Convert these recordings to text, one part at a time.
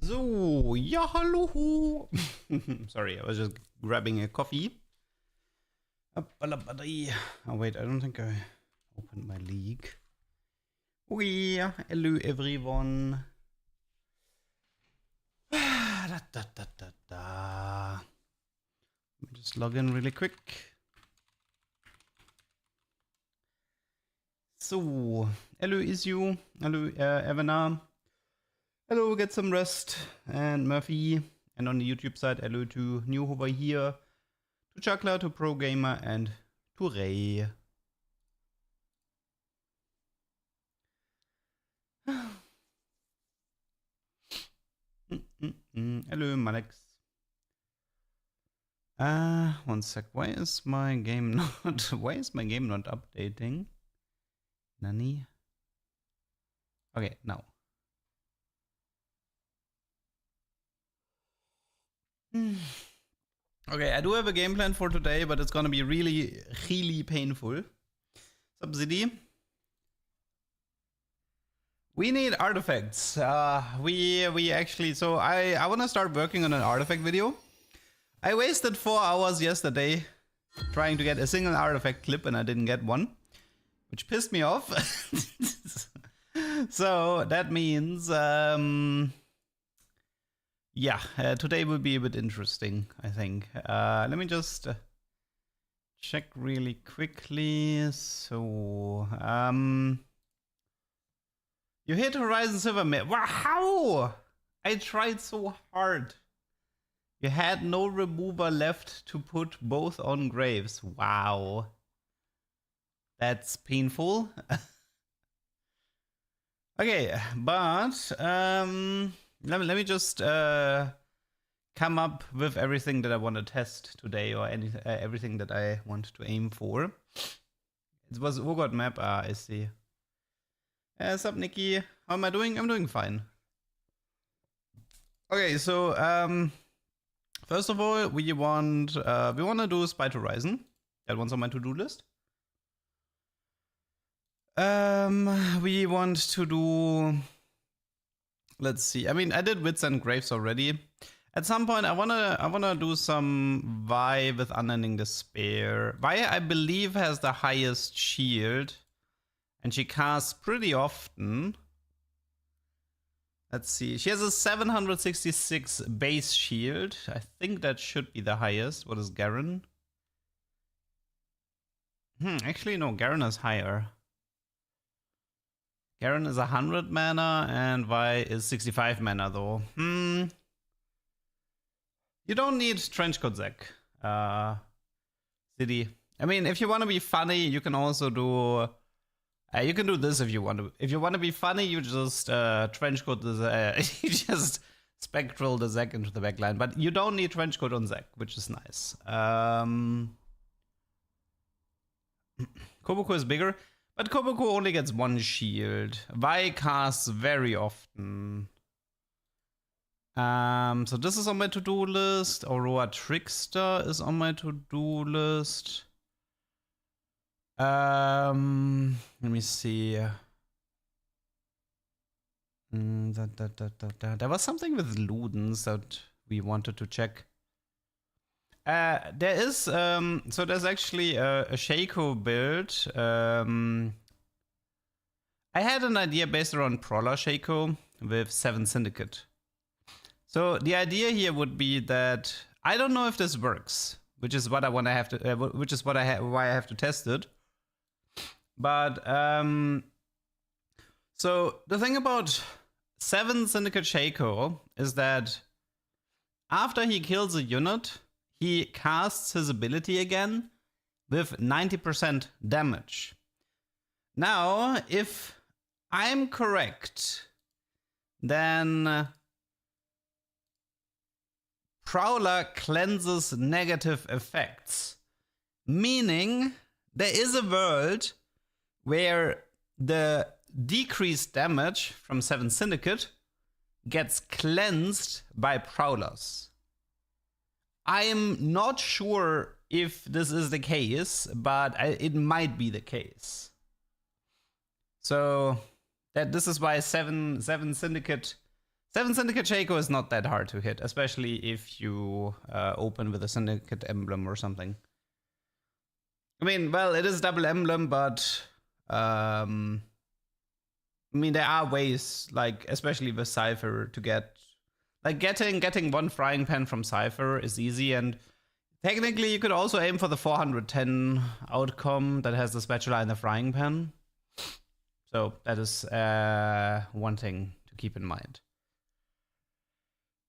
So, ja, hallo. Sorry, I was just grabbing a coffee. Oh, wait, I don't think I opened my league. Oh, yeah, hello, everyone. Let me just log in really quick. So, hello, Isu. Hello, Evana. Hello, get some rest. And Murphy. And on the YouTube side, hello to New over here, to Chakla, to Pro Gamer, and to Ray. Hello, Malex. One sec. Why is my game not updating? Nani? Okay, now. Okay, I do have a game plan for today, but it's gonna be really, really painful. Subsidy. We need artifacts. We actually, so I wanna start working on an artifact video. I wasted 4 hours yesterday trying to get a single artifact clip and I didn't get one, which pissed me off. So that means, yeah, today will be a bit interesting, I think. Let me just check really quickly. So, you hit Horizon Silver Map. Wow, how? I tried so hard. You had no remover left to put both on graves. Wow. That's painful. Okay, but let me just come up with everything that I want to test today, or everything that I want to aim for. It was Urgot map. I see. What's up, Nikki? How am I doing? I'm doing fine. Okay, so first of all, we want to do Spite Horizon. That one's on my to-do list. We want to do. Let's see. I mean, I did Wits and Graves already. At some point, I wanna do some Vi with Unending Despair. Vi, I believe, has the highest shield, and she casts pretty often. Let's see. She has a 766 base shield. I think that should be the highest. What is Garen? Actually, no. Garen is higher. Garen is 100 mana and Vi is 65 mana though. You don't need Trenchcoat Zack. City. I mean, if you want to be funny, you can also do. You can do this if you want to. If you want to be funny, you just Trenchcoat the you just Spectral the Zack into the backline. But you don't need Trenchcoat on Zack, which is nice. Kobuko is bigger. But Kobuko only gets one shield. Vi casts very often. So this is on my to-do list. Aurora Trickster is on my to-do list. Let me see. There was something with Ludens that we wanted to check. There is so there's actually a shaco build. I had an idea based around Prowler shaco with 7 Syndicate. So the idea here would be that I don't know if this works, which is what I want to have to, which is what why I have to test it. But so the thing about 7 Syndicate shaco is that after he kills a unit, he casts his ability again with 90% damage. Now, if I'm correct, then Prowler cleanses negative effects. Meaning, there is a world where the decreased damage from 7 Syndicate gets cleansed by Prowlers. I am not sure if this is the case, but it might be the case. So that this is why 7 Syndicate 7 Syndicate shaco is not that hard to hit, especially if you open with a Syndicate emblem or something. I mean, well, it is double emblem, but I mean, there are ways, like especially with Cypher, to get like getting one frying pan from Cypher is easy, and technically you could also aim for the 410 outcome that has the spatula and the frying pan. So that is one thing to keep in mind.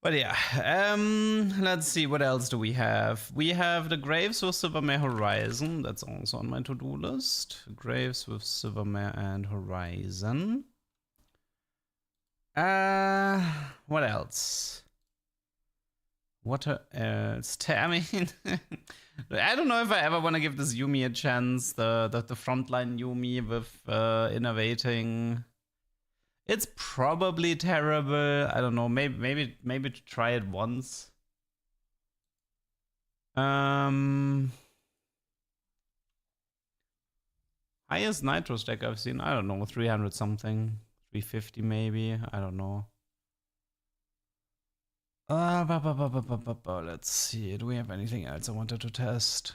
But yeah, let's see, what else do we have? We have the Graves with Silvermare Horizon. That's also on my to-do list. Graves with Silvermare and Horizon. What else? What else? I mean, I don't know if I ever want to give this Yuumi a chance. The frontline Yuumi with innovating. It's probably terrible. I don't know. Maybe to try it once. Highest Nitro stack I've seen, I don't know, 300 something, 350 maybe. I don't know. Let's see. Do we have anything else I wanted to test?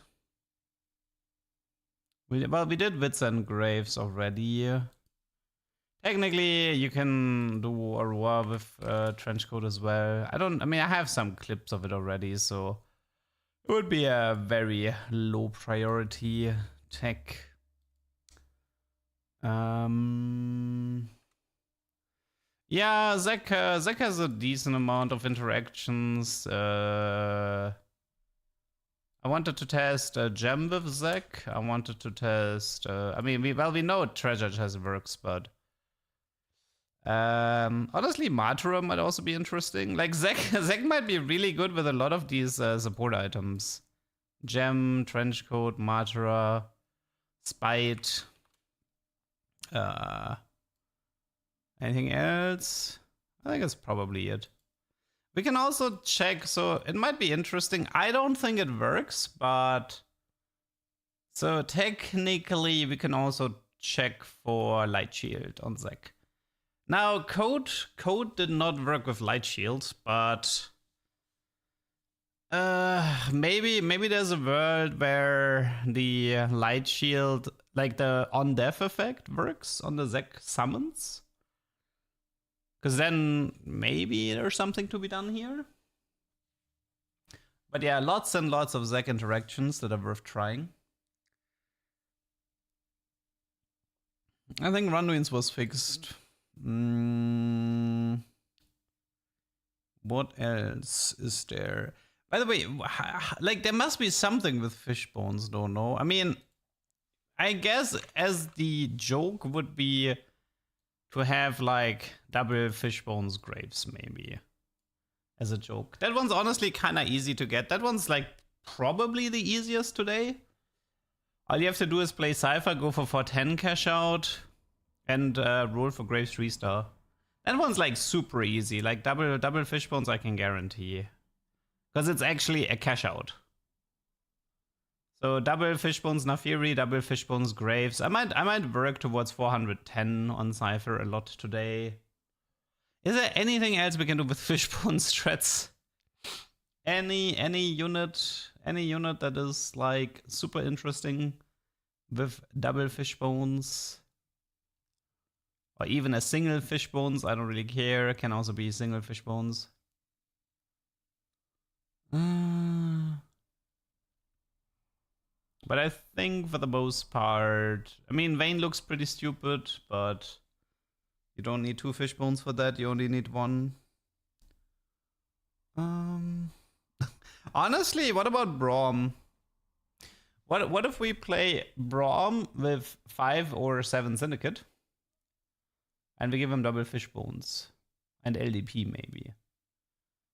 Well, we did Wits and Graves already. Technically, you can do Aurora with Trenchcoat as well. I mean, I have some clips of it already, so it would be a very low priority tech. Yeah, Zack has a decent amount of interactions. I wanted to test Gem with Zack. I wanted to test. I mean, we know Treasure Chest works, but honestly, Martyra might also be interesting. Like Zack might be really good with a lot of these support items: Gem, Trenchcoat, Martyra, Spite. Anything else? I think that's probably it. We can also check, so it might be interesting. I don't think it works, but so technically we can also check for Light Shield on Zack. Now, Code did not work with Light Shield, but maybe there's a world where the Light Shield, like the on-death effect, works on the Zack summons. Because then maybe there's something to be done here. But yeah, lots and lots of Zack interactions that are worth trying. I think Runwings was fixed. What else is there? By the way, like there must be something with Fishbones, don't know. I mean, I guess as the joke would be to have like double Fishbones Graves maybe as a joke. That one's honestly kind of easy to get. That one's like probably the easiest today. All you have to do is play Cypher, go for 410 cash out, and roll for Graves 3-star. That one's like super easy. Like double Fishbones I can guarantee. Because it's actually a cash out. So double Fishbones Nafiri, double Fishbones Graves. I might work towards 410 on Cypher a lot today. Is there anything else we can do with Fishbones strats? Any unit that is like super interesting with double Fishbones? Or even a single Fishbones, I don't really care. It can also be single Fishbones. But I think for the most part, I mean, Vayne looks pretty stupid, but you don't need 2 Fishbones for that. You only need 1. Honestly, what about Braum? What if we play Braum with 5 or 7 Syndicate? And we give him double Fishbones. And LDP maybe.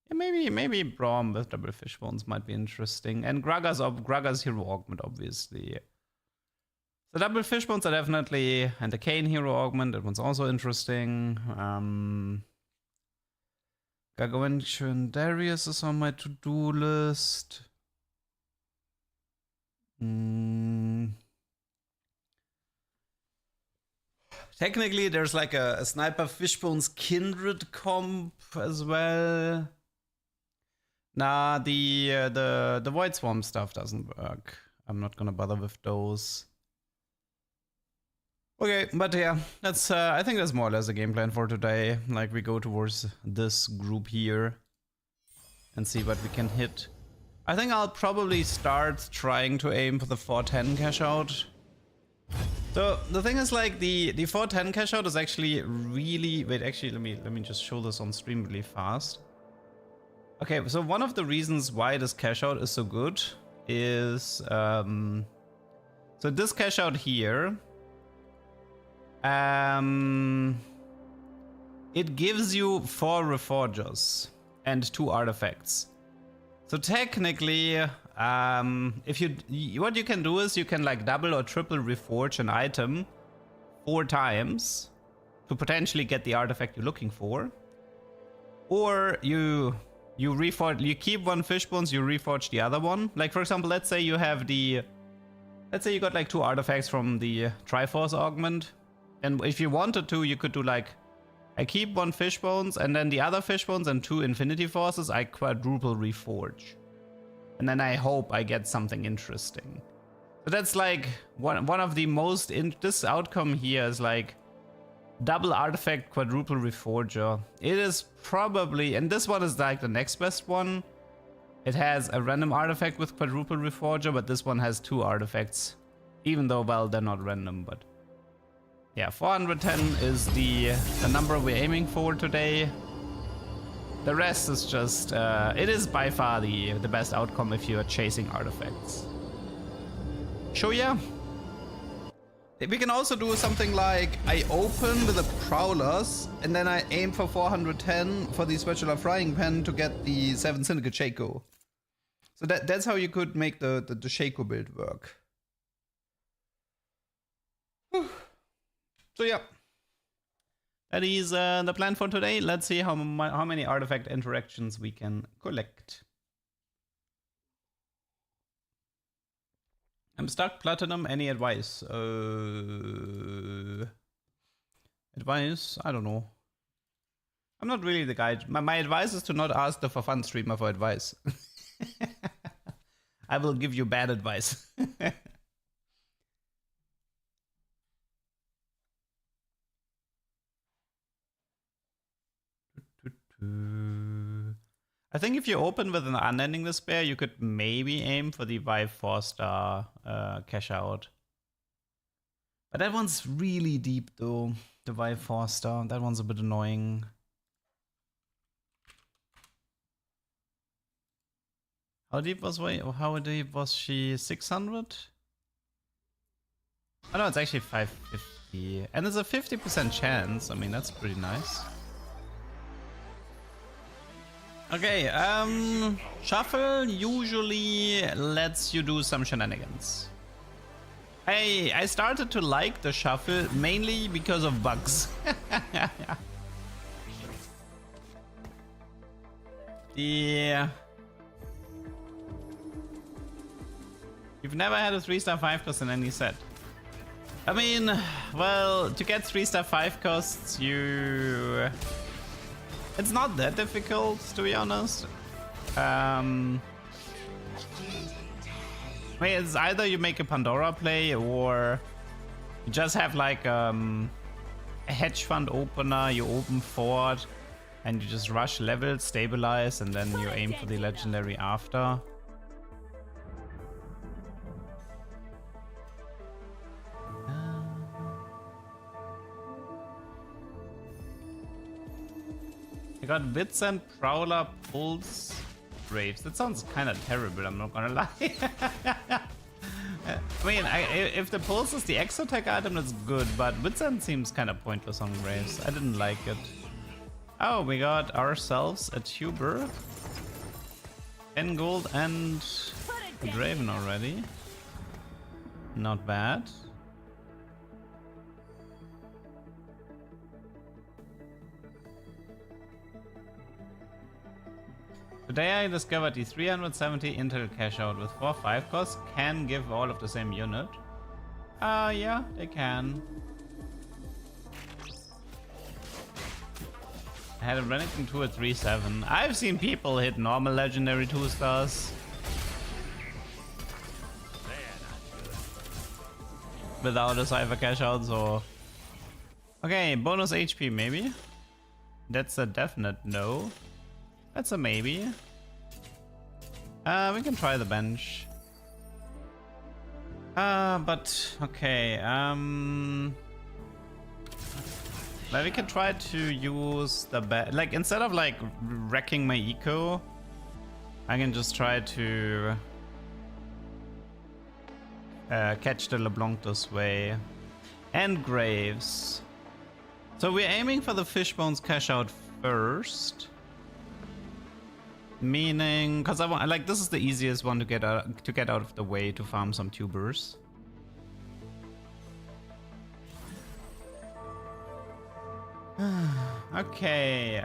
Yeah, maybe Braum with double Fishbones might be interesting. And Gragas hero augment, obviously. So double Fishbones are definitely, and the Kane hero augment, that one's also interesting. Gargantua and Darius is on my to-do list. Technically, there's like a Sniper Fishbone's Kindred comp as well. Nah, the Void Swarm stuff doesn't work. I'm not gonna bother with those. Okay, but yeah, that's I think that's more or less the game plan for today. Like, we go towards this group here and see what we can hit. I think I'll probably start trying to aim for the 410 cash out. So the thing is, like, the 410 cash out is actually really... Wait, actually, let me just show this on stream really fast. Okay, so one of the reasons why this cash out is so good is... so this cash out here... it gives you 4 Reforgers and 2 artifacts. So technically, if what you can do is you can like double or triple reforge an item 4 times to potentially get the artifact you're looking for, or you keep one fishbones, you reforge the other one. Like, for example, let's say you got like 2 artifacts from the Triforce augment, and if you wanted to, you could do like, I keep 1 fishbones, and then the other fishbones and 2 infinity forces I quadruple reforge. And then I hope I get something interesting. So that's like one of the most... this outcome here is like double artifact quadruple reforger. It is probably... and this one is like the next best one. It has a random artifact with quadruple reforger, but this one has 2 artifacts. Even though, well, they're not random, but... yeah, 410 is the number we're aiming for today. The rest is just, it is by far the best outcome if you're chasing artifacts. So yeah. We can also do something like, I open with the Prowlers, and then I aim for 410 for the Spatula Frying Pan to get the 7 Syndicate Shaco. So that's how you could make the Shaco build work. So yeah, that is the plan for today. Let's see how many artifact interactions we can collect. I'm stuck platinum. Any advice? Advice? I don't know. I'm not really the guy. My advice is to not ask the for fun streamer for advice. I will give you bad advice. I think if you open with an unending despair, you could maybe aim for the Vive 4-star cash out. But that one's really deep though, the Vive 4-star. That one's a bit annoying. How deep was she? 600? Oh no, it's actually 550. And there's a 50% chance. I mean, that's pretty nice. Okay, shuffle usually lets you do some shenanigans. I started to like the shuffle mainly because of bugs. Yeah. You've never had a 3-star 5 cost in any set. I mean, well, to get 3-star 5 costs, it's not that difficult, to be honest. I mean, it's either you make a Pandora play or you just have like a hedge fund opener, you open Fort and you just rush level, stabilize, and then you aim for the legendary after. I got Wits and Prowler Pulse Braves. That sounds kind of terrible, I'm not gonna lie. I mean, if the Pulse is the Exotech item, that's good, but Witsend seems kind of pointless on Braves. I didn't like it. Oh, we got ourselves a Tuber, 10 gold and a Draven already. Not bad. Today I discovered the 370 Intel cash out with 4-5 costs can give all of the same unit. Yeah, they can. I had a Renekton 2 at 3-7. I've seen people hit normal legendary 2 stars. Without a Cypher cash out, so. Okay, bonus HP maybe. That's a definite no. That's a maybe. We can try the bench. But okay. But we can try to use the like instead of like wrecking my eco, I can just try to catch the LeBlanc this way and Graves. So we're aiming for the Fishbones cash out first, meaning because I want like this is the easiest one to get out of the way to farm some tubers. Okay,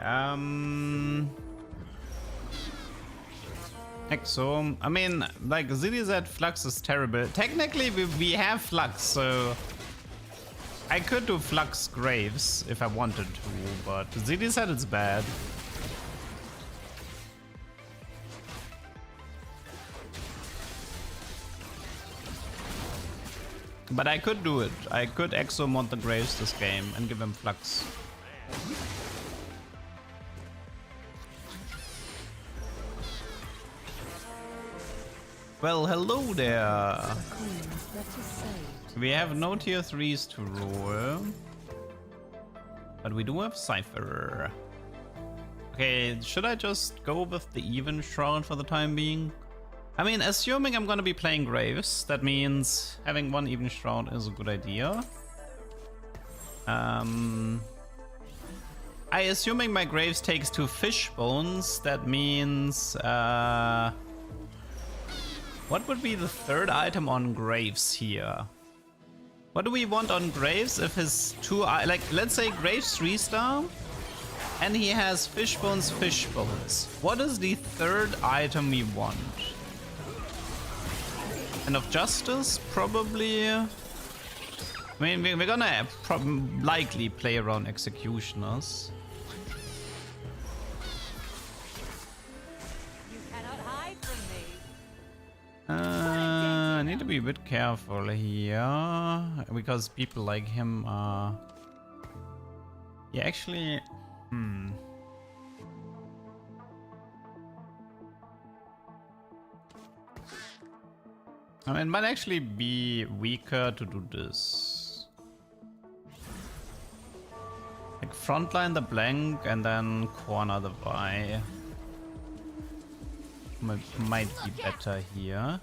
Exo. I mean, like ZDZ Flux is terrible. Technically, we have Flux, so I could do Flux Graves if I wanted to, but ZDZ is bad. But I could do it. I could Exo mod the Graves this game and give him Flux. Well, hello there. We have no tier 3s to roll, but we do have Cypher. Okay, should I just go with the even shroud for the time being? I mean, assuming I'm gonna be playing Graves, that means having one even shroud is a good idea. I assuming my Graves takes 2 fish bones, that means what would be the third item on Graves here? What do we want on Graves if his 2 like let's say Graves 3-star and he has fish bones. What is the third item we want? And of Justice, probably. I mean, we're gonna likely play around Executioners. You cannot hide from me. I need to be a bit careful here because people like him are. Yeah, actually. I mean, it might actually be weaker to do this. Like frontline the blank and then corner the Vi. Might be better here.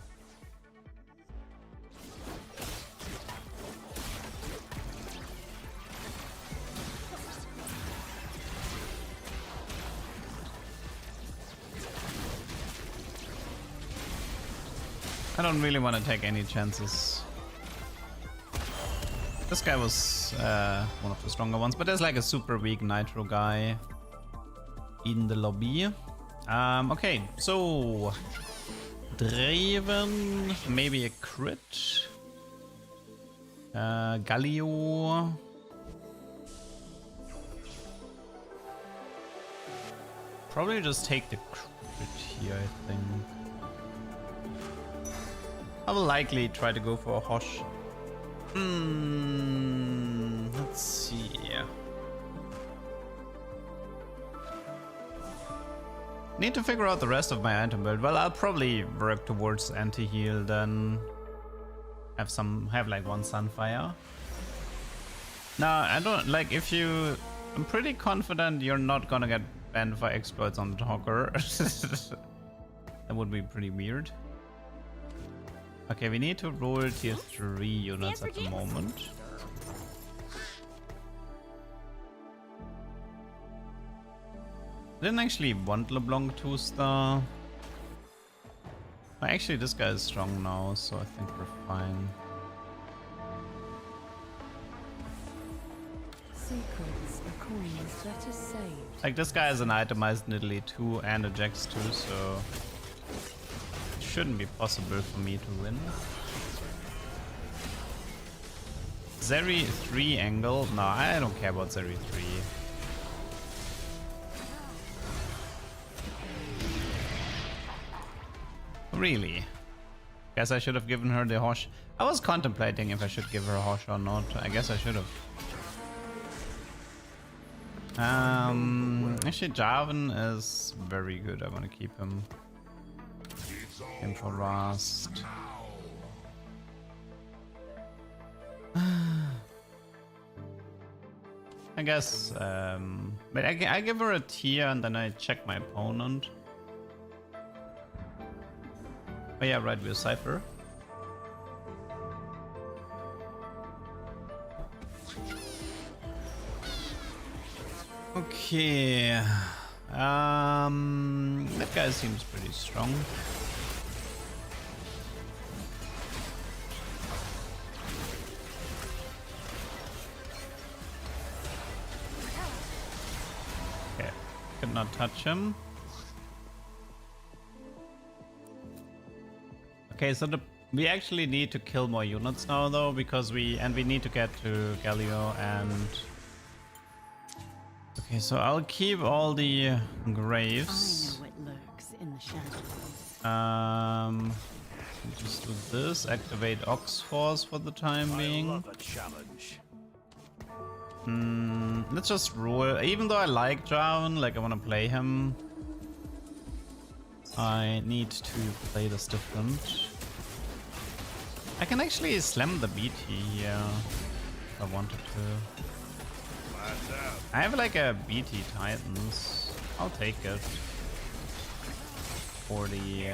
I don't really want to take any chances. This guy was one of the stronger ones, but there's like a super weak Nitro guy in the lobby. Okay, so Draven, maybe a crit. Galio. Probably just take the crit here, I think. I will likely try to go for a Hosh. Let's see. Need to figure out the rest of my item build. Well, I'll probably work towards anti-heal, then have like one Sunfire. No, I don't like if you. I'm pretty confident you're not gonna get banned for exploits on the Talker. That would be pretty weird. Okay, we need to roll tier 3 units at the moment. Didn't actually want LeBlanc 2-star. Actually, this guy is strong now, so I think we're fine. Secrets are coins that are saved. Like, this guy is an itemized Nidalee 2 and a Jax 2, so it shouldn't be possible for me to win. Zeri 3 angle? No, I don't care about Zeri 3. Really? Guess I should have given her the Hosh. I was contemplating if I should give her a Hosh or not. I guess I should have. Actually, Jarvan is very good. I want to keep him. In for Rust. I guess, but I give her a tier and then I check my opponent. Oh yeah, right, we're Cypher. Okay, that guy seems pretty strong. Okay, could not touch him. Okay, so we actually need to kill more units now though, because we need to get to Galio and... Okay, so I'll keep all the graves. I know what lurks in the shadows. Just do this, activate Ox Force for the time being. Let's just roll. Even though I like Jarvan, like I want to play him, I need to play this different. I can actually slam the BT here if I wanted to. I have like a BT Titans. I'll take it. 40.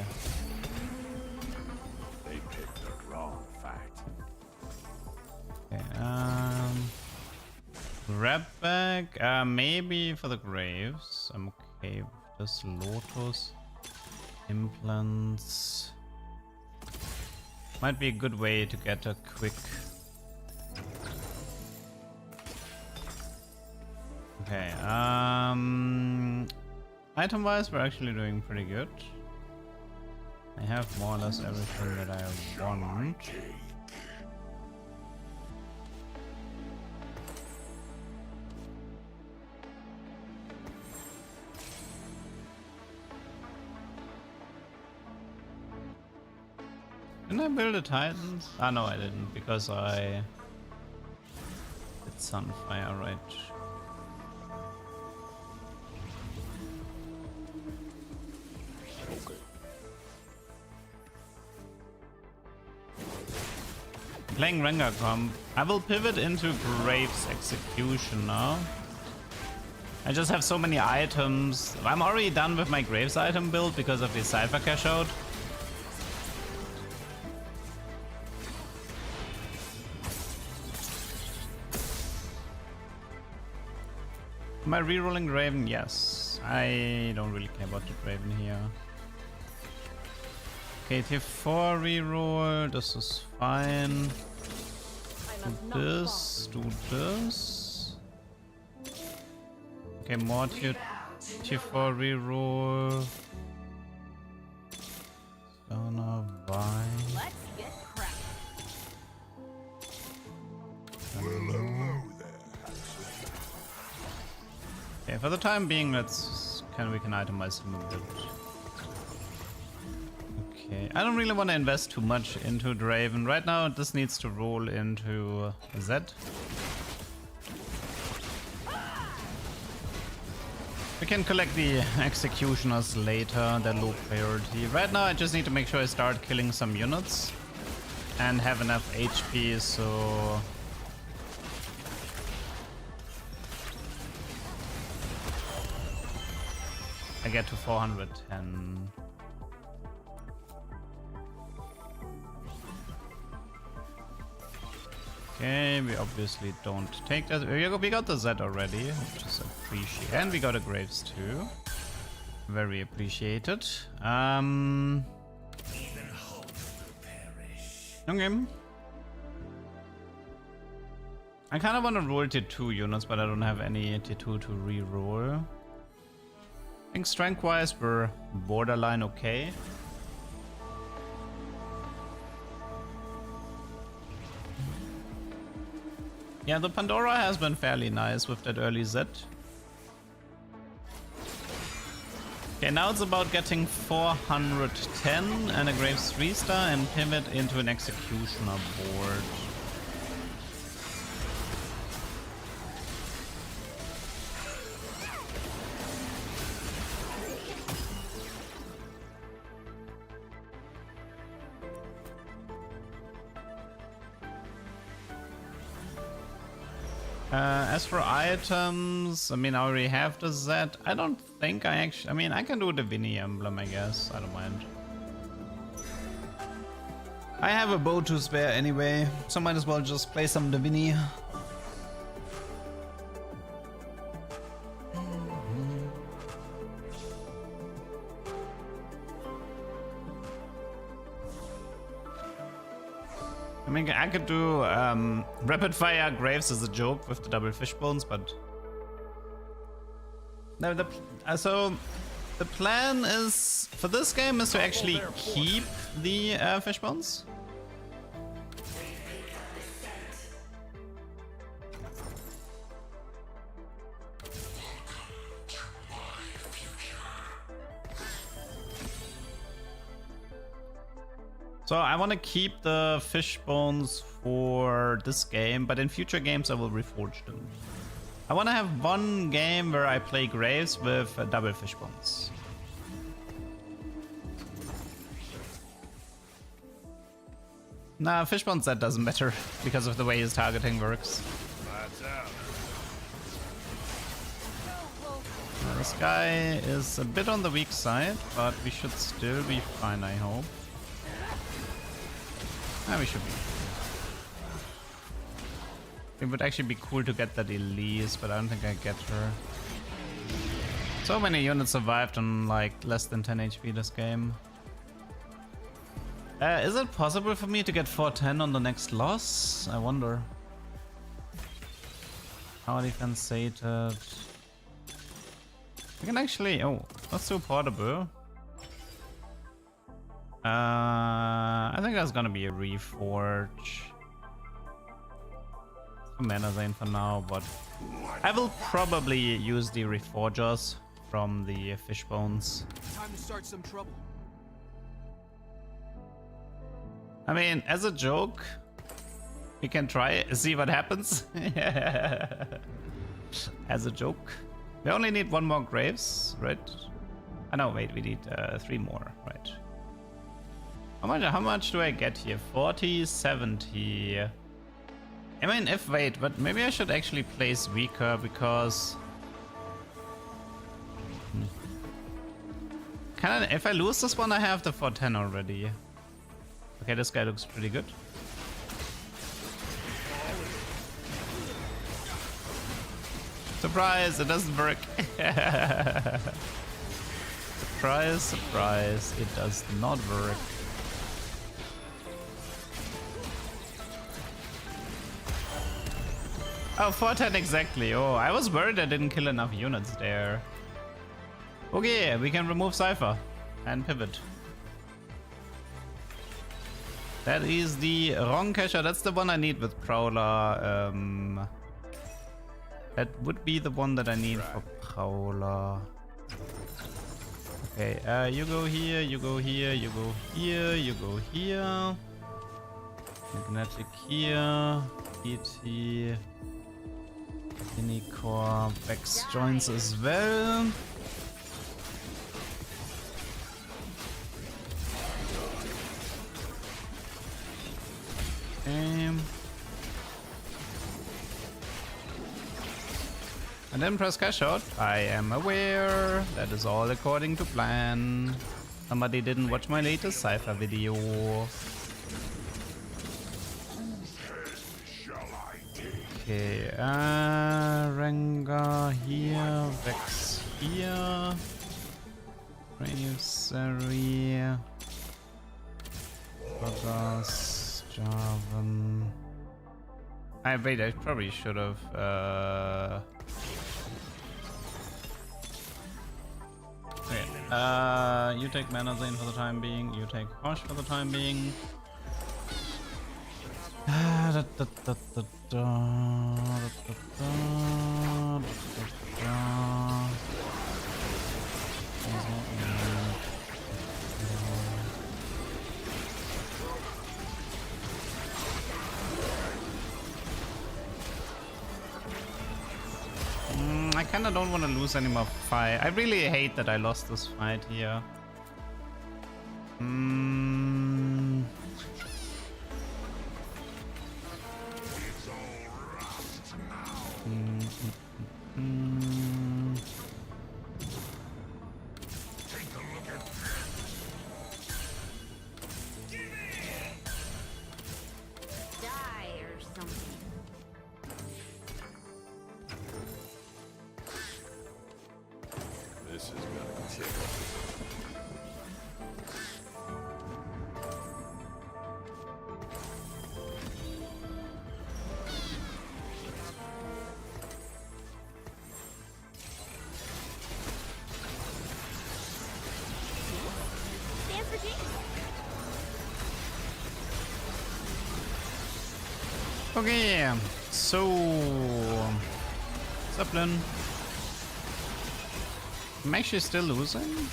They picked the wrong fight. Okay, grab back. Maybe for the graves. I'm okay with this. Lotus. Implants. Might be a good way to get a quick... Okay, item-wise, we're actually doing pretty good. I have more or less everything that I want. Didn't I build a Titans? Ah, no, I didn't, because I did Sunfire, right? Playing Rengar comp. I will pivot into Graves Execution now. I just have so many items. I'm already done with my Graves item build because of the Cypher cash out. Am I rerolling Draven? Yes. I don't really care about the Draven here. Okay, tier 4 reroll. This is fine. Do this. Do this. Okay, more tier 4 reroll. Sona, Vine. Let's get cracking. Okay, for the time being, we can itemize him a bit. Okay, I don't really want to invest too much into Draven. Right now, this needs to roll into Zed. We can collect the executioners later, they're low priority. Right now, I just need to make sure I start killing some units and have enough HP, so... I get to 410. Okay, we obviously don't take that. We got the Z already, which is appreciated. And we got a Graves too. Very appreciated. Okay. I kind of want to roll tier 2 units, but I don't have any tier 2 to re-roll. I think strength-wise we're borderline okay. Yeah, the Pandora has been fairly nice with that early Z. Okay, now it's about getting 410 and a Graves 3-star and pivot into an Executioner board. As for items, I mean, I already have the Z. I don't think I actually... I mean, I can do the Vinny emblem, I guess. I don't mind. I have a bow to spare anyway, so might as well just play some Divini. I mean, I could do rapid fire Graves as a joke with the double fishbones, but no. So the plan is for this game is to actually keep the fishbones. So I want to keep the fish bones for this game, but in future games I will reforge them. I want to have one game where I play Graves with double fish bones. Nah, fish bones that doesn't matter because of the way his targeting works. This guy is a bit on the weak side, but we should still be fine, I hope. Ah, we should be. It would actually be cool to get that Elise, but I don't think I get her. So many units survived on like less than 10 HP this game. Is it possible for me to get 410 on the next loss? I wonder. How defense sated. We can actually... Oh, let's do portable. I think that's gonna be a reforge. Mana Zane for now, but I will probably use the reforgers from the fish bones. Time to start some trouble. I mean, as a joke, we can try it, see what happens. As a joke. We only need one more Graves, right? Oh no, wait, we need 3 more, right? How much do I get here? 40, 70. I mean, wait, but maybe I should actually place weaker because... if I lose this one, I have the 410 already. Okay, this guy looks pretty good. Surprise, it doesn't work. Surprise, surprise, it does not work. Oh, 410 exactly. Oh, I was worried I didn't kill enough units there. Okay, we can remove Cypher and pivot. That is the wrong cacher. That's the one I need with Prowler. That would be the one that I need for Prowler. Okay, you go here, you go here, you go here, you go here. Magnetic here. ET. Unicore. Vex joins as well. And then press cash out. I am aware. That is all according to plan. Somebody didn't watch my latest Cypher video. Okay, Rengar here, Vex here. Ranisari. Brothers, Jarvan. Wait, I probably should have. Okay. You take Mana Zane for the time being. You take Hosh for the time being. kinda don't want to lose any more fight. I really hate that I lost this fight here. This is gonna kill. Stands for genius. Okay, so Zeppelin. I'm actually still losing.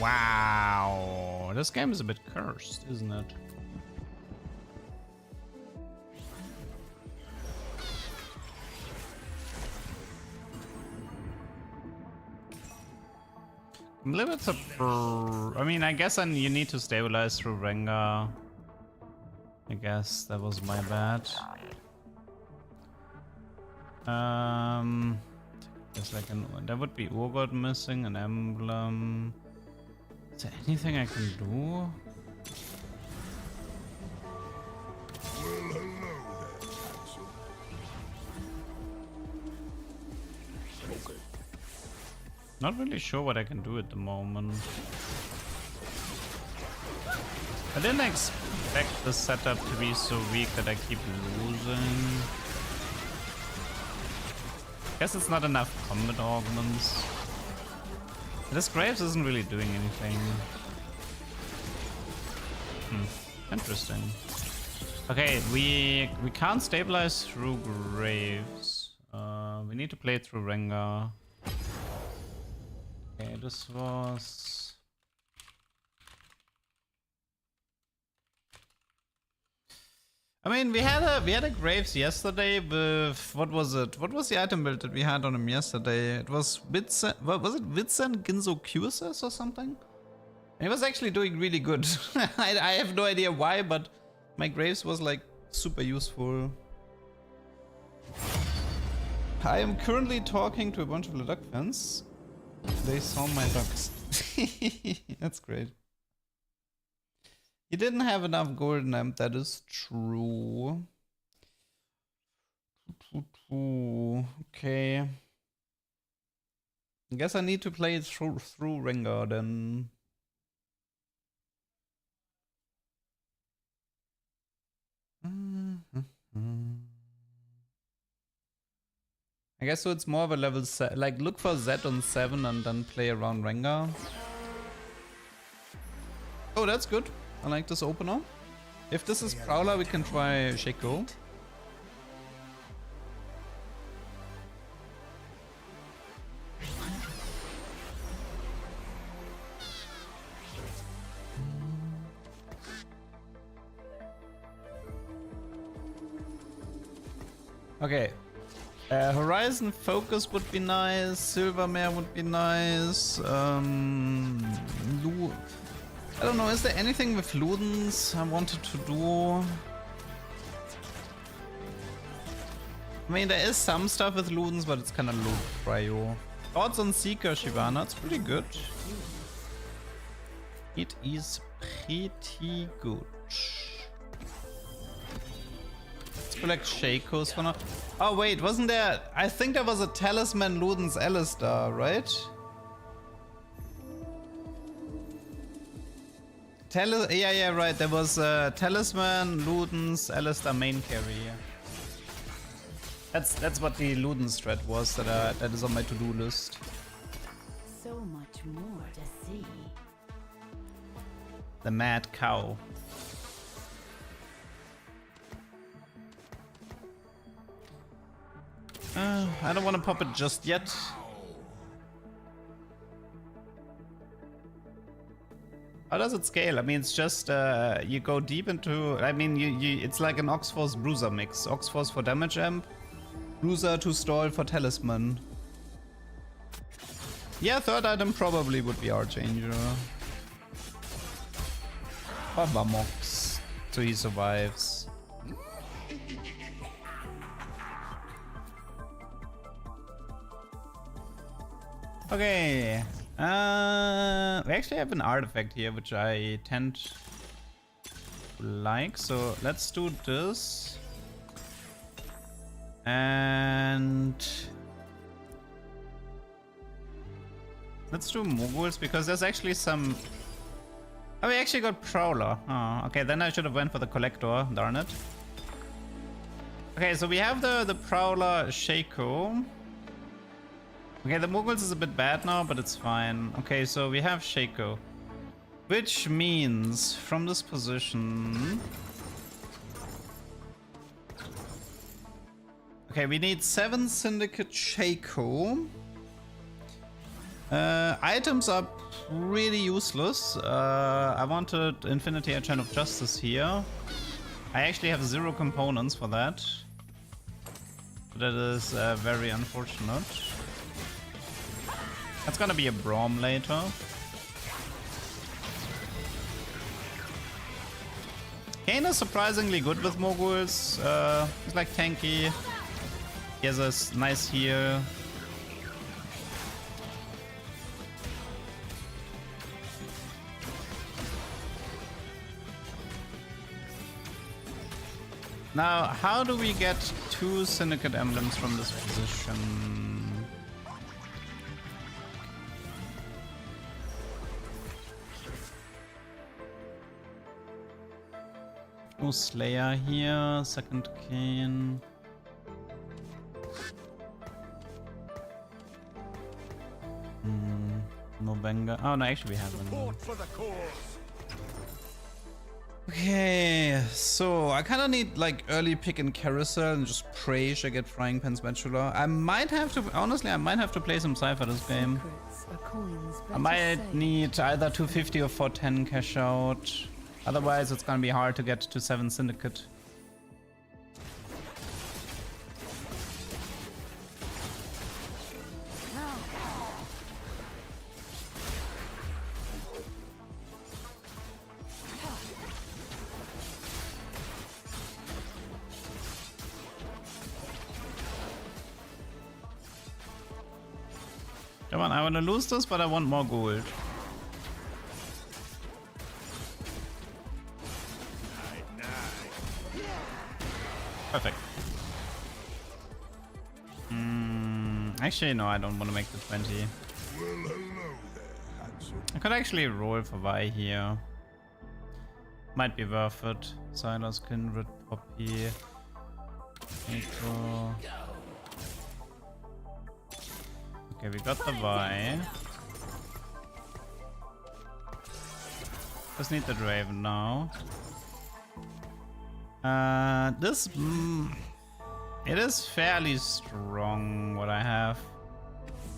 Wow, this game is a bit cursed, isn't it? I'm a little bit I mean, I guess you need to stabilize through Rengar. I guess that was my bad. There's like there would be Urgot missing, an emblem. Is there anything I can do? Not really sure what I can do at the moment. I didn't expect the setup to be so weak that I keep losing. Guess it's not enough combat augments. This Graves isn't really doing anything. Interesting. Okay, we can't stabilize through Graves. We need to play it through Rengar. Okay, this was... I mean, we had a Graves yesterday with what was it? What was the item build that we had on him yesterday? It was what was it? Vincent Ginzo Curses or something? And he was actually doing really good. I have no idea why, but my Graves was like super useful. I am currently talking to a bunch of LeDuck fans. They saw my ducks. That's great. You didn't have enough golden amp, that is true. Okay. I guess I need to play it through Rengar then. I guess so it's more of a level set, like look for Z on 7 and then play around Rengar. Oh, that's good. I like this opener. If this is Prowler, we can try shaco. Okay. Horizon Focus would be nice. Silvermare would be nice. I don't know, is there anything with Ludens I wanted to do? I mean, there is some stuff with Ludens, but it's kind of low prio. Thoughts on Seeker, Shivana? It's pretty good. It is pretty good. Let's collect Shakos for now. Oh wait, wasn't there... I think there was a Talisman Ludens Alistar, right? Yeah, right. There was Talisman, Ludens, Alistar main carry. That's what the Ludens strat was that is on my to-do list. So much more to see. The Mad Cow. I don't want to pop it just yet. How does it scale? I mean, it's just you go deep into. I mean, it's like an Oxforce Bruiser mix. Oxforce for damage amp, Loser to stall for Talisman. Yeah, third item probably would be Archanger. Or Vamox, so he survives. Okay. We actually have an artifact here, which I tend to like. So let's do this. And let's do Moguls because there's actually some. Oh, we actually got Prowler. Oh, okay. Then I should have went for the Collector. Darn it. Okay, so we have the Prowler Shaco. Okay, the Moguls is a bit bad now, but it's fine. Okay, so we have Shaco. Which means, from this position... Okay, we need 7 Syndicate Shaco. Items are really useless. I wanted Infinity Agent of Justice here. I actually have 0 components for that. That is very unfortunate. That's gonna be a Braum later. Kane is surprisingly good with Moguls. He's like tanky. He has a nice heal. Now, how do we get 2 Syndicate emblems from this position? No Slayer here, second Kane. No Venga. Oh no, actually we have one. Okay, so I kind of need like early pick and carousel and just pray I get Frying Pan Spatula. I might have to, honestly, I might have to play some Cypher this game. I might need either 250 or 410 cash out. Otherwise, it's gonna be hard to get to 7 Syndicate. Come on, I wanna lose this, but I want more gold. Perfect. Actually, no, I don't want to make the 20. I could actually roll for Vi here. Might be worth it. Silas, Kindred, Poppy. Nico. Okay, we got the Vi. Just need the Draven now. This it is fairly strong what I have.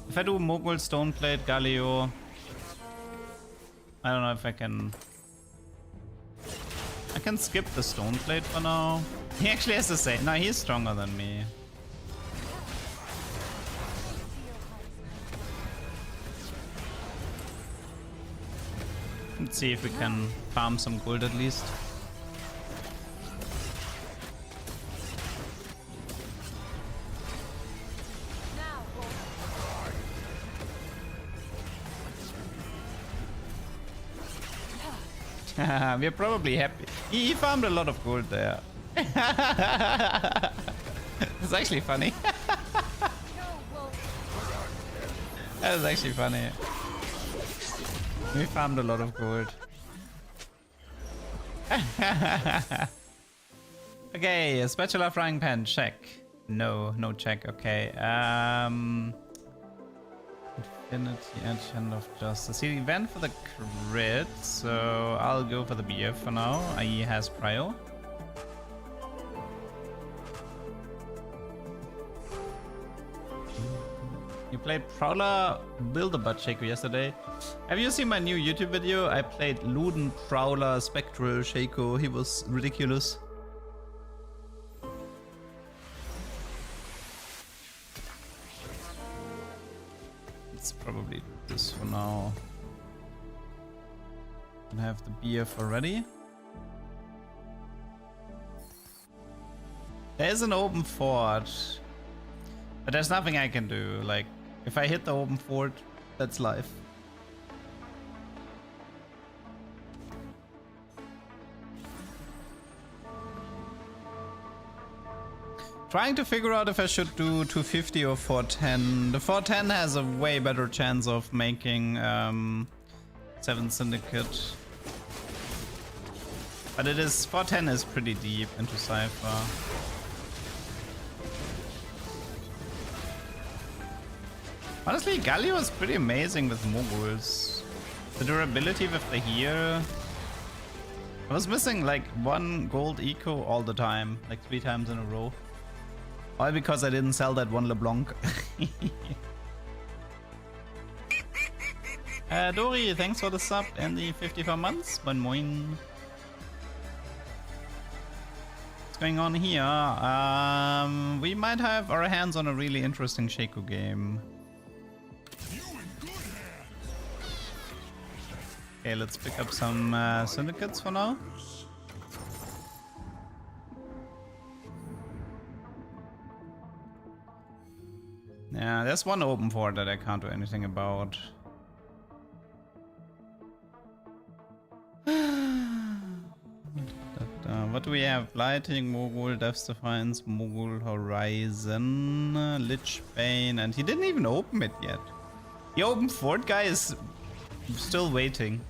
If I do Mogul, Stoneplate, Galio, I don't know if I can skip the Stoneplate for now. He actually has to say, no, he's stronger than me. Let's see if we can farm some gold at least. We're probably happy. He farmed a lot of gold there. It's actually funny. That is actually funny. We farmed a lot of gold. Okay, a spatula frying pan, check. No, no check, okay. Infinity Agent of Justice. He went for the crit, so I'll go for the BF for now. He has prio. You played Prowler Build-A-Butt Shaco yesterday. Have you seen my new YouTube video? I played Luden Prowler Spectral Shaco. He was ridiculous. Let's probably do this for now. And have the BF already. There's an open fort, but there's nothing I can do. Like, if I hit the open fort, that's life. Trying to figure out if I should do 250 or 410. The 410 has a way better chance of making 7 Syndicate. But it is 410 is pretty deep into Cypher. Honestly, Galio is pretty amazing with moguls. The durability with the heal. I was missing like 1 gold eco all the time, like 3 times in a row. All because I didn't sell that 1 LeBlanc. Dory, thanks for the sub and the 54 months. Moin moin. What's going on here? We might have our hands on a really interesting shaco game. Okay, let's pick up some syndicates for now. Yeah, there's one open fort that I can't do anything about. What do we have? Lighting, Mogul, Death's Defiance, Mogul, Horizon, Lich Bane, and he didn't even open it yet. The open fort guy is still waiting.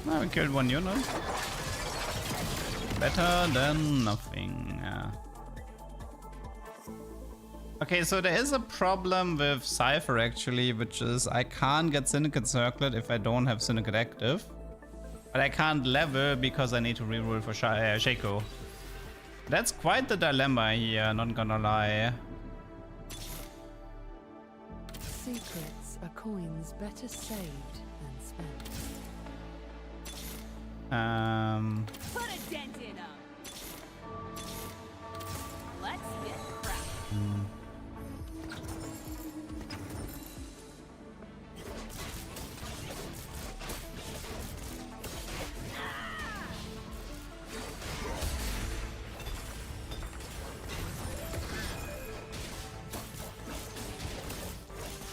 Oh, we killed one unit. Better than nothing. Yeah. Okay, so there is a problem with Cypher actually, which is I can't get Syndicate Circlet if I don't have Syndicate active. But I can't level because I need to reroll for shaco. That's quite the dilemma here, not gonna lie. Secrets are coins better saved than spent. Put a dent in 'em. Let's get cracking.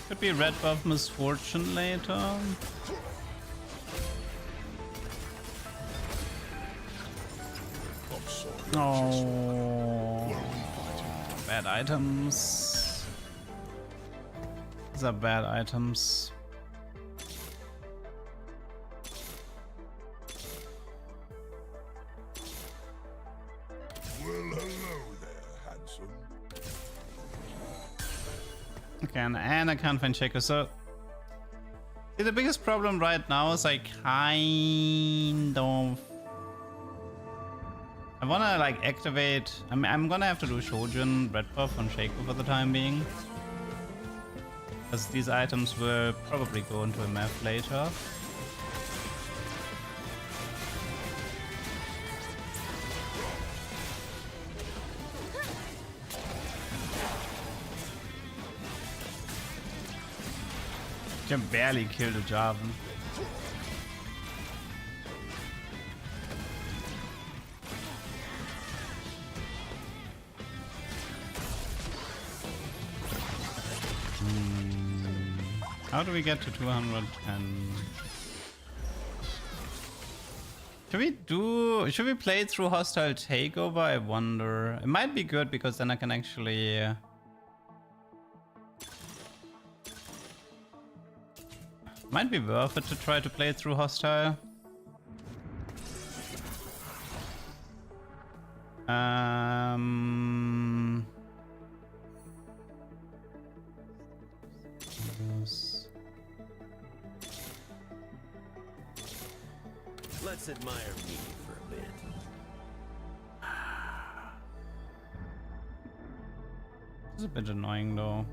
Could be red buff misfortune later. Oh, bad items. These are bad items. Well, hello there, handsome. Okay, and I can't find shaco. So see, the biggest problem right now is I kind of I wanna like activate. I'm gonna have to do Shojin red buff on shaco for the time being, because these items will probably go into a map later. I can barely kill the Jarvan. How do we get to 210? Should we play through hostile takeover? I wonder. It might be good because then I can actually might be worth it to try to play through hostile. Let's admire me for a bit. It's a bit annoying though.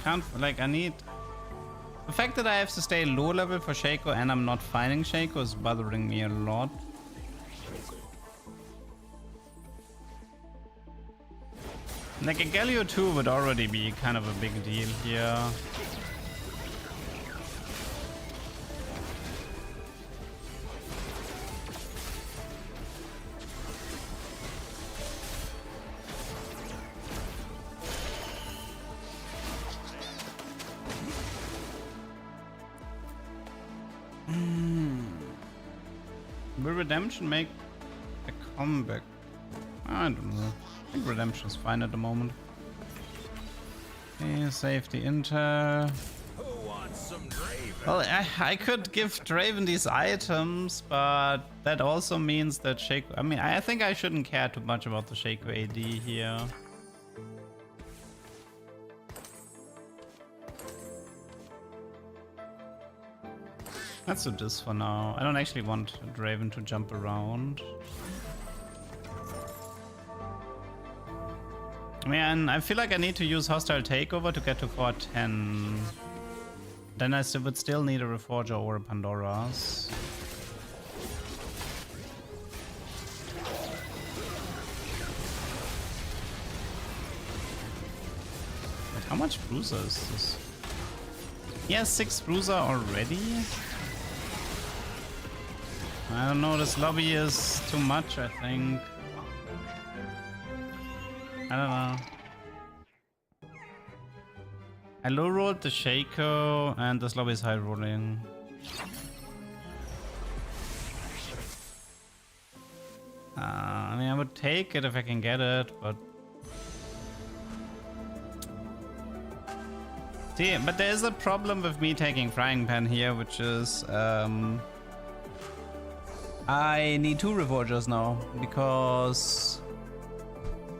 Can't, like, I need... The fact that I have to stay low level for shaco and I'm not finding shaco is bothering me a lot. Like, a Galio 2 would already be kind of a big deal here. Will Redemption make a comeback? I don't know. I think Redemption's fine at the moment. Okay, safety intel. Who wants some Draven? Well, I could give Draven these items, but that also means that shaco... I mean, I think I shouldn't care too much about the shaco AD here. Let's do this for now. I don't actually want Draven to jump around. Man, I feel like I need to use Hostile Takeover to get to 410. Then I would still need a Reforger or a Pandora's. But how much bruiser is this? He has 6 bruiser already? I don't know, this lobby is too much, I think. I don't know. I low rolled the shaco and this lobby is high rolling. I mean, I would take it if I can get it, but... See, but there is a problem with me taking Frying Pan here, which is... I need 2 Reforgers now, because...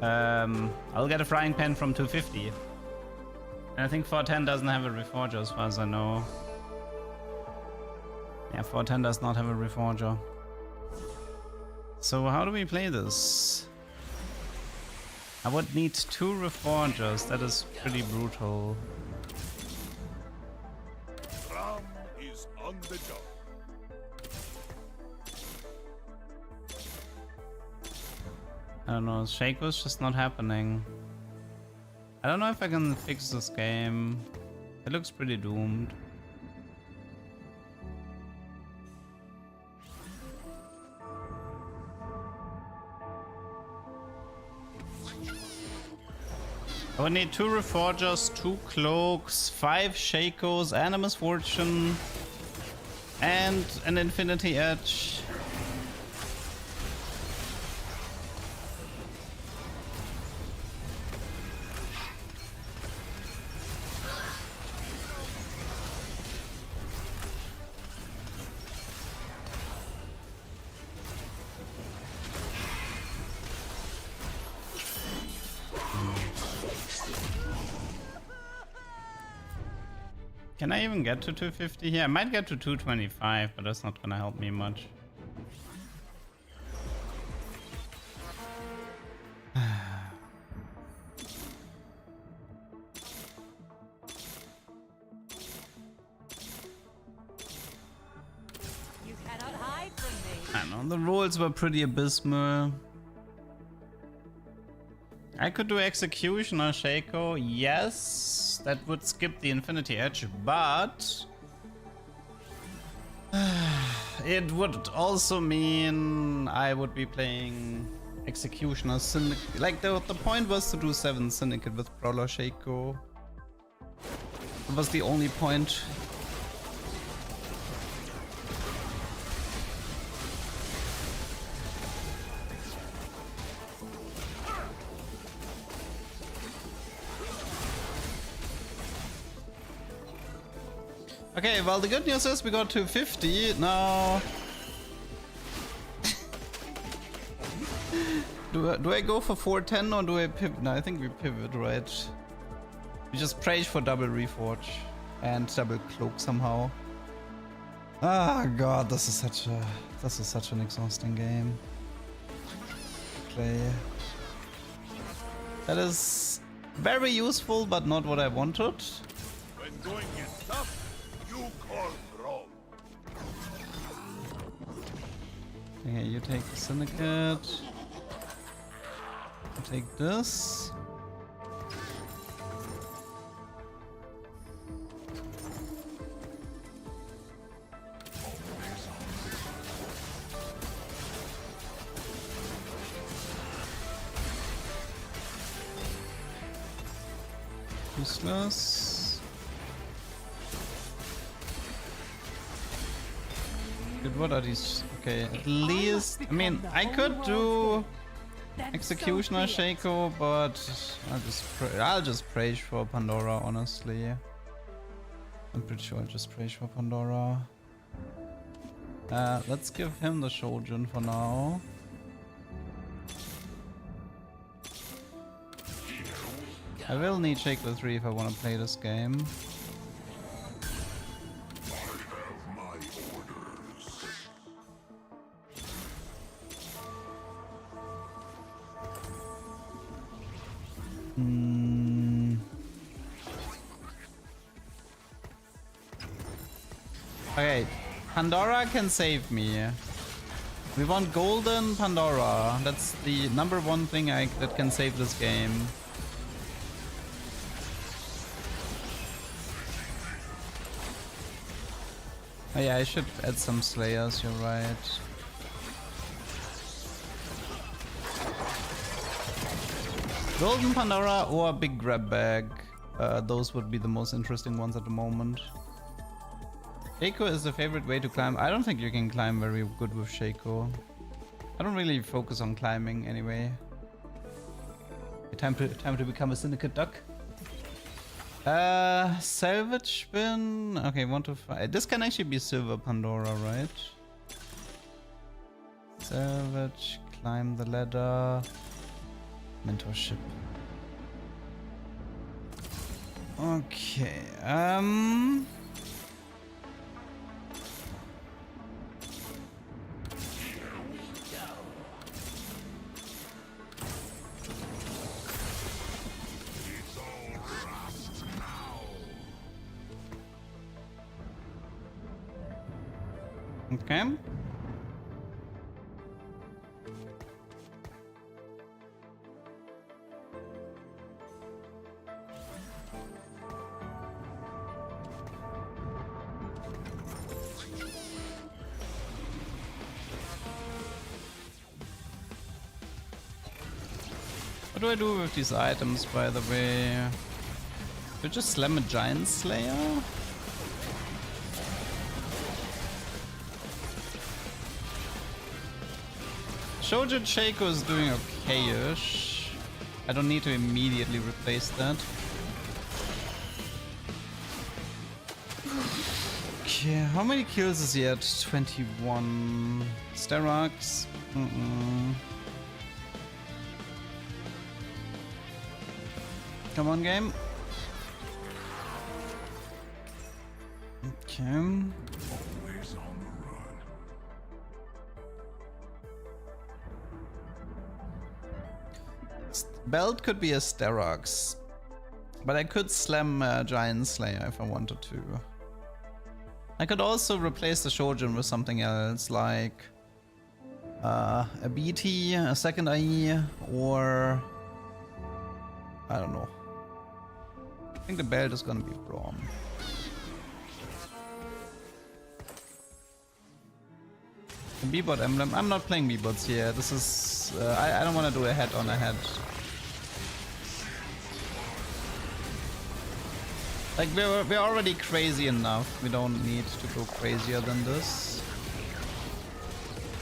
I'll get a Frying Pan from 250. And I think 410 doesn't have a Reforger as far as I know. Yeah, 410 does not have a Reforger. So how do we play this? I would need 2 Reforgers, that is pretty brutal. Ram is on the job. I don't know, shaco's just not happening. I don't know if I can fix this game. It looks pretty doomed. I would need 2 Reforgers, 2 Cloaks, 5 Shakos, and a Misfortune, and an Infinity Edge. Can I even get to 250 here? I might get to 225, but that's not gonna help me much. You cannot hide from me. I know, the rolls were pretty abysmal. I could do Execution or shaco, yes, that would skip the Infinity Edge, but it would also mean I would be playing Execution or Syndicate. Like, the point was to do 7 Syndicate with Brawler shaco. That was the only point. Okay, well, the good news is we got to 50 now. do I go for 410 or do I pivot? No, I think we pivot, right? We just pray for double Reforge and double Cloak somehow. Ah god, this is such an exhausting game. Play. That is very useful, but not what I wanted. When going gets tough, you call bro. Okay, you take the Syndicate. You take this. Useless. Good, what are these? Okay, at least, I mean, I could do Executioner Shaco, but I'll just pray for Pandora, honestly. I'm pretty sure I'll just pray for Pandora. Let's give him the Shojin for now. I will need Shaco 3 if I want to play this game. Okay, Pandora can save me. We want golden Pandora. That's the #1 thing that can save this game. Oh yeah, I should add some Slayers, you're right. Golden Pandora or Big Grab Bag. Those would be the most interesting ones at the moment. Shaco is the favorite way to climb. I don't think you can climb very good with Shaco. I don't really focus on climbing anyway. Time to become a Syndicate duck. Salvage spin. Okay, 1 to 5. This can actually be Silver Pandora, right? Salvage, climb the ladder, mentorship. Okay. Okay. What do I do with these items, by the way? Do I just slam a Giant Slayer? Shojin Shaco is doing okay-ish. I don't need to immediately replace that. Okay, how many kills is he at? 21. Sterox? Come on, game. Okay. Belt could be a Sterox, but I could slam Giant Slayer if I wanted to. I could also replace the Shojin with something else, like a BT, a second IE, or I don't know. I think the belt is gonna be Braum. B-bot emblem. I'm not playing B-bots here. This is I don't want to do a head-on-a-head. Like, we're already crazy enough. We don't need to go crazier than this.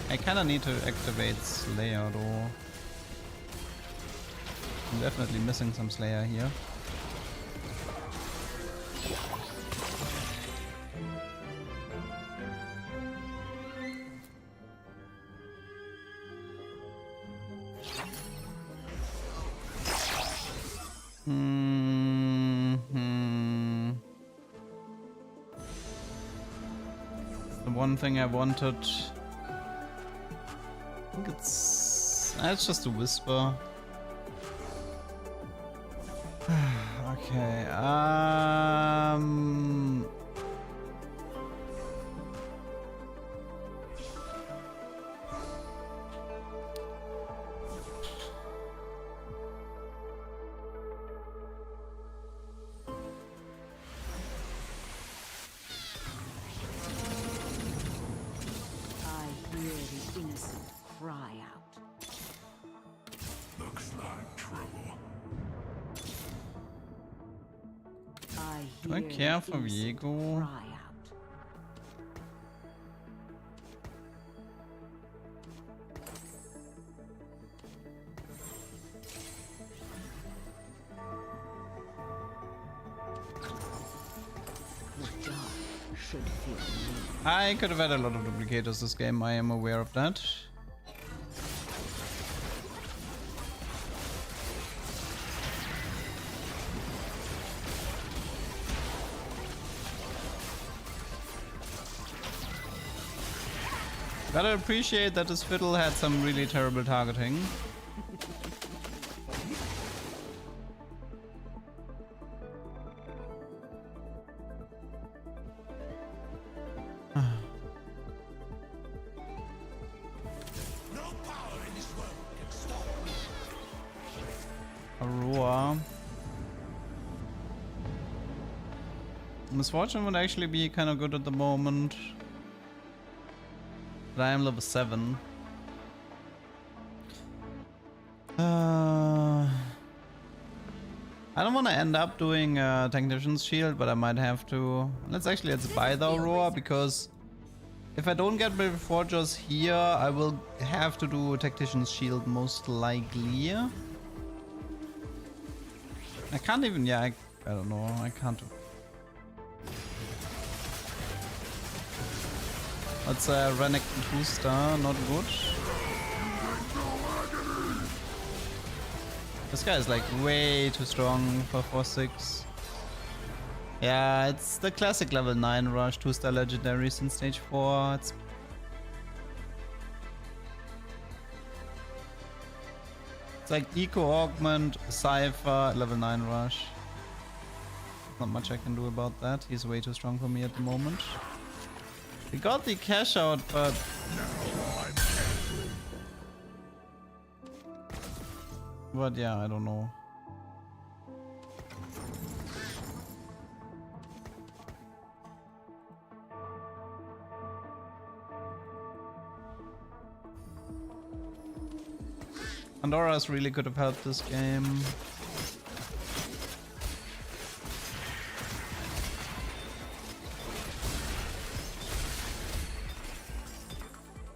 I kind of need to activate Slayer though. I'm definitely missing some Slayer here. one thing I wanted. I think it's just a whisper. Okay. Do I care for Viego? I could have had a lot of duplicators this game, I am aware of that. Gotta appreciate that this fiddle had some really terrible targeting. Aurora. Misfortune would actually be kind of good at the moment. But I am level 7. I don't want to end up doing Technician's Shield, but I might have to. Let's buy the Aurora, because if I don't get my Forgers here, I will have to do Tactician's Shield most likely. I can't even, I don't know, I can't do. That's a Renekton 2-star, not good. This guy is like way too strong for 4-6. Yeah, it's the classic level 9 rush, 2-star legendary since stage 4. It's like Eco Augment, Cypher, level 9 rush. Not much I can do about that. He's way too strong for me at the moment. We got the cash out, but yeah, I don't know. Pandora's really could have helped this game.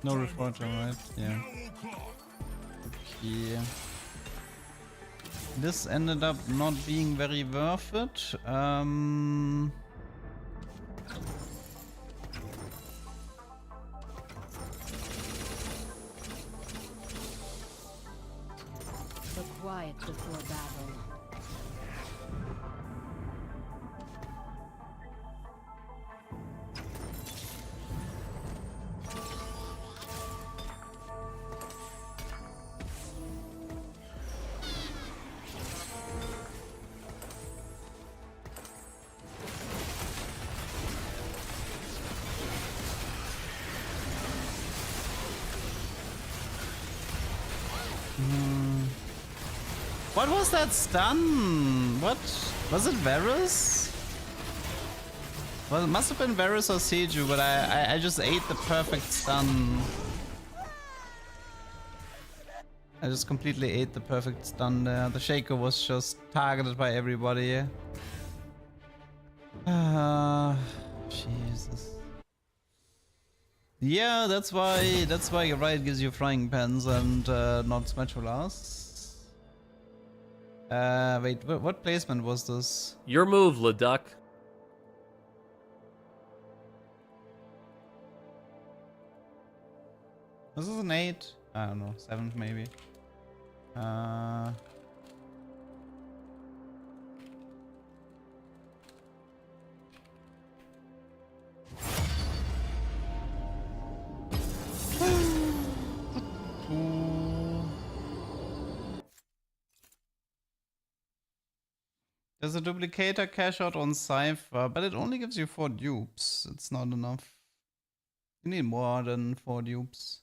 No reforger, right? Yeah. Okay. This ended up not being very worth it. The quiet before battle. What was that stun? What? Was it Varus? Well, it must have been Varus or Seju, but I just ate the perfect stun. I just completely ate the perfect stun there. The shaco was just targeted by everybody. Jesus. Yeah, that's why Riot gives you frying pans and not spatulas. Wait, what placement was this? Your move, LeDuck. Was this an 8? I don't know, 7th maybe. There's a duplicator cash out on Cypher, but it only gives you 4 dupes. It's not enough. You need more than 4 dupes.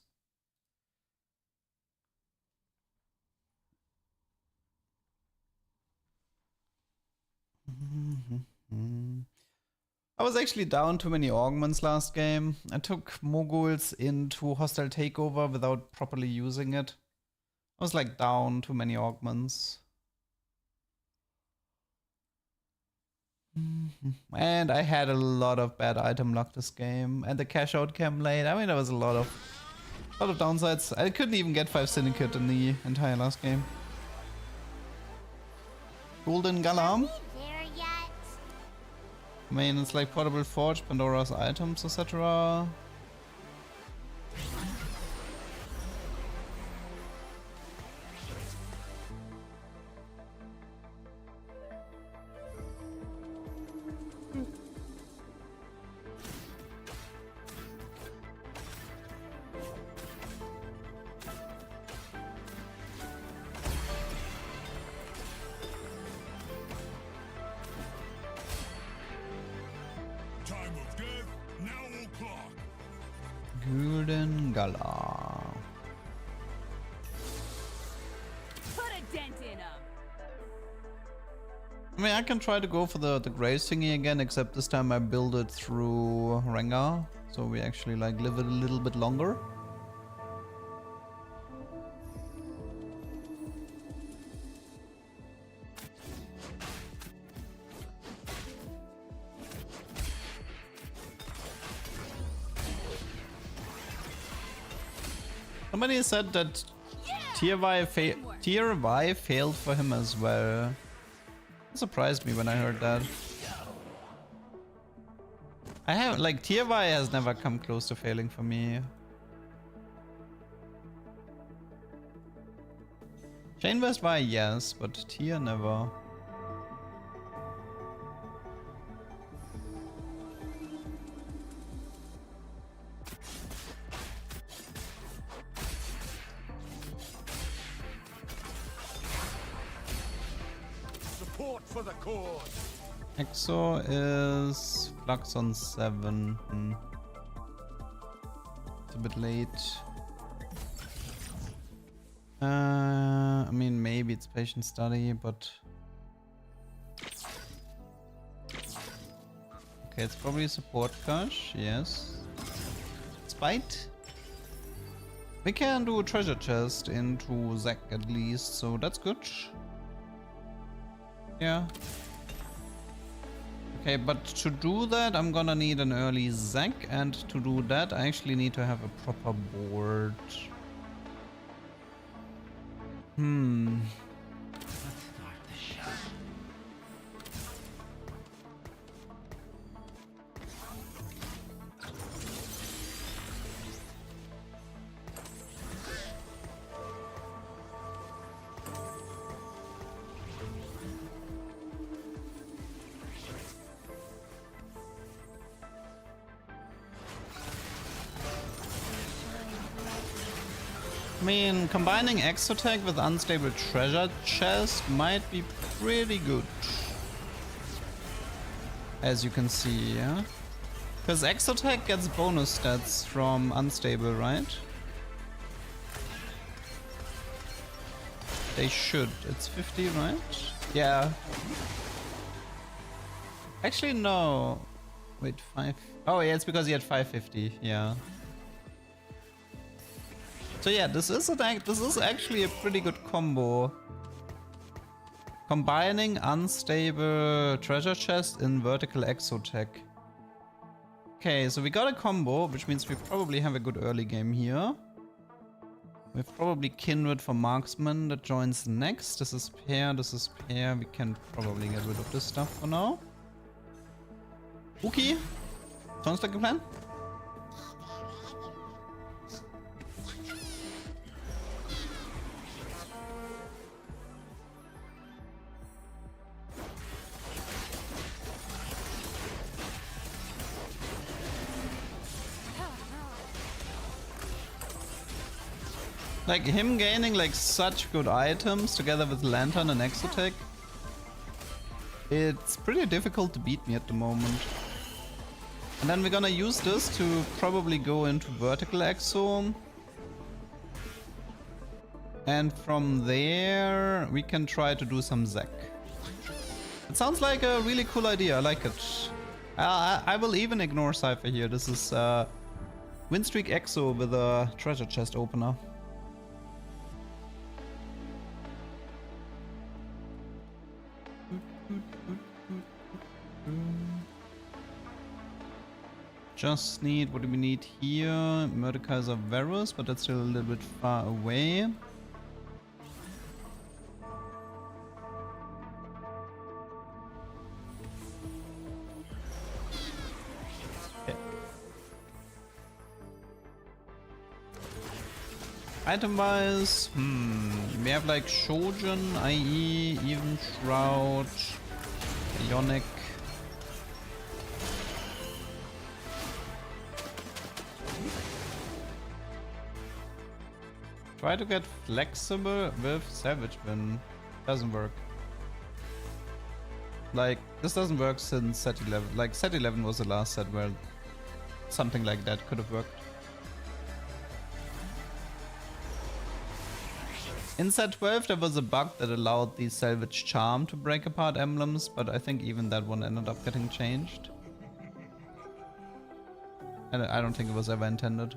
I was actually down too many augments last game. I took moguls into hostile takeover without properly using it. I was like down too many augments. And I had a lot of bad item luck this game, and the cash out came late. I mean, there was a lot of downsides. I couldn't even get 5 Syndicate in the entire last game. Golden Galam. I mean, it's like Portable Forge, Pandora's items, etc. Golden Gala. Put a dent in 'em. I mean, I can try to go for the grace thingy again, except this time I build it through Rengar, so we actually like live it a little bit longer. Somebody said that Tier Y failed for him as well. It surprised me when I heard that. I have like Tier Y has never come close to failing for me. Chain West Y, yes, but Tier never. For the cause. Exo is Flux on 7. It's a bit late. I mean, maybe it's patient study, but okay, it's probably a support cache. Yes. Spite. We can do a treasure chest into Zack at least, so that's good. Yeah. Okay, but to do that, I'm gonna need an early Zack, and to do that, I actually need to have a proper board. I mean, combining Exotech with Unstable Treasure Chest might be pretty good. As you can see, yeah? Because Exotech gets bonus stats from Unstable, right? They should. It's 50, right? Yeah. Actually, no. Wait, 5. Oh, yeah, it's because he had 550, yeah. So yeah, this is actually a pretty good combo. Combining Unstable Treasure Chest in Vertical Exotech. Okay, so we got a combo, which means we probably have a good early game here. We've probably Kindred for Marksman that joins next. This is pair, this is pair. We can probably get rid of this stuff for now. Okay, sounds like a plan. Like him gaining like such good items together with Lantern and Exotech. It's pretty difficult to beat me at the moment. And then we're gonna use this to probably go into vertical exo. And from there, we can try to do some Zack. It sounds like a really cool idea, I like it. I will even ignore Cypher here. This is Windstreak Exo with a treasure chest opener. Just need, what do we need here? Mordekaiser Varus, but that's still a little bit far away. Okay. Item-wise, we have like Shojin, IE, Even Shroud, Ionic. Try to get flexible with Savage Bin. Doesn't work. Like, this doesn't work since set 11. Like, set 11 was the last set where something like that could have worked. In set 12 there was a bug that allowed the Salvage Charm to break apart emblems, but I think even that one ended up getting changed. And I don't think it was ever intended.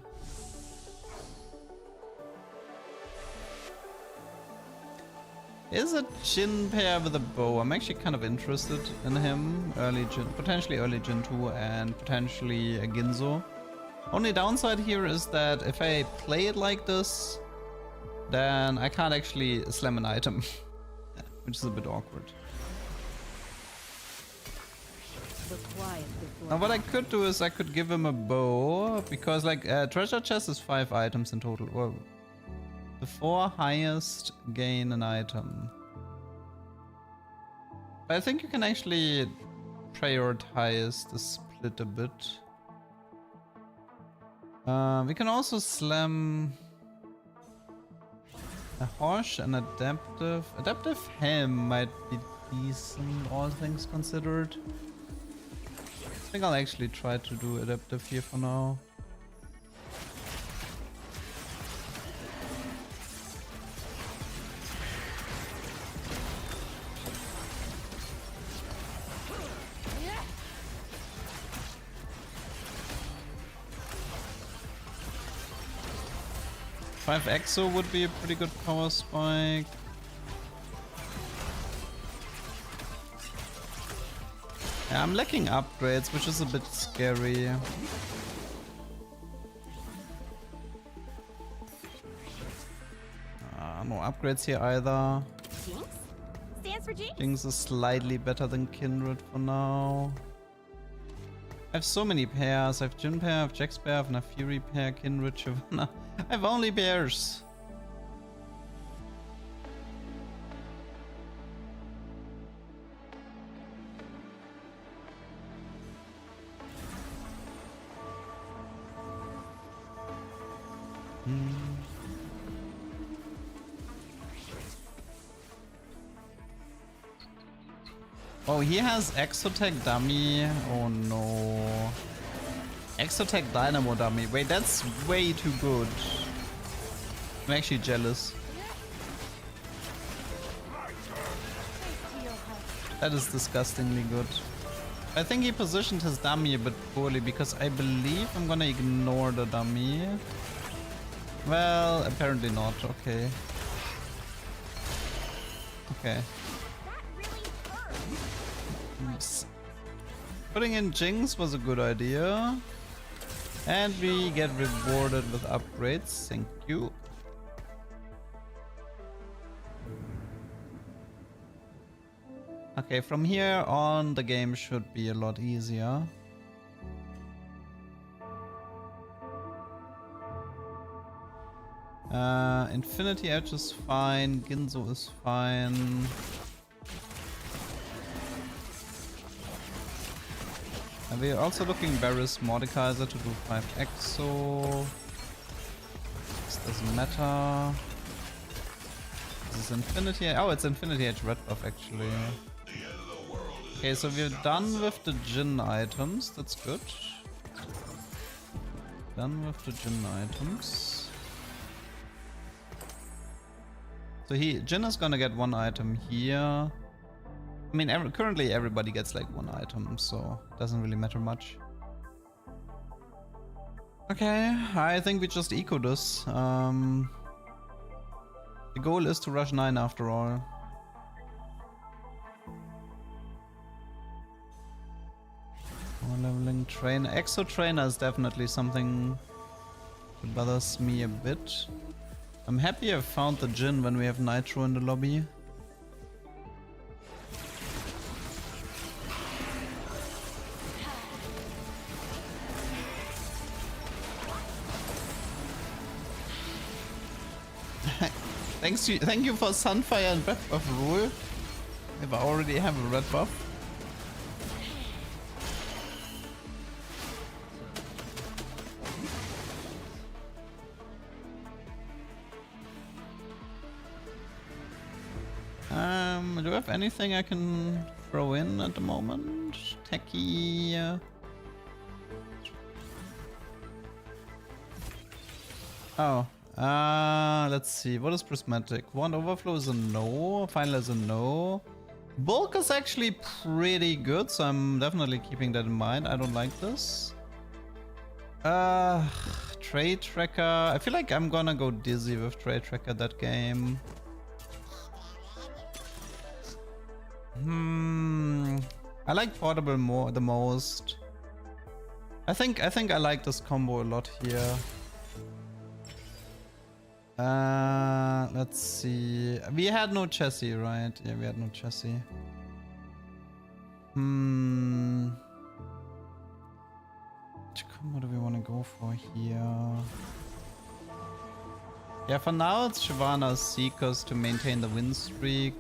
Is a Jin pair with a bow? I'm actually kind of interested in him. Early Jin, potentially early Jin 2 and potentially a Ginzo. Only downside here is that if I play it like this, then I can't actually slam an item, which is a bit awkward. Now what I could do is I could give him a bow, because like treasure chest is 5 items in total. Whoa. The 4 highest gain an item. But I think you can actually prioritize the split a bit. We can also slam a Harsh and Adaptive. Adaptive Helm might be decent, all things considered. I think I'll actually try to do Adaptive here for now. Five Exo would be a pretty good power spike. Yeah, I'm lacking upgrades, which is a bit scary. No upgrades here either. Jinx? Stands for Jinx. Jinx is slightly better than Kindred for now. I have so many pairs. I have Jin pair, I have Jax pair, I have Fury pair, Kindred, Shyvana. I have only pairs. Oh, he has Exotech dummy. Oh no. Exotech Dynamo dummy. Wait, that's way too good. I'm actually jealous. That is disgustingly good. I think he positioned his dummy a bit poorly because I believe I'm gonna ignore the dummy. Well, apparently not. Okay. Okay. Oops. Putting in Jinx was a good idea. And we get rewarded with upgrades. Thank you. Okay, from here on the game should be a lot easier. Infinity Edge is fine, Ginzo is fine. And we're also looking Varus Mordekaiser to do 5 Exo. This doesn't matter. This is Infinity Edge. Oh, it's Infinity Edge red buff actually. The end of the world Okay, so we're done with the Jin items. That's good. Done with the Jin items. So Jin is gonna get one item here. I mean, currently everybody gets like one item, so it doesn't really matter much. Okay, I think we just eco this. The goal is to rush 9 after all. More leveling train. Exo trainer is definitely something that bothers me a bit. I'm happy I found the Jin when we have Nitro in the lobby. Thank you for Sunfire and red buff rule. If I already have a red buff. Do I have anything I can throw in at the moment? Techie. Oh. Let's see. What is prismatic? Wand overflow is a no. Final is a no. Bulk is actually pretty good, so I'm definitely keeping that in mind. I don't like this. Trade tracker. I feel like I'm gonna go dizzy with trade tracker that game. I like portable the most. I think I like this combo a lot here. Let's see. We had no chassis, right? Yeah, we had no chassis. Which combo do we want to go for here? Yeah, for now it's Shyvana's Seekers to maintain the win streak.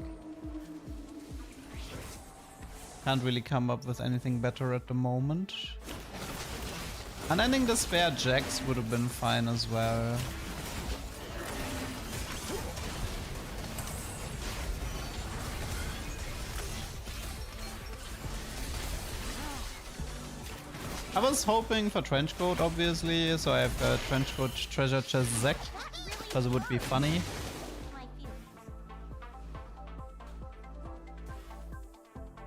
Can't really come up with anything better at the moment. And I think the spare Jax would have been fine as well. I was hoping for Trenchcoat, obviously, so I have a Trenchcoat treasure chest Zack, because it would be funny.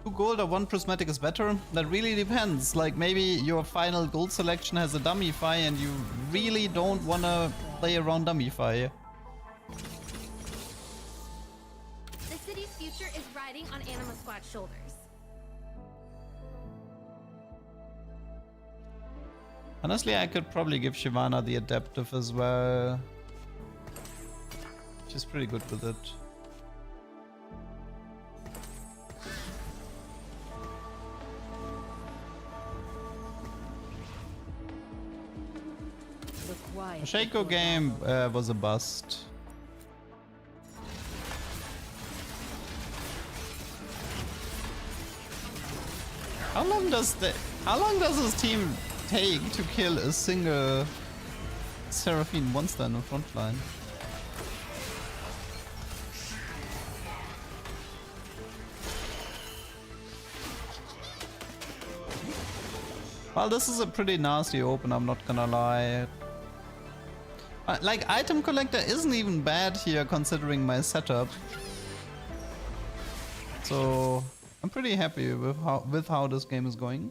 Two gold or one prismatic is better? That really depends. Like, maybe your final gold selection has a Dummyfy and you really don't want to play around Dummyfy. The city's future is riding on Anima Squad's shoulders. Honestly, I could probably give Shyvana the Adaptive as well. She's pretty good with it. The shaco game was a bust. How long does this team take to kill a single Seraphine monster in the front line? Well, this is a pretty nasty open, I'm not gonna lie. Like, item collector isn't even bad here considering my setup. So I'm pretty happy with how this game is going.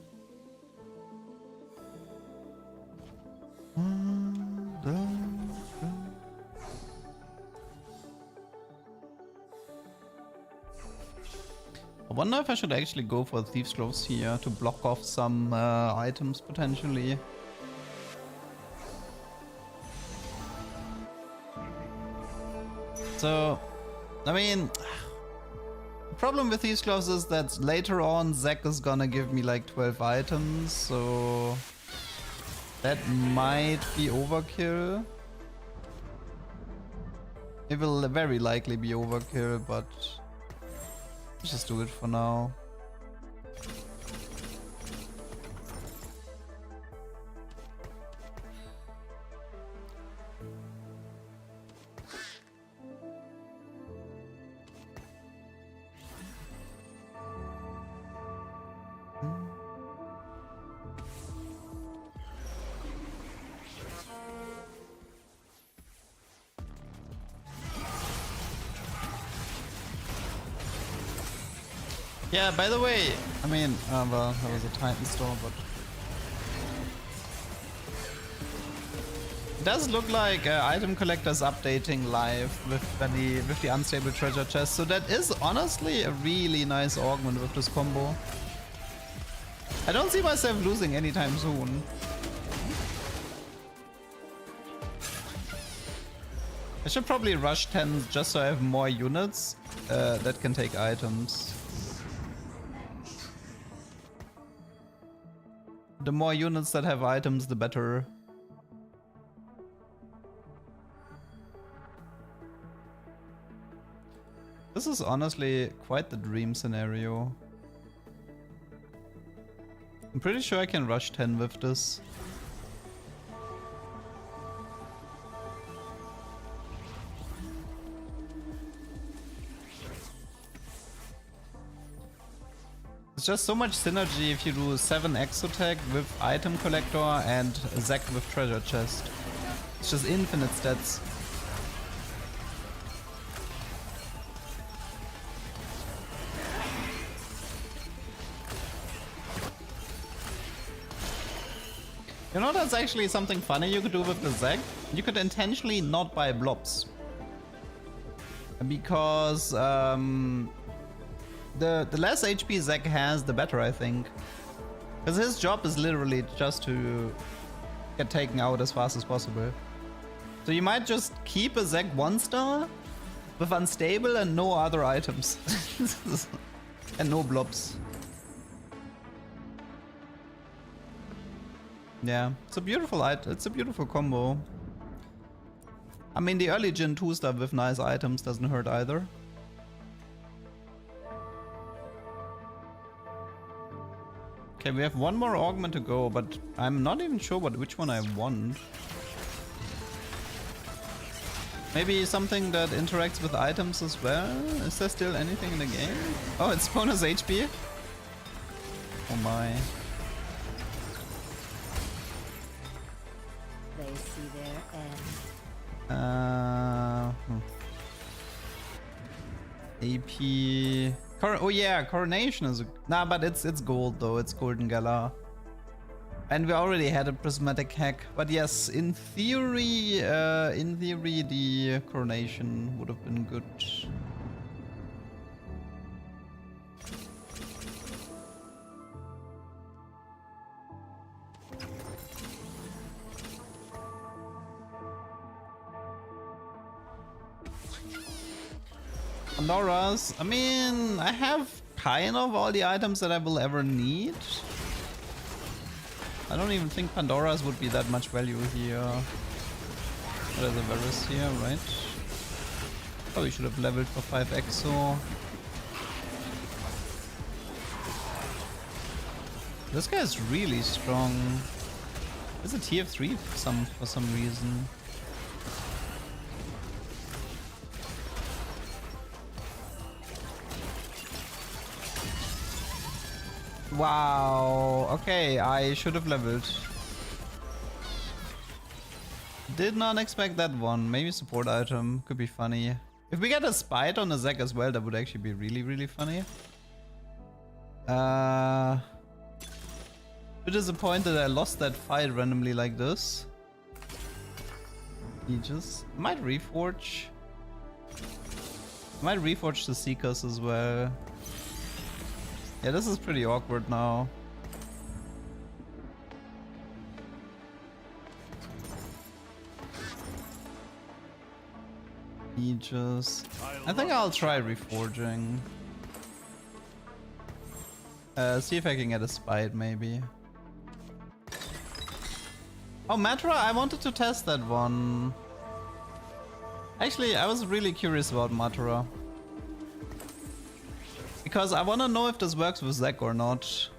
I wonder if I should actually go for Thieves' Gloves here to block off some items potentially. So, I mean, the problem with Thieves' Gloves is that later on Zack is gonna give me like 12 items, so that might be overkill. It will very likely be overkill, but let's just do it for now. Yeah, by the way, I mean, well, that was a Titan store, but it does look like item collectors updating live with the unstable treasure chest. So that is honestly a really nice augment with this combo. I don't see myself losing anytime soon. I should probably rush 10 just so I have more units that can take items. The more units that have items, the better. This is honestly quite the dream scenario. I'm pretty sure I can rush 10 with this. It's just so much synergy if you do 7 Exotech with item collector and Zack with treasure chest. It's just infinite stats. You know, that's actually something funny you could do with the Zack. You could intentionally not buy blobs. Because the less HP Zack has, the better, I think. Because his job is literally just to get taken out as fast as possible. So you might just keep a Zack 1-star with unstable and no other items. And no blobs. Yeah, it's a beautiful it's a beautiful combo. I mean, the early Gen 2 stuff with nice items doesn't hurt either. Okay, we have one more augment to go, but I'm not even sure which one I want. Maybe something that interacts with items as well? Is there still anything in the game? Oh, it's bonus HP? Oh my. They see their end. AP. Oh yeah, coronation is. Nah, but it's gold though. It's golden gala, and we already had a prismatic hack. But yes, in theory, the coronation would have been good. Pandora's. I mean, I have kind of all the items that I will ever need. I don't even think Pandora's would be that much value here. There's a Varus here, right? Oh, we should have leveled for 5 Exo. This guy is really strong. He's a tier 3 for some reason. Wow, okay, I should have leveled. Did not expect that one. Maybe support item, could be funny. If we get a spite on a Zack as well, that would actually be really, really funny. Bit disappointed I lost that fight randomly like this. He just might reforge. Might reforge the Seekers as well. Yeah, this is pretty awkward now. Aegis. I think I'll try reforging. See if I can get a spite maybe. Oh, Matra, I wanted to test that one. Actually, I was really curious about Matra. Because I want to know if this works with Zack or not.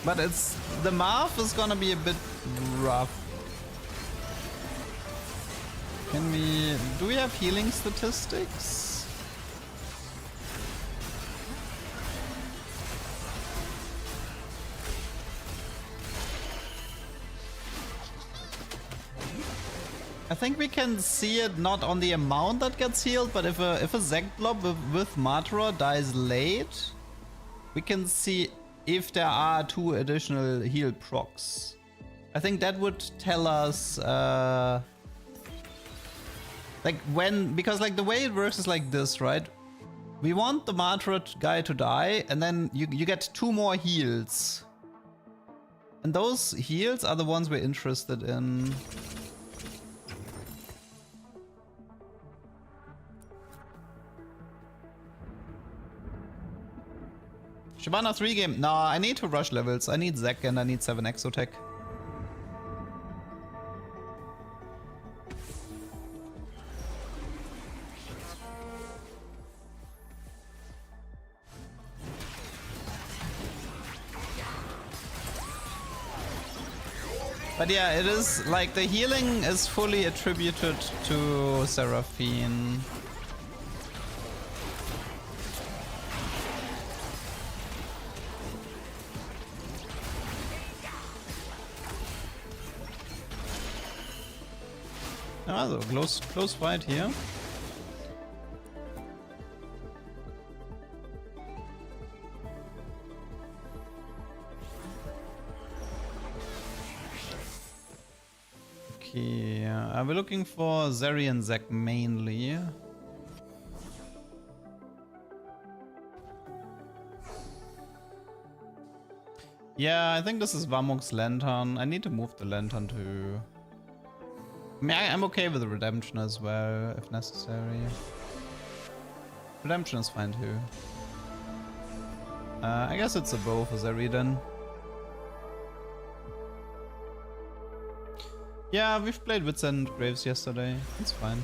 But the math is gonna be a bit rough. Do we have healing statistics? I think we can see it not on the amount that gets healed, but if a Zack blob with Matra dies late, we can see if there are 2 additional heal procs. I think that would tell us like when, because like the way it works is like this, right? We want the Matra guy to die, and then you get 2 more heals. And those heals are the ones we're interested in. Shyvana 3 game. No, I need to rush levels. I need Zack and I need 7 Exotech. But yeah, it is like the healing is fully attributed to Seraphine. Also, close fight here. Okay, we're looking for Zeri and Zack mainly. Yeah, I think this is Vamuk's Lantern. I need to move the Lantern to... I mean, I'm okay with the Redemption as well, if necessary. Redemption is fine too. I guess it's a bow for Zeri then. Yeah, we've played Wits and Graves yesterday. It's fine.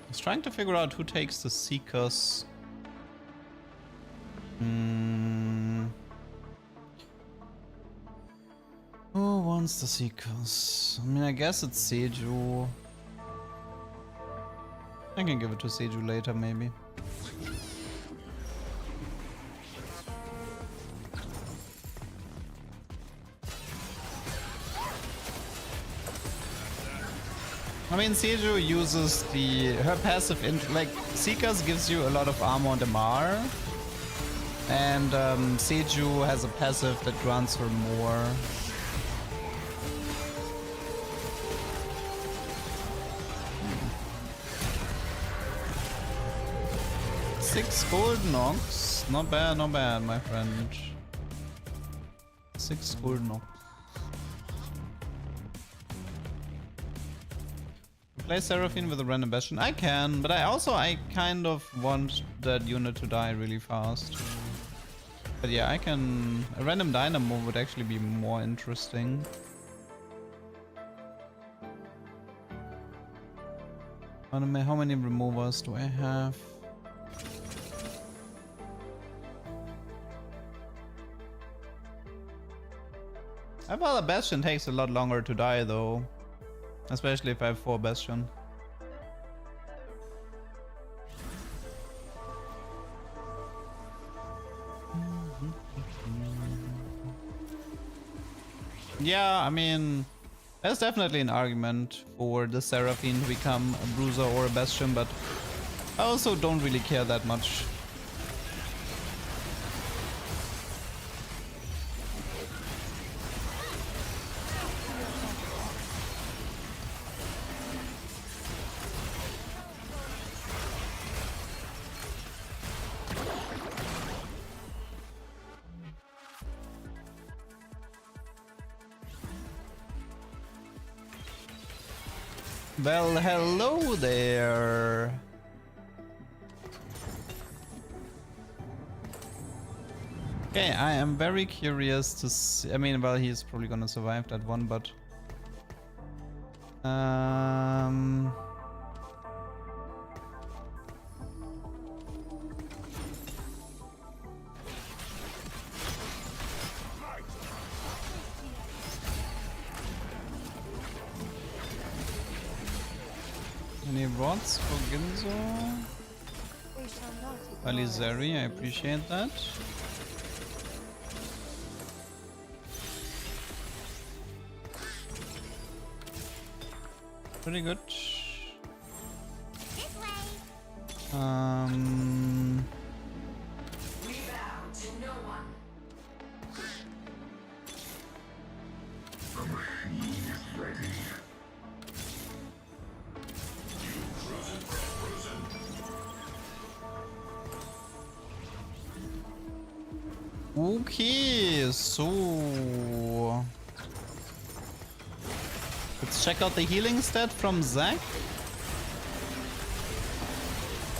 I was trying to figure out who takes the Seekers. Who wants the Seekers? I mean, I guess it's Seju. I can give it to Seju later, maybe. I mean, Seju uses her passive like Seekers gives you a lot of armor and MR, and Seju has a passive that grants her more. 6 gold knocks. Not bad, my friend. 6 gold knocks. Play Seraphine with a random bastion? I can, but I kind of want that unit to die really fast. But yeah, I can... A random dynamo would actually be more interesting. How many removers do I have? I thought a Bastion takes a lot longer to die though. Especially if I have 4 Bastion. Yeah, I mean, there's definitely an argument for the Seraphine to become a Bruiser or a Bastion, but I also don't really care that much. Well, hello there. Okay, I am very curious to see. I mean, well, he's probably gonna survive that one, but Any rods for Ginzo? We shall not ignore Alizeri, I appreciate that. Pretty good. This way. We bow to no one. Okay, so let's check out the healing stat from Zack.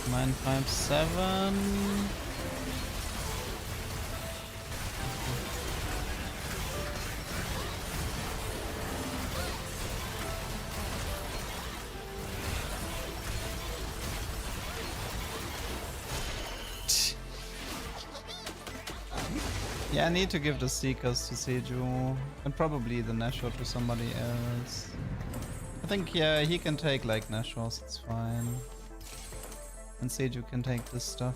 957. Yeah, I need to give the Seekers to Seju and probably the Nashor to somebody else. I think, yeah, he can take like Nashors, it's fine. And Seju can take this stuff.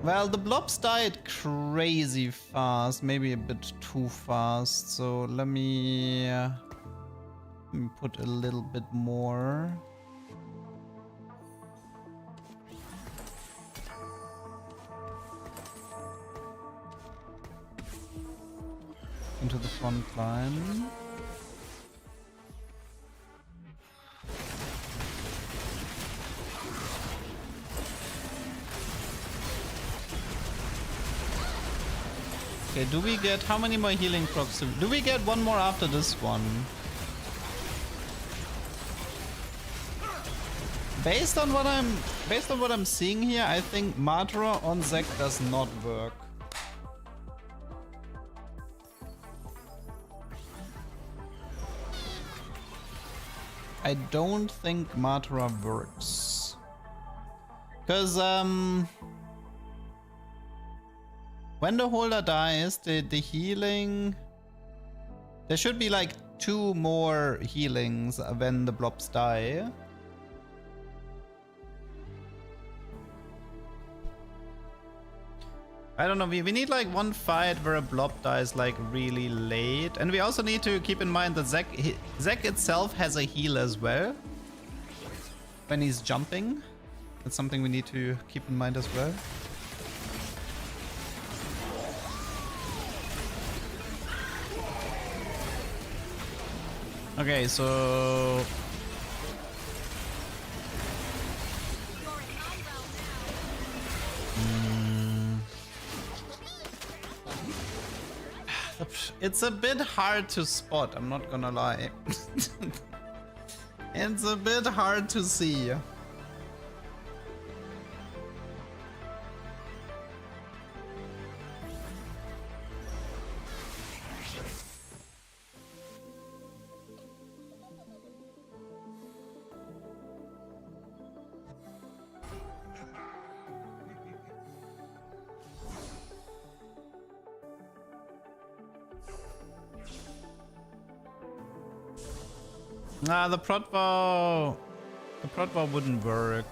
Well, the blobs died crazy fast, maybe a bit too fast, so let me put a little bit more. Into the front line. Okay, do we get how many more healing procs? Do we get one more after this one? Based on what I'm seeing here, I think Matra on Zack does not work. I don't think Matra works. Cause when the holder dies, the healing, there should be like 2 more healings when the blobs die. I don't know, we need like one fight where a blob dies like really late. And we also need to keep in mind that Zack itself has a heal as well. When he's jumping. That's something we need to keep in mind as well. Okay, so... It's a bit hard to spot, I'm not gonna lie. It's a bit hard to see. Nah, the prot vow wouldn't work.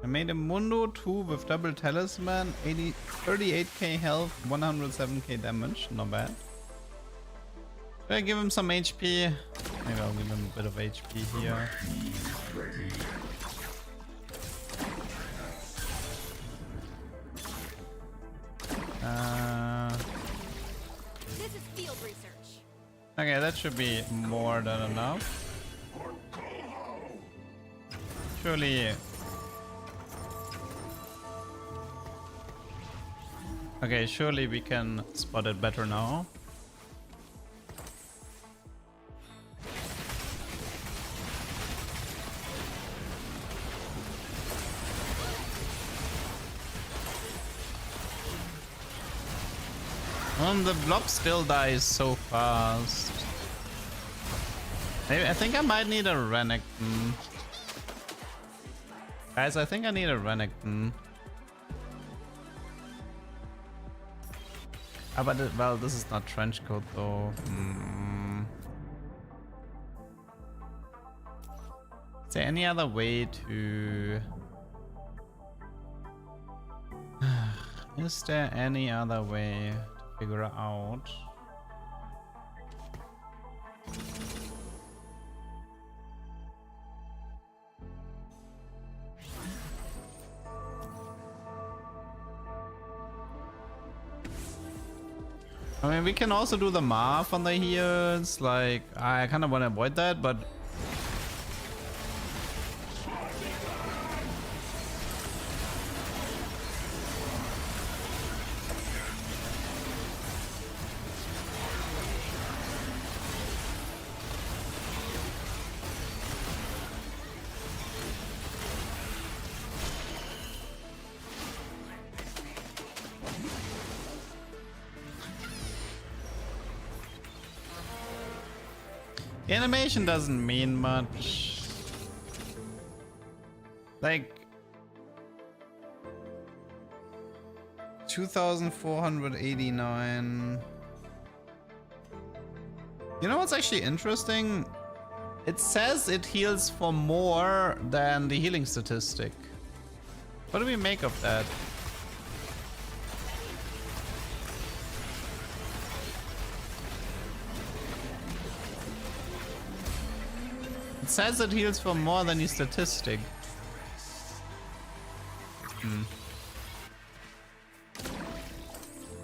I made a Mundo 2 with double talisman, 38k health, 107k damage, not bad. Should I give him some HP? Maybe I'll give him a bit of HP here. This is field research. Okay, that should be more than enough. Surely. Okay, surely we can spot it better now. The blob still dies so fast. Maybe, I think I might need a Renekton. Guys, I think I need a Renekton. Well, this is not trench coat though. Is there any other way to... Is there any other way to figure out? I mean, we can also do the math on the heals. Like, I kind of want to avoid that, but the animation doesn't mean much. Like 2,489. You know what's actually interesting? It says it heals for more than the healing statistic. What do we make of that? It says it heals for more than the statistic.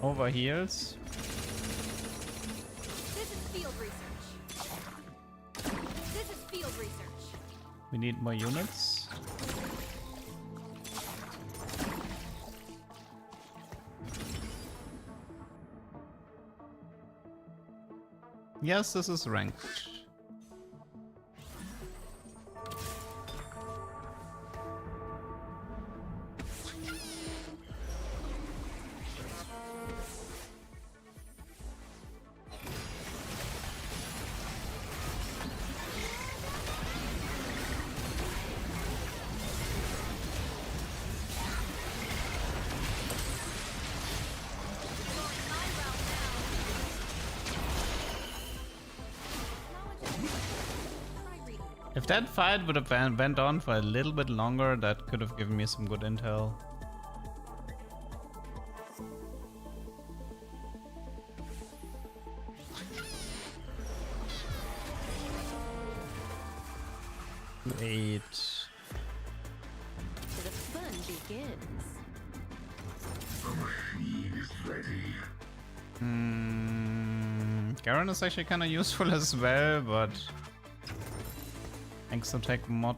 Over heals. This is field research. This is field research. We need more units. Yes, this is ranked. If that fight would have went on for a little bit longer, that could have given me some good intel. Eight. The fun begins. Garen is actually kind of useful as well, but Exotech mod.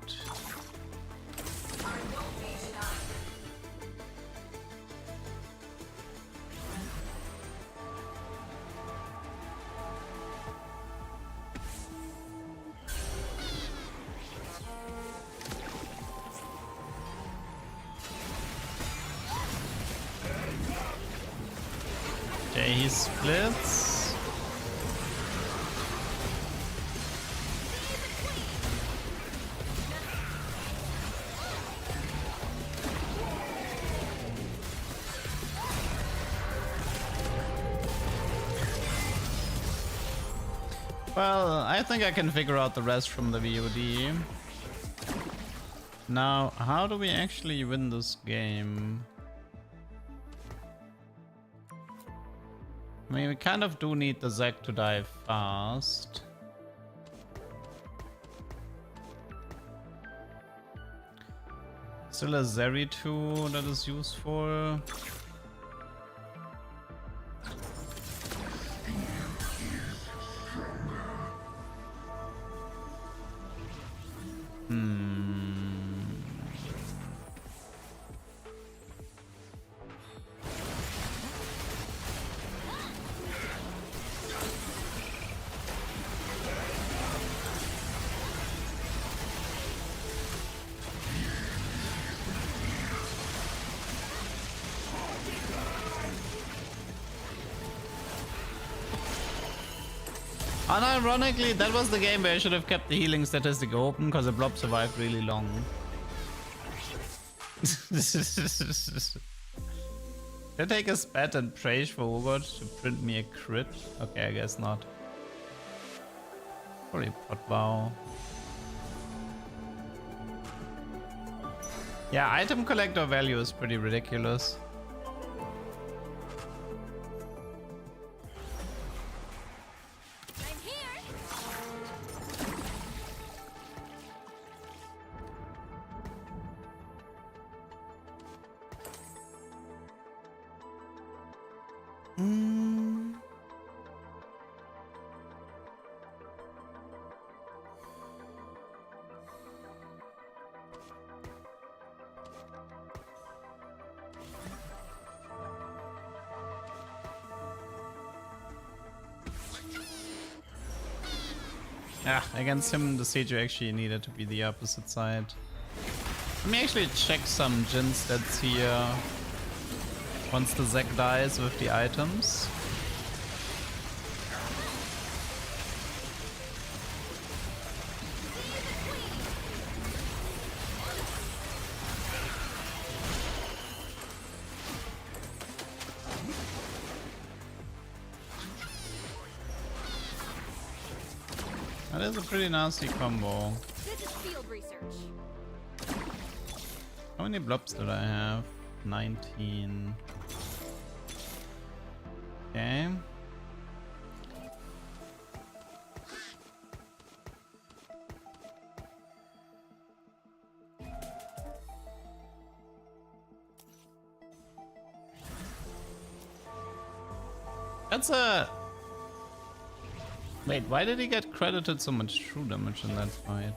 Okay, he splits. Well, I think I can figure out the rest from the VOD. Now, how do we actually win this game? I mean, we kind of do need the Zack to die fast. Still a Zeri 2 that is useful. Unironically, that was the game where I should have kept the healing statistic open because the blob survived really long. Did I take a spat and praise for Urgot to print me a crit? Okay, I guess not. Probably pot bow. Yeah, item collector value is pretty ridiculous. I'm here. Yeah, against him, the Seiju actually needed to be the opposite side. Let me actually check some Jin stats here. Once the Zack dies with the items. That is a pretty nasty combo. This is field research. How many blobs did I have? 19. Okay. That's a... Wait, why did he get credited so much true damage in that fight?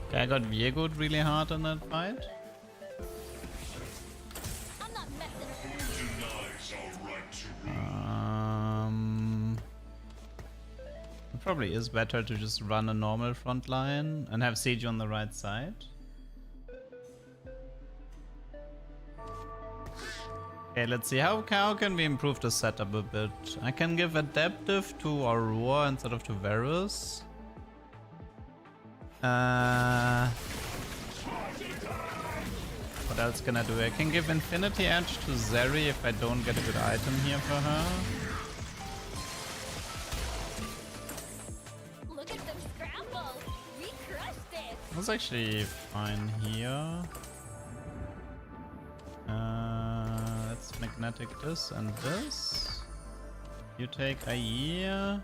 Okay, I got Viegoed really hard in that fight. I'm not messing. It probably is better to just run a normal front line and have Seiju on the right side. Okay, let's see. How can we improve the setup a bit? I can give Adaptive to Aurora instead of to Varus. What else can I do? I can give Infinity Edge to Zeri if I don't get a good item here for her. Look at them scramble. We crushed it. That's actually fine here. Let's magnetic this and this. You take Aia.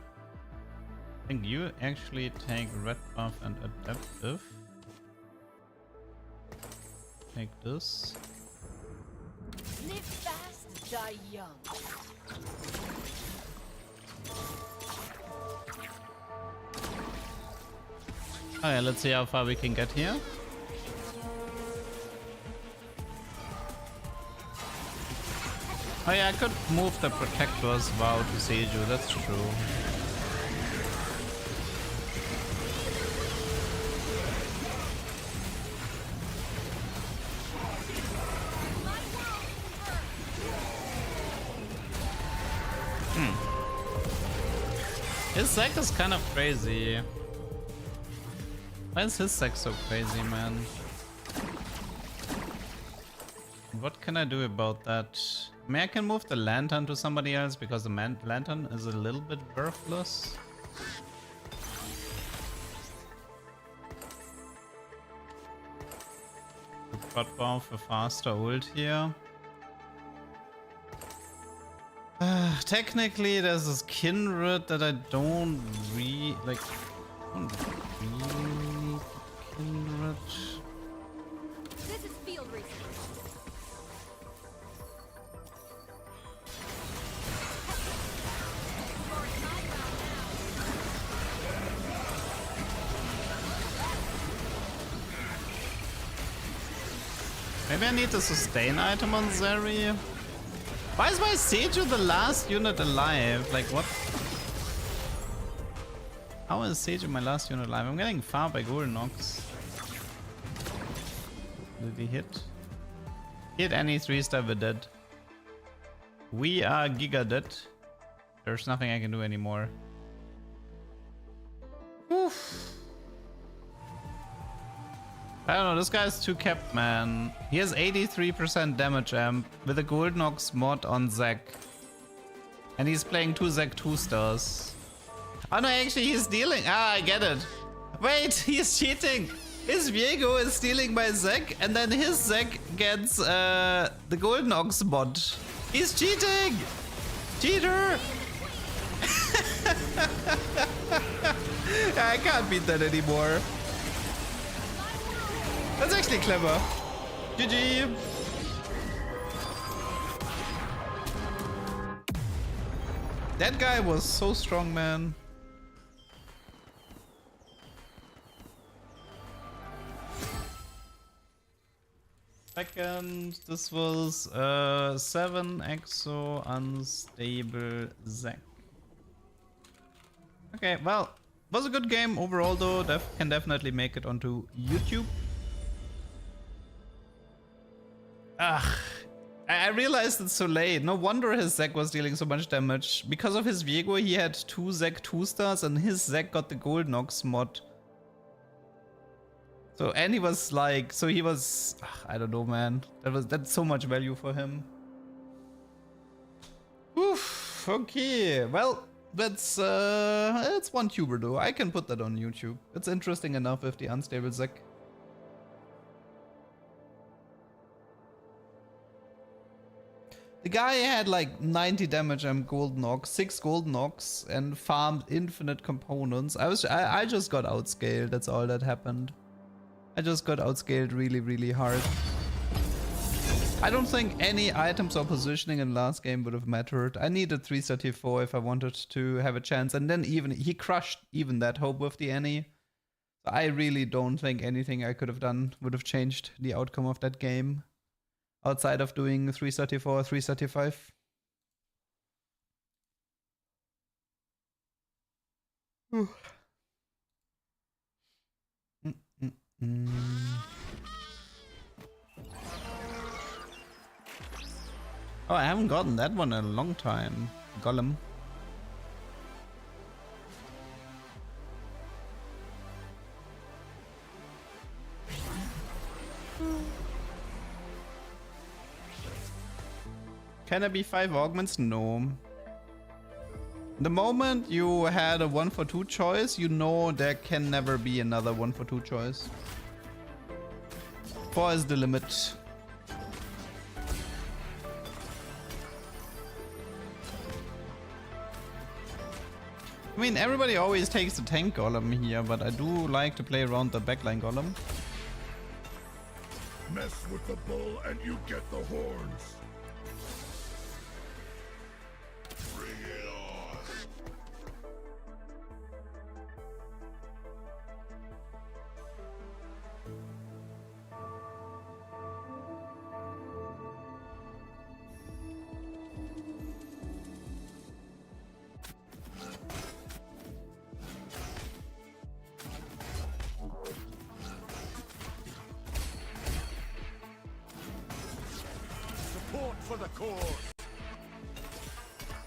I think you actually take red buff and adaptive. Take this. Live fast, die young. Okay, let's see how far we can get here. Oh yeah, I could move the Protector's Vow to Seiju, that's true. His Zack is kind of crazy. Why is his Zack so crazy, man? What can I do about that? I mean, I can move the Lantern to somebody else because the Lantern is a little bit worthless. Got bomb for faster ult here. Technically, there's this Kindred that I don't like. Kindred. This is field research. Maybe I need a sustain item on Zeri. Why is my Seiju the last unit alive? Like what? How is Sage my last unit alive? I'm getting far by Golden Ox. Did he hit? Hit any 3-star, we're dead. We are giga dead. There's nothing I can do anymore. Oof. I don't know, this guy's too capped, man. He has 83% damage amp with a Golden Ox mod on Zack. And he's playing 2 Zack 2-stars. Oh no, actually he's stealing. Ah, I get it. Wait, he's cheating. His Viego is stealing my Zack, and then his Zack gets the Golden Ox mod. He's cheating! Cheater! I can't beat that anymore. That's actually clever. GG! That guy was so strong, man. Second, this was 7 Exo unstable Zack. Okay, well, was a good game overall though. Can definitely make it onto YouTube. Ugh, I realized it's so late. No wonder his Zack was dealing so much damage. Because of his Viego, he had 2 Zack 2-stars and his Zack got the Golden Ox mod. So, and he was like, so he was, I don't know, man. That's so much value for him. Oof, okay. Well, that's it's one tuber though. I can put that on YouTube. It's interesting enough with the unstable Zack. The guy had like 90 damage and Golden Ox, 6 Golden Ox, and farmed infinite components. I just got outscaled. That's all that happened. I just got outscaled really, really hard. I don't think any items or positioning in last game would have mattered. I needed 334 if I wanted to have a chance, and then even he crushed even that hope with the Annie. I really don't think anything I could have done would have changed the outcome of that game. Outside of doing 334, 335. Oh, I haven't gotten that one in a long time. Golem. Can there be 5 augments? No. The moment you had a 1 for 2 choice, you know there can never be another 1 for 2 choice. 4 is the limit. I mean, everybody always takes the tank golem here, but I do like to play around the backline golem. Mess with the bull and you get the horns. Bring it on. Support for the cause.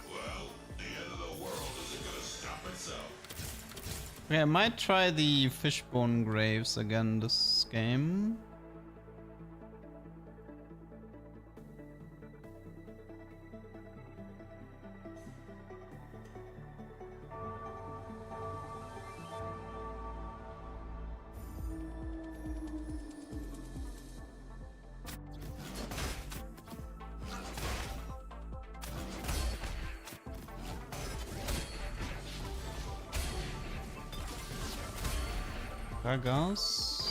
Well, the end of the world isn't gonna stop itself. Yeah, I might try the fishbone graves again this game. Gargos.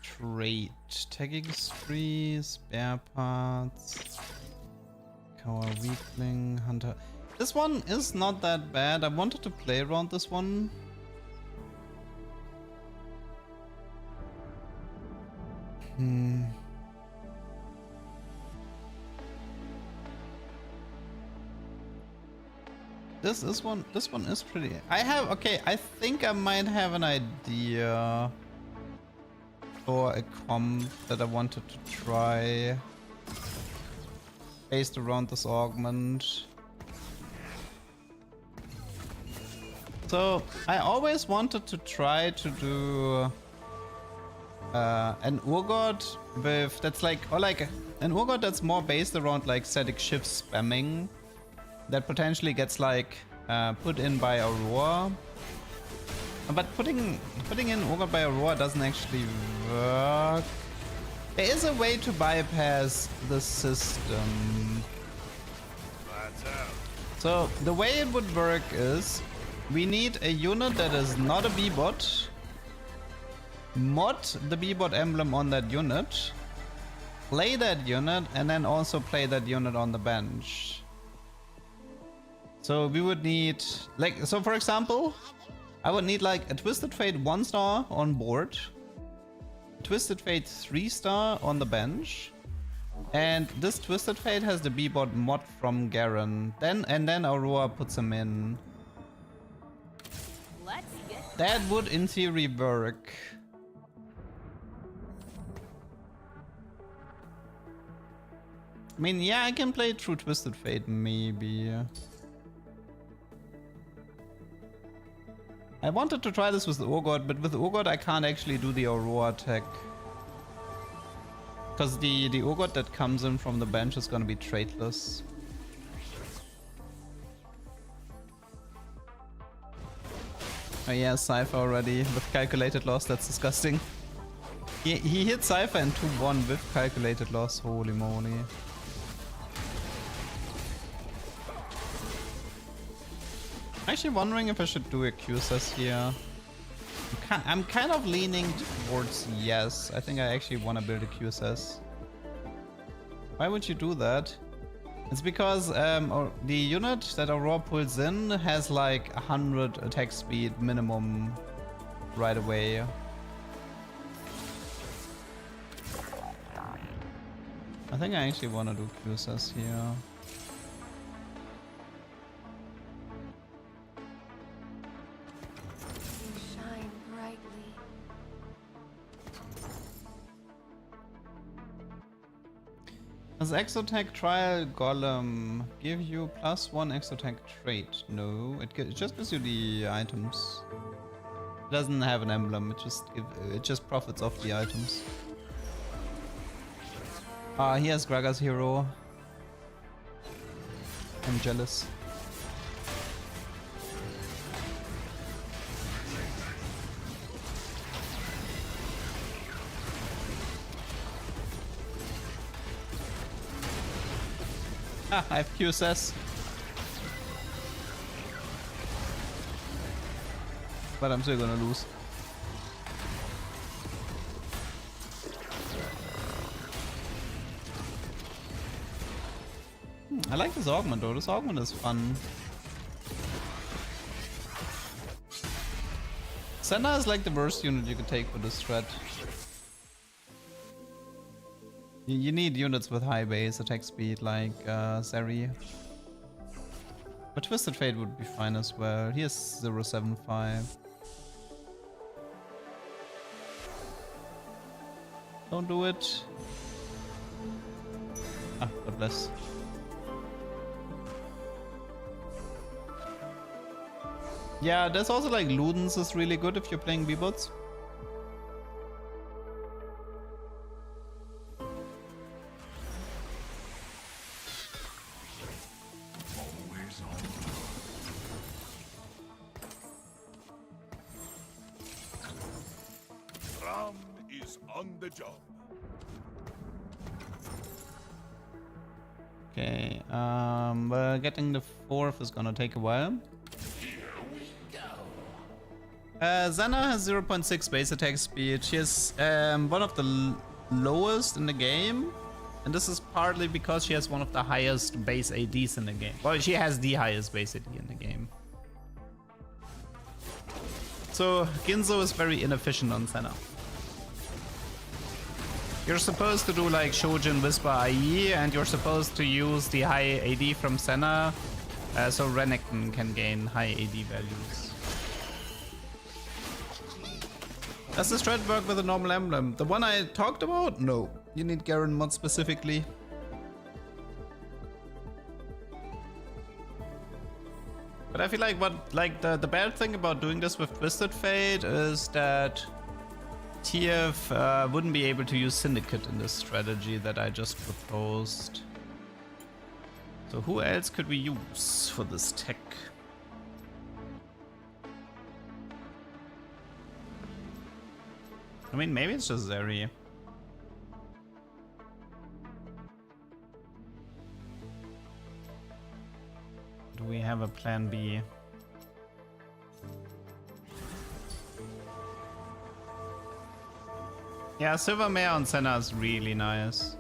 Trade. Tagging spree, spare parts. Cower weakling, hunter. This one is not that bad. I wanted to play around this one. this one is pretty. I think I might have an idea for a comp that I wanted to try based around this augment. So I always wanted to try to do an Urgot with that's like, or like an Urgot that's more based around like static shift spamming that potentially gets like put in by Aurora. But putting in Urgot by Aurora doesn't actually work. There is a way to bypass the system. So the way it would work is we need a unit that is not a B-bot, mod the B-bot emblem on that unit, play that unit, and then also play that unit on the bench. So we would need, like, so for example, I would need like a Twisted Fate 1-star on board, Twisted Fate 3-star on the bench, and this Twisted Fate has the B-bot mod from Garen. Then Aurora puts him in. Let's get That would in theory work. I mean, yeah, I can play through Twisted Fate maybe. I wanted to try this with the Urgot, but with the Urgot I can't actually do the Aurora attack. Because the Urgot that comes in from the bench is gonna be traitless. Oh yeah, Cypher already with calculated loss, that's disgusting. He hit Cypher in 2-1 with calculated loss, holy moly. I'm actually wondering if I should do a QSS here. I'm kind of leaning towards yes. I think I actually want to build a QSS. Why would you do that? It's because the unit that Aurora pulls in has like 100 attack speed minimum right away. I think I actually want to do QSS here. You shine brightly. Does Exotech Trial Golem give you +1 Exotech trait? No, it just gives you the items. It doesn't have an emblem. It just profits off the items. Ah, he has Graga's hero. I'm jealous. Ah, I have QSS. But I'm still gonna lose. I like this augment though, this augment is fun. Senna is like the worst unit you could take for this threat. You need units with high base attack speed like Zeri. But Twisted Fate would be fine as well. He has 075. Don't do it. Ah, God bless. Yeah, there's also like Ludens is really good if you're playing B-bots. Always on. Ram is on the job. Okay, well, getting the 4th is gonna take a while. Xana has 0.6 base attack speed. She is one of the lowest in the game. And this is partly because she has one of the highest base ADs in the game. Well, she has the highest base AD in the game. So Ginzo is very inefficient on Xana. You're supposed to do like Shojin Whisper IE and you're supposed to use the high AD from Senna So Renekton can gain high AD values. Does the strat work with a normal emblem? The one I talked about? No. You need Garen mod specifically. But I feel like the bad thing about doing this with Twisted Fate is that TF wouldn't be able to use Syndicate in this strategy that I just proposed. So who else could we use for this tech? I mean, maybe it's just Zeri. Do we have a plan B? Yeah, Silvermare on Senna is really nice.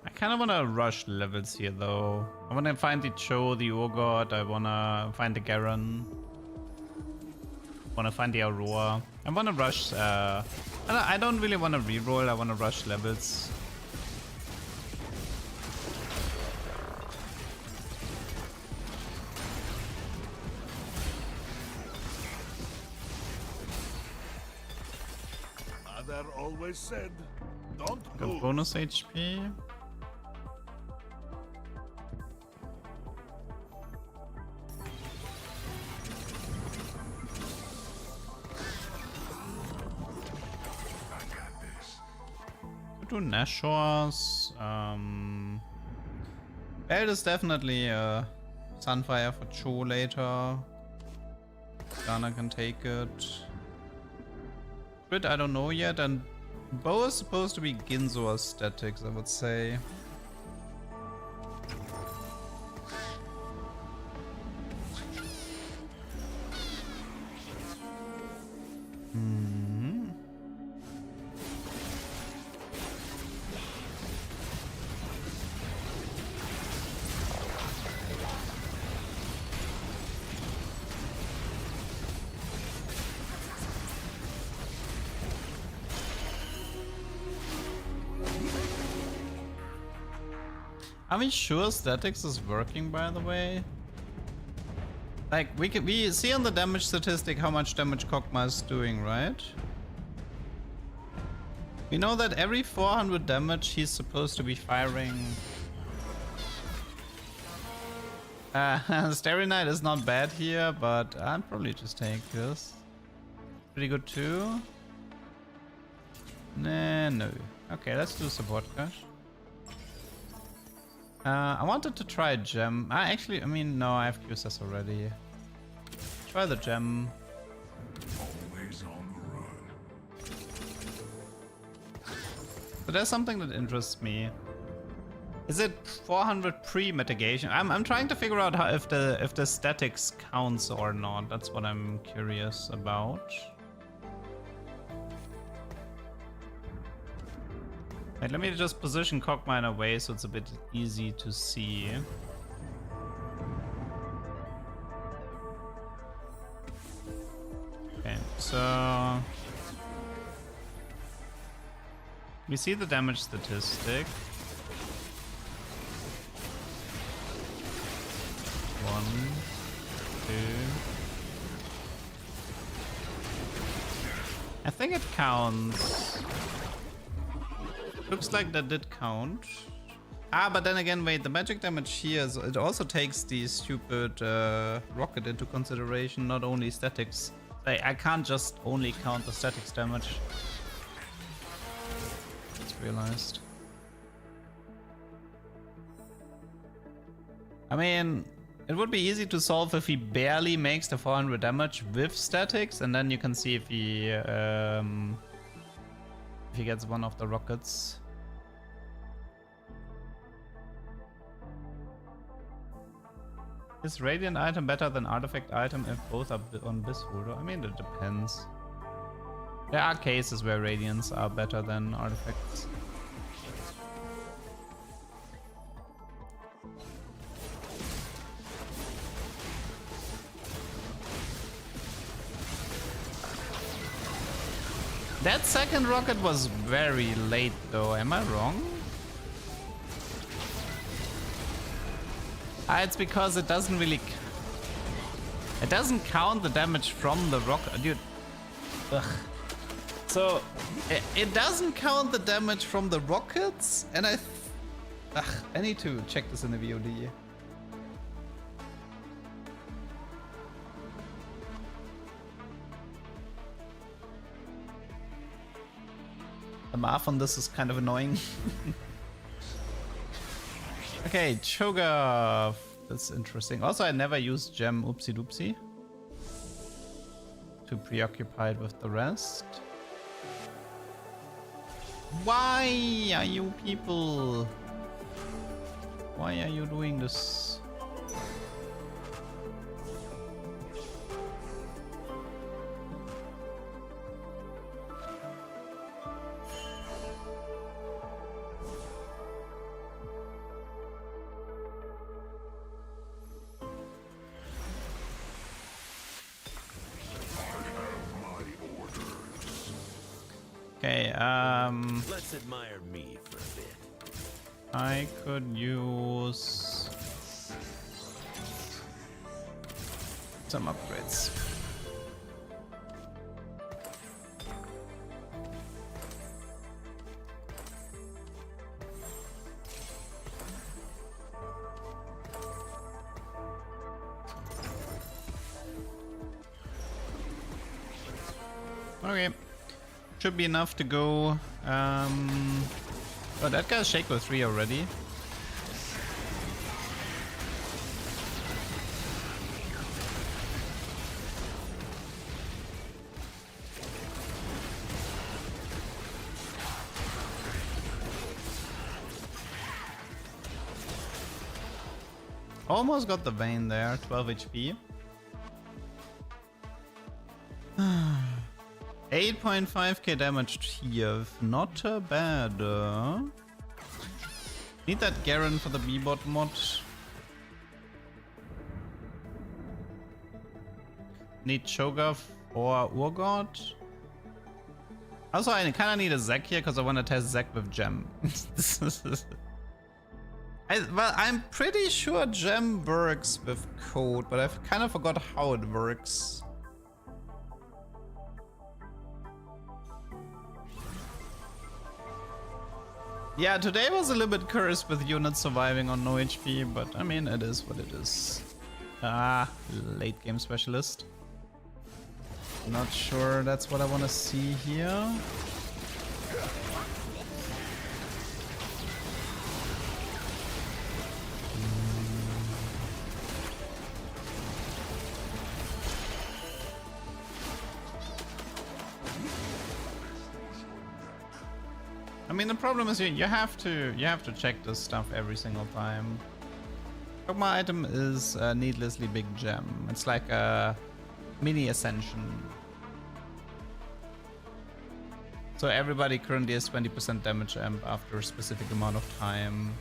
I kind of want to rush levels here though. I want to find the Cho, the Urgot, I want to find the Garen. I want to find the Aurora. I want to rush, I don't really want to reroll, I want to rush levels. Mother always said, don't Got move. bonus HP. Do Nashor's. Belt is definitely a Sunfire for Cho later. Dana can take it. Crit, I don't know yet, and Bow is supposed to be Ginzo aesthetics, I would say. Are we sure statics is working, by the way? Like, we see on the damage statistic how much damage Kog'Maw is doing, right? We know that every 400 damage he's supposed to be firing. Starry Night is not bad here, but I'll probably just take this. Pretty good too. Nah, no. Okay, let's do support crash. I wanted to try gem. Actually, I mean, no, I have QSS already. Try the gem. Always on the run. But there's something that interests me. Is it 400 pre-mitigation? I'm trying to figure out how if the statics counts or not. That's what I'm curious about. Wait, let me just position Kog'Maw in a way so it's a bit easy to see. Okay, so we see the damage statistic. 1, 2. I think it counts. Looks like that did count. But then again, wait, the magic damage here, it also takes the stupid rocket into consideration, not only statics. I can't just only count the statics damage. Just realized. I mean, it would be easy to solve if he barely makes the 400 damage with statics, and then you can see if he gets one of the rockets. Is Radiant item better than Artifact item if both are on Bisholder? I mean, it depends. There are cases where Radiants are better than Artifacts. That second rocket was very late though, am I wrong? It's because it doesn't really... It doesn't count the damage from the rocket, dude. Ugh. So, it doesn't count the damage from the rockets, and I need to check this in the VOD. The math on this is kind of annoying. Okay, Cho'Gath. That's interesting. Also, I never used Gem Oopsie Doopsie. Too preoccupied with the rest. Why are you people? Why are you doing this? Okay, let's admire me for a bit. I could use some upgrades. Okay. Should be enough to go. Oh, that guy's shaco 3 already. Almost got the vein there, 12 HP. 8.5k damage here, not bad. Need that Garen for the B-bot mod. Need Cho'Gath or Urgot. Also, I kind of need a Zack here because I want to test Zack with Gem. Well, I'm pretty sure Gem works with code, but I've kind of forgot how it works. Yeah, today was a little bit cursed with units surviving on no HP, but I mean, it is what it is. Ah, late game specialist. Not sure that's what I want to see here. I mean, the problem is you have to check this stuff every single time. Dogma item is a needlessly big gem. It's like a mini ascension. So everybody currently has 20% damage amp after a specific amount of time.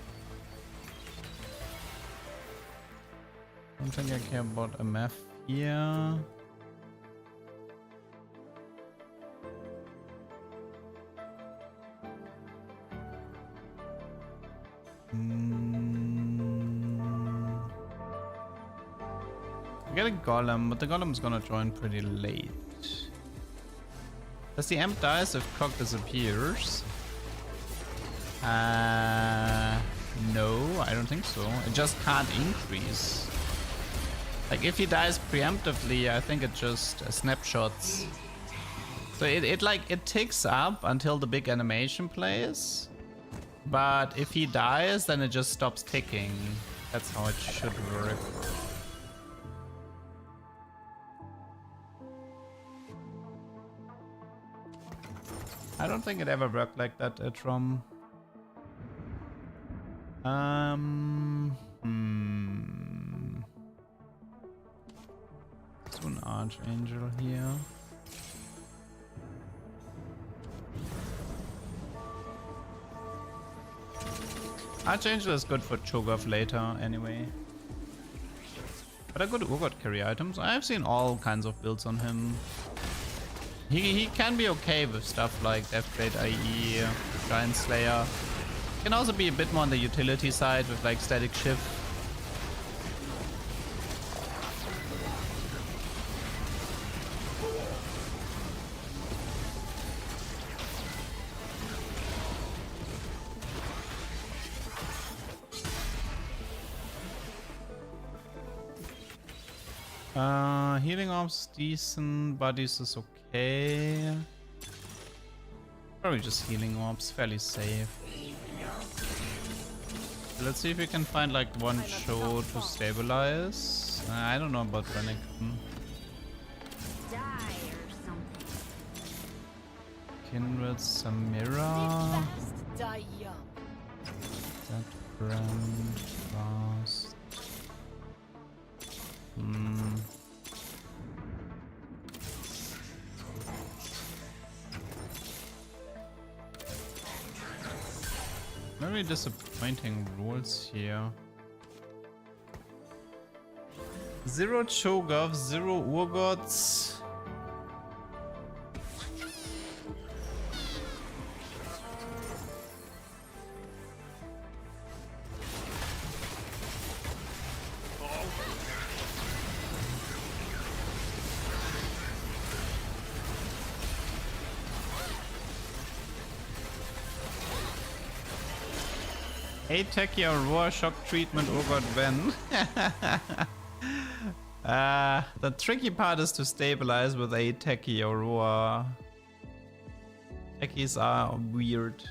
Don't think I care about MF here. I get a golem, but the golem's gonna join pretty late. Does the amp dies if Cock disappears? No, I don't think so. It just can't increase. Like if he dies preemptively, I think it just snapshots. So it ticks up until the big animation plays. But if he dies, then it just stops ticking. That's how it should work. I don't think it ever worked like that at ROM. So an Archangel here. Archangel is good for Cho'Gath later anyway. But a good Urgot carry items. I've seen all kinds of builds on him. He can be okay with stuff like Deathblade IE, Giant Slayer. Can also be a bit more on the utility side with like Static Shift. Healing orbs decent, bodies is okay. Probably just healing orbs, fairly safe. Let's see if we can find like one show to stabilize. I don't know about Renekton. Die or something. Kindred, Samira. Fast, die young. That brand fast. Very disappointing rules here. 0 Cho'Gath, 0 Urgots. Techie Aurora shock treatment Urgot Ven. The tricky part is to stabilize with Techie Aurora. Techies are weird.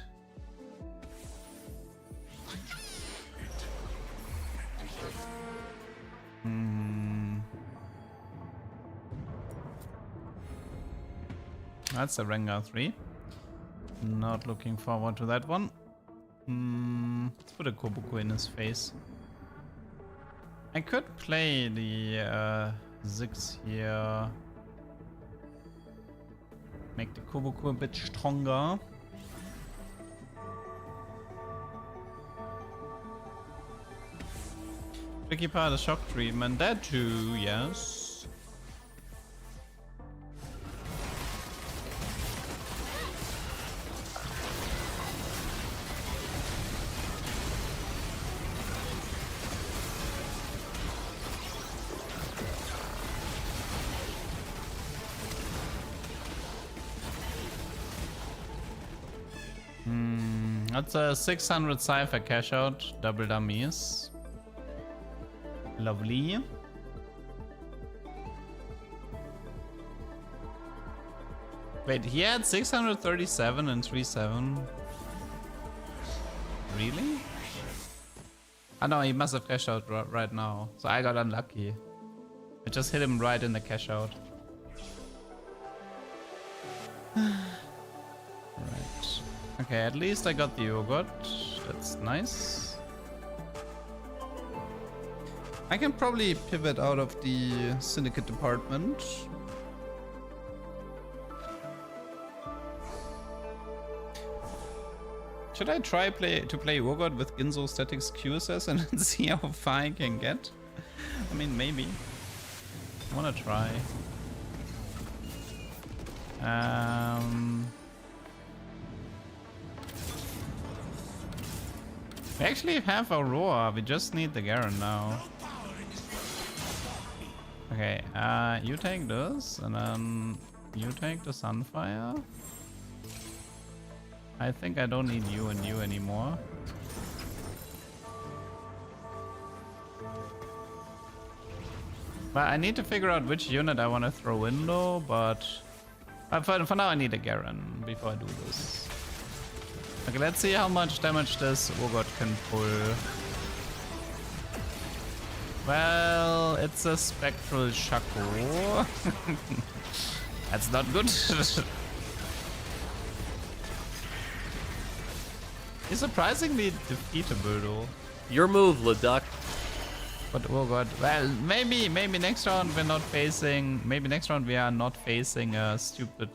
That's a Rengar 3. Not looking forward to that one. Let's put a Kobuku in his face. I could play the Ziggs here. Make the Kobuku a bit stronger. Tricky part of shock treatment. That too, yes. That's a 600 Cypher cash out, double dummies. Lovely. Wait, he had 637 and 37. Really? Oh no, he must have cashed out right now. So I got unlucky. I just hit him right in the cash out. Right. Okay, at least I got the Urgot. That's nice. I can probably pivot out of the Syndicate department. Should I try to play Urgot with Ginzo Statics QSS and see how far I can get? I mean, maybe. I wanna try. We actually have Aurora, we just need the Garen now. Okay, you take this, and then you take the Sunfire. I think I don't need you and you anymore. But I need to figure out which unit I want to throw in though, but for now I need a Garen before I do this. Okay, let's see how much damage this Urgot can pull. Well, it's a spectral shaco. That's not good. He's surprisingly defeatable though. Your move, LeDuck. But oh god. Well, maybe next round we're not facing. Maybe next round we are not facing a stupid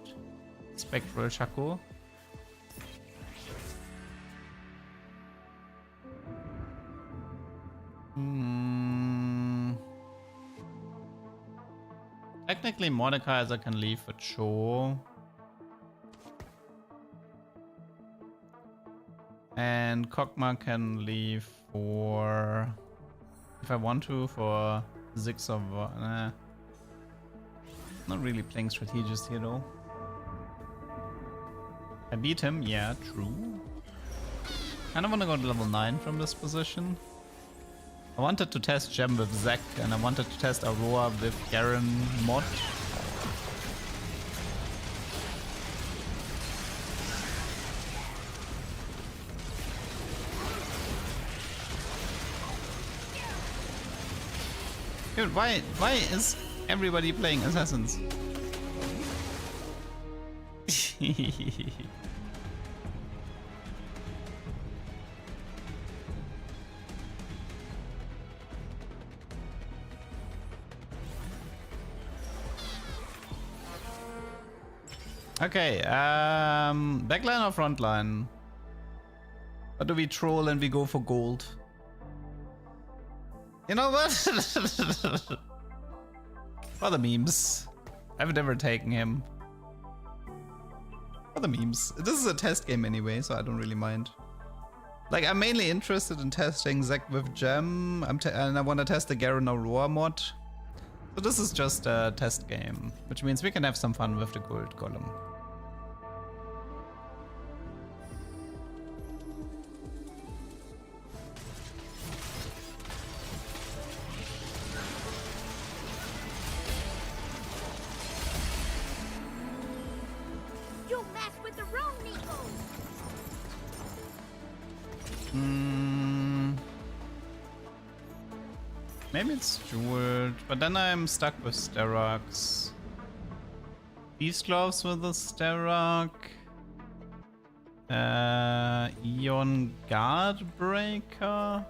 spectral shaco. Technically, Mordekaiser can leave for Cho. And Kokma can leave for... if I want to, for Zix or... nah. Not really playing strategist here though. I beat him, yeah, true. I don't want to go to level 9 from this position. I wanted to test Gem with Zack, and I wanted to test Aurora with Garen mod. Dude, why is everybody playing assassins? Okay, backline or frontline? Or do we troll and we go for gold? You know what? For the memes. I've never taken him. For the memes. This is a test game anyway, so I don't really mind. Like, I'm mainly interested in testing Zack with Gem, and I want to test the Garen Aurora mod. So this is just a test game, which means we can have some fun with the gold golem. You mess with the wrong Nico. Maybe it's Steward, but then I'm stuck with Sterox. Beast Gloves with the Sterox. Eon Guard Breaker.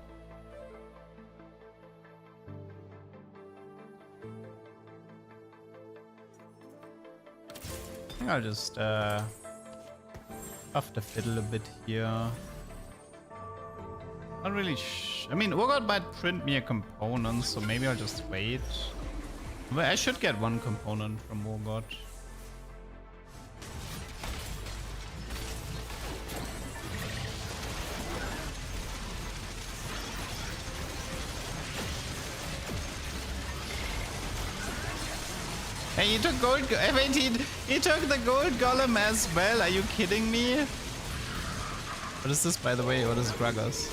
I think I'll just buff the fiddle a bit here. Not really I mean, Urgot might print me a component, so maybe I'll just wait. But I should get one component from Urgot. Hey, he took gold. Wait, he took the gold golem as well. Are you kidding me? What is this, by the way? What is Gragas?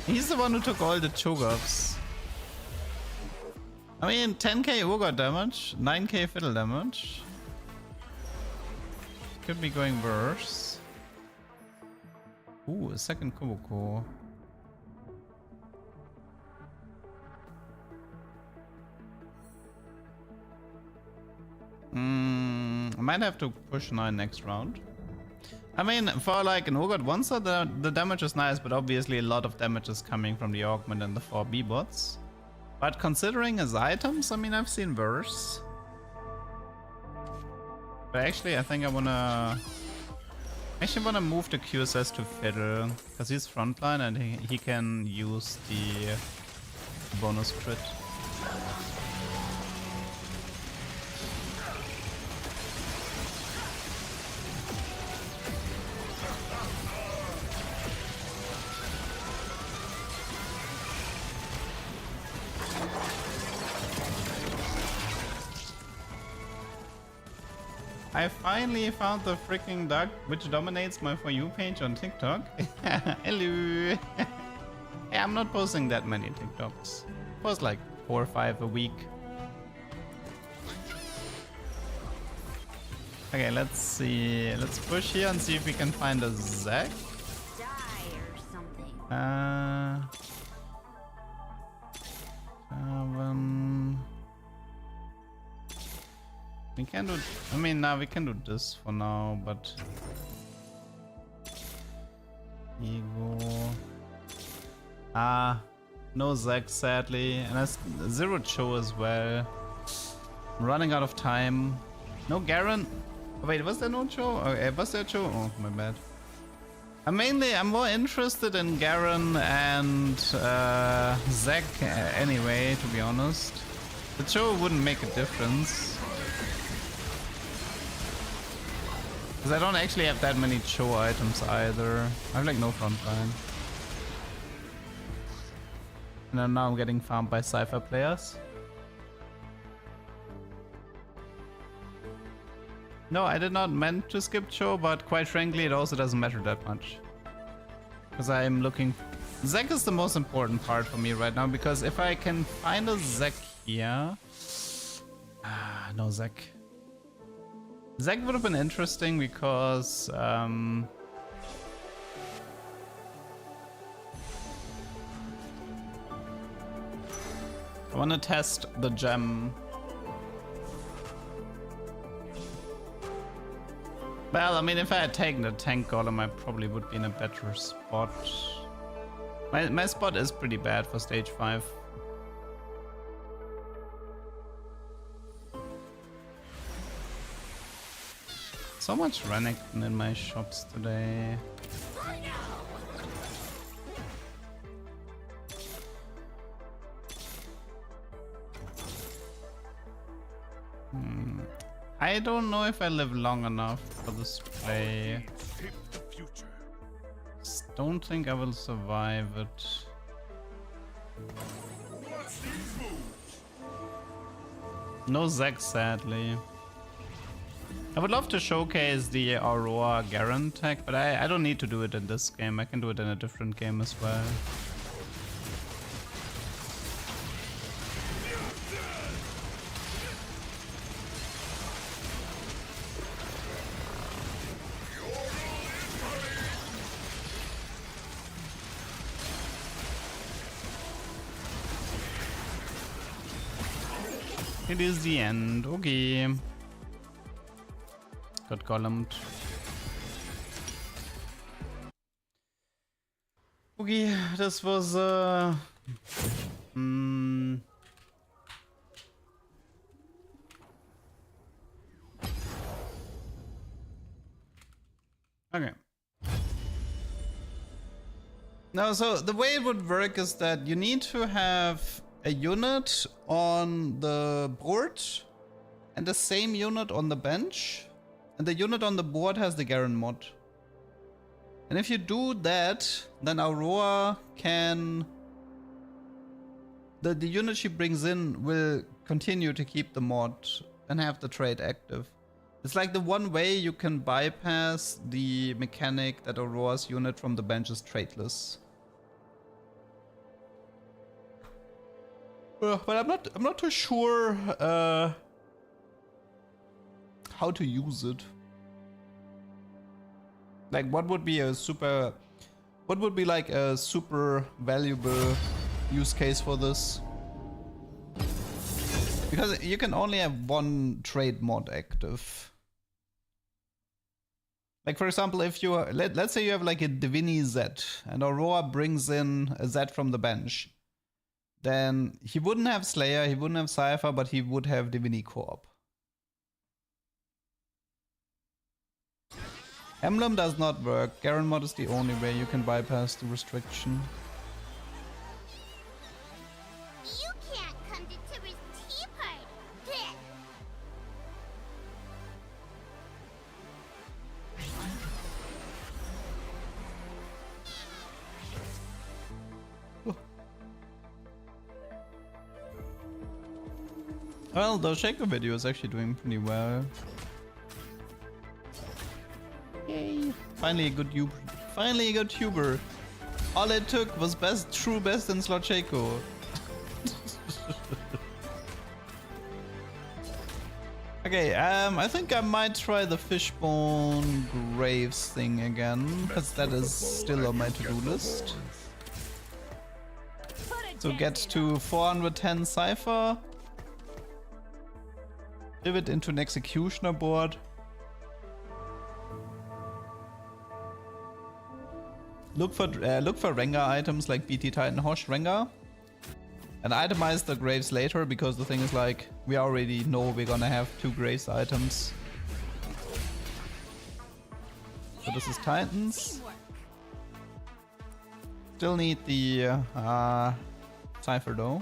He's the one who took all the Cho'Gaths. I mean, 10k Urgot damage, 9k fiddle damage. Could be going worse. Ooh, a second Kuboko. I might have to push 9 next round. I mean, for like an Urgot one-shot, the damage is nice, but obviously a lot of damage is coming from the Augment and the 4 B-bots. But considering his items, I mean, I've seen worse. But actually, I think I wanna move the QSS to Fiddle, because he's frontline and he can use the bonus crit. I finally found the freaking duck which dominates my For You page on TikTok. Hello! Hey, I'm not posting that many TikToks. I post like 4 or 5 a week. Okay, let's see. Let's push here and see if we can find a Zack. Die or something. We can do... I mean, nah, we can do this for now, but... Ego... Ah, no Zack, sadly. And that's zero Cho as well. I'm running out of time. No Garen. Oh, wait, was there no Cho? Oh, was there Cho? Oh, my bad. I'm more interested in Garen and Zack anyway, to be honest. The Cho wouldn't make a difference. Because I don't actually have that many Cho items either. I have like no front line. And then now I'm getting farmed by Cypher players. No, I did not meant to skip Cho, but quite frankly it also doesn't matter that much. Because I'm looking... Zack is the most important part for me right now, because if I can find a Zack here... no Zack. Zack would have been interesting because... I want to test the gem. Well, I mean, if I had taken the tank golem, I probably would be in a better spot. My spot is pretty bad for stage 5. So much Renekton in my shops today. I don't know if I live long enough for this play. Don't think I will survive it. No Zack, sadly. I would love to showcase the Aurora Garen tech, but I don't need to do it in this game. I can do it in a different game as well. It is the end. Okay. Got columned. Okay, this was okay. Now, so the way it would work is that you need to have a unit on the board and the same unit on the bench, and the unit on the board has the Garen mod. And if you do that, then Aurora can... The unit she brings in will continue to keep the mod and have the trait active. It's like the one way you can bypass the mechanic that Aurora's unit from the bench is traitless. But I'm not too sure how to use it. Like, what would be like a super valuable use case for this? Because you can only have one trade mod active. Like, for example, if you let's say you have like a Divini Z and Aurora brings in a Z from the bench. Then he wouldn't have Slayer, he wouldn't have Cypher, but he would have Divini Co-op. Emblem does not work. Garen mod is the only way you can bypass the restriction. You can't come to Tiber's tea party. Well, the shaco video is actually doing pretty well. Yay! Finally a good tuber. All it took was true best in slot shaco. Okay, I think I might try the Fishbone Graves thing again, because that is still on my to-do list. So get to 410 Cypher. pivot into an executioner board. Look for Rengar items like BT Titan Hosh Rengar. And itemize the Graves later, because the thing is like, we already know we're gonna have 2 Graves items. So this is Titans. Still need the Cypher though.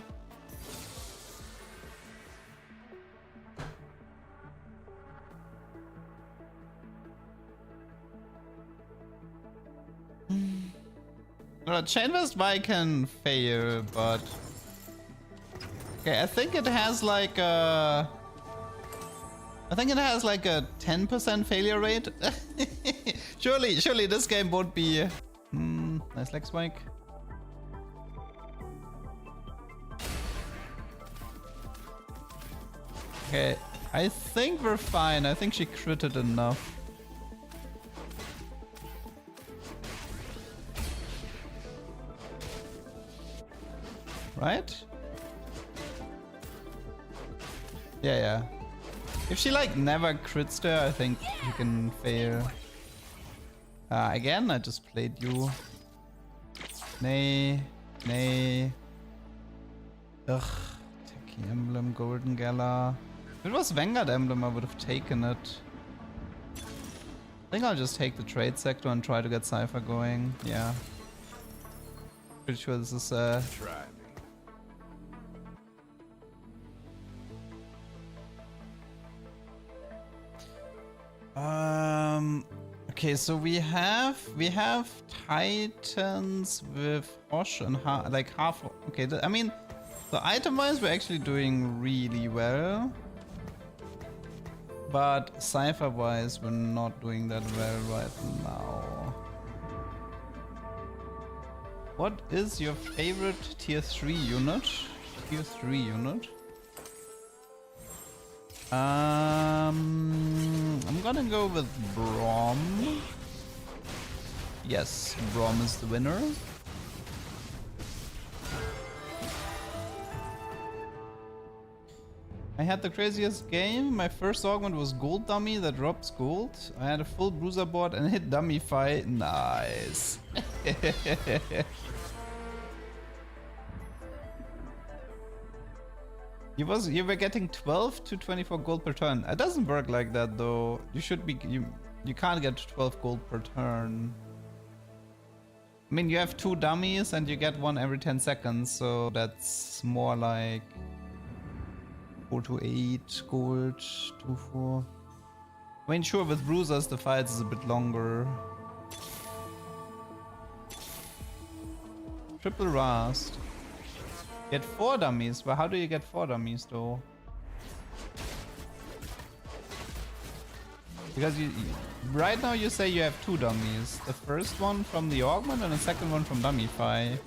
Chainvest Vi can fail, but okay, I think it has like a 10% failure rate. surely this game won't be. Nice leg spike. Okay, I think we're fine. I think she critted enough. Right? Yeah. If she like never crits there, I think you can fail. Again, I just played you. Nay. Ugh. Taking Emblem, Golden Gala. If it was Vanguard Emblem, I would have taken it. I think I'll just take the trade sector and try to get Cypher going. Yeah. Pretty sure this is Try me. Okay, so we have Titans with Hosh and half. Okay, I mean, the item-wise we're actually doing really well, but Cypher-wise we're not doing that well right now. What is your favorite tier 3 unit? Tier 3 unit. I'm gonna go with Braum. Yes, Braum is the winner. I had the craziest game. My first augment was Gold Dummy that drops gold. I had a full bruiser board and hit Dummy fight. Nice. You were getting 12 to 24 gold per turn. It doesn't work like that though. You should be you can't get 12 gold per turn. I mean, you have 2 dummies and you get 1 every 10 seconds, so that's more like 4 to 8 gold, 2 4. I mean, sure, with bruisers the fight is a bit longer. Triple Rust. Get 4 dummies, but how do you get 4 dummies though? Because right now you say you have 2 dummies. The first one from the augment and the second one from Dummyfy.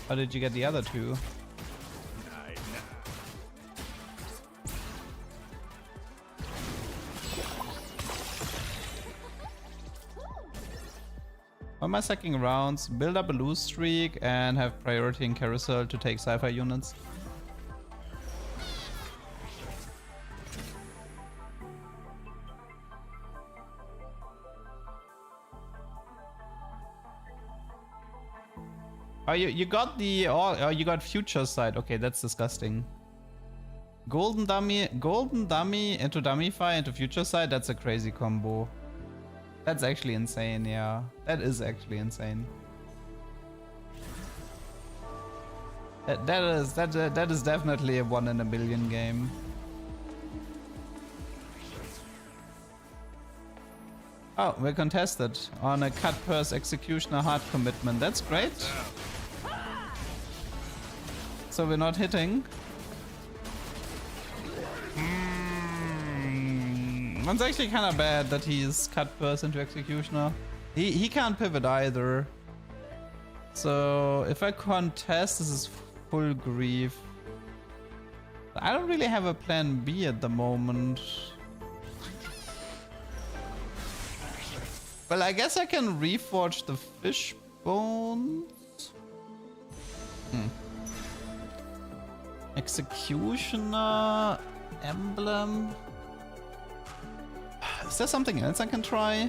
How did you get the other 2? On my second rounds, build up a lose streak and have priority in carousel to take Cypher units. Oh, you got the you got future side. Okay, that's disgusting. Golden dummy into Dummyfy into future side. That's a crazy combo. That's actually insane, yeah. That is actually insane. That is definitely a 1 in a million game. Oh, we're contested on a cut purse executioner hard commitment. That's great. So we're not hitting. It's actually kind of bad that he's cut purse into executioner. He can't pivot either. So if I contest, this is full grief. I don't really have a plan B at the moment. Well, I guess I can reforge the fish bones. Executioner, emblem. Is there something else I can try?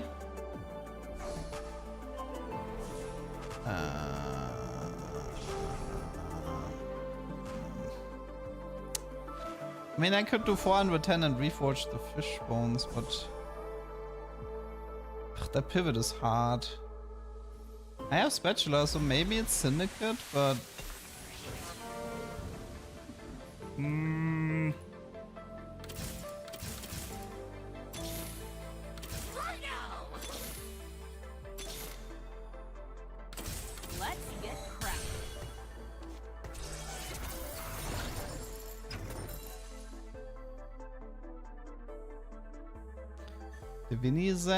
I mean, I could do 410 and reforge the fish bones, but ugh, that pivot is hard. I have spatula, so maybe it's Syndicate, but Let's get cracking. Divini Z.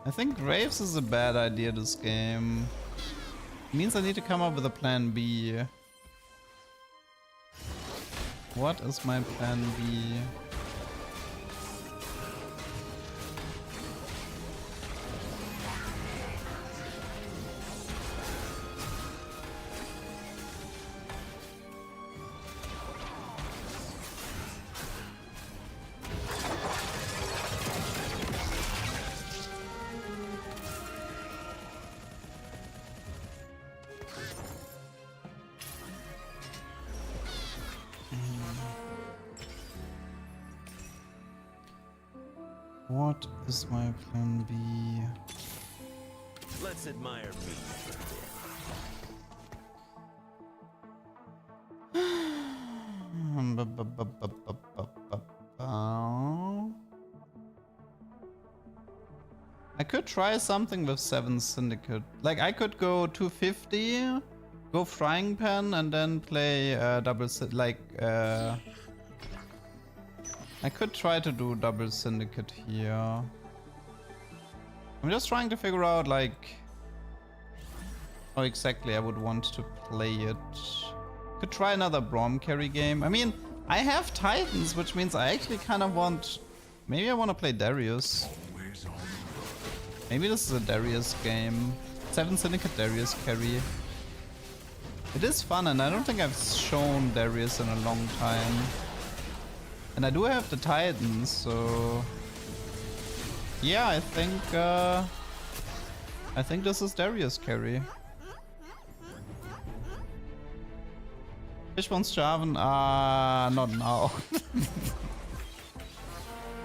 I think Graves is a bad idea this game. It means I need to come up with a plan B. What is my plan B? What is my plan B? Let's admire me for I could try something with 7 Syndicate. Like I could go 250, go frying pan, and then play I could try to do double Syndicate here. I'm just trying to figure out like how exactly I would want to play it. Could try another Brom carry game. I mean, I have Titans, which means I actually kind of want... Maybe I want to play Darius. Maybe this is a Darius game. 7 Syndicate Darius carry. It is fun, and I don't think I've shown Darius in a long time. And I do have the Titans, so... Yeah, I think this is Darius carry. Fishbones Jarvan, not now.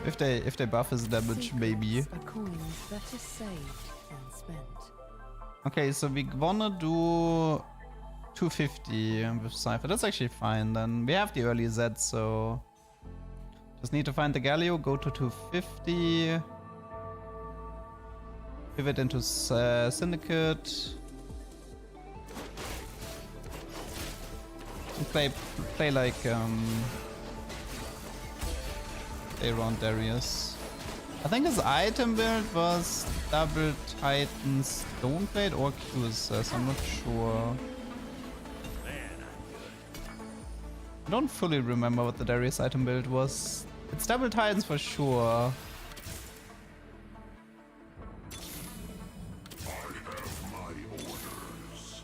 if they buff his damage, maybe. Secrets are coins better saved than spent. Okay, so we wanna do 250 with Cypher. That's actually fine then. We have the early Z, so just need to find the Galio, go to 250. Pivot into Syndicate. And play like play around Darius. I think his item build was double Titan Stone Plate or QSS, I'm not sure. I don't fully remember what the Darius item build was. It's double Titans for sure.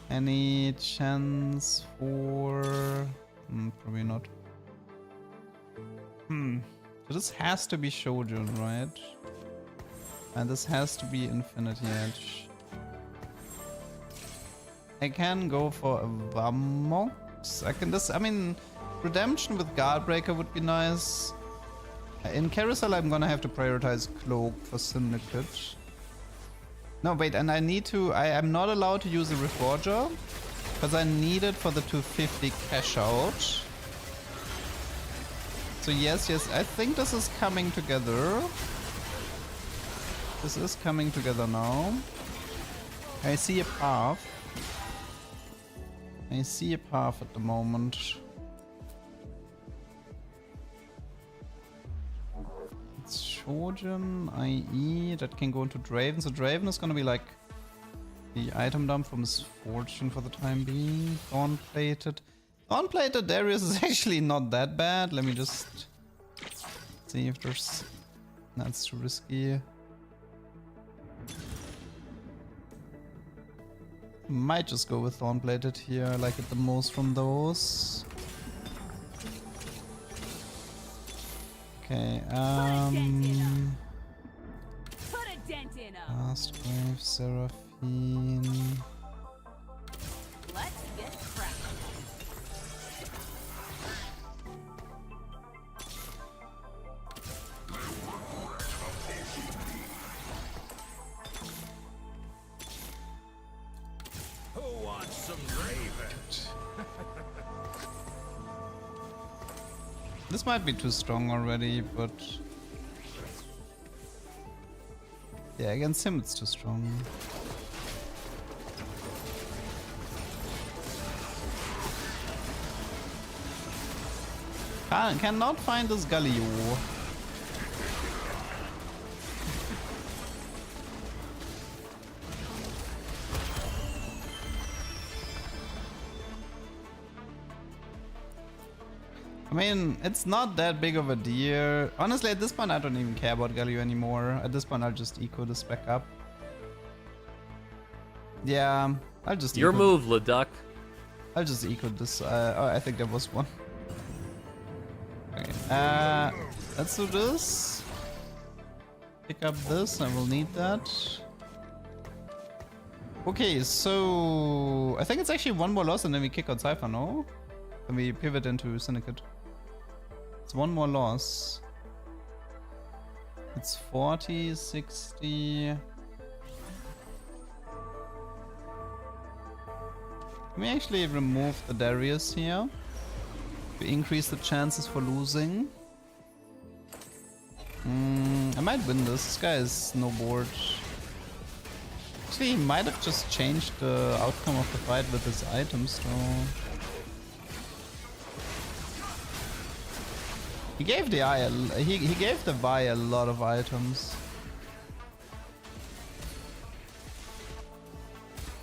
Any chance for... probably not. So this has to be Shojin, right? And this has to be Infinity Edge. I can go for a Vamox. I mean, Redemption with Guardbreaker would be nice. In Carousel I'm gonna have to prioritize Cloak for Syndicate. No, wait, and I am not allowed to use a Reforger because I need it for the 250 cash out. So yes, I think this is coming together. This is coming together now. I see a path. I see a path at the moment. Shojin, IE, that can go into Draven. So Draven is gonna be like the item dump from Misfortune for the time being. Dawn-plated. Dawn-plated Darius is actually not that bad. Let me just see if there's... That's too risky. Might just go with Dawn-plated here. I like it the most from those. Okay, Put a dent in 'em. last wave, Seraphine. Let's get cracking. Who wants some gravy? This might be too strong already, but yeah, against him it's too strong. Cannot find this Galio. I mean, it's not that big of a deal. Honestly, at this point, I don't even care about Galio anymore. At this point, I'll just eco this back up. Yeah, I'll just Your eco. move, LeDuck. I'll just eco this. Oh, I think there was one. Okay. Let's do this. Pick up this. I will need that. Okay, so I think it's actually one more loss and then we kick out Cypher, no? Then we pivot into Syndicate. It's one more loss. It's 40, 60. Can we actually remove the Darius here to increase the chances for losing? I might win this. This guy is no board. Actually, he might have just changed the outcome of the fight with his items, though. He gave the eye he gave the Vi a lot of items.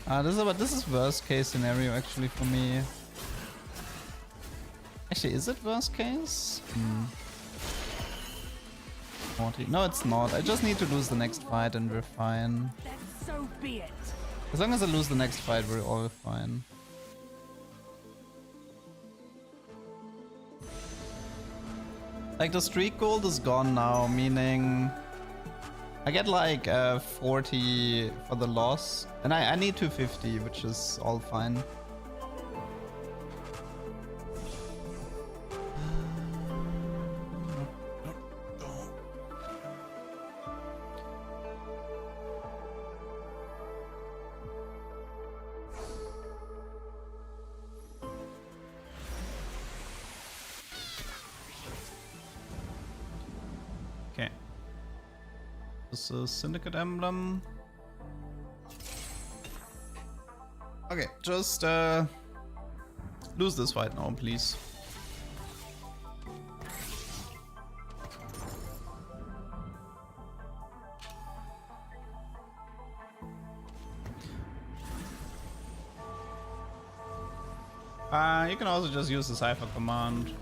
This is worst case scenario actually for me. Actually, is it worst case? 40. No, it's not. I just need to lose the next fight and we're fine. Then so be it. As long as I lose the next fight, we're all fine. Like, the streak gold is gone now, meaning I get like 40 for the loss, and I need 250, which is all fine. Okay. This is Syndicate emblem. Okay, just lose this fight now, please. You can also just use the Cypher command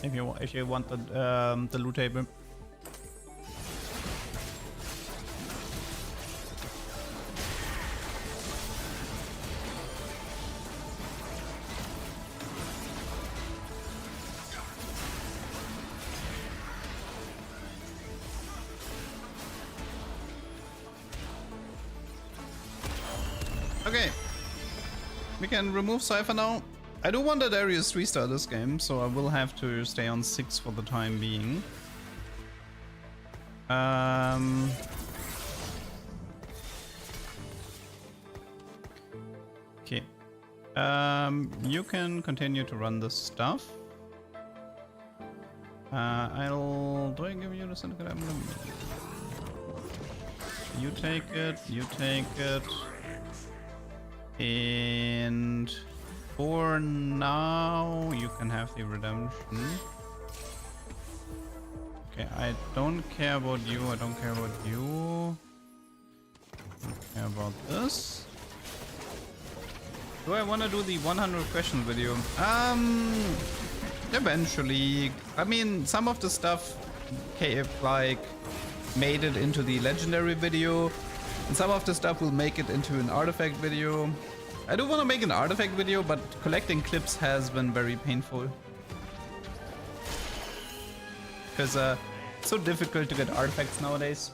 if you want the loot table. Okay, we can remove Cypher now. I do want that Darius 3-star this game, so I will have to stay on 6 for the time being. Okay. You can continue to run this stuff. Do I give you the Syndicate emblem? You take it, you take it. And for now, you can have the redemption. Okay, I don't care about you, I don't care about you. I don't care about this. Do I want to do the 100 questions video? Eventually. I mean, some of the stuff like made it into the legendary video, and some of the stuff will make it into an artifact video. I do want to make an artifact video, but collecting clips has been very painful. because it's so difficult to get artifacts nowadays.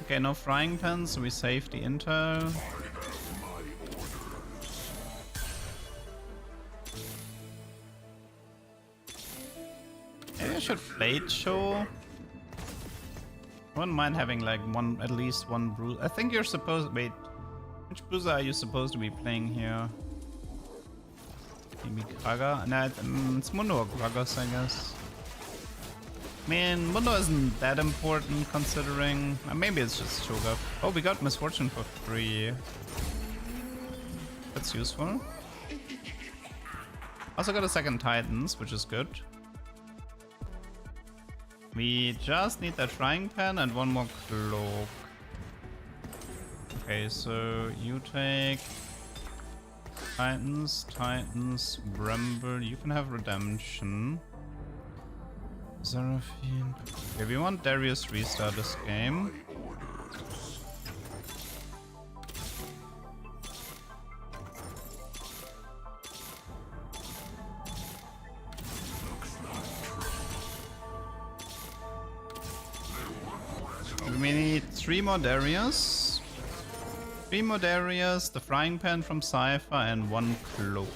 Okay, no frying pans, so we save the intel. Maybe I should plate show. I wouldn't mind having like at least one bruiser. I think you're supposed. Wait, which bruiser are you supposed to be playing here? Maybe Kraga? No, it's Mundo or Gragas, I guess. I mean, Mundo isn't that important considering. Maybe it's just Shoga. Oh, we got Misfortune for free. That's useful. Also got a second Titans, which is good. We just need that frying pan and one more cloak. Okay, so you take Titans, Bramble. You can have Redemption. Seraphine. Okay, we want Darius restart this game. We need 3 more Darius. 3 more Darius, the frying pan from Cypher, and 1 cloak.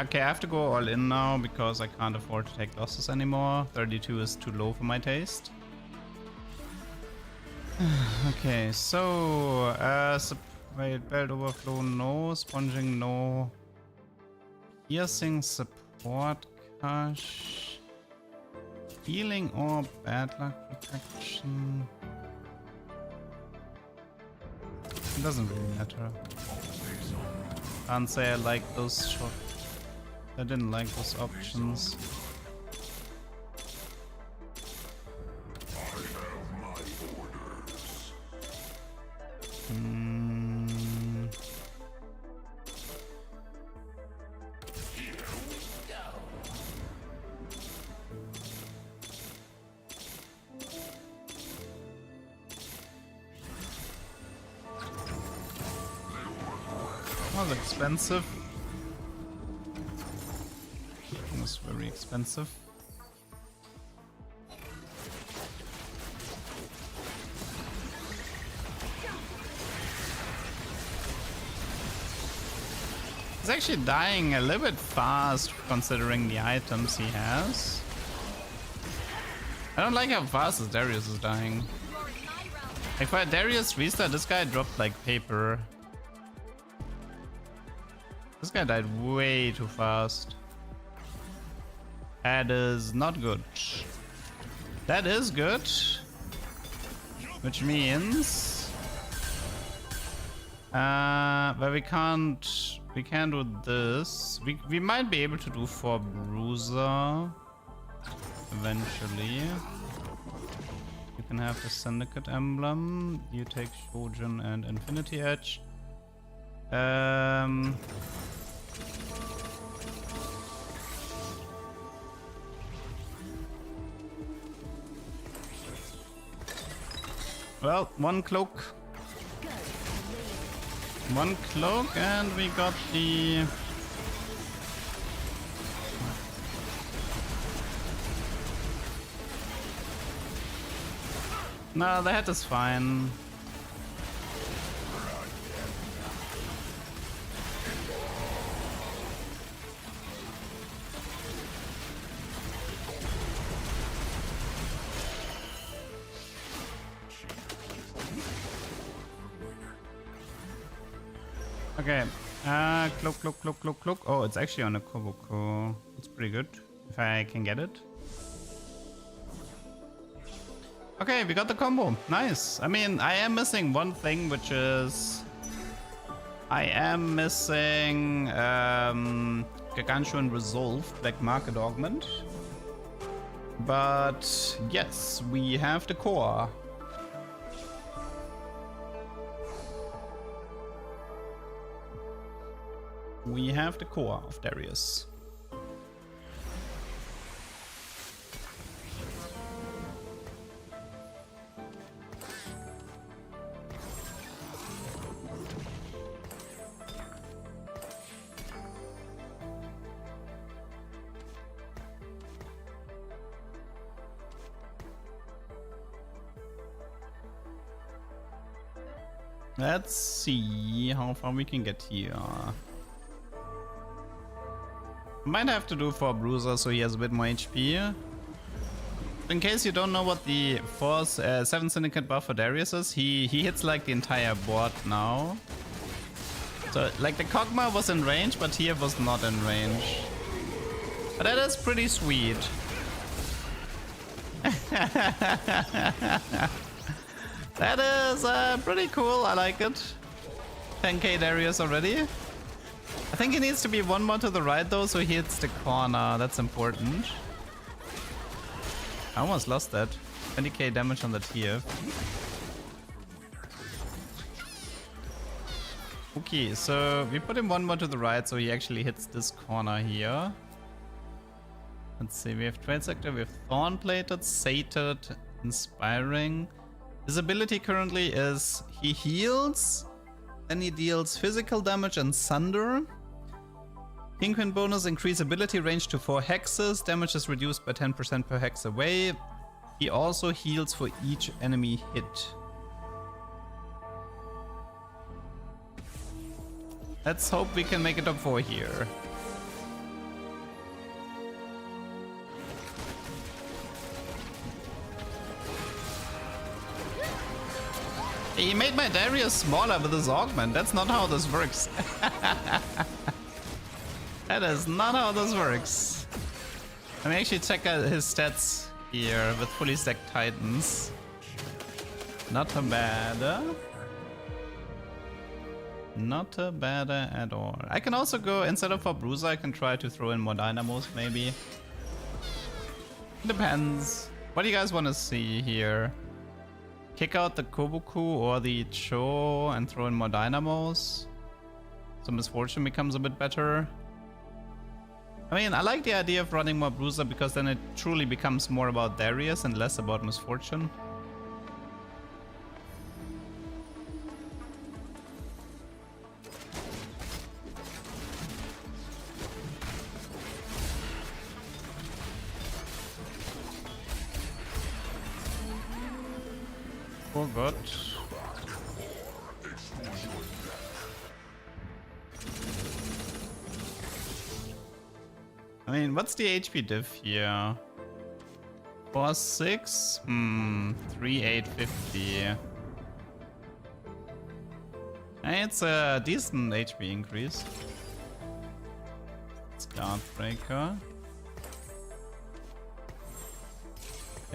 Okay, I have to go all in now because I can't afford to take losses anymore. 32 is too low for my taste. Okay, so wait, belt overflow no, sponging no, piercing support cash, healing or bad luck protection. It doesn't really matter. Can't say I like those shots. I didn't like those options. Was expensive. It was very expensive. He's actually dying a little bit fast considering the items he has. I don't like how fast this Darius is dying. Like for a Darius restart, this guy dropped like paper. This guy died way too fast. That is not good. That is good. Which means... but we can't do this. We might be able to do 4 Bruiser. Eventually. You can have the Syndicate emblem. You take Shojin and Infinity Edge. Well, 1 cloak. 1 cloak and we got the... No, the head is fine. Okay, cloak. Oh, it's actually on a Koboko. It's pretty good, if I can get it. Okay, we got the combo. Nice. I mean, I am missing one thing, which is... I am missing Gargantuan Resolve, Black Market Augment. But yes, we have the core. we have the core of Darius. Let's see how far we can get here. Might have to do for Bruiser so he has a bit more HP. In case you don't know what the 7 Syndicate buff for Darius is, he hits like the entire board now. So like the Kog'Maw was in range, but here was not in range. But that is pretty sweet. That is pretty cool, I like it. 10k Darius already. I think he needs to be one more to the right though, so he hits the corner, that's important. I almost lost that. 20k damage on the TF. Okay, so we put him one more to the right, so he actually hits this corner here. Let's see, we have Trade Sector, we have Thorn Plated, Sated, Inspiring. His ability currently is he heals, then he deals physical damage and Sunder. Kingpin bonus, increase ability range to 4 hexes, damage is reduced by 10% per hex away. He also heals for each enemy hit. Let's hope we can make it top 4 here. He made my Darius smaller with his augment. That's not how this works. That is not how this works. Let me actually check out his stats here with fully stacked Titans. Not too bad. Not bad at all. I can also go, instead of for Bruiser, I can try to throw in more Dynamos maybe. Depends. What do you guys want to see here? Kick out the Kobuku or the Cho and throw in more Dynamos. So Misfortune becomes a bit better. I mean, I like the idea of running more Bruiser because then it truly becomes more about Darius and less about Misfortune. Oh god. I mean, what's the HP diff here? 4-6? 3-8-50. It's a decent HP increase. It's Guardbreaker.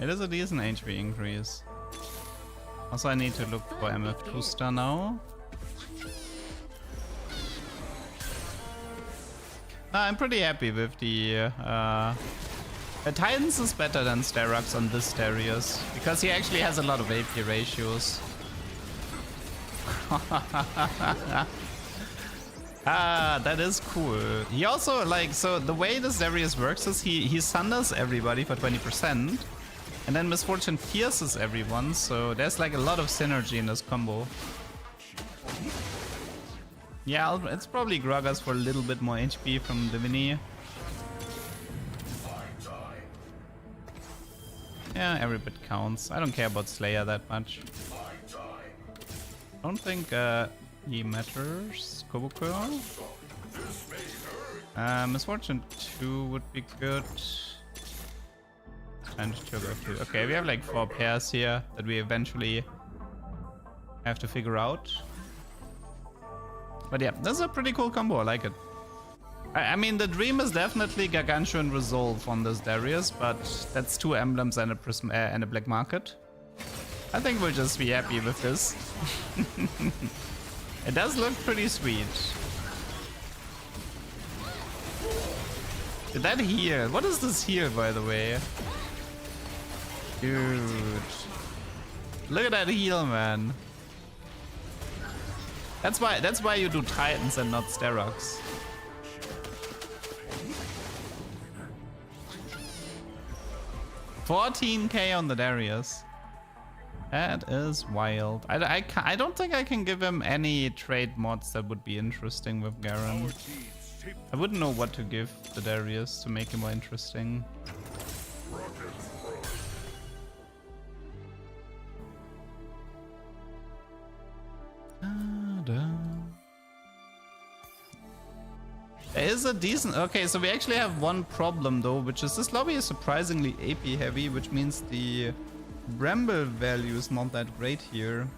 It is a decent HP increase. Also, I need to look for MF2 star now. I'm pretty happy with the Titans is better than Sterak's on this Darius because he actually has a lot of AP ratios. That is cool. He also like, so the way this Darius works is he sunders everybody for 20%. And then Misfortune pierces everyone, so there's like a lot of synergy in this combo. Yeah, it's probably Gragas for a little bit more HP from Divini. Yeah, every bit counts. I don't care about Slayer that much. I don't think he matters. Kobuko. Misfortune 2 would be good. And Sugar 2. Okay, we have like 4 pairs here that we eventually have to figure out. But yeah, this is a pretty cool combo. I like it. I mean, the dream is definitely Gargantuan Resolve on this Darius, but that's 2 emblems and a prism and a black market. I think we'll just be happy with this. It does look pretty sweet. Did that heal? What is this heal, by the way? Dude. Look at that heal, man. That's why you do Titans and not Sterox. 14k on the Darius. That is wild. I don't think I can give him any trade mods that would be interesting with Garen. I wouldn't know what to give the Darius to make him more interesting. There is a decent... Okay, so we actually have one problem though, which is this lobby is surprisingly AP heavy, which means the Bramble value is not that great here.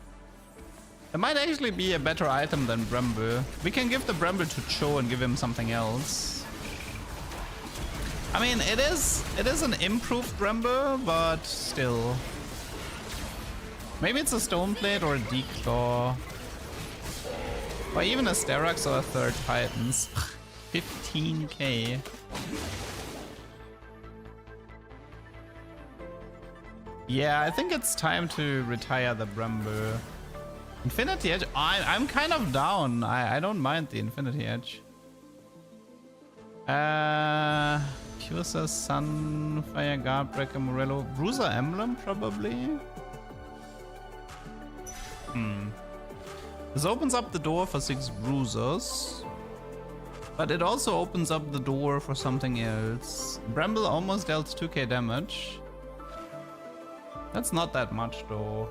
There might actually be a better item than Bramble. We can give the Bramble to Cho and give him something else. I mean, it is an improved Bramble, but still. Maybe it's a Stone Plate or a Declaw. Or even a Sterak's or a third Titans. 15k. Yeah, I think it's time to retire the Bramble. Infinity Edge? I'm kind of down. I don't mind the Infinity Edge. Cusa, Sunfire, Guardbreaker, Morello. Bruiser Emblem, probably? This opens up the door for 6 Bruisers. But it also opens up the door for something else. Bramble almost dealt 2k damage. That's not that much though.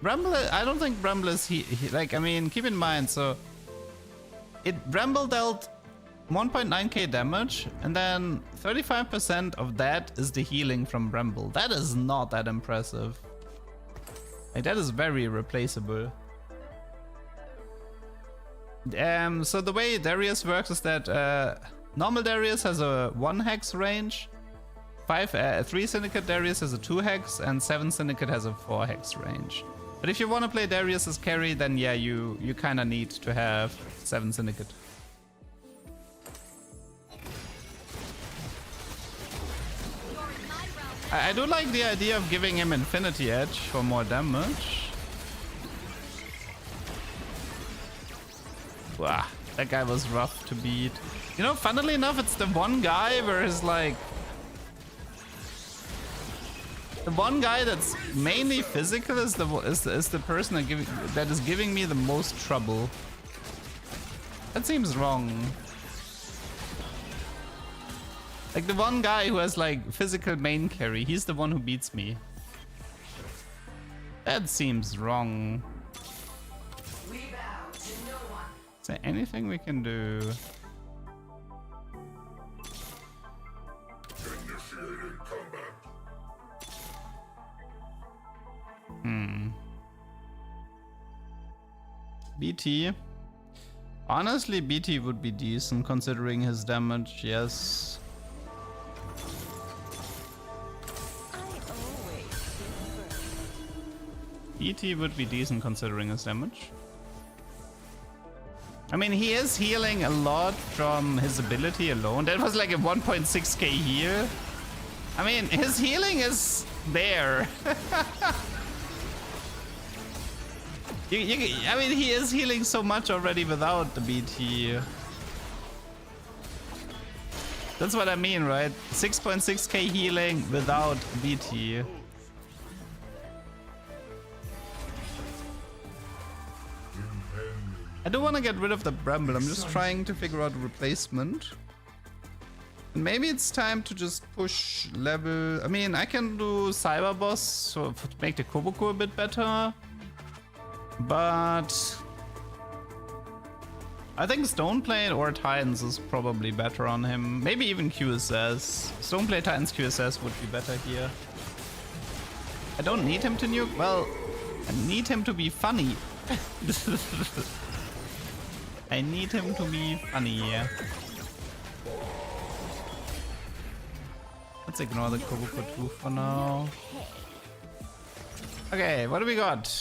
Bramble, I don't think Bramble is like, I mean, keep in mind, so Bramble dealt 1.9k damage, and then 35% of that is the healing from Bramble. That is not that impressive. Like, that is very replaceable. So the way Darius works is that normal Darius has a 1 hex range, 3 Syndicate Darius has a 2 hex, and 7 Syndicate has a 4 hex range. But if you want to play Darius as carry, then yeah, you kind of need to have 7 Syndicate. I do like the idea of giving him Infinity Edge for more damage. Wow, that guy was rough to beat. You know, funnily enough, it's the one guy where it's like... The one guy that's mainly physical is the person that is giving me the most trouble. That seems wrong. Like the one guy who has like physical main carry, he's the one who beats me. That seems wrong. Is there anything we can do? Initiating combat. BT. Honestly, BT would be decent considering his damage, yes. BT would be decent considering his damage. I mean, he is healing a lot from his ability alone. That was like a 1.6k heal. I mean, his healing is there. I mean, he is healing so much already without the BT. That's what I mean, right? 6.6k healing without BT. I do want to get rid of the Bramble. I'm just trying to figure out a replacement. And maybe it's time to just push level. I mean, I can do Cyber Boss so to make the Koboku a bit better. But I think Stoneplate or Titans is probably better on him. Maybe even QSS. Stoneplate, Titans, QSS would be better here. I don't need him to nuke. Well, I need him to be funny. I need him to be funny. Let's ignore the Kobuko 2 for now. Okay, what do we got?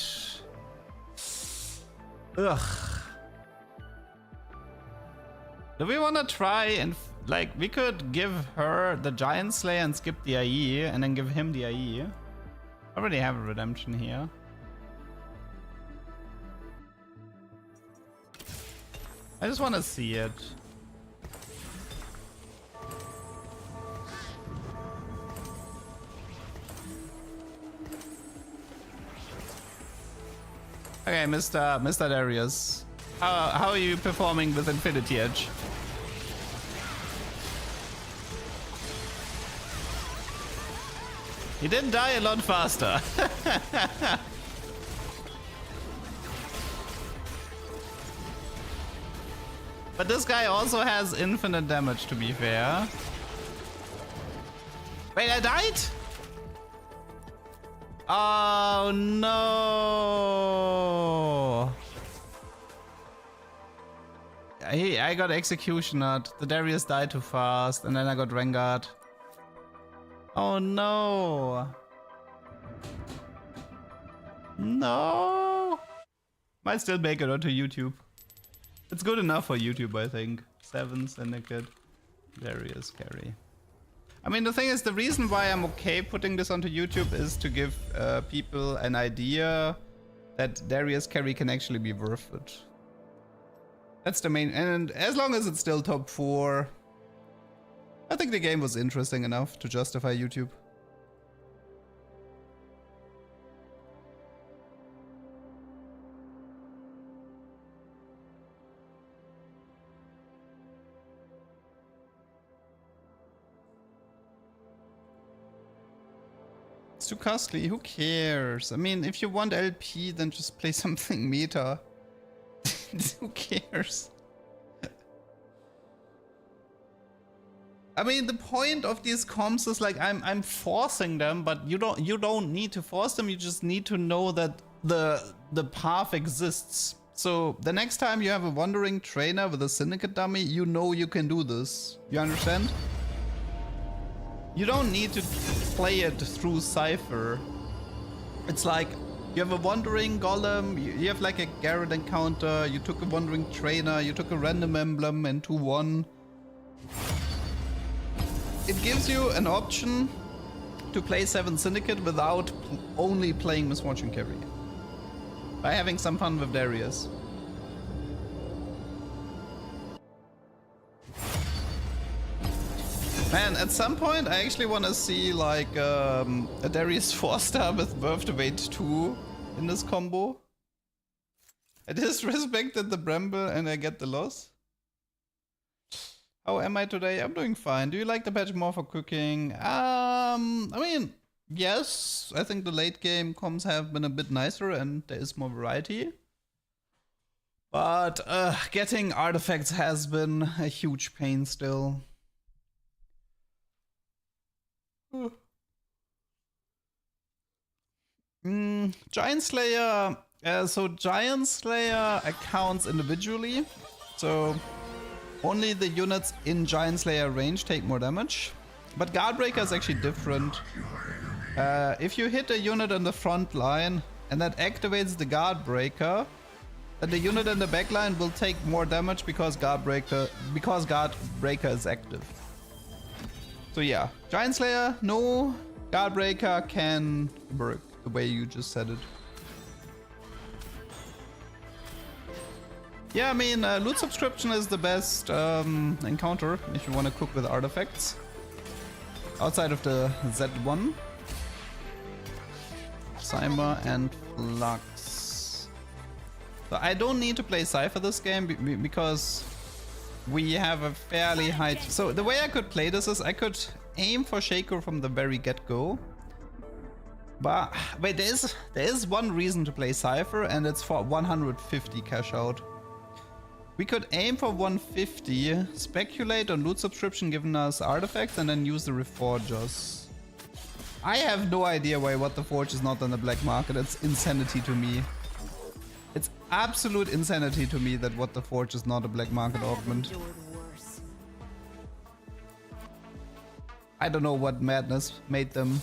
Ugh. Do we want to try and like we could give her the Giant Slayer and skip the IE and then give him the IE. I already have a redemption here. I just want to see it. Okay, Mr. Darius. How are you performing with Infinity Edge? You didn't die a lot faster. But this guy also has infinite damage, to be fair. Wait, I died? Oh no! I got executioned. The Darius died too fast, and then I got Rengar. Oh no! No! Might still make it onto YouTube. It's good enough for YouTube, I think. 7 Syndicate, Darius carry. I mean, the thing is, the reason why I'm okay putting this onto YouTube is to give people an idea that Darius carry can actually be worth it. That's the main, and as long as it's still top 4, I think the game was interesting enough to justify YouTube. It's too costly, who cares? I mean, if you want LP, then just play something meta. Who cares? I mean, the point of these comps is like I'm forcing them, but you don't need to force them. You just need to know that the path exists. So the next time you have a wandering trainer with a Syndicate dummy, you know you can do this. You understand? You don't need to play it through Cypher. It's like you have a wandering golem, you have like a Garrett encounter, you took a wandering trainer, you took a random emblem and 2-1. It gives you an option to play 7 Syndicate without only playing Misfortune Carry. By having some fun with Darius. Man, at some point I actually want to see like a Darius 4-star with Birth to Wait 2 in this combo. I disrespected the Bramble and I get the loss. How am I today? I'm doing fine. Do you like the patch more for cooking? I mean, yes. I think the late game comms have been a bit nicer and there is more variety. But getting artifacts has been a huge pain still. Giant Slayer. So Giant Slayer accounts individually. So only the units in Giant Slayer range take more damage. But Guardbreaker is actually different. If you hit a unit in the front line and that activates the Guardbreaker, then the unit in the back line will take more damage because Guardbreaker is active. So yeah, Giant Slayer, no. Guardbreaker can work the way you just said it. Yeah, I mean, loot subscription is the best encounter if you want to cook with artifacts. Outside of the Z1. Cypher and Flux. So I don't need to play Cypher this game because we have a fairly high... So the way I could play this is I could aim for shaco from the very get-go. But wait, there is one reason to play Cypher and it's for 150 cash out. We could aim for 150, speculate on loot subscription giving us artifacts, and then use the Reforgers. I have no idea why What the Forge is not on the black market. It's insanity to me. It's absolute insanity to me that What the Forge is not a black market augment. I don't know what madness made them.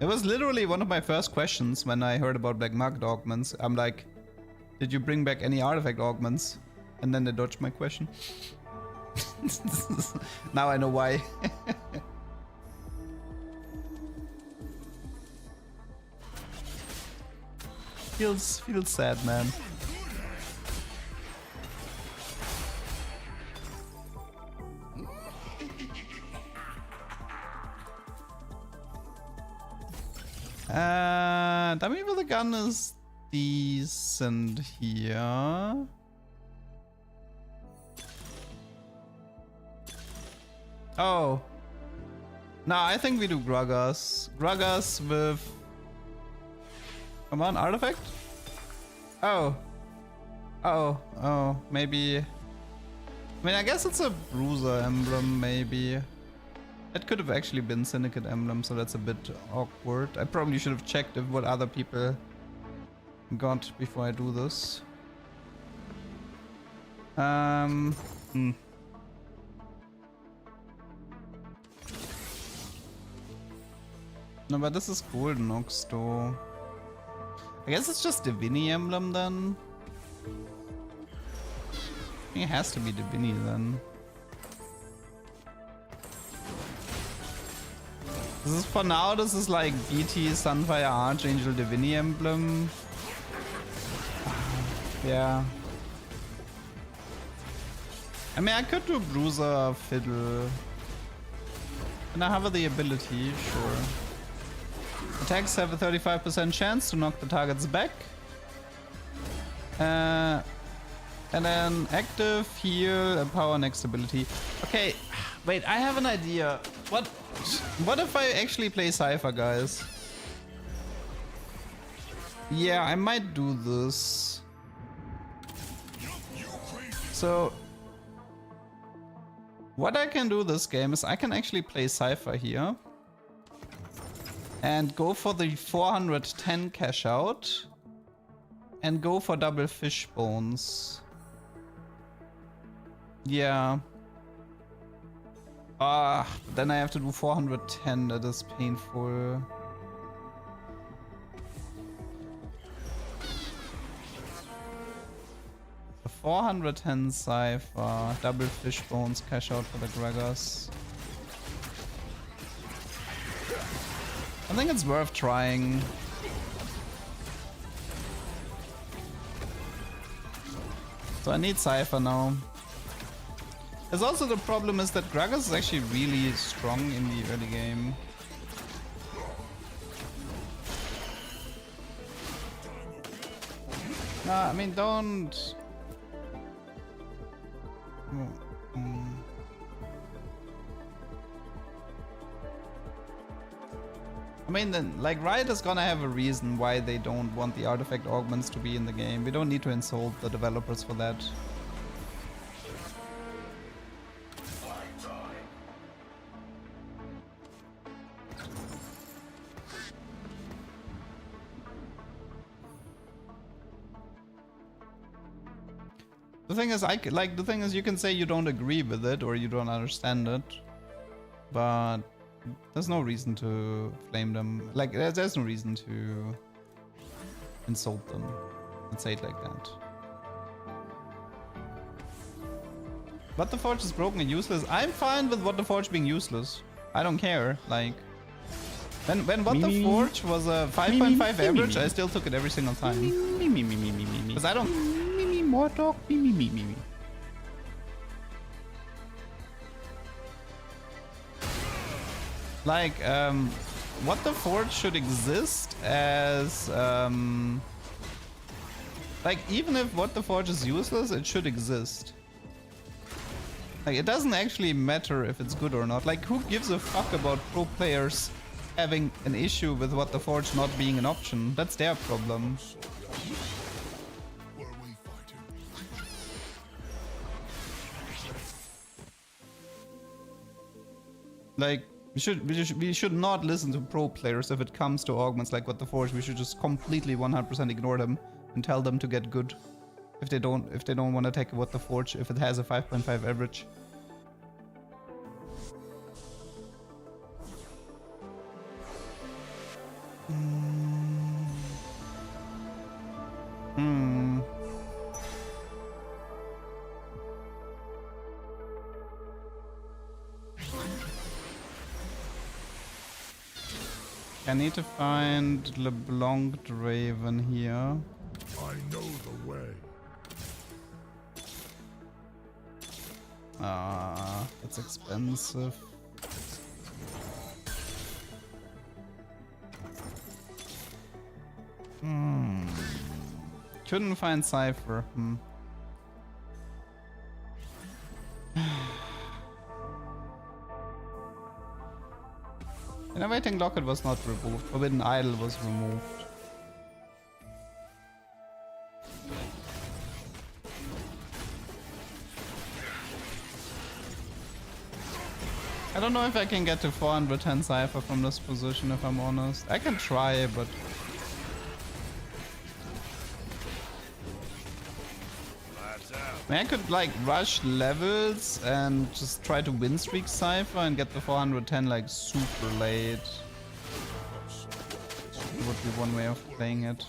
It was literally one of my first questions when I heard about black market augments. I'm like, did you bring back any artifact augments? And then they dodged my question. Now I know why. Feels sad, man. Dummy with a gun is decent here. Oh. No, I think we do Gragas. Gragas with... Come on, artifact? Oh. Oh, maybe... I mean, I guess it's a Bruiser emblem, maybe. It could have actually been Syndicate emblem, so that's a bit awkward. I probably should have checked what other people got before I do this. No, but this is Golden Ox though. I guess it's just Divini emblem then. I think it has to be Divini then. This is for now, this is like BT Sunfire Archangel Divini emblem. Yeah. I mean, I could do Bruiser Fiddle. And I have the ability, sure. Attacks have a 35% chance to knock the targets back. And then active, heal, and power next ability. Okay, wait, I have an idea. What if I actually play Cypher, guys? Yeah, I might do this. So, what I can do this game is I can actually play Cypher here. And go for the 410 cash out. And go for double fish bones. Yeah. Then I have to do 410, that is painful. The 410 Cypher, double fish bones, cash out for the Gregors. I think it's worth trying. So I need Cypher now. There's also the problem is that Gragas is actually really strong in the early game. Nah, I mean, don't... I mean, then, like, Riot is gonna have a reason why they don't want the artifact augments to be in the game. We don't need to insult the developers for that. The thing is, you can say you don't agree with it or you don't understand it, but there's no reason to flame them. Like, there's no reason to insult them and say it like that. What the Forge is broken and useless. I'm fine with What the Forge being useless. I don't care. Like, when What the Forge was a 5.5 average, I still took it every single time. Because I don't. More talk, me. Like, What the Forge should exist as, like, even if What the Forge is useless, it should exist. Like, it doesn't actually matter if it's good or not. Like, who gives a fuck about pro players having an issue with What the Forge not being an option? That's their problem. Like, we should not listen to pro players if it comes to augments like What the Forge. We should just completely 100% ignore them and tell them to get good if they don't want to take What the Forge if it has a 5.5 average. I need to find LeBlanc Draven here. I know the way. That's expensive. Couldn't find Cypher. Innovating Locket was not removed. Forbidden Idol was removed. I don't know if I can get to 410 Cypher from this position, if I'm honest. I can try, but... I mean, I could like rush levels and just try to win streak Cypher and get the 410 like super late. Would be one way of playing it.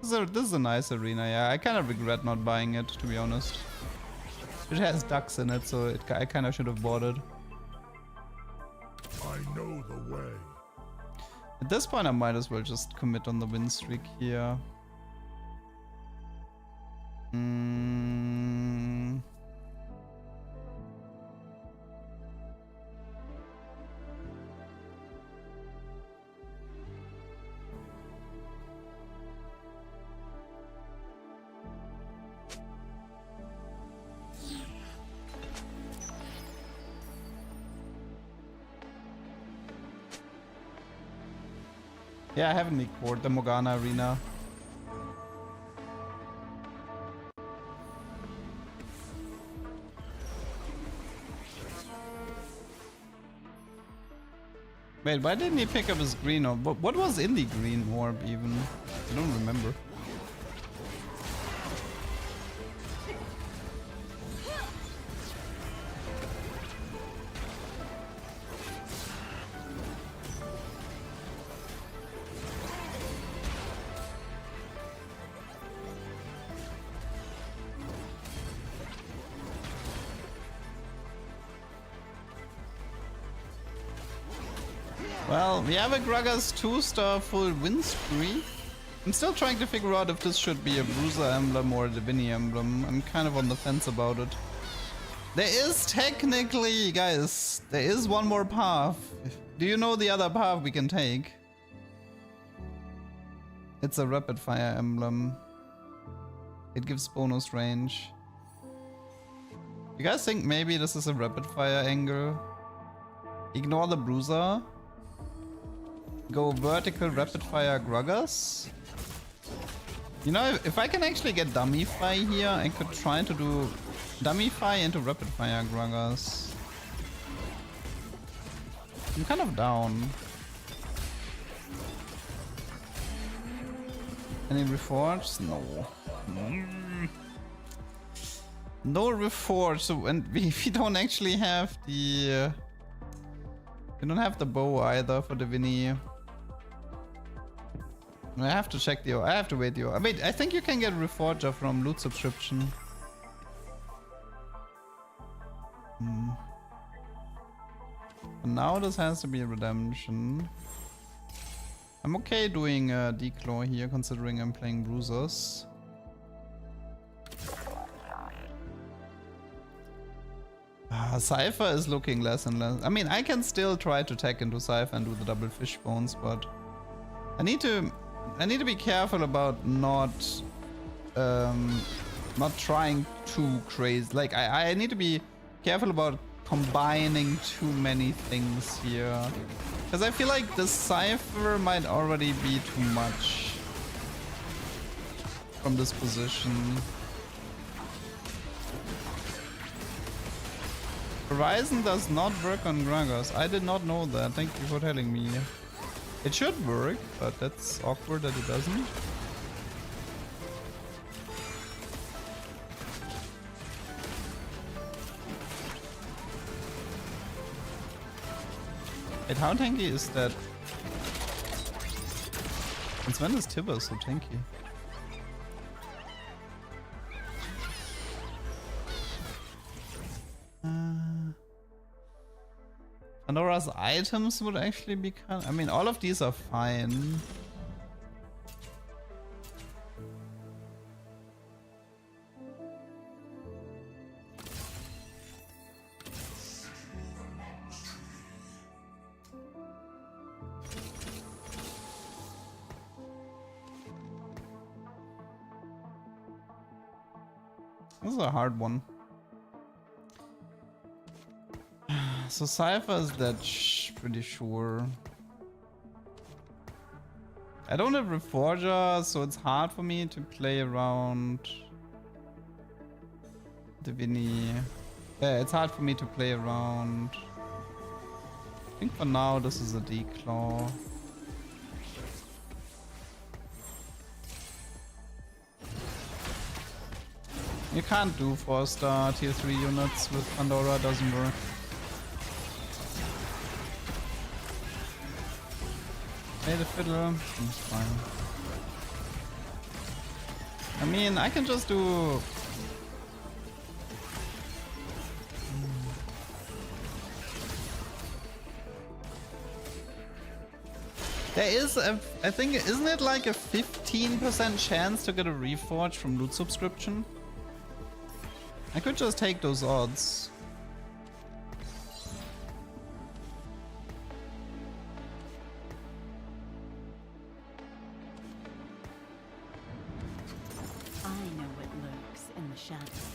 This is a nice arena, yeah. I kind of regret not buying it, to be honest. It has ducks in it, so I kind of should have bought it. I know the way. At this point, I might as well just commit on the win streak here. Yeah, I haven't recorded the Morgana arena. Wait, why didn't he pick up his green orb? What was in the green orb even? I don't remember. Well, we have a Gragas 2-star full win spree. I'm still trying to figure out if this should be a Bruiser emblem or a Divini emblem. I'm kind of on the fence about it. There is technically, guys, there is one more path. Do you know the other path we can take? It's a rapid fire emblem. It gives bonus range. You guys think maybe this is a rapid fire angle? Ignore the Bruiser. Go vertical rapid fire Gragas. You know, if I can actually get dummy fire here, I could try to do dummy fire into rapid fire Gragas. I'm kind of down. Any reforge? No. No reforge. So, and we don't actually have the. We don't have the bow either for Divini. I have to check the. I have to wait the. Wait, I think you can get Reforger from loot subscription. But now this has to be a redemption. I'm okay doing a declaw here, considering I'm playing Bruisers. Cypher is looking less and less. I mean, I can still try to tech into Cypher and do the double fish bones, but I need to be careful about not trying too crazy. Like I need to be careful about combining too many things here, because I feel like the Cypher might already be too much from this position. Horizon does not work on Gragas. I did not know that. Thank you for telling me. It should work, but that's awkward that it doesn't. Wait, how tanky is that? Since when is Tibber so tanky? Pandora's items would actually be kind of, I mean, all of these are fine. This is a hard one. So Cypher is dead, pretty sure. I don't have Reforger, so it's hard for me to play around Divini. Yeah, it's hard for me to play around. I think for now this is a declaw. You can't do 4-star tier 3 units with Pandora, doesn't work. Play the fiddle, it's fine. I mean, I can just do... There is a, I think, isn't it like a 15% chance to get a Reforge from loot subscription? I could just take those odds. I know what lurks in the shadows.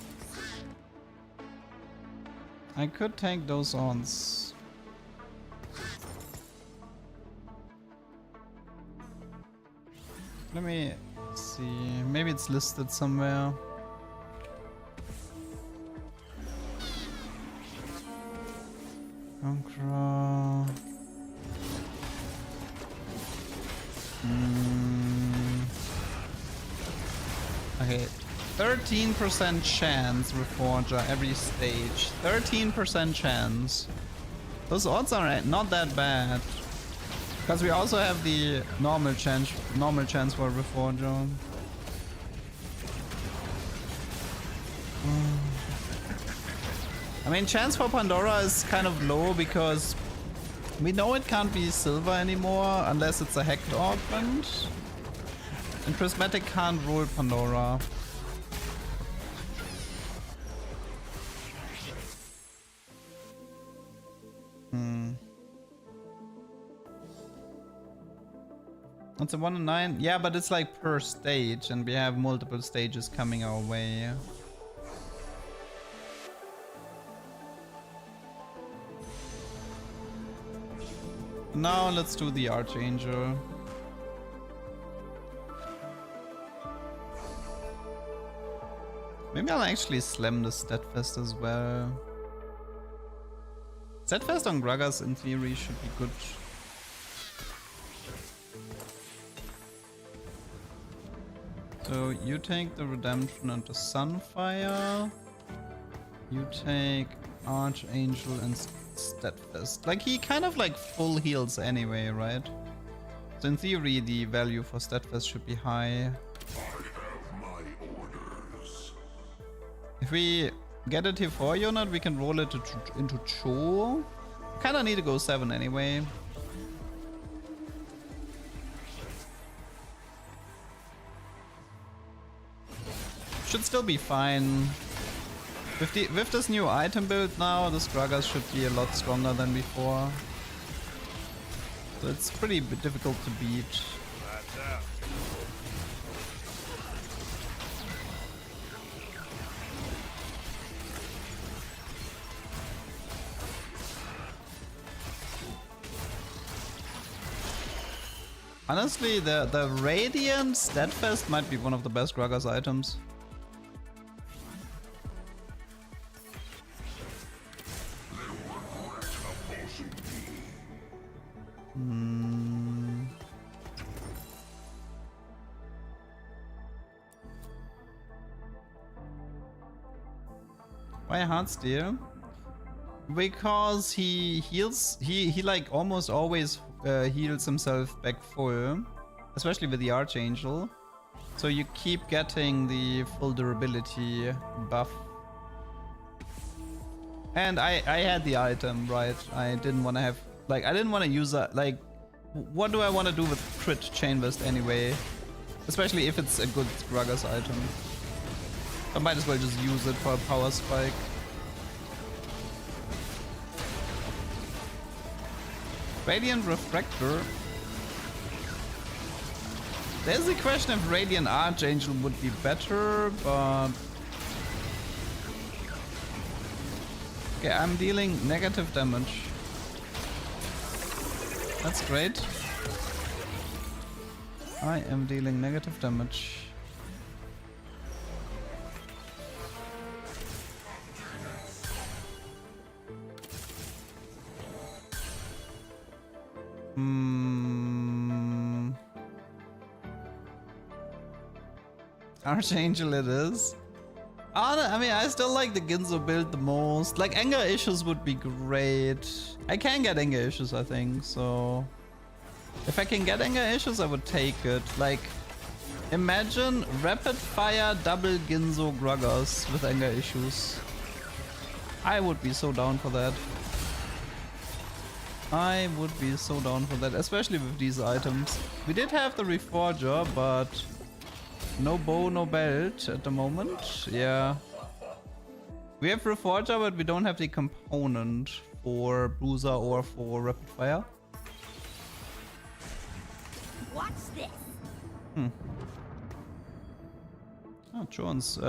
I could take those odds. Let me see. Maybe it's listed somewhere. Conqueror. Okay, 13% chance Reforger every stage. 13% chance. Those odds are not that bad. Because we also have the normal chance for Reforger. I mean, chance for Pandora is kind of low because we know it can't be silver anymore unless it's a hacked augment. And Prismatic can't roll Pandora. It's a 1 in 9? Yeah, but it's like per stage and we have multiple stages coming our way. Now let's do the Archangel. Maybe I'll actually slam the Steadfast as well. Steadfast on Gragas in theory should be good. So you take the Redemption and the Sunfire. You take Archangel and Steadfast. Like, he kind of like full heals anyway, right? So in theory the value for Steadfast should be high. I have my orders. If we get a tier 4 unit, we can roll it into Cho. Kinda need to go 7 anyway. Should still be fine. With this new item build now, this Gragas should be a lot stronger than before. So it's pretty difficult to beat. That's out. Honestly, the Radiant Steadfast might be one of the best Gragas items. Why Heartsteel? Because he heals, he like almost always heals himself back full, especially with the Archangel. So you keep getting the full durability buff. And I had the item, right? I didn't want to have, like, I didn't want to use that. Like, what do I want to do with crit Chain Vest anyway? Especially if it's a good Gragas item. I might as well just use it for a power spike. Radiant Refractor. There's a question if Radiant Archangel would be better, but Okay, I'm dealing negative damage. That's great. I am dealing negative damage. Archangel it is. I mean, I still like the Ginzo build the most. Like, anger issues would be great. I can get anger issues, I think, so... If I can get anger issues, I would take it. Like, imagine rapid fire double Ginzo Gruggers with anger issues. I would be so down for that. I would be so down for that, especially with these items. We did have the Reforger, but no bow, no belt at the moment. Yeah. We have Reforger, but we don't have the component for Bruiser or for Rapid Fire. Watch this. Oh, Jones.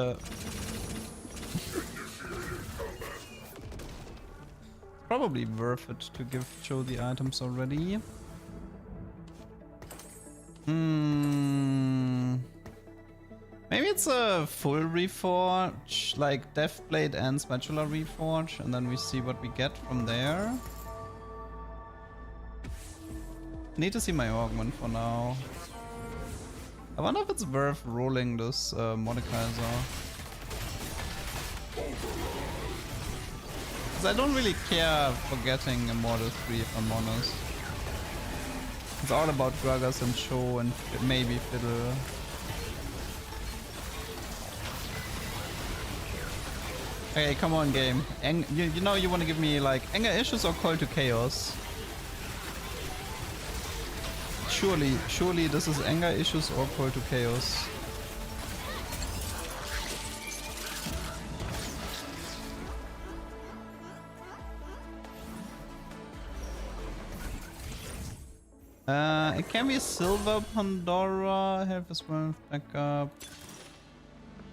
Probably worth it to give Joe the items already. Maybe it's a full reforge, like Deathblade and Spatula reforge, and then we see what we get from there. Need to see my augment for now. I wonder if it's worth rolling this Mordekaiser. Because I don't really care for getting a Mortal 3 if I'm honest. It's all about Gragas and Cho and maybe Fiddle. Okay, come on game. You know you want to give me like anger issues or call to chaos? Surely this is anger issues or call to chaos. It can be Silver Pandora, health as well, backup.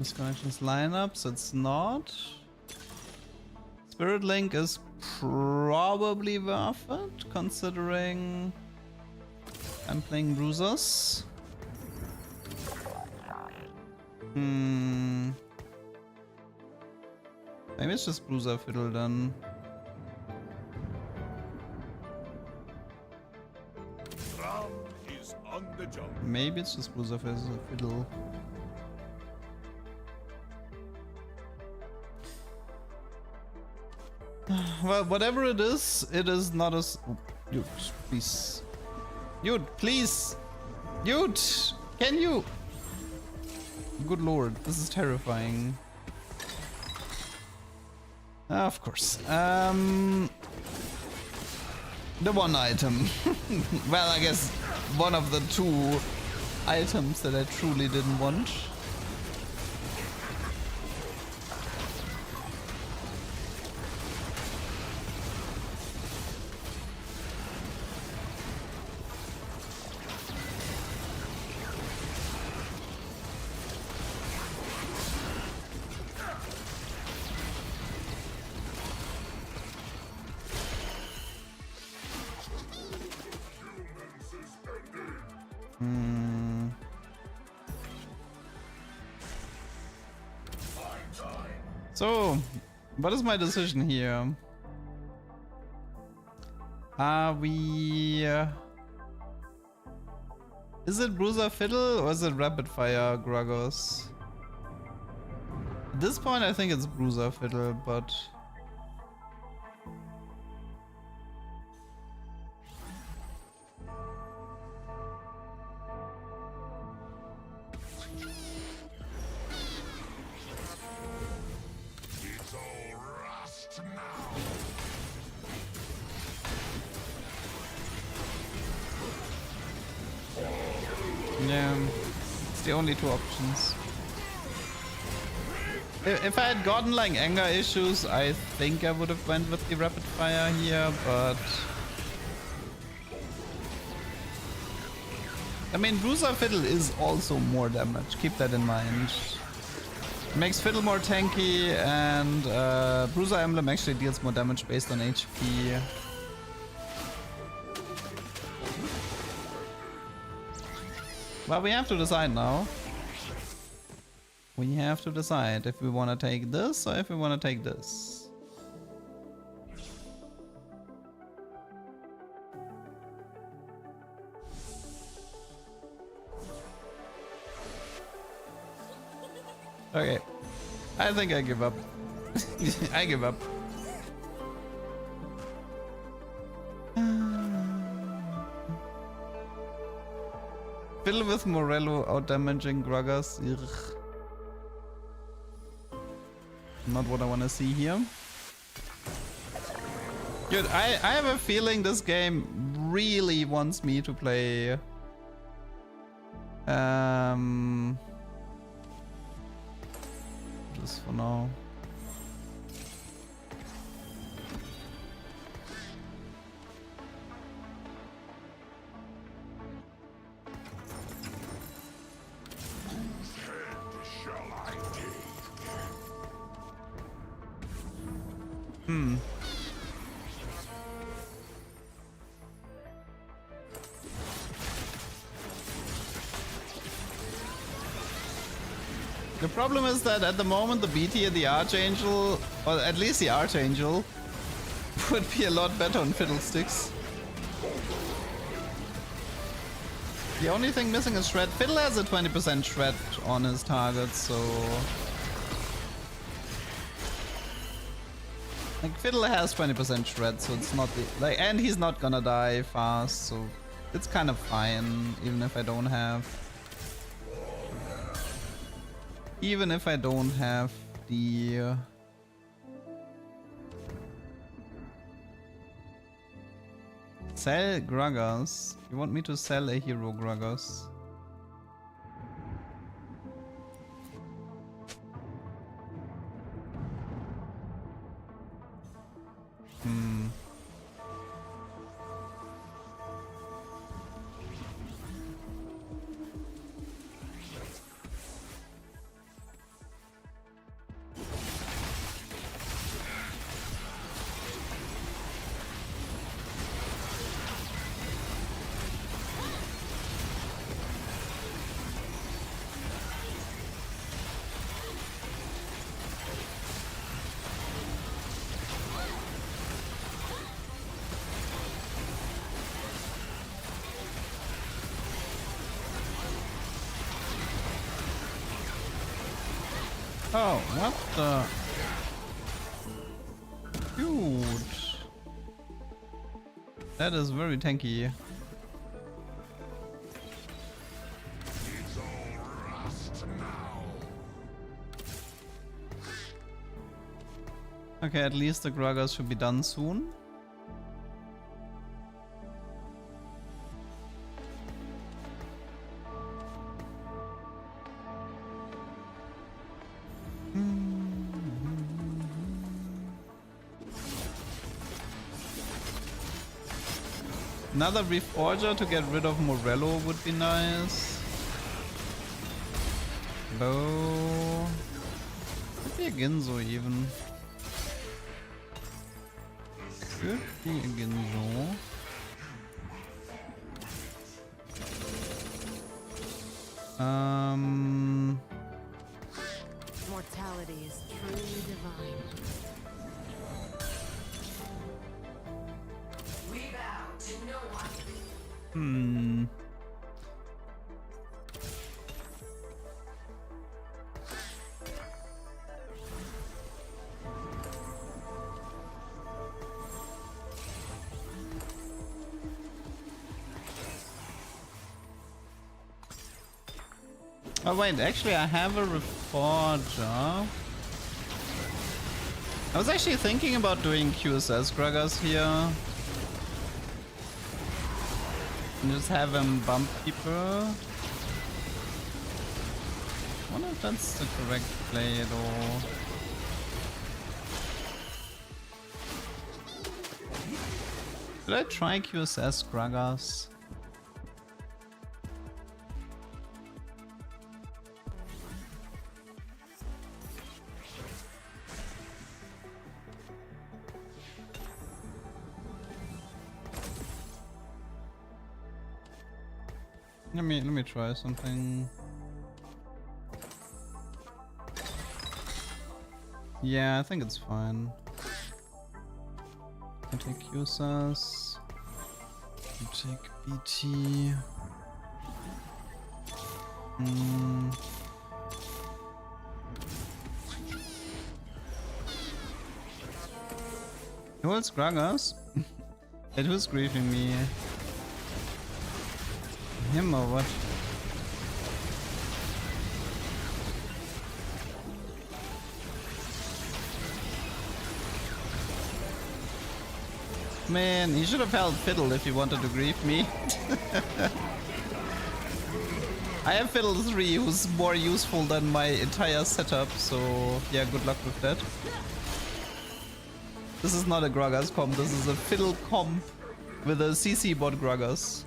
Disconnections lineups, it's not. Spirit Link is probably worth it, considering I'm playing Bruisers. Maybe it's just Bruiser Fiddle then. Is on the job. Maybe it's just Bruiser Fiddle. Well, whatever it is not as... Dude, please. Dude, please! Dude! Can you? Good lord, this is terrifying. Of course. The one item. Well, I guess one of the two items that I truly didn't want. So, what is my decision here? Are we... Is it Bruiser Fiddle or is it Rapid Fire Grogos? At this point I think it's Bruiser Fiddle, but... Yeah, it's the only two options. If I had gotten like anger issues, I think I would have went with the rapid fire here, but... I mean, Bruiser Fiddle is also more damage, keep that in mind. Makes Fiddle more tanky, and Bruiser Emblem actually deals more damage based on HP. Well, we have to decide now. We have to decide if we want to take this or if we want to take this. Okay. I think I give up. I give up. Fiddle with Morello out-damaging Gragas. Ugh. Not what I want to see here. Dude, I have a feeling this game really wants me to play... just for now. The problem is that at the moment the BT and the Archangel, or at least the Archangel, would be a lot better on Fiddlesticks. The only thing missing is Shred. Fiddle has a 20% Shred on his target, so... like, Fiddle has 20% Shred, so it's not the... like, and he's not gonna die fast, so... it's kind of fine, even if I don't have... even if I don't have the... sell Gragas. You want me to sell a hero Gragas? Oh, what the? Huge. That is very tanky. It's all rust now. Okay, at least the Gragas should be done soon. Another Reforger to get rid of Morello would be nice. Bow. Could be a Ginzo even. Could be a Ginzo. Mortality is truly divine. We bow to no one. Oh wait, actually I have a Reforger. I was actually thinking about doing QSS Gragas here. And just have him bump people. I wonder if that's the correct play though. Should I try QSS Gragas? Let me try something. Yeah, I think it's fine. I take USAS. I take BT. Who else Gragas? It was griefing me. Him or what? Man, he should have held Fiddle if he wanted to grief me. I have Fiddle 3 who's more useful than my entire setup, so yeah, good luck with that. This is not a Gragas comp, this is a Fiddle comp with a CC bot Gragas.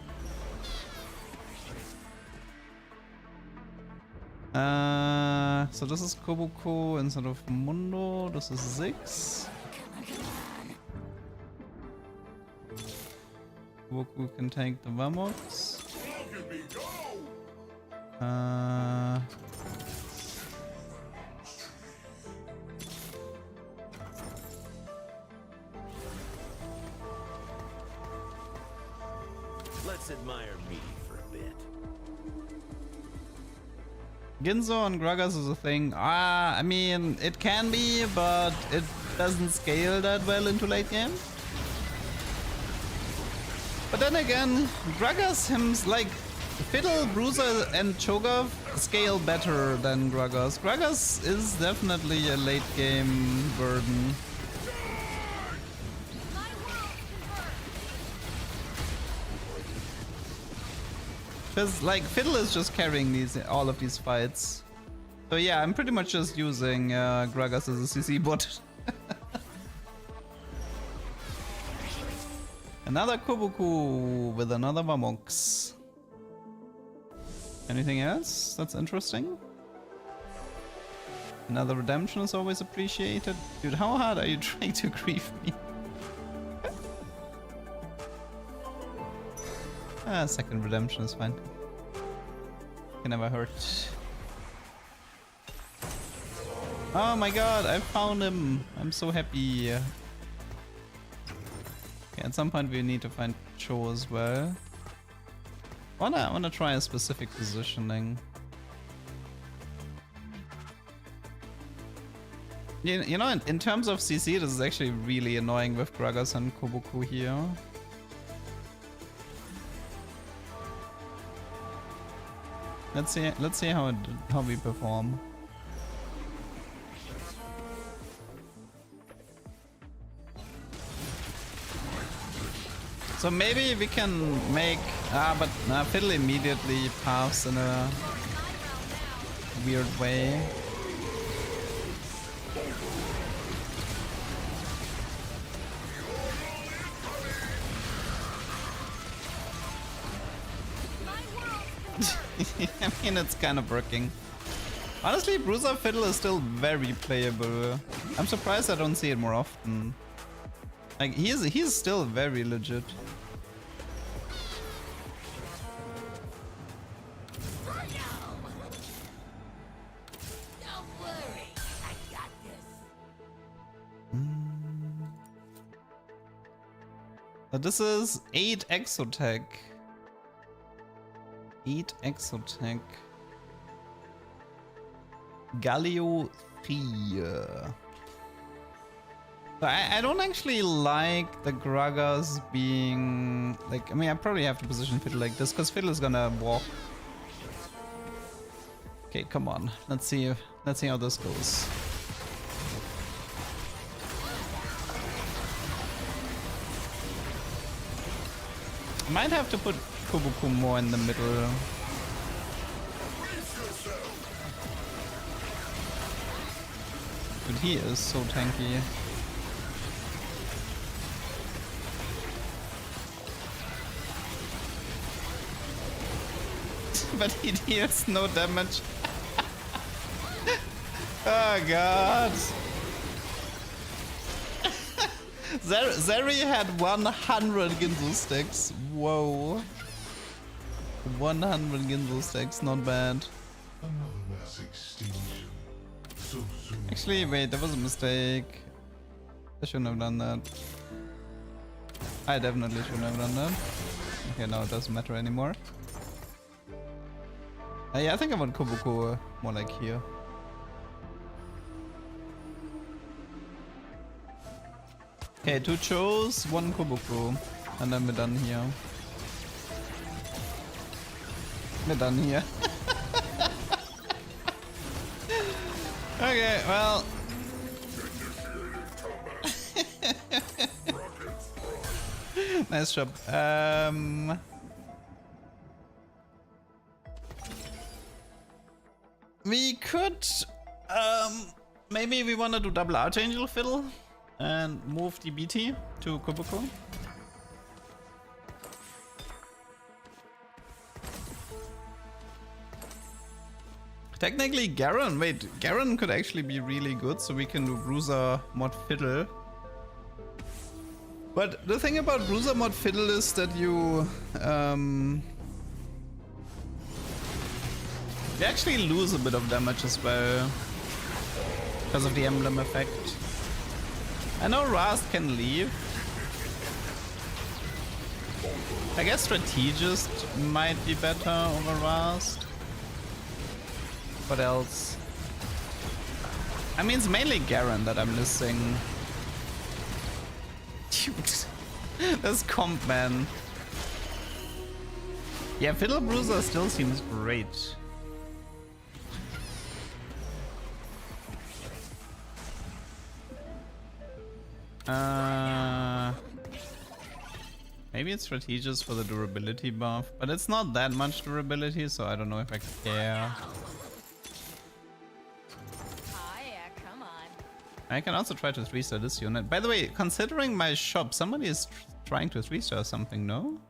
So this is Kobuko instead of Mundo, this is Ziggs. Kobuko can take the Vamox. Let's admire me for a bit. Ginzo on Gragas is a thing. I mean, it can be, but it doesn't scale that well into late game. But then again, Gragas like Fiddle, Bruiser and Cho'Gath scale better than Gragas. Gragas is definitely a late game burden. Because like Fiddle is just carrying all of these fights. So yeah, I'm pretty much just using Gragas as a CC bot. Another Kobuku with another Vamox. Anything else that's interesting? Another redemption is always appreciated. Dude, how hard are you trying to grief me? Second redemption is fine. Can never hurt. Oh my god, I found him! I'm so happy. Okay, at some point we need to find Cho as well. I wanna try a specific positioning. You know, in terms of CC, this is actually really annoying with Gragas and Kobuku here. Let's see how we perform. So maybe we can make but Fiddle immediately paths in a weird way. I mean, it's kind of working. Honestly, Bruiser Fiddle is still very playable. I'm surprised I don't see it more often. Like, he's still very legit. So this is 8 Exotech. 8 Exotech. Galio 3. So I don't actually like the Gragas being like, I mean, I probably have to position Fiddle like this because Fiddle is gonna walk. Okay, come on. Let's see how this goes. I might have to put Kobuku more in the middle. But he is so tanky. But he deals no damage. Oh god. Zeri had 100 Ginzu sticks. Whoa. 100 Ginzo stacks, not bad. Another mass extinction. So soon. Actually, wait, that was a mistake. I shouldn't have done that. I definitely shouldn't have done that. Okay, now it doesn't matter anymore. Yeah, I think I want Kobuko more like here. Okay, 2 Chos, 1 Kobuko. And then we're done here. We're done here. Okay, well. Nice job. We could maybe we wanna do double Archangel Fiddle and move the BT to Kobuko. Technically Garen, wait, Garen could actually be really good, so we can do Bruiser mod Fiddle. But the thing about Bruiser mod Fiddle is that you actually lose a bit of damage as well because of the emblem effect. I know Rast can leave. I guess Strategist might be better over Rast. What else? I mean, it's mainly Garen that I'm missing. Dude, this comp, man. Yeah, Fiddle Bruiser still seems great. Maybe it's Strategist for the durability buff, but it's not that much durability, so I don't know if I care. I can also try to 3-star this unit. By the way, considering my shop, somebody is trying to 3-star something, no?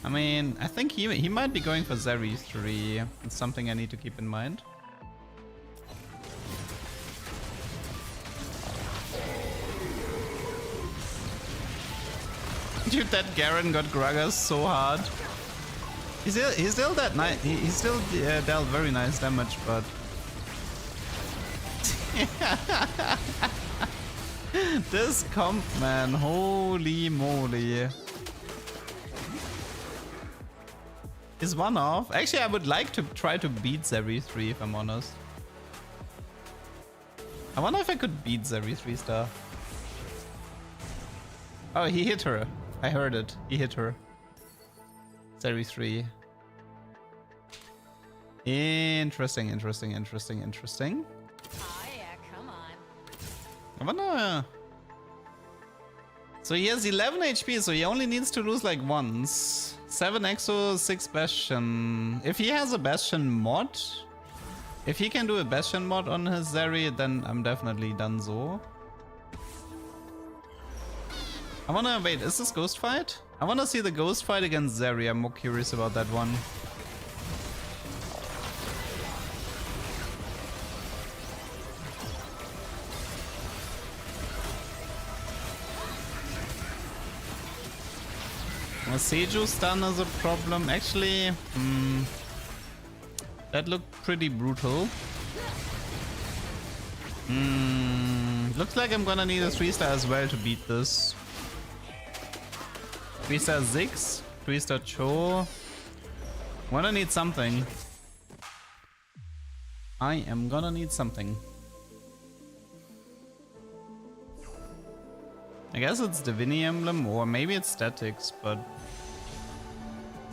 I mean, I think he might be going for Zeri 3. It's something I need to keep in mind. Dude, that Garen got Gragas so hard. He's still that nice. He still dealt very nice damage, but this comp, man, holy moly! Is one off? Actually, I would like to try to beat Zeri 3 if I'm honest. I wonder if I could beat Zeri 3-star. Oh, he hit her. I heard it. He hit her. Zeri 3. Interesting. Oh yeah, come on. I wonder. So he has 11 HP, so he only needs to lose like once. 7 Exo, 6 Bastion. If he has a Bastion mod, if he can do a Bastion mod on his Zeri, then I'm definitely done so. I wanna, wait, is this Ghost Fight? I wanna see the Ghost Fight against Zeri, I'm more curious about that one. A Seju stun is a problem. Actually, that looked pretty brutal. Looks like I'm gonna need a 3-star as well to beat this. 3-star Ziggs, 3-star Cho. Gonna need something. I am gonna need something. I guess it's Divinity Emblem, or maybe it's Statics, but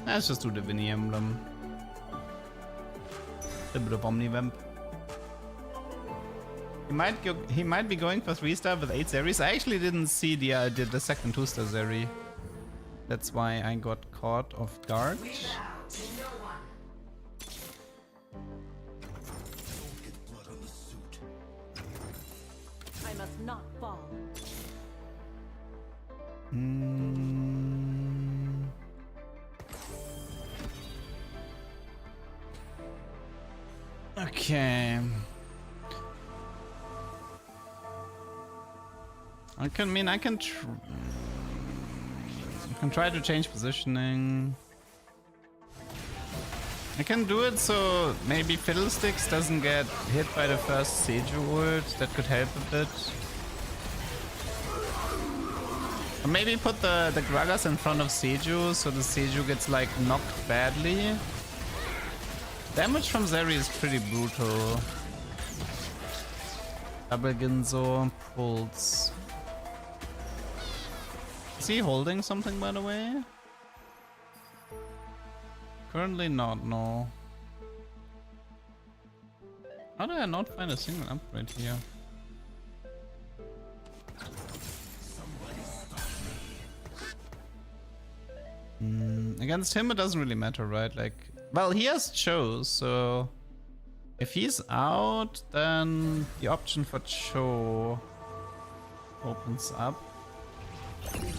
let's just do Divinity Emblem. A bit of Omnivamp. He might be going for 3-star with 8 Zeris. I actually didn't see the second 2-star Zeri. That's why I got caught off guard. We bow to no one. I must not fall. Okay. I can try to change positioning. I can do it so maybe Fiddlesticks doesn't get hit by the first Seju ult. That could help a bit. Or maybe put the Gragas in front of Seju so the Seju gets like knocked badly. Damage from Zeri is pretty brutal. Double Ginzo, pulse. Is he holding something, by the way? Currently not, no. How did I not find a single upgrade here? Against him it doesn't really matter, right? Like, well, he has Cho, so if he's out, then the option for Cho opens up. Okay.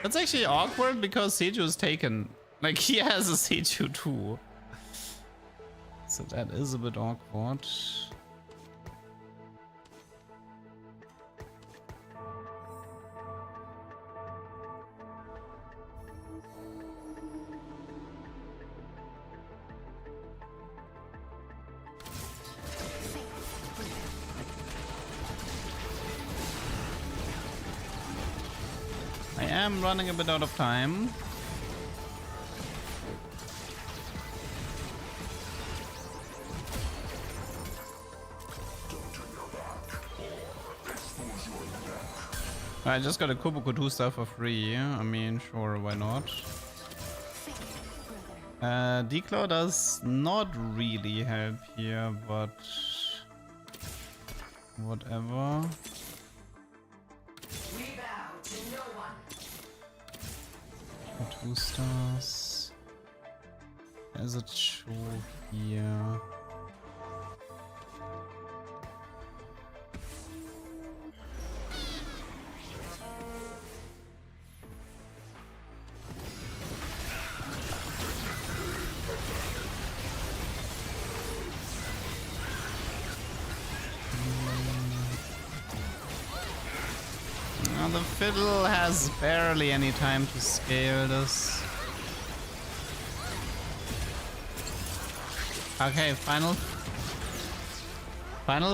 That's actually awkward because Seju is taken. Like, he has a Seju too. So that is a bit awkward. I am running a bit out of time. I just got a Kuboku 2 star for free. I mean, sure, why not? Declaw does not really help here, but whatever. We bow to no one. 2 stars. There's a Cho here. The fiddle has barely any time to scale this. Okay, final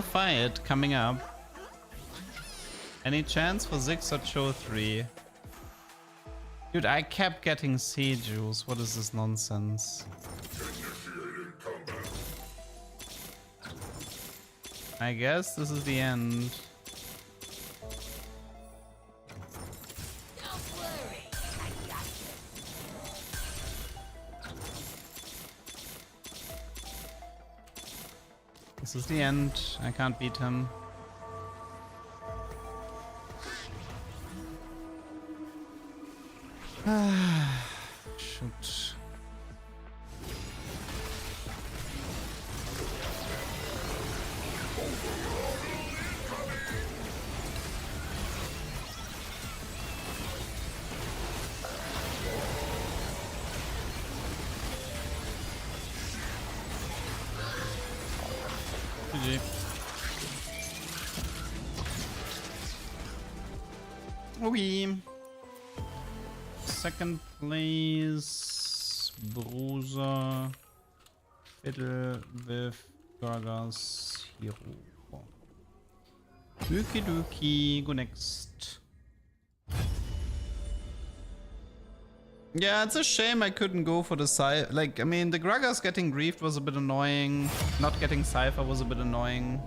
fight coming up. Any chance for Ziggs or Cho 3? Dude, I kept getting Sejus. What is this nonsense? I guess this is the end. This is the end. I can't beat him. Shoot. GG. Okay. Second place, Bruiser, Fiddle with Gragas Hero. Okie dokie, go next. Yeah, it's a shame I couldn't go for the Cypher. Like, I mean, the Gragas getting griefed was a bit annoying. Not getting Cypher was a bit annoying.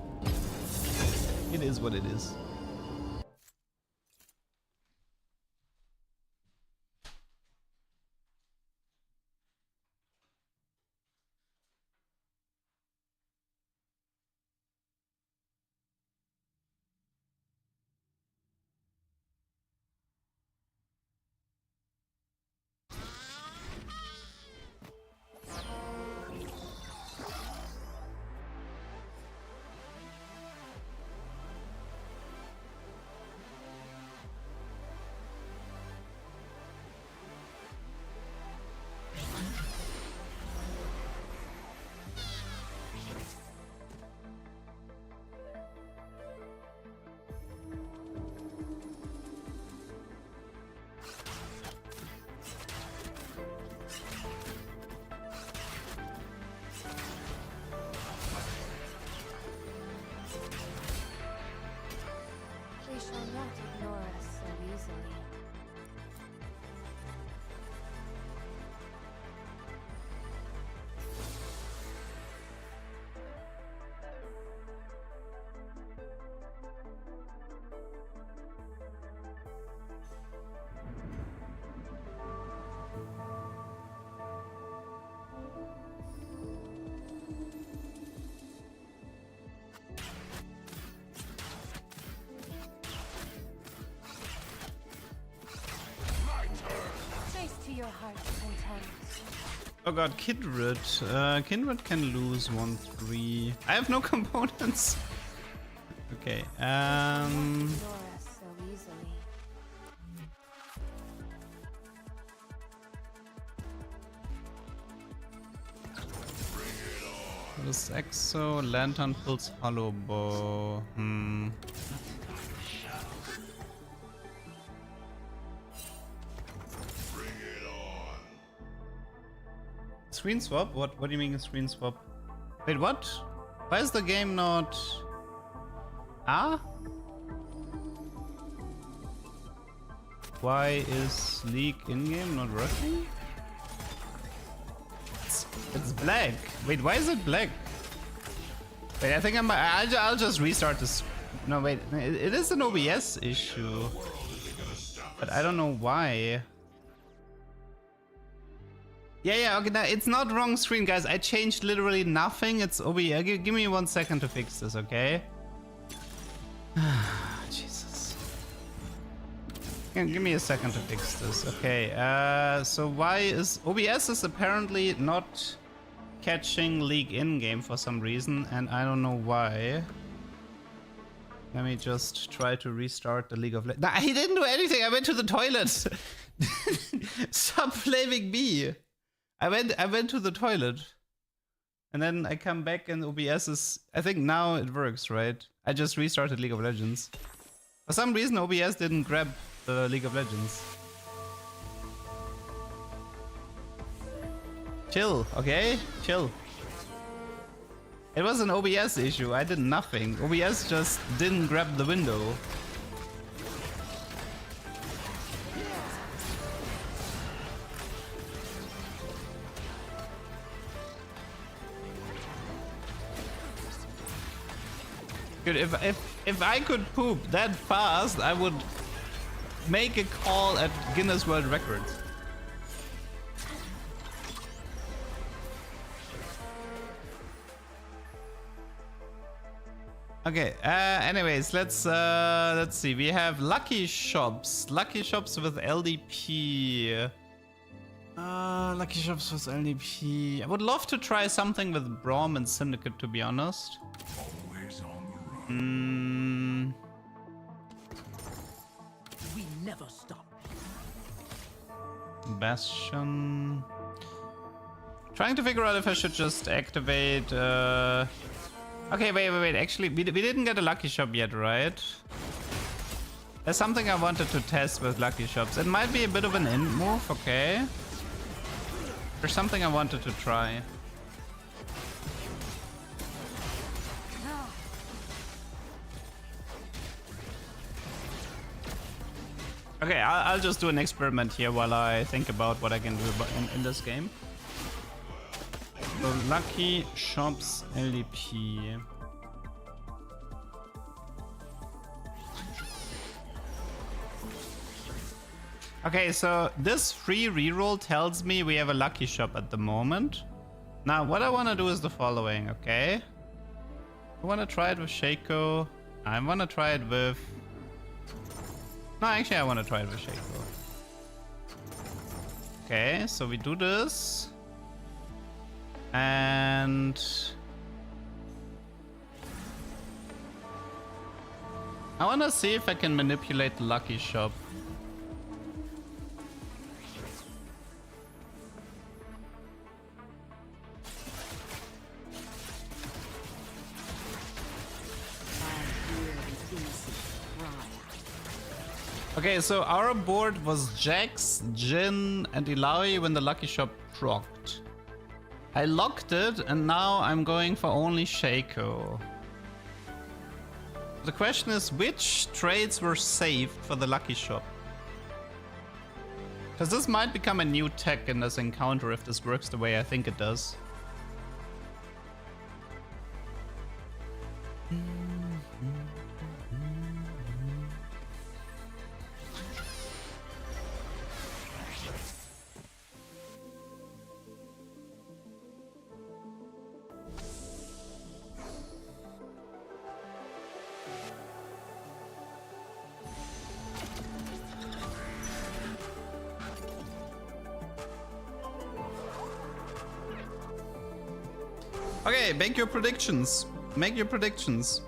It is what it is. Oh god, Kindred. Kindred can lose 1-3. I have no components. Okay, Ignore us so easily. This Exo, Lantern pulls Hollow Bow. Screen swap? What do you mean screen swap? Wait, what? Why is the game not... Ah? Why is League in-game not working? It's black. Wait, why is it black? Wait, I think I'll just restart this. No, wait, it is an OBS issue. But I don't know why. Yeah, okay, now it's not wrong screen, guys. I changed literally nothing. It's OBS. Give me 1 second to fix this, okay? Jesus. Give me a second to fix this. Okay, so why is... OBS is apparently not catching League in-game for some reason, and I don't know why. Let me just try to restart the League of Legends. Nah, he didn't do anything. I went to the toilet. Stop blaming me. I went to the toilet. And then I come back and OBS is... I think now it works, right? I just restarted League of Legends. For some reason OBS didn't grab the League of Legends. Chill, okay? Chill. It was an OBS issue. I did nothing. OBS just didn't grab the window. Dude, if I could poop that fast, I would make a call at Guinness World Records. Okay, anyways, let's see. We have lucky shops with LDP. Lucky shops with LDP. I would love to try something with Braum and Syndicate, to be honest. Always on the run. We never stop. Bastion. Trying to figure out if I should just activate. Okay, wait. Actually, we didn't get a lucky shop yet, right? There's something I wanted to test with lucky shops. It might be a bit of an end move, okay? There's something I wanted to try. Okay, I'll just do an experiment here while I think about what I can do in this game. So, lucky shops LDP. Okay, so this free reroll tells me we have a lucky shop at the moment. Now, what I want to do is the following, okay? I want to try it with Shaco. I want to try it with... No, actually, I want to try it with Shaco. Okay, so we do this. And... I want to see if I can manipulate the lucky shop. Okay, so our board was Jax, Jin, and Ilaoi when the lucky shop procced. I locked it, and now I'm going for only Shaco. The question is, which trades were saved for the lucky shop? Because this might become a new tech in this encounter if this works the way I think it does. Okay, make your predictions. Make your predictions.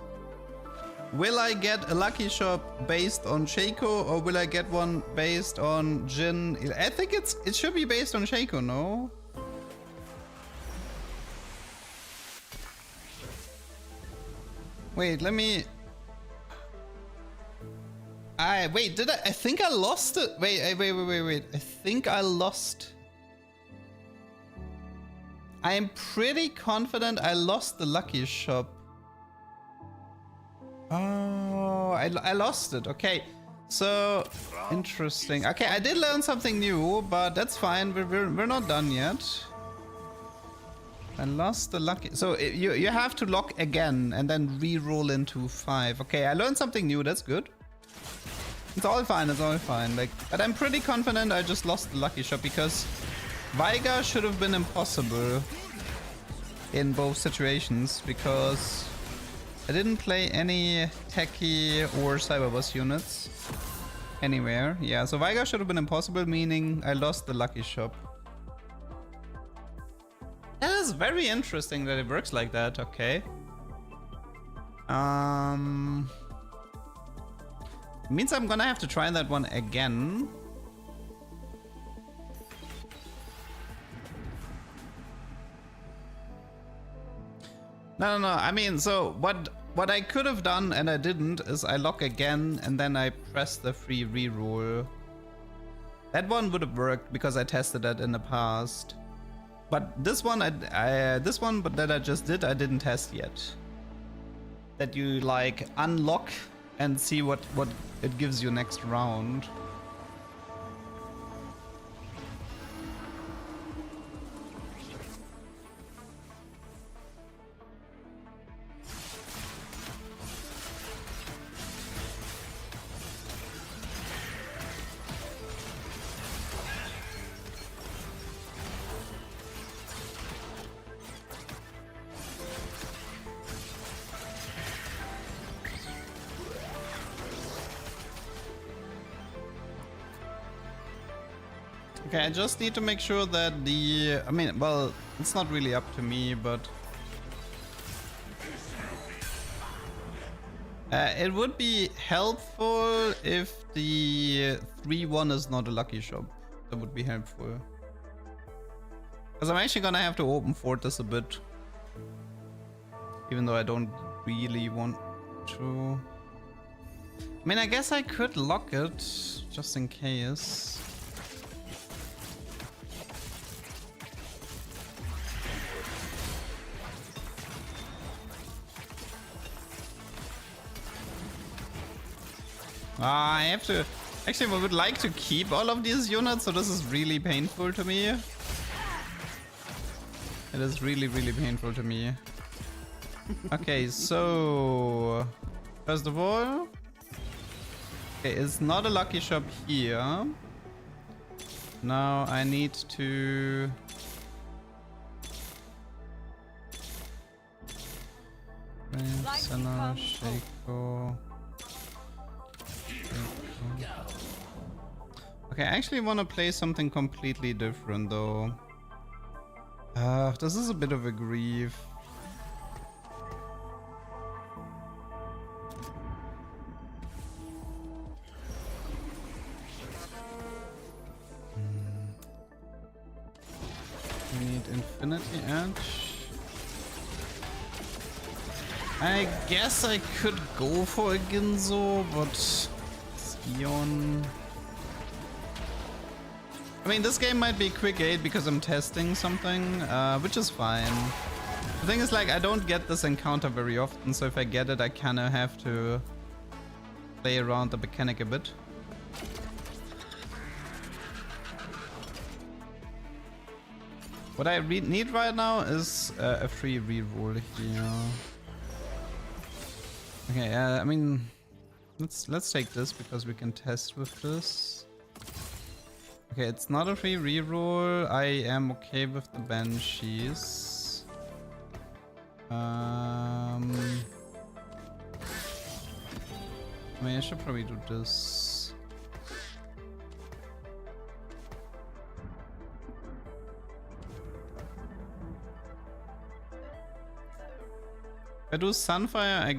Will I get a lucky shop based on Shaco, or will I get one based on Jin? I think it should be based on Shaco, no? Wait, let me... wait, did I think I lost it? Wait. I think I lost... I am pretty confident I lost the lucky shop. Oh, I lost it. Okay, so interesting. Okay, I did learn something new, but that's fine. We're not done yet. I lost the lucky. So you have to lock again and then re-roll into 5. Okay, I learned something new. That's good. It's all fine. It's all fine. Like, but I'm pretty confident I just lost the lucky shop because Veigar should have been impossible in both situations because I didn't play any techie or cyberboss units anywhere. Yeah, so Veigar should have been impossible, meaning I lost the lucky shop. That is very interesting that it works like that. Okay. Means I'm gonna have to try that one again. No. I mean, so what I could have done and I didn't is I lock again and then I press the free reroll. That one would have worked because I tested that in the past. But this one, this one that I just did, I didn't test yet. That you like unlock and see what it gives you next round. Okay, I just need to make sure that the... I mean, well, it's not really up to me, but... it would be helpful if the 3-1 is not a lucky shop. That would be helpful. Because I'm actually gonna have to open fort this a bit. Even though I don't really want to... I mean, I guess I could lock it, just in case. I have to... Actually, I would like to keep all of these units, so this is really painful to me. It is really painful to me. Okay, so... First of all... Okay, it's not a lucky shop here. Now I need to... Senna, Shaco... Okay, I actually want to play something completely different though. This is a bit of a grief. We need Infinity Edge. I guess I could go for a Ginzo, but Eon. I mean, this game might be quick 8 because I'm testing something, which is fine. The thing is, like, I don't get this encounter very often, so if I get it, I kind of have to play around the mechanic a bit. What I need right now is a free reroll here. Okay, I mean, let's take this because we can test with this. Okay, it's not a free reroll. I am okay with the Banshees. I mean, I should probably do this. If I do Sunfire, I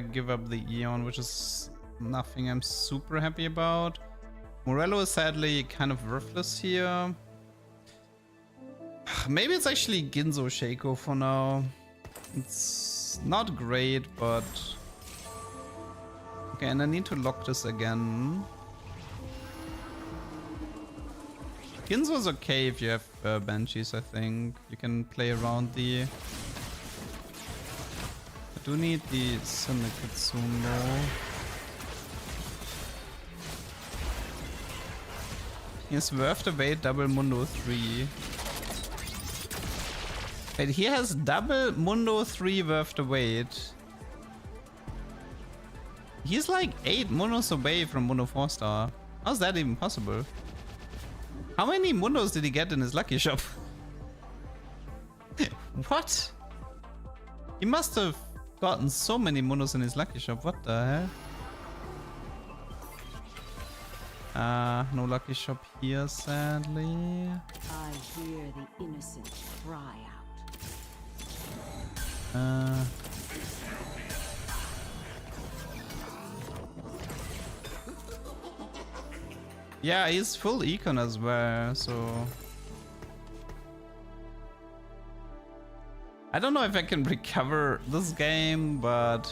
give up the Eon, which is nothing I'm super happy about. Morello is sadly kind of worthless here. Maybe it's actually Ginzo Shaco for now. It's not great, but... Okay, and I need to lock this again. Ginzo's okay if you have Banshees, I think. You can play around the... I do need the Syndicate soon though. He's worth the wait, double Mundo 3. Wait, he has double Mundo 3 worth the wait. He's like 8 Mundos away from Mundo 4 star. How's that even possible? How many Mundos did he get in his lucky shop? What? He must have gotten so many Mundos in his lucky shop. What the hell? No lucky shop here, sadly. I hear the innocent cry out. Yeah, he's full econ as well, so... I don't know if I can recover this game, but...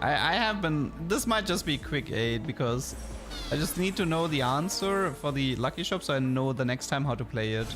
I have been... This might just be quick 8, because I just need to know the answer for the lucky shop so I know the next time how to play it.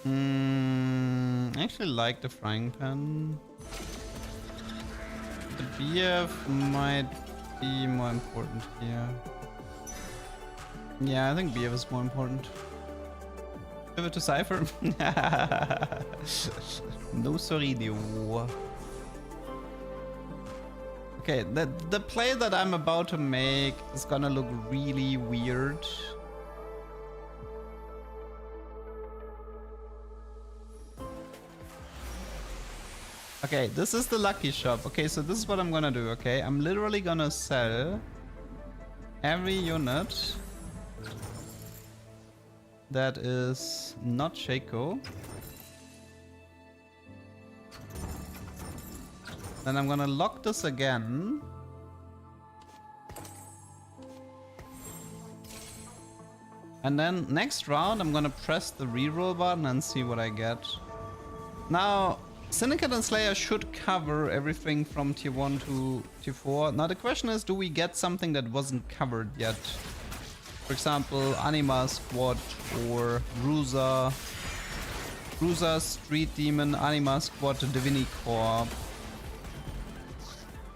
I actually like the frying pan. The BF might be more important here. Yeah, I think BF is more important. Pivot to Cypher? No sorry, no. Okay, the play that I'm about to make is gonna look really weird. Okay, this is the lucky shop. Okay, so this is what I'm gonna do, okay? I'm literally gonna sell every unit that is not shaco. Then I'm gonna lock this again. And then next round I'm gonna press the reroll button and see what I get. Now, Syndicate and Slayer should cover everything from tier 1 to tier 4. Now the question is, do we get something that wasn't covered yet? For example, Anima Squad or Bruiser, Street Demon, Anima Squad, Divini Corp.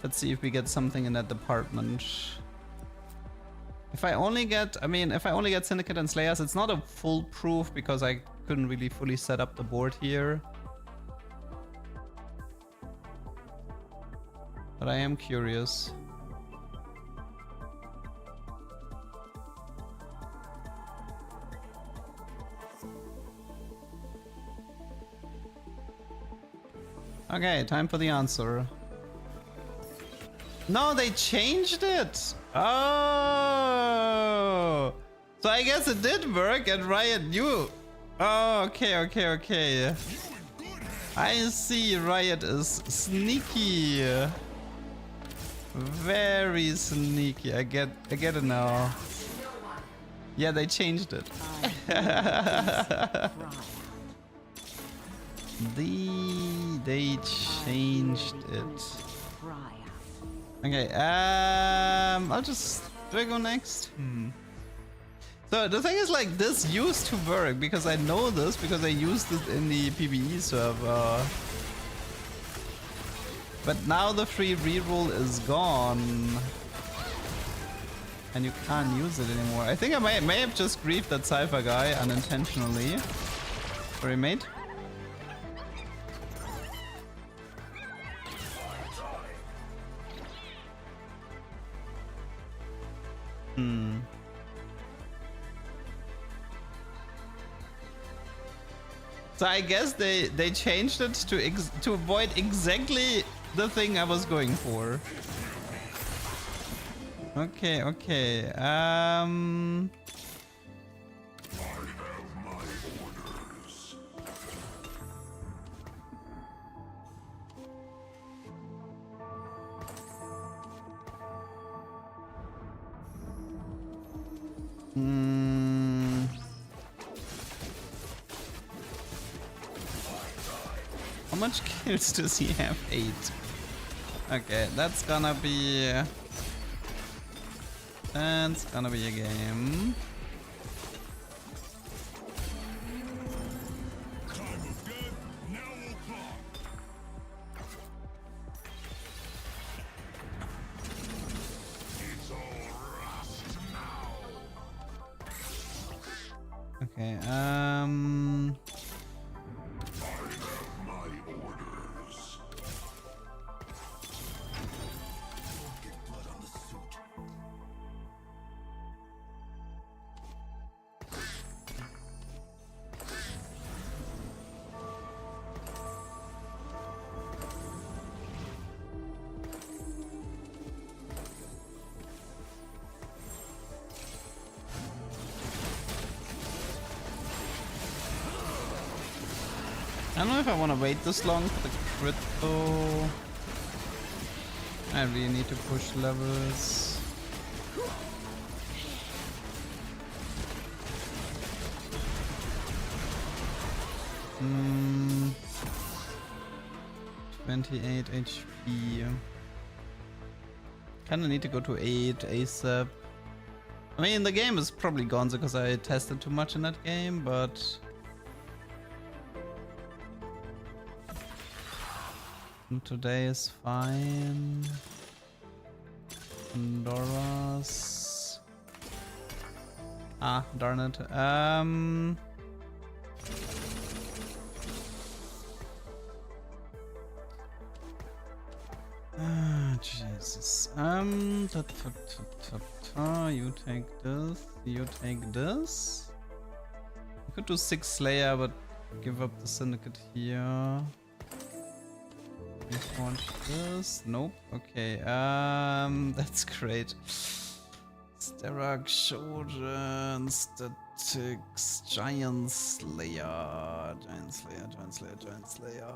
Let's see if we get something in that department. If I only get, if I only get Syndicate and Slayers, it's not a foolproof because I couldn't really fully set up the board here. But I am curious. Okay, time for the answer. No, they changed it! Oh! So I guess it did work and Riot knew. Oh, okay. I see, Riot is sneaky. Very sneaky. I get it now. Yeah, they changed it. They changed it. Okay, I'll just... Do I go next? So the thing is, like, this used to work because I know this because I used it in the PvE server. But now the free reroll is gone. And you can't use it anymore. I think I may have just griefed that Cypher guy unintentionally. Sorry, mate. So I guess they changed it to avoid exactly the thing I was going for. Okay, okay. I have my orders. How much kills does he have? 8. Okay, that's gonna be a game. Time of death now o'clock. It's all rust now. Okay, I have my orders. Get blood on the suit. I don't know if I want to wait this long for the crit though. I really need to push levels. Hmm. 28 HP. Kinda need to go to 8 ASAP. I mean, the game is probably gone because I tested too much in that game, but... today is fine. Pandora's... Ah, darn it. Jesus. You take this. You take this. I could do 6 Slayer, but give up the Syndicate here. Launch this. Nope. Okay. That's great. Sterak, Shogun, Statics, Giant Slayer, Giant Slayer, Giant Slayer, Giant Slayer.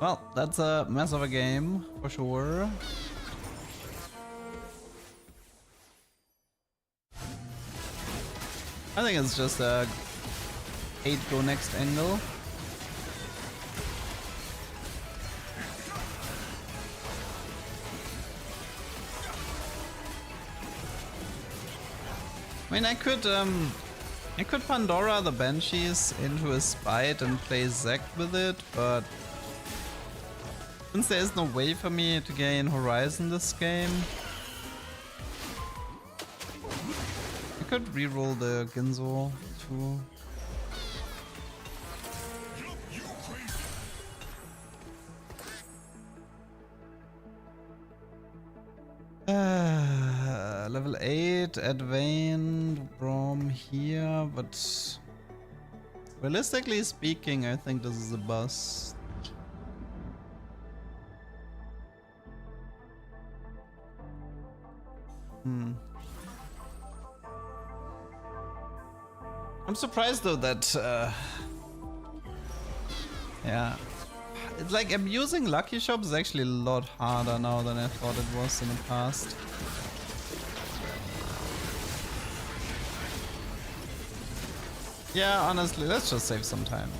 Well, that's a mess of a game for sure. I think it's just a 8 go next angle. I mean, I could Pandora the Banshees into a Spite and play Zack with it, but since there is no way for me to gain Horizon this game, I could reroll the Ginzo too. Level 8, Advanced from here, but realistically speaking, I think this is a bust. I'm surprised though that, yeah. It's like abusing Lucky Shop is actually a lot harder now than I thought it was in the past. Yeah, honestly, let's just save some time.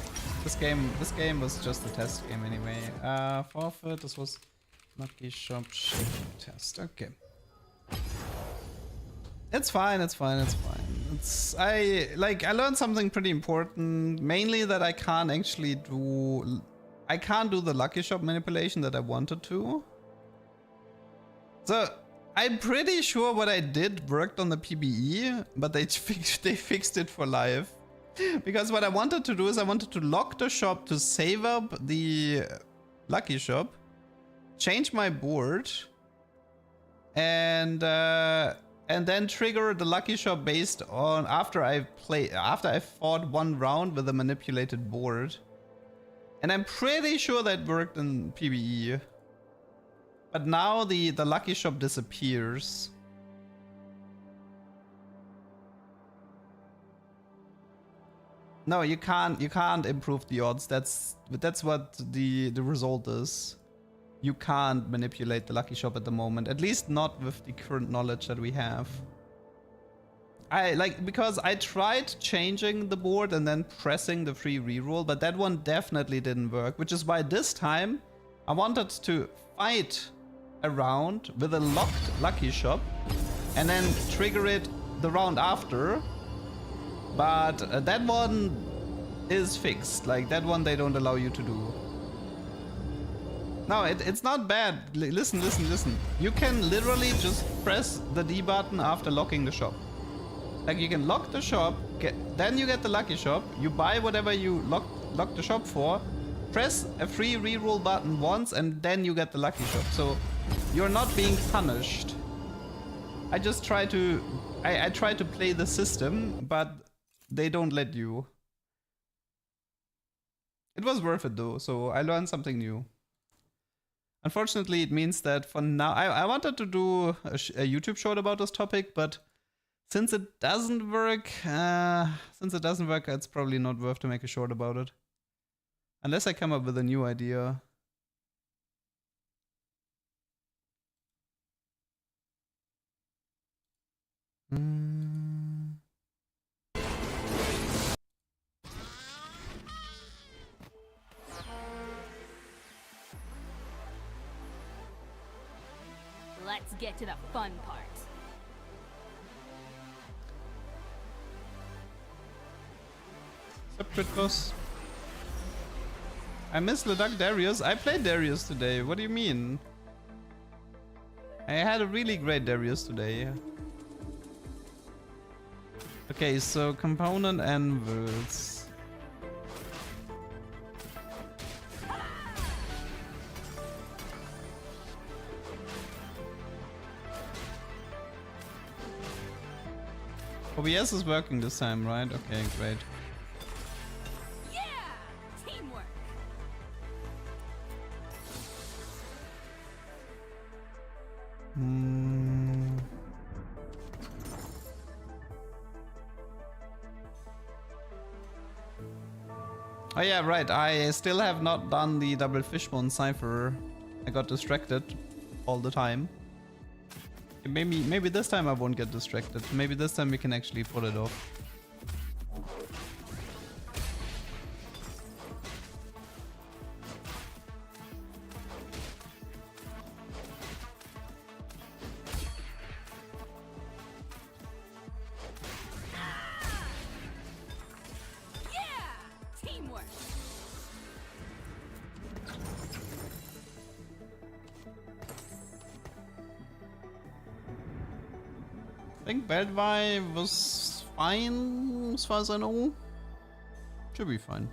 This game was just a test game anyway. Forfeit, this was Lucky Shop test. Okay. It's fine, it's fine, it's fine. I learned something pretty important, mainly that I can't do the lucky shop manipulation that I wanted to. So I'm pretty sure what I did worked on the PBE, but they fixed it for live. Because what I wanted to do is I wanted to lock the shop to save up the lucky shop, change my board, and then trigger the lucky shop based on after I fought one round with a manipulated board. And I'm pretty sure that worked in PBE. But now the lucky shop disappears. No, you can't improve the odds. That's what the result is. You can't manipulate the lucky shop at the moment, at least not with the current knowledge that we have. Because I tried changing the board and then pressing the free reroll, but that one definitely didn't work, which is why this time I wanted to fight a round with a locked lucky shop and then trigger it the round after. But that one is fixed. Like, that one they don't allow you to do. No, it's not bad. Listen. You can literally just press the D button after locking the shop. Like, you can lock the shop, then you get the lucky shop, you buy whatever you lock the shop for, press a free reroll button once, and then you get the lucky shop. So you're not being punished. I just try to play the system, but they don't let you. It was worth it though, so I learned something new. Unfortunately, it means that for now, I wanted to do a YouTube short about this topic, but since it doesn't work, it's probably not worth to make a short about it. Unless I come up with a new idea. Let's get to the fun part. What's up, Critkos? I miss LeDuck Darius. I played Darius today. What do you mean? I had a really great Darius today. Okay, so component anvils. OBS is working this time, right? Okay, great. Yeah! Teamwork! Oh yeah, right. I still have not done the double fishbone Cypher. I got distracted all the time. Maybe this time I won't get distracted. Maybe this time we can actually pull it off. Yeah! Teamwork! I think Bedwai was fine as far as I know. Should be fine.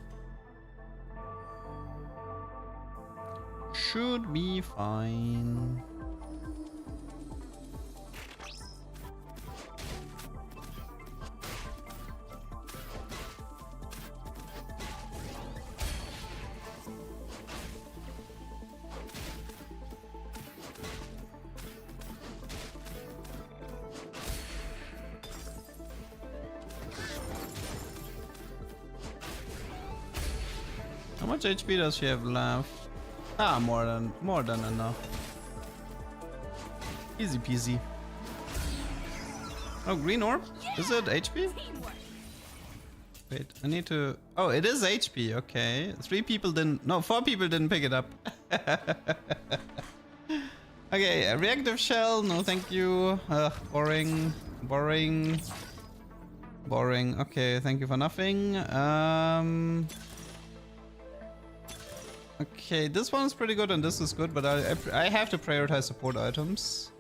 Should be fine. How much HP does she have left? Ah, more than enough. Easy peasy. Oh, green orb? Is it HP? Teamwork! Wait, I need to... Oh, it is HP, okay. 4 people didn't pick it up. Okay, a reactive shell, no thank you. Boring. Boring. Okay, thank you for nothing. Okay, this one is pretty good and this is good, but I have to prioritize support items.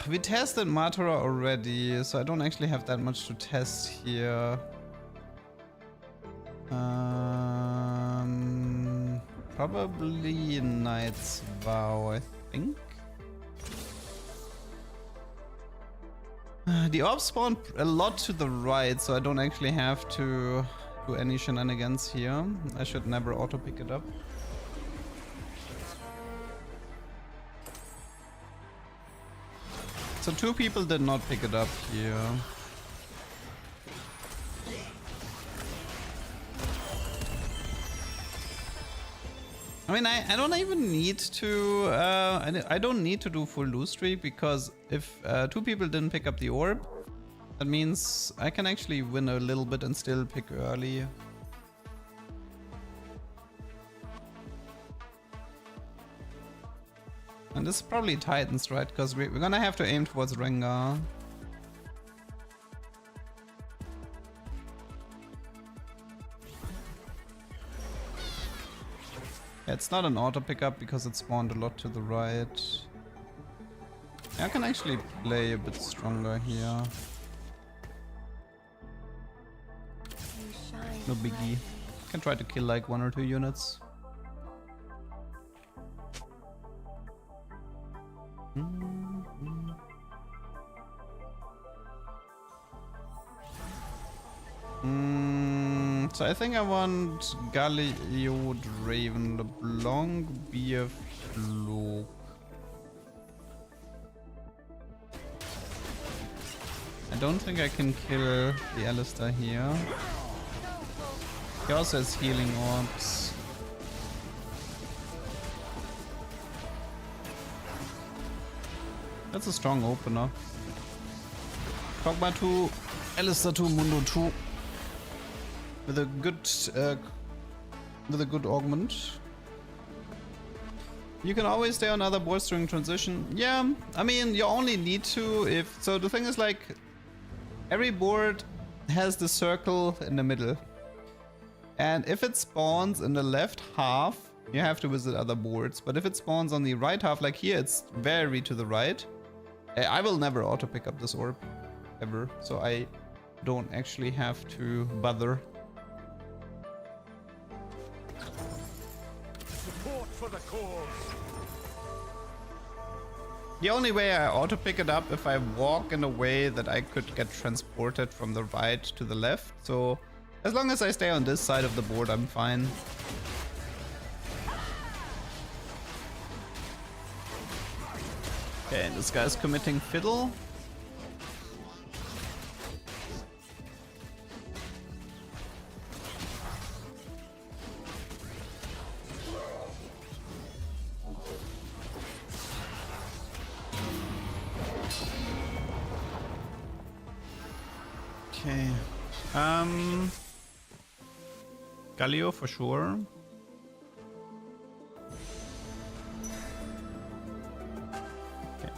We tested Matara already, so I don't actually have that much to test here. Probably Knight's Vow, I think. The orbs spawn a lot to the right, so I don't actually have to do any shenanigans here. I should never auto pick it up. So 2 people did not pick it up here. I mean, I don't even need to, I don't need to do full lose streak, because if 2 people didn't pick up the orb, that means I can actually win a little bit and still pick early. And this is probably Titans, right? Because we're gonna have to aim towards Rengar. It's not an auto pickup because it spawned a lot to the right. I can actually play a bit stronger here. No biggie. Can try to kill like 1 or 2 units. So I think I want Galliot Raven LeBlanc BF Flog. I don't think I can kill the Alistair here. He also has healing orbs. That's a strong opener. Kog'Maw 2, Alistair 2, Mundo 2. With a good augment. You can always stay on other boards during transition. Yeah, I mean, you only need to if... So the thing is, like, every board has the circle in the middle. And if it spawns in the left half, you have to visit other boards. But if it spawns on the right half, like here, it's very to the right. I will never auto pick up this orb, ever. So I don't actually have to bother. Support for the cause. The only way I auto pick it up if I walk in a way that I could get transported from the right to the left. So as long as I stay on this side of the board, I'm fine. Okay, this guy's committing fiddle. Okay. Galio for sure. Okay.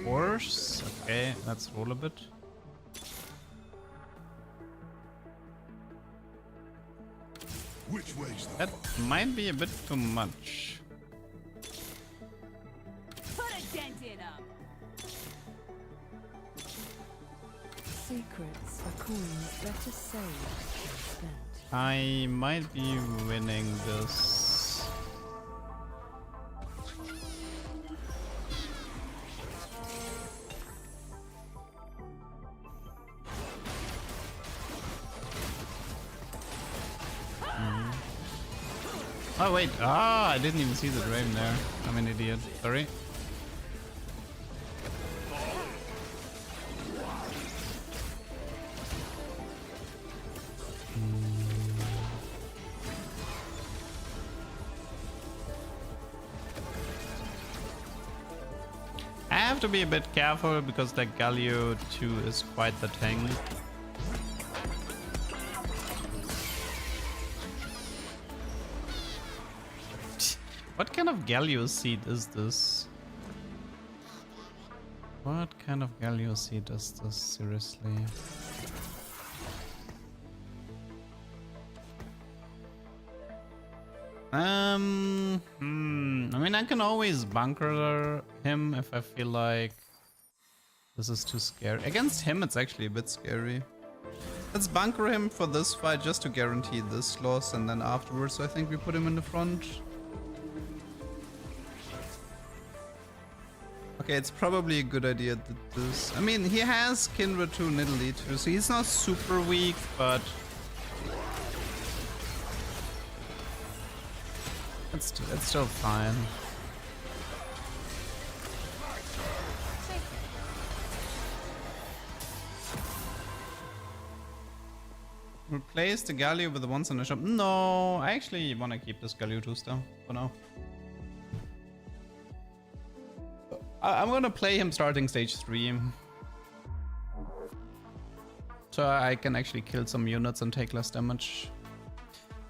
Horse. Okay, let's roll a bit. Which way's the That might be a bit too much. Put a dent in 'em. Secrets are coins better saved than spent. I might be winning this. Oh wait, I didn't even see the Draven there. I'm an idiot, sorry. to be a bit careful because the Galio 2 is quite the tank. What kind of Galio seed is this? What kind of Galio seed is this, seriously? I mean, I can always bunker him if I feel like this is too scary. Against him, it's actually a bit scary. Let's bunker him for this fight just to guarantee this loss, and then afterwards I think we put him in the front. Okay, it's probably a good idea that this... I mean, he has Kindred 2, Nidalee 2, so he's not super weak, but... It's still fine. Replace the Galio with the ones in the shop. No, I actually want to keep this Galio 2 still for now. I'm gonna play him starting stage 3. So I can actually kill some units and take less damage.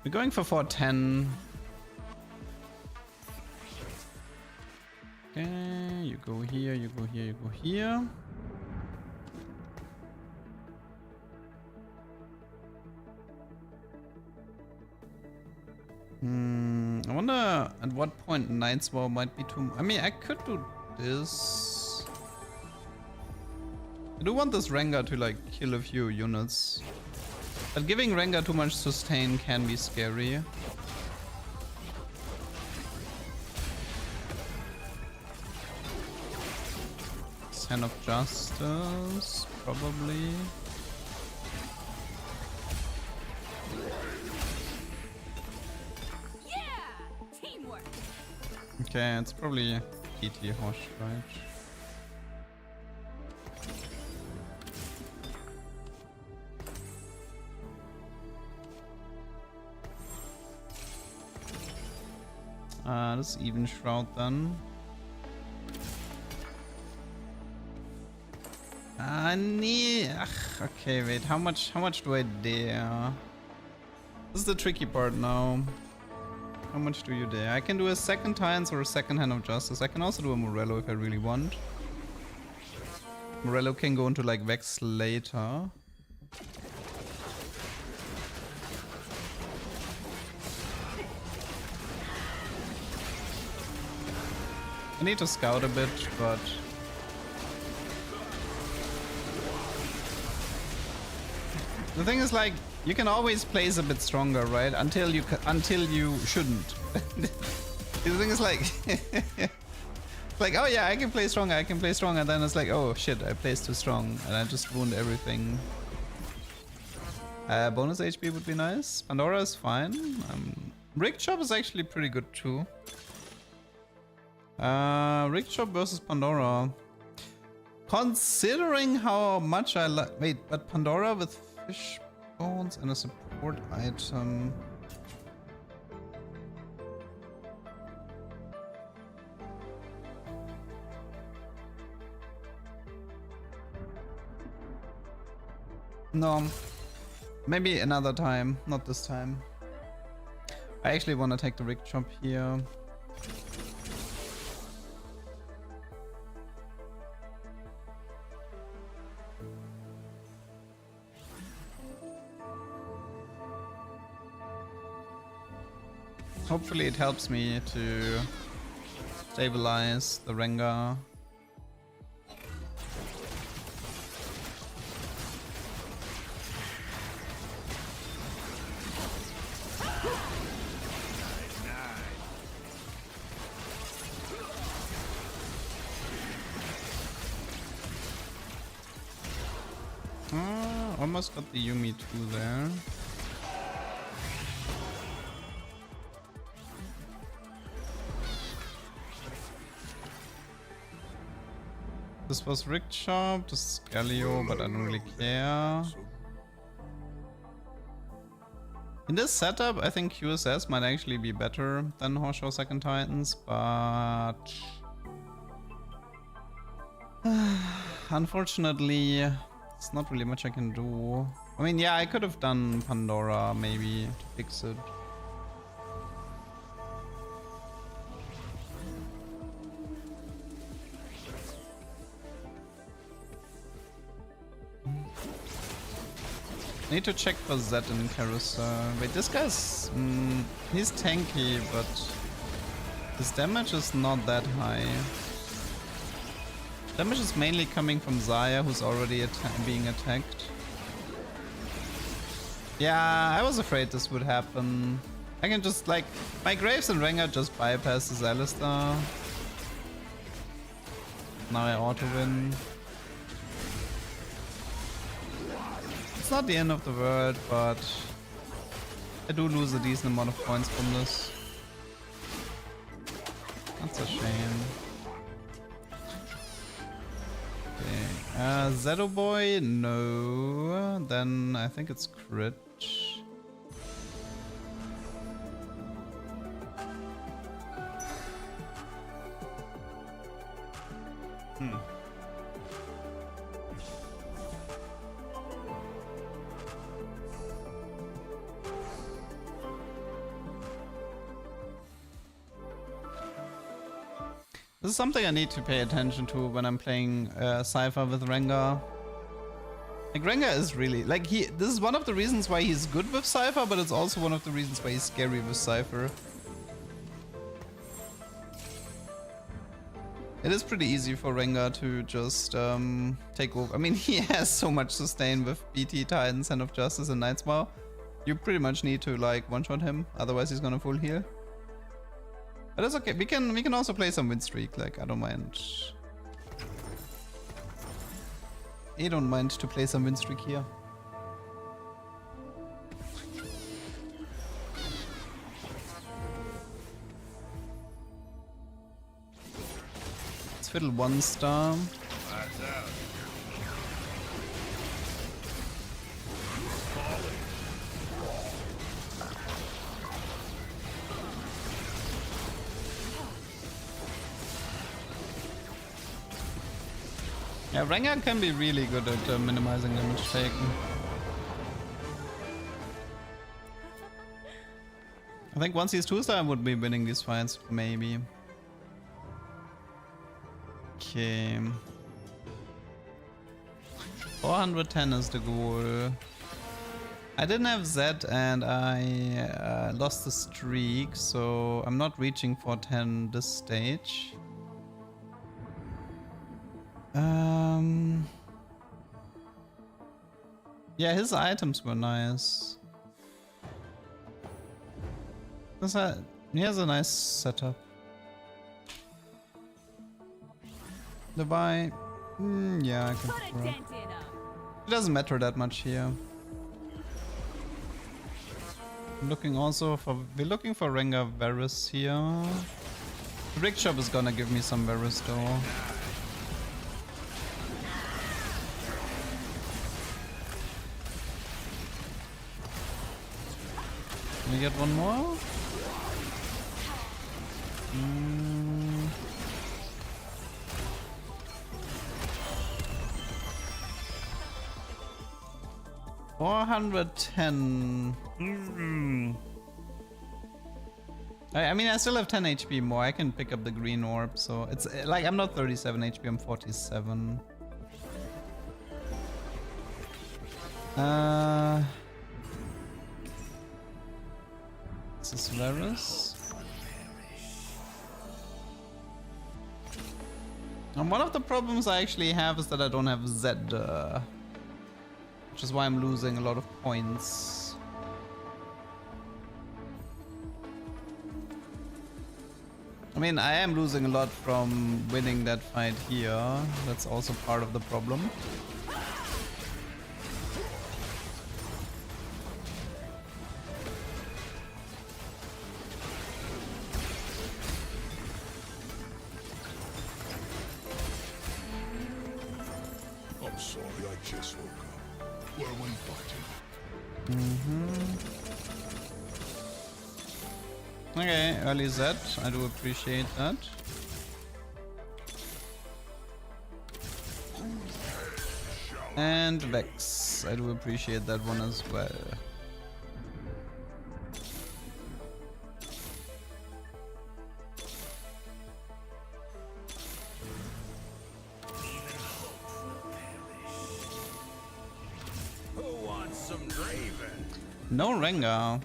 We're going for 410. Okay, you go here, you go here, you go here. I wonder at what point Night's War might be too... I mean, I could do this. I do want this Rengar to like kill a few units. But giving Rengar too much sustain can be scary. Hand of Justice, probably. Yeah! Teamwork! Okay, it's probably TT Hosh, right? This is even Shroud then. Okay, wait, how much do I dare? This is the tricky part now. How much do you dare? I can do a second Titans or a second Hand of Justice. I can also do a Morello if I really want. Morello can go into like Vex later. I need to scout a bit, but... The thing is, like, you can always place a bit stronger, right? Until you shouldn't. The thing is, like, like, oh yeah, I can play stronger, and then it's like, oh shit, I placed too strong, and I just ruined everything. Bonus HP would be nice. Pandora is fine. Rigged Shop is actually pretty good too. Rigged Shop versus Pandora. Considering how much I like... Wait, but Pandora with fish bones and a support item. No. Maybe another time, not this time. I actually want to take the Rigged Shop here. Hopefully it helps me to stabilize the Rengar. Almost got the Yumi 2 there. This was Rigged Shop, this is Galio, but I don't really care. In this setup, I think QSS might actually be better than Hosho Second Titans, but... Unfortunately, there's not really much I can do. I mean, yeah, I could have done Pandora maybe to fix it. Need to check for Zed in Carousel. Wait, this guy's... he's tanky, but his damage is not that high. Damage is mainly coming from Zaya, who's already being attacked. Yeah, I was afraid this would happen. I can just, like, my Graves and Rengar just bypasses Alistar. Now I auto-win. It's not the end of the world, but I do lose a decent amount of points from this. That's a shame. Okay. Zedo Boy? No. Then I think it's crit. This is something I need to pay attention to when I'm playing Cypher with Rengar. Like, Rengar is really... like, this is one of the reasons why he's good with Cypher, but it's also one of the reasons why he's scary with Cypher. It is pretty easy for Rengar to just take over. I mean, he has so much sustain with BT, Titans, Hand of Justice, and Nightsmaw. You pretty much need to, like, one-shot him, otherwise he's gonna full heal. But that's okay. We can also play some win streak. Like, I don't mind. I don't mind to play some win streak here. Let's fiddle 1 star. Yeah, Rengar can be really good at minimizing damage taken. I think once he's 2-star I would be winning these fights, maybe. Okay. 410 is the goal. I didn't have Zed and I lost the streak, so I'm not reaching 410 this stage. Yeah, his items were nice. He has a nice setup. The buy, yeah, I can throw. It doesn't matter that much here. I'm looking also for, we're looking for Rengar Varus here. The Rig Shop is gonna give me some Varus though. Can we get one more? 410. I mean, I still have 10 HP more. I can pick up the green orb, so it's like I'm not 37 HP, I'm 47. This is Varus. And one of the problems I actually have is that I don't have Zed, which is why I'm losing a lot of points. I mean, I am losing a lot from winning that fight here. That's also part of the problem. I'm sorry, I just woke up. Where were you fighting? Okay, early Z. I do appreciate that. And Vex. I do appreciate that one as well. Who wants some Draven? No Rengar.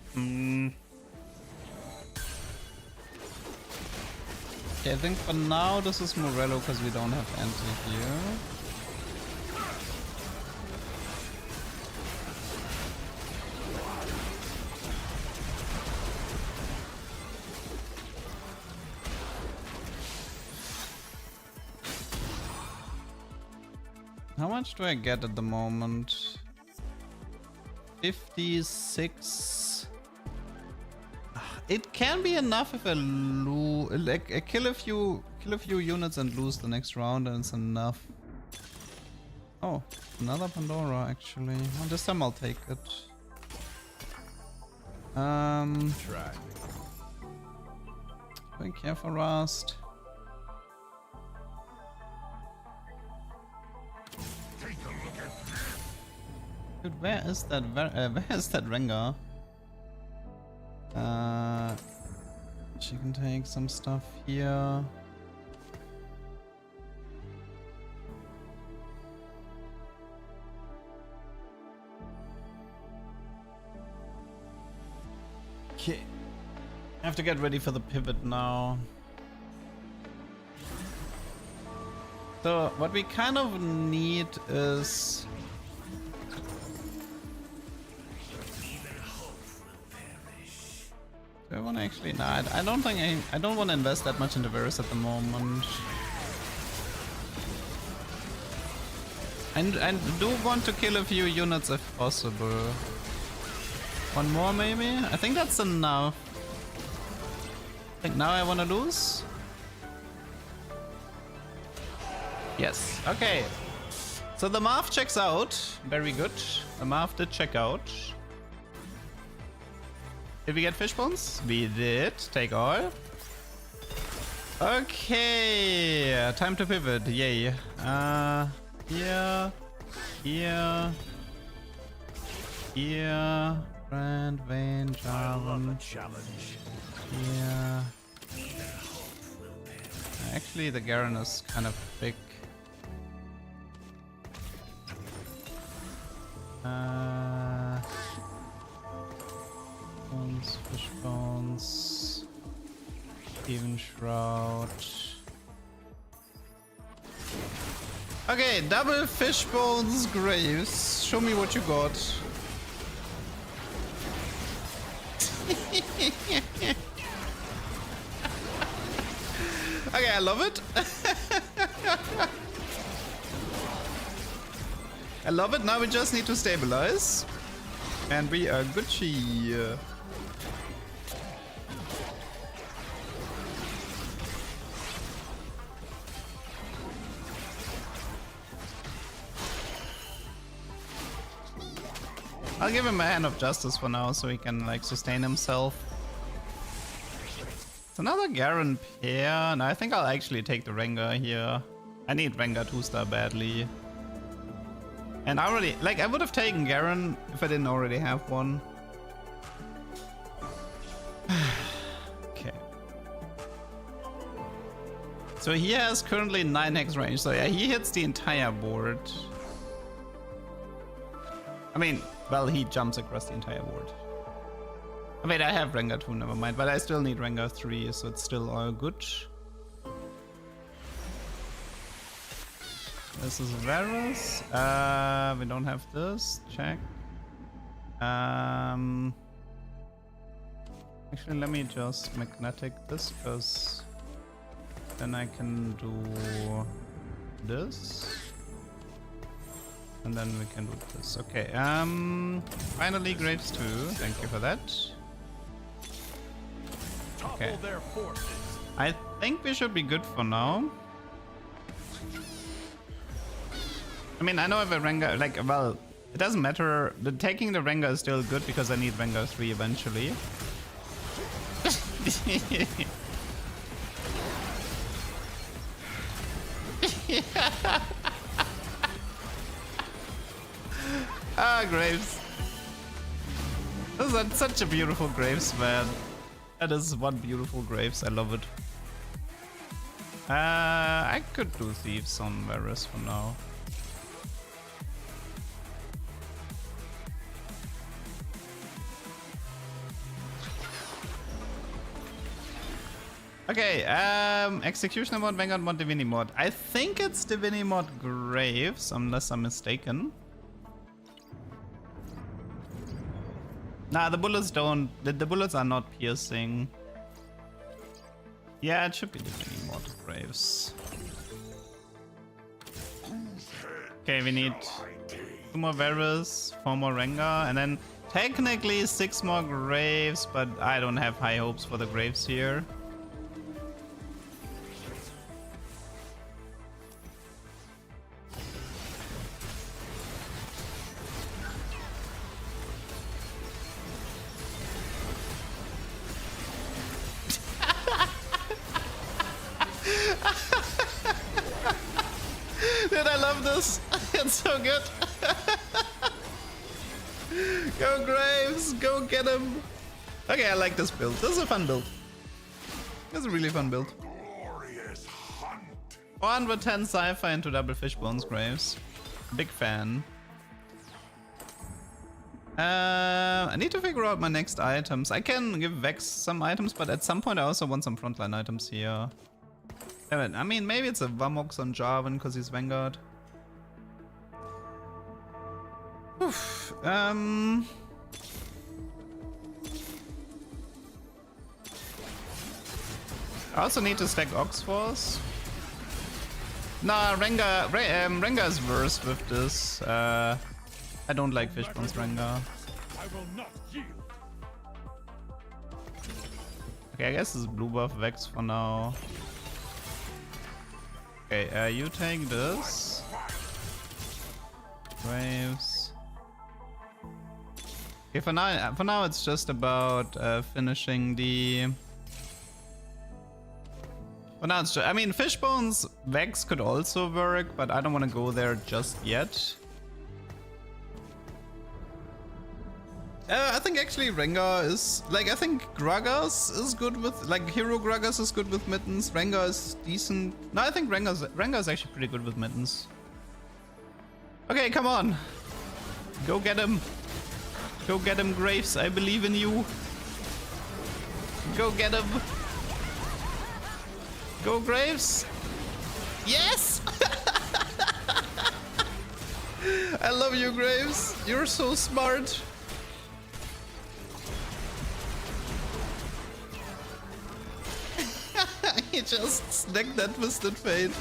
Okay, I think for now this is Morello because we don't have anti here. How much do I get at the moment? 56. It can be enough if I kill a few units and lose the next round, and it's enough. Oh, another Pandora actually. Well, this time I'll take it. Try. Be careful, Rust. Dude, where is that Rengar? She can take some stuff here. Okay. I have to get ready for the pivot now. So what we kind of need is do I want to actually? Nah, I don't think I don't want to invest that much into Varus at the moment. And I do want to kill a few units if possible. One more maybe? I think that's enough. I think now I want to lose. Yes. Okay. So the math checks out. Very good. The math did check out. Did we get fish bones? We did. Take all. Okay. Time to pivot. Yay. Here. Here. Here. Brand, Vayne, Jarvan. Here. Actually, the Garen is kind of big. Bones, fish bones, Steven Shroud. Okay, double fish bones graves. Show me what you got. Okay, I love it. I love it. Now we just need to stabilize. And we are Gucci. I'll give him a hand of justice for now so he can like sustain himself. It's another Garen pair, and I think I'll actually take the Rengar here. I need Rengar 2-star badly. And I already, like, I would have taken Garen if I didn't already have one. Okay. So he has currently 9 hex range, so yeah, he hits the entire board. I mean, well, he jumps across the entire board. I mean, I have Rengar 2, never mind, but I still need Rengar 3, so it's still all good. This is Varus. We don't have this. Check. Actually, let me just magnetic this, because then I can do this. And then we can do this. Okay. Finally, Graves 2. Thank you for that. Okay. I think we should be good for now. I mean, I know if a Rengar, like, well, it doesn't matter. Taking the Rengar is still good because I need Rengar 3 eventually. Graves. This is such a beautiful Graves, man. That is one beautiful Graves. I love it. I could do Thieves on Varus for now. Okay, Executioner mod, Vanguard mod, Divinity mod. I think it's Divinity mod Graves, unless I'm mistaken. Nah, the bullets don't. The bullets are not piercing. Yeah, it should be Divinity mod Graves. Okay, we need 2 more Varus, 4 more Rengar, and then technically 6 more Graves, but I don't have high hopes for the Graves here. Dude, I love this. It's so good. Go Graves, go get him. Okay, I like this build. This is a fun build. This is a really fun build. Glorious hunt. 410 Cypher into double Fishbones Graves. Big fan. I need to figure out my next items. I can give Vex some items, but at some point I also want some frontline items here. Damn it. I mean, maybe it's a Vamox on Jarvan because he's Vanguard. Oof. I also need to stack Oxforce. Nah, Rengar is worse with this. I don't like Fishbones Rengar. I will not yield. Okay, I guess this is blue buff Vex for now. Okay, you take this. Waves. Okay, for now it's just about finishing the. For now it's just, I mean, Fishbones Vex could also work, but I don't want to go there just yet. I think actually Rengar is, like, I think Gragas is good with, like, Hero Gragas is good with mittens. Rengar is decent. No, I think Rengar is actually pretty good with mittens. Okay, come on. Go get him. Go get him, Graves. I believe in you. Go get him. Go, Graves. Yes! I love you, Graves. You're so smart. He just snagged that Twisted Fate.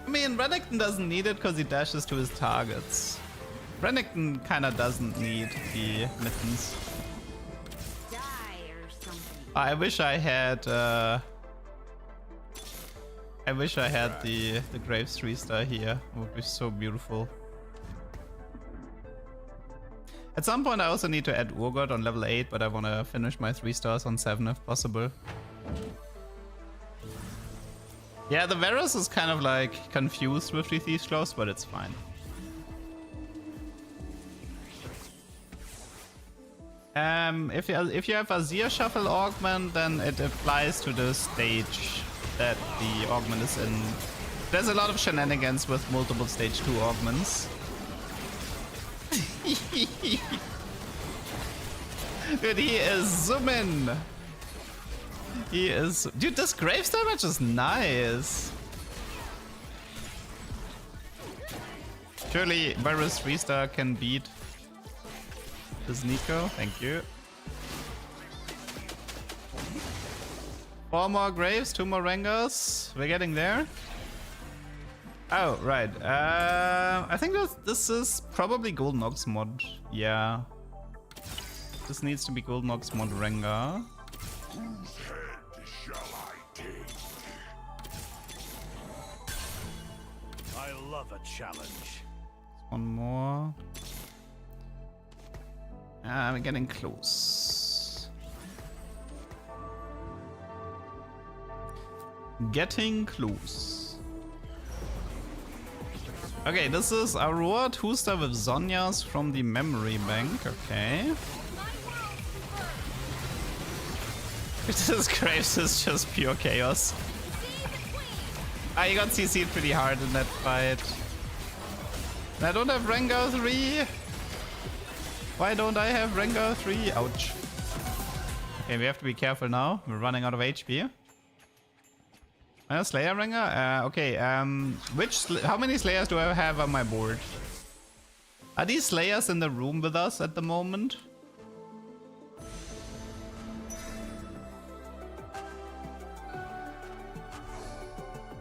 I mean, Renekton doesn't need it because he dashes to his targets. Renekton kinda doesn't need the mittens. Die or something. I wish I had the Graves 3-star here. It would be so beautiful. At some point I also need to add Urgot on level 8, but I want to finish my 3 stars on 7 if possible. Yeah, the Varus is kind of like confused with the Thieves' Claws, but it's fine. If you have a Zir Shuffle Augment, then it applies to the stage that the augment is in. There's a lot of shenanigans with multiple stage 2 augments. Dude, he is zooming. He is. Dude, this Graves damage is nice. Surely Varus 3-star can beat this Nico. Thank you. 4 more Graves, 2 more Rengars. We're getting there. Oh, right. I think this is probably Golden Ox mod. Yeah. This needs to be Golden Ox mod Rengar. Whose head shall I take? I love a challenge. One more. We're getting close. Getting close. Okay, this is Aurora Tooster with Zonias from the memory bank. Okay. This Graves is just pure chaos. Ah, you got CC'd pretty hard in that fight. I don't have Rengar 3. Why don't I have Rengar 3? Ouch. Okay, we have to be careful now. We're running out of HP. Slayer Rengar? Okay, how many Slayers do I have on my board? Are these Slayers in the room with us at the moment?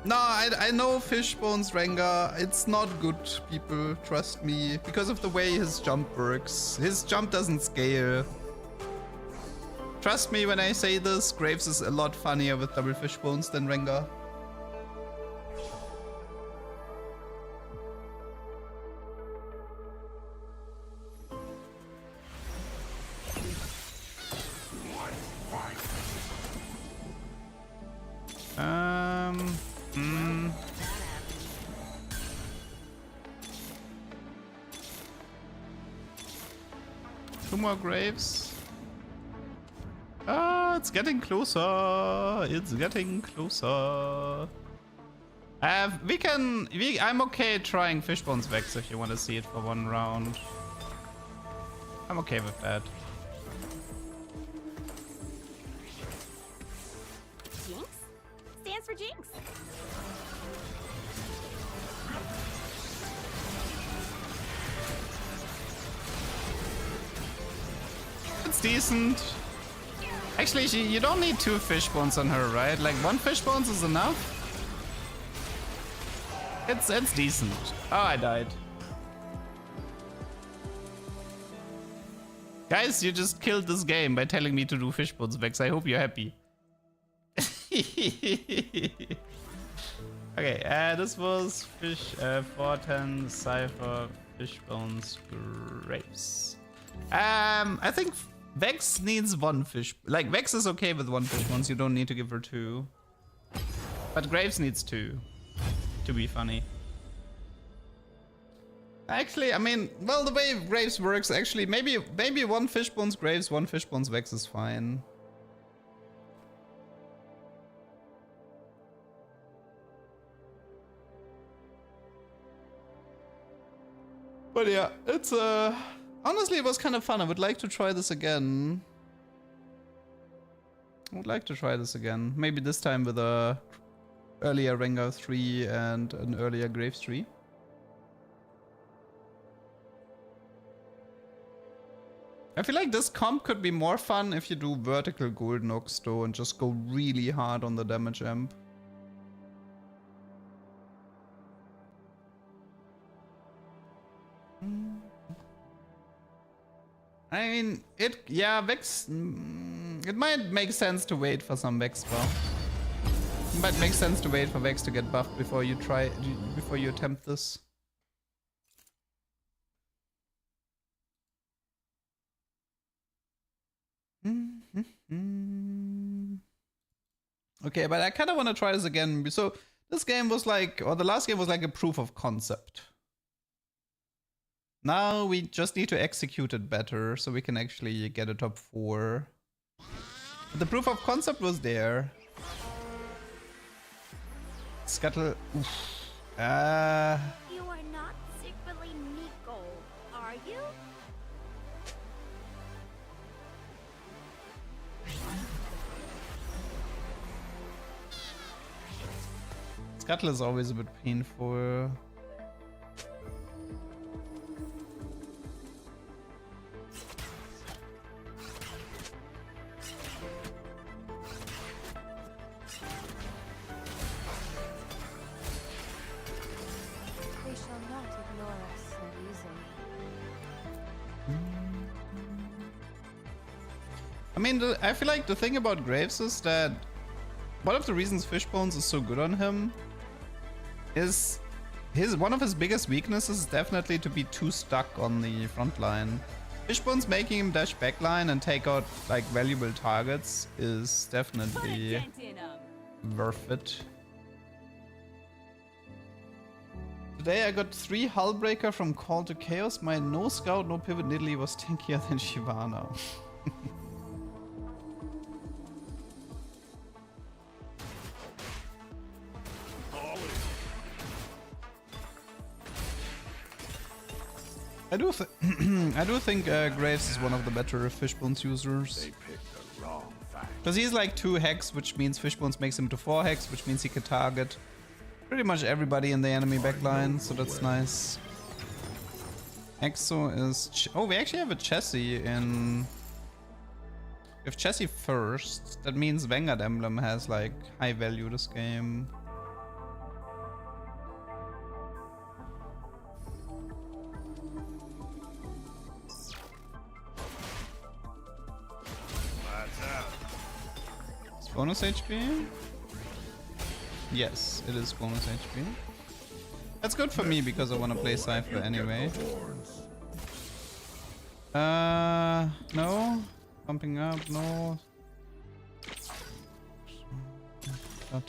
No, I know Fishbone's Rengar. It's not good, people. Trust me. Because of the way his jump works. His jump doesn't scale. Trust me when I say this, Graves is a lot funnier with double Fishbones than Rengar. Two more Graves. Ah, it's getting closer. It's getting closer. I'm okay trying Fishbone's Vex if you want to see it for one round. I'm okay with that. Jinx? Stands for Jinx. It's decent. Actually, you don't need two Fishbones on her, right? Like one Fishbones is enough. It's decent. Oh, I died. Guys, you just killed this game by telling me to do Fishbones Vex. I hope you're happy. Okay, this was 410 Cypher Fishbones Graves. I think Vex needs one fish. Like Vex is okay with one Fishbones. You don't need to give her two. But Graves needs two. To be funny. Actually, I mean, well, the way Graves works, actually, maybe one Fishbones Graves, one Fishbones Vex is fine. But yeah, it's honestly, it was kind of fun. I would like to try this again. Maybe this time with a earlier Rengar 3 and an earlier Graves 3. I feel like this comp could be more fun if you do vertical Golden Ox though and just go really hard on the damage amp. I mean, Vex, it might make sense to wait for some Vex buff. It might make sense to wait for Vex to get buffed before you attempt this. Okay, but I kind of want to try this again. So this game was like, or the last game was like a proof of concept. Now we just need to execute it better so we can actually get a top 4. But the proof of concept was there. Scuttle. Oof. You are not secretly Nico, are you? Scuttle is always a bit painful. They shall not ignore us so easily. I mean, I feel like the thing about Graves is that one of the reasons Fishbones is so good on him is one of his biggest weaknesses is definitely to be too stuck on the front line. Fishbones making him dash backline and take out like valuable targets is definitely worth it. Today I got 3 Hullbreaker from Call to Chaos. My no scout, no pivot Nidalee was tankier than Shyvana. I do think Graves is one of the better Fishbones users. They picked the wrong fight. Because he's like 2 hex, which means Fishbones makes him to 4 hex, which means he can target pretty much everybody in the enemy backline, so that's nice. Exo is... oh, we actually have a chassis in... we have chassis first. That means Vanguard Emblem has like high value this game. It's bonus HP? Yes, it is bonus HP. That's good for me because I want to play Cypher anyway. No. Pumping up, no.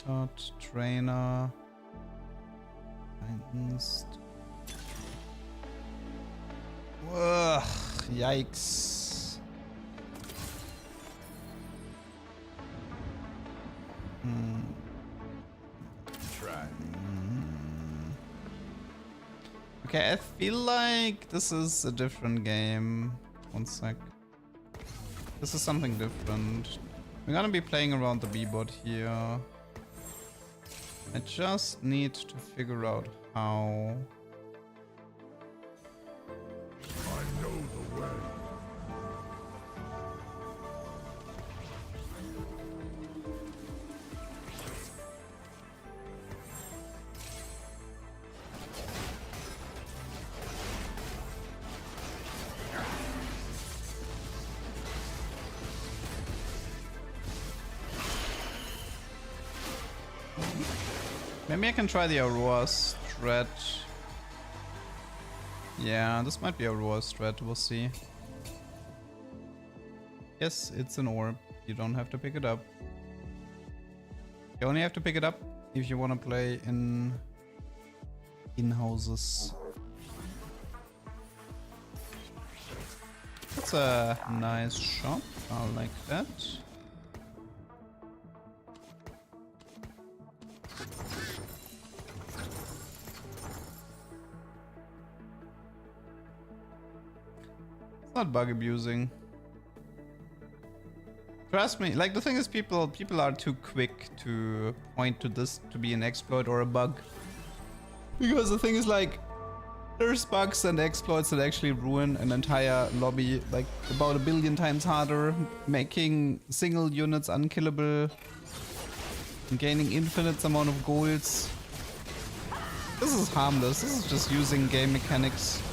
Dot, trainer. Titans. Ugh, yikes. Okay, I feel like this is a different game. One sec. This is something different. We're gonna be playing around the B-bot here. I just need to figure out how. I know the way. Maybe I can try the Aurora strat. Yeah, this might be Aurora strat, we'll see. Yes, it's an orb. You don't have to pick it up. You only have to pick it up if you want to play in houses. That's a nice shot. I like that. Not bug abusing. Trust me, like the thing is people are too quick to point to this to be an exploit or a bug. Because the thing is like there's bugs and exploits that actually ruin an entire lobby like about 1 billion times harder, making single units unkillable and gaining infinite amount of golds. This is harmless, this is just using game mechanics.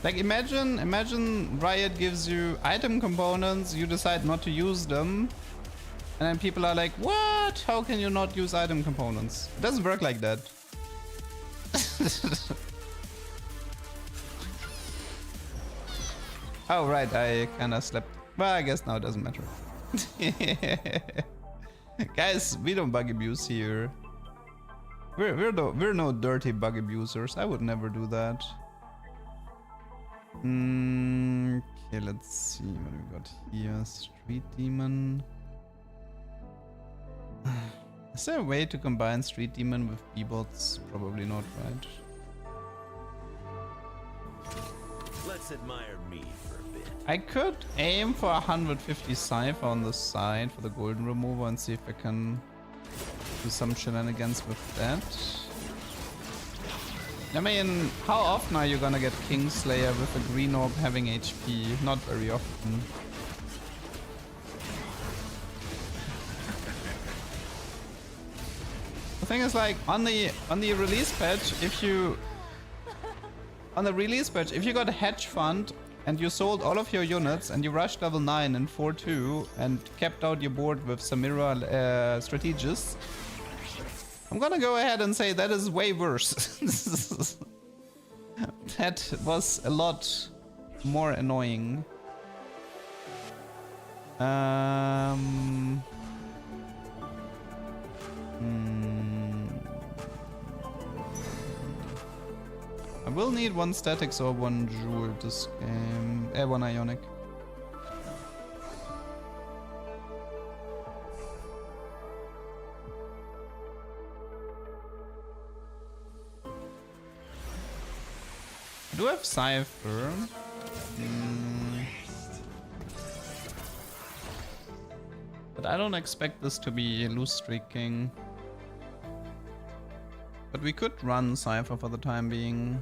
Like imagine Riot gives you item components, you decide not to use them, and then people are like, what? How can you not use item components? It doesn't work like that. Oh right, I kinda slept. Well, I guess now it doesn't matter. Guys, we don't bug abuse here. We're no dirty bug abusers. I would never do that. Okay, let's see what we got here. Street Demon. Is there a way to combine Street Demon with B-bots? Probably not, right? Let's admire me for a bit. I could aim for 150 Cypher on the side for the golden remover and see if I can do some shenanigans with that. I mean, how often are you gonna get Kingslayer with a green orb having HP? Not very often. The thing is, like, on the release patch, if you got a hedge fund and you sold all of your units and you rushed level 9 in 4-2 and kept out your board with Samira strategists, I'm gonna go ahead and say that is way worse. That was a lot more annoying. I will need 1 statics or 1 jewel this game. 1 ionic. I do have Cypher. But I don't expect this to be loose streaking. But we could run Cypher for the time being.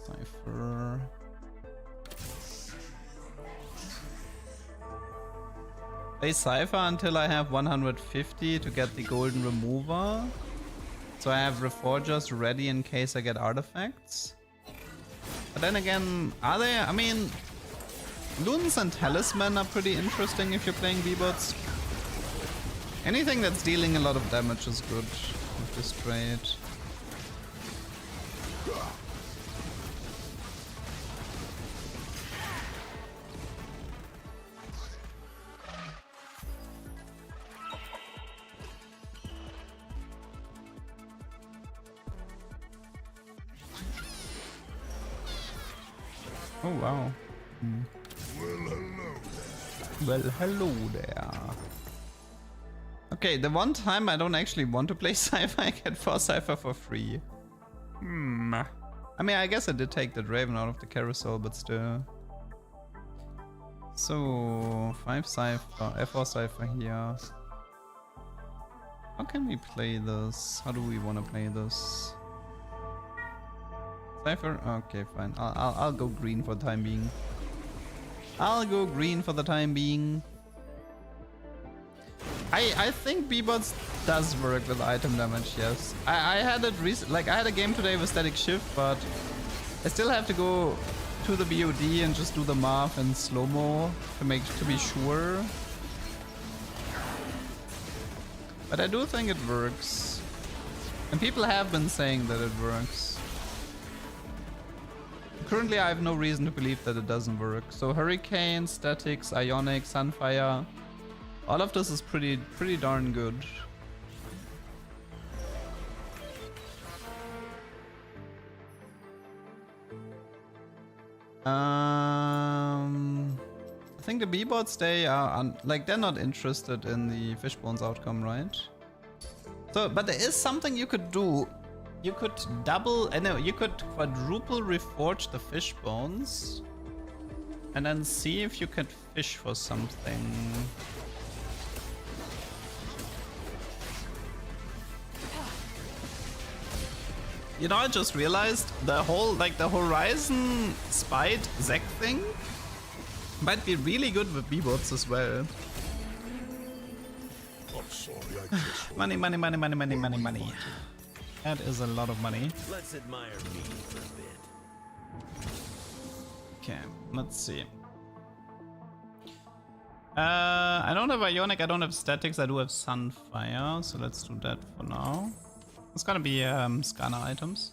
Cypher. Play Cypher until I have 150 to get the golden remover. So I have Reforgers ready in case I get artifacts. But then again, are they? I mean, Loons and Talisman are pretty interesting if you're playing B-bots. Anything that's dealing a lot of damage is good with this trade. Oh wow. Well, hello there. Okay, the one time I don't actually want to play Cypher, I get 4 Cypher for free. I mean, I guess I did take that Raven out of the carousel, but still. So, 5 Cypher, 4 Cypher here. How can we play this? How do we want to play this? Cypher? Okay, fine. I'll go green for the time being. I'll go green for the time being. I think B-bots does work with item damage, yes. I had it like I had a game today with static shift, but I still have to go to the BOD and just do the math in slow-mo to be sure. But I do think it works. And people have been saying that it works. Currently I have no reason to believe that it doesn't work. So Hurricane, Statics, Ionic, Sunfire. All of this is pretty darn good. I think the B-bots, they are like they're not interested in the Fishbones outcome, right? So, but there is something you could do. You could you could quadruple reforge the Fishbones and then see if you could fish for something. You know, I just realized the whole, like the Horizon Spite Zack thing might be really good with B-bots as well. I'm sorry, I just Money, money, money, money, money, money, money. That is a lot of money. Let's admire me for a bit. Okay, let's see. I don't have Ionic, I don't have Statics, I do have Sunfire, so let's do that for now. It's gonna be scanner items.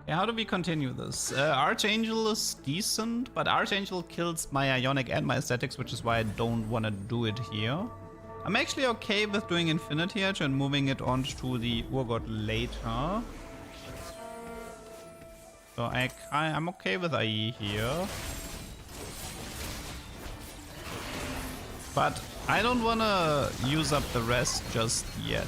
Okay, how do we continue this? Archangel is decent, but Archangel kills my Ionic and my Statics, which is why I don't want to do it here. I'm actually okay with doing Infinity Edge and moving it on to the Urgot later. So I'm okay with IE here. But I don't want to use up the rest just yet.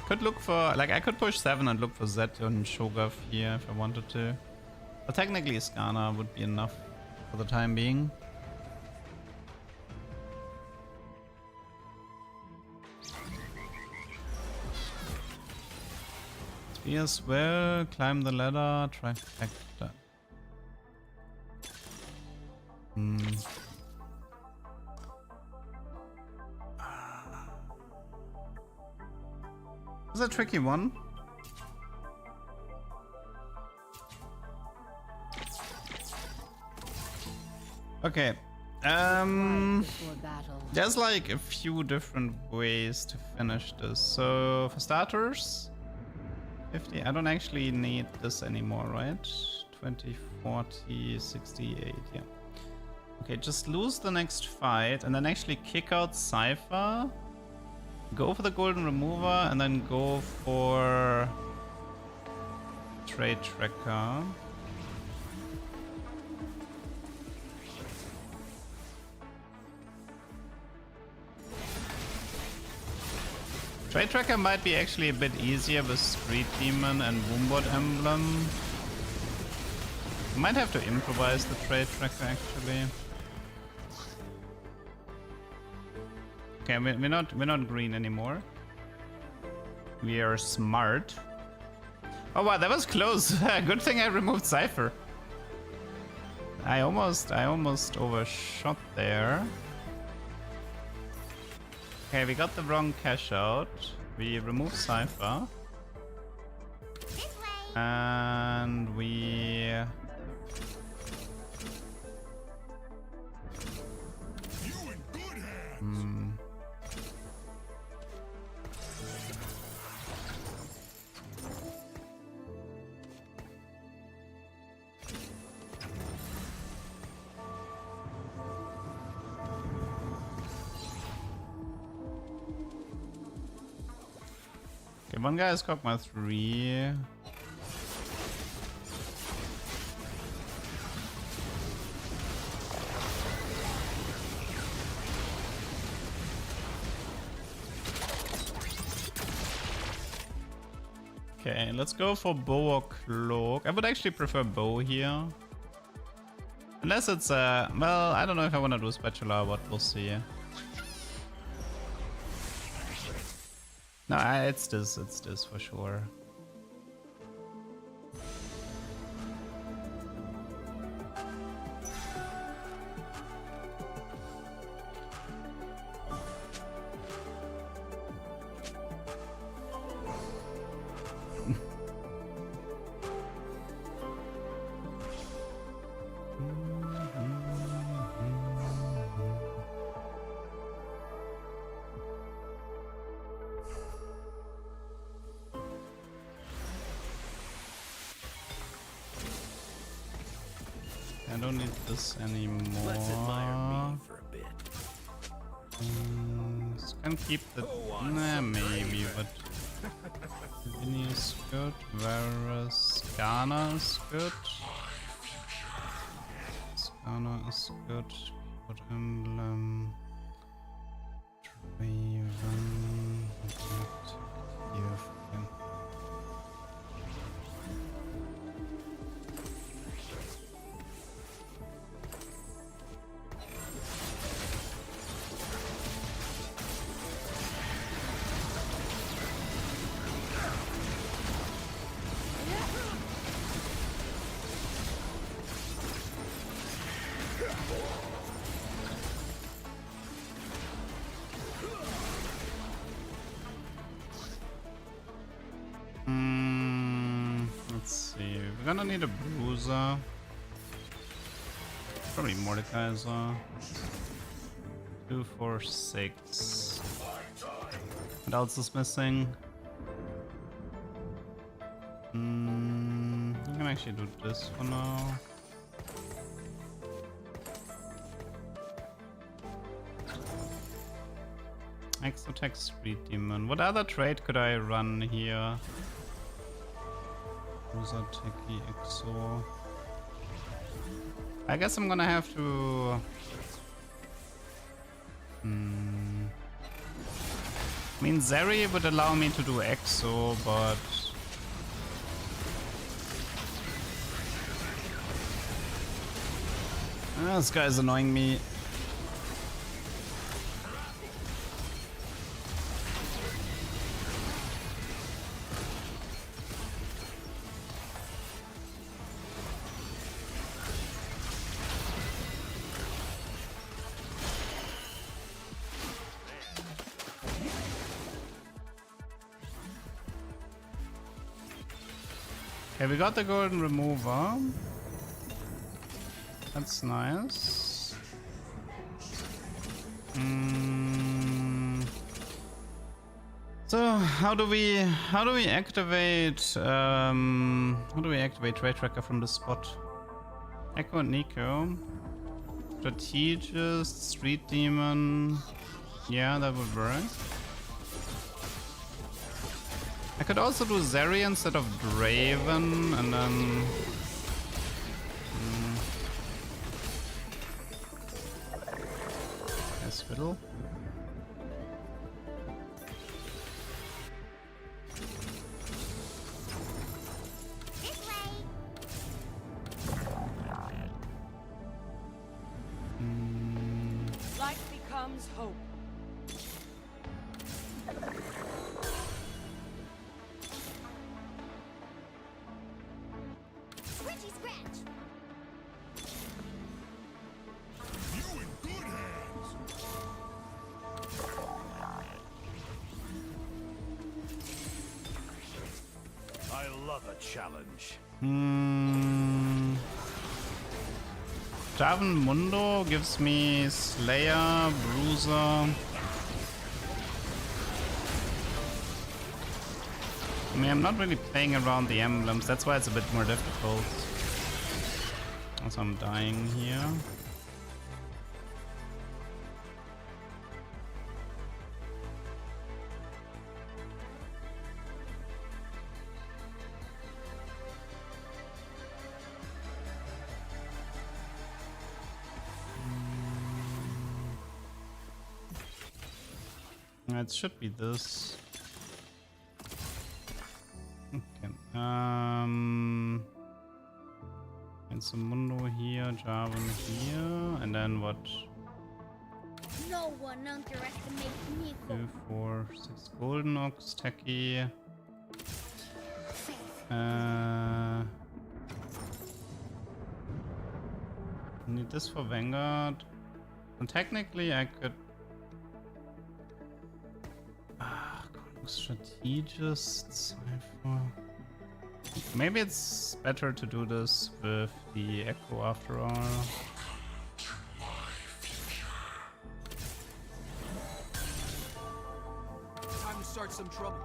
Could look for, like I could push 7 and look for Zed and Shogath here if I wanted to. But technically Skana would be enough for the time being. Spears will climb the ladder, trifecta. It's a tricky one. Okay. Right before battle. There's like a few different ways to finish this. So for starters, 50. I don't actually need this anymore, right? 20, 40, 68. Yeah. Okay, just lose the next fight and then actually kick out Cypher. Go for the golden remover and then go for trade tracker. Trade tracker might be actually a bit easier with Street Demon and Wombat Emblem. Might have to improvise the trade tracker actually. Okay, we're not green anymore. We are smart. Oh wow, that was close. Good thing I removed Cypher. I almost overshot there. Okay, we got the wrong cash out. We remove Cypher. And we... Okay, one guy has Kog'Maw 3. Okay, let's go for bow or cloak. I would actually prefer bow here. Unless it's well, I don't know if I want to do spatula or what, we'll see. No, it's this for sure. I don't need this anymore. Let's admire me for a bit. This can keep the... Nah, maybe, but... Vinny is good. Varus... Ghana is good. Ghana is good. Good emblem. Draven... Let's see, we're gonna need a bruiser. Probably Mordekaiser. 2, 4, 6. What else is missing? I can actually do this for now. Exotech, Street Demon. What other trade could I run here? Techie, Exo. I guess I'm gonna have to... I mean, Zeri would allow me to do Exo, but... this guy's annoying me. Okay, we got the golden remover. That's nice. So how do we activate Trade Tracker from the spot? Echo and Nico. Strategist, Street Demon. Yeah, that would work. I could also do Zeri instead of Draven and then nice fiddle. Light becomes hope. Scratchy scratch. You in good hands. I love a challenge. Javan Mundo gives me Slayer, Bruiser. I mean, I'm not really playing around the emblems, that's why it's a bit more difficult. Also, I'm dying here. It should be this. Okay. And some Mundo here, Javan here, and then what? No one underestimates me. 2, 4, 6 Golden Ox, Techie. Need this for Vanguard. And technically I could Strategist, Cypher. Maybe it's better to do this with the Echo after all. Time to start some trouble.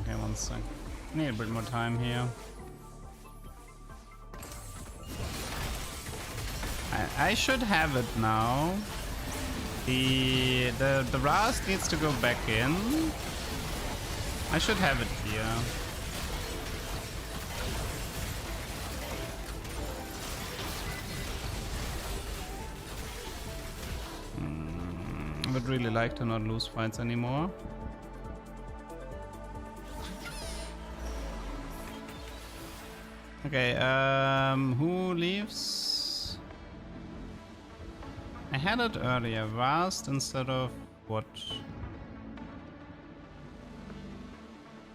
Okay, one sec. Need a bit more time here. I should have it now. The Rast needs to go back in. I should have it here. I would really like to not lose fights anymore. Okay, who leaves? I had it earlier, Vast instead of what?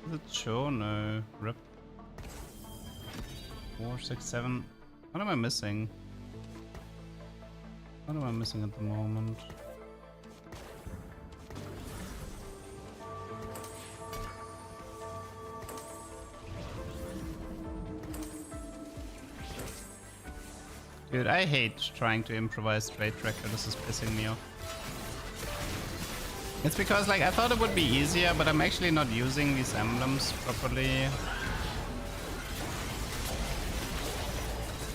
Is it show? No. Rip. 4, 6, 7. What am I missing? What am I missing at the moment? Dude, I hate trying to improvise Trade Tracker, this is pissing me off. It's because like I thought it would be easier, but I'm actually not using these emblems properly.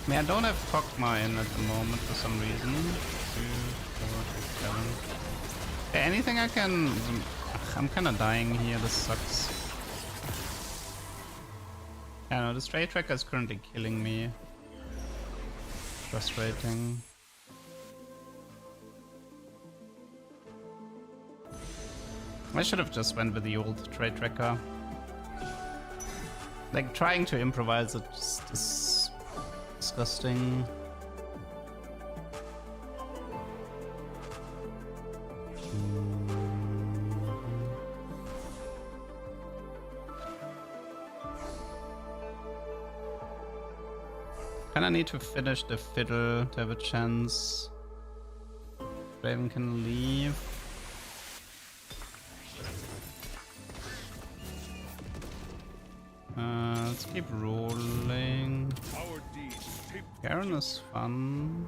I mean, I don't have Kog'Maw in at the moment for some reason. 2, 4, 6, 7. Okay, anything I can... Ugh, I'm kinda dying here, this sucks. I don't know, this Trade Tracker is currently killing me. Frustrating. I should have just went with the old Trade Tracker. Like trying to improvise it just is disgusting. Kinda need to finish the fiddle to have a chance. Raven can leave. Let's keep rolling. Garen is fun.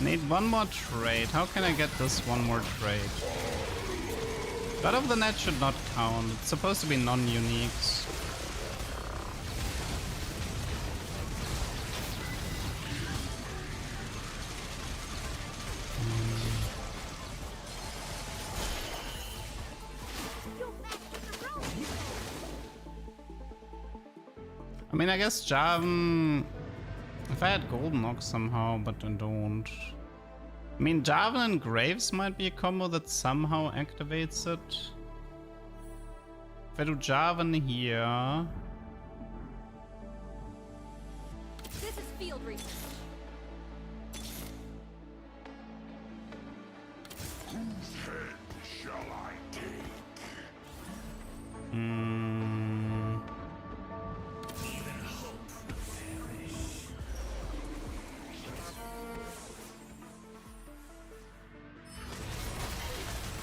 Need one more trade. How can I get this one more trade? God of the Net should not count. It's supposed to be non-uniques. I mean, I guess Jarvan... If I had Golden Ox somehow, but I don't. I mean, Jarvan and Graves might be a combo that somehow activates it. If I do Jarvan here... This is field research. Whose head shall I take?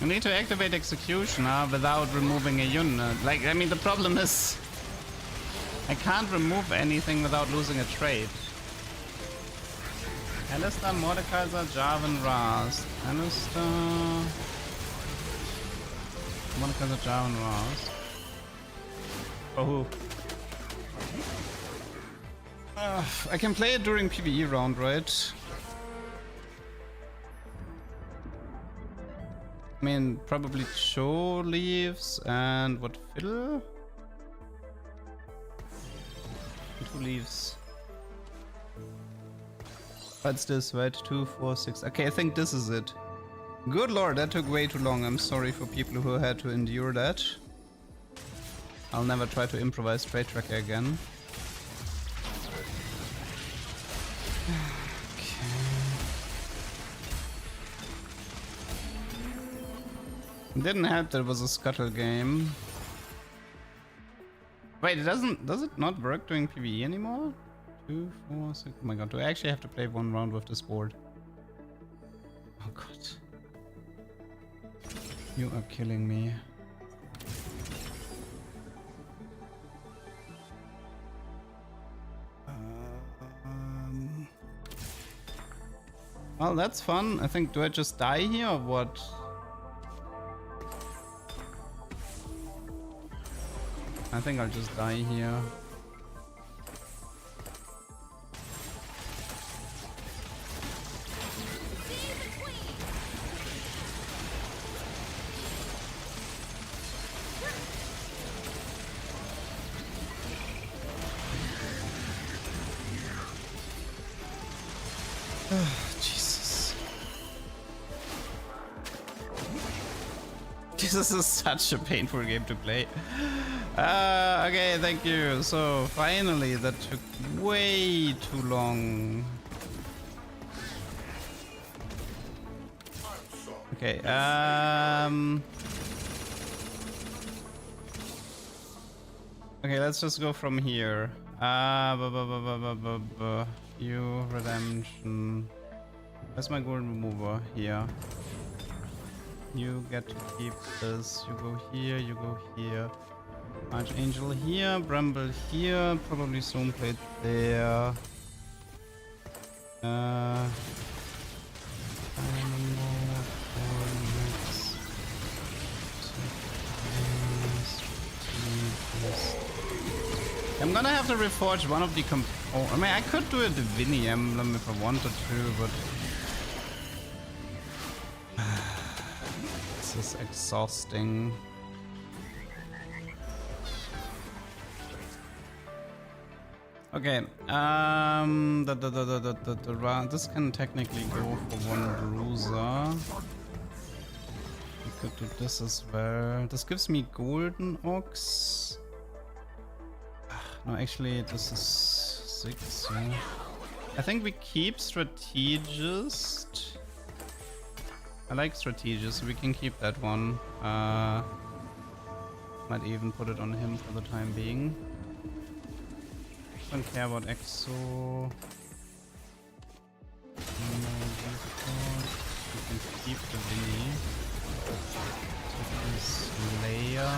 You need to activate Executioner without removing a unit. Like, I mean, the problem is... I can't remove anything without losing a trade. Alistar, Mordekaiser, Jarvan, Rast. Alistar... Mordekaiser, Jarvan, Rast. For who? I can play it during PvE round, right? I mean, probably Cho leaves and what, Fiddle? Who leaves? What's this, right? 2, 4, 6. Okay, I think this is it. Good lord, that took way too long. I'm sorry for people who had to endure that. I'll never try to improvise Trade Tracker again. Didn't help that it was a scuttle game. Wait, it doesn't. Does it not work during PvE anymore? 2, 4, 6. Oh my god, do I actually have to play one round with this board? Oh god. You are killing me. Well, that's fun. I think, do I just die here or what? I think I'll just die here. Jesus. This is such a painful game to play. Okay, thank you. So finally, that took way too long. Okay, okay, let's just go from here. You redemption. Where's my golden remover? Here. You get to keep this. You go here, you go here. Archangel here, Bramble here, probably Stone Plate there. I'm gonna have to reforge one of the oh, I mean, I could do a Divini emblem if I wanted to, but this is exhausting. Okay, this can technically go for one bruiser. We could do this as well. This gives me Golden Ox. No, actually, this is 6. Yeah. I think we keep Strategist. I like Strategist, we can keep that one. Might even put it on him for the time being. Don't care about Exo. We can keep the Vinny. Slayer.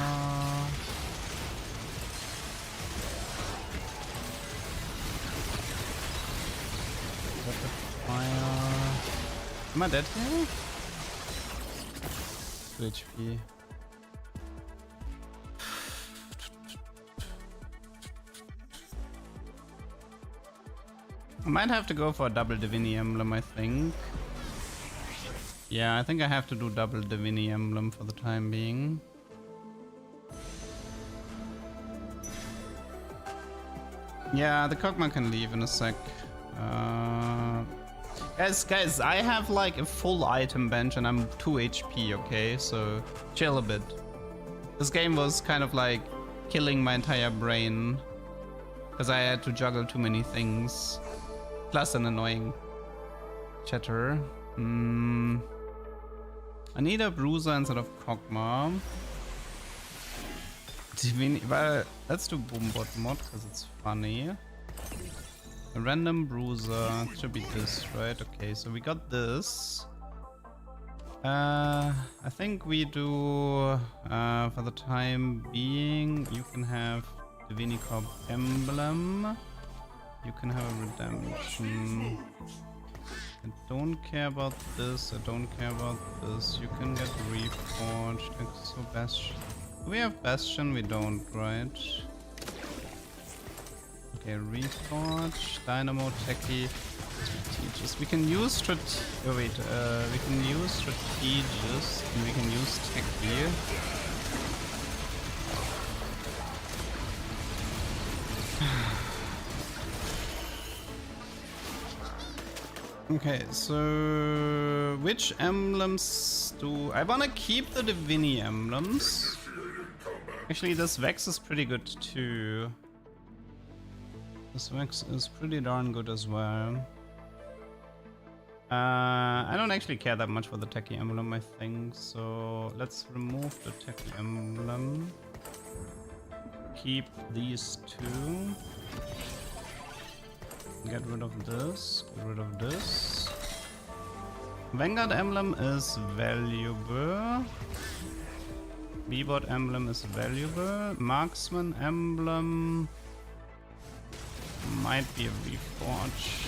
Rapid fire. Am I dead here? 2 HP. I might have to go for a double Divini Emblem, I think. Yeah, I think I have to do double Divini Emblem for the time being. Yeah, the Kog'Maw can leave in a sec. Guys, I have like a full item bench and I'm 2 HP, okay? So chill a bit. This game was kind of like killing my entire brain because I had to juggle too many things. Plus an annoying chatter. I need a bruiser instead of Kog'Maw. Well, let's do Boombot mod because it's funny. A random bruiser. It should be this, right? Okay, so we got this. I think we do for the time being. You can have Divini Corp emblem. You can have a redemption. I don't care about this. I don't care about this. You can get reforged. So Bastion. Do we have Bastion? We don't, right? Okay, reforge, Dynamo, Techie, Strategist. We can use we can use Strategist and we can use Techie. Okay, so which emblems do I wanna keep the Divini emblems? Actually, this Vex is pretty good too. This Vex is pretty darn good as well. I don't actually care that much for the Techie emblem, I think. So let's remove the Techie emblem. Keep these two. Get rid of this. Get rid of this. Vanguard emblem is valuable. B-Bot emblem is valuable. Marksman emblem might be a reforge.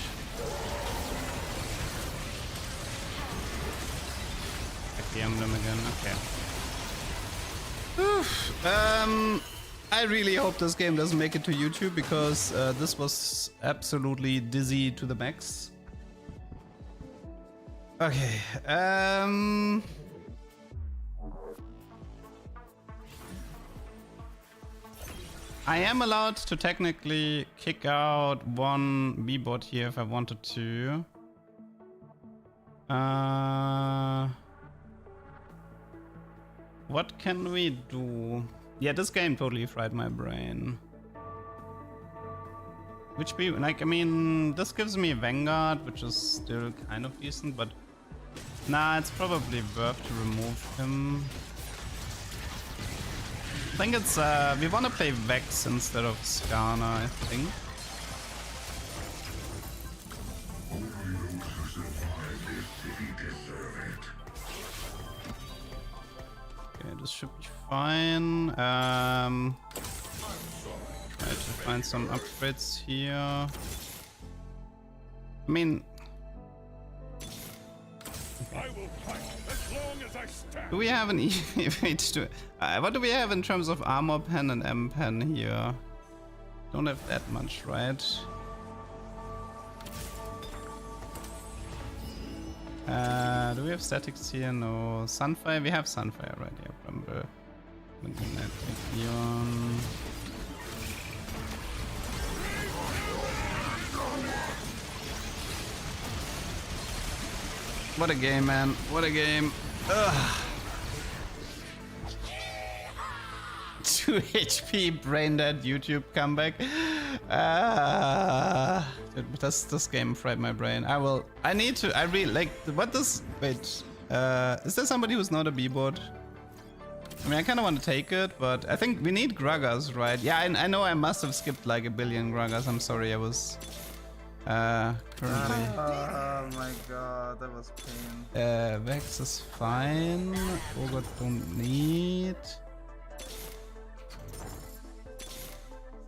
Check the emblem again. Okay. I really hope this game doesn't make it to YouTube because this was absolutely dizzy to the max. Okay. I am allowed to technically kick out one B-Bot here if I wanted to. What can we do? Yeah, this game totally fried my brain. Which be like, I mean, this gives me Vanguard, which is still kind of decent, but nah, it's probably worth to remove him. I think it's, we want to play Vex instead of Skarner, I think. Okay, this should be fine. Try to find some upgrades here. I mean, I will fight as long as I stand. do we have an EVH to? What do we have in terms of armor pen and M pen here? Don't have that much, right? Do we have statics here? No. Sunfire? We have Sunfire right here. Rumble. Magnetic Ion. What a game, man. What a game. Ugh. 2 HP brain dead YouTube comeback. This game fried my brain. I really like what does wait. Is there somebody who's not a B-Bot? I mean, I kind of want to take it, but I think we need Gragas, right? Yeah, I know I must have skipped like a billion Gragas. I'm sorry, I was currently. Oh my god, that was pain. Vex is fine. Ogre don't need.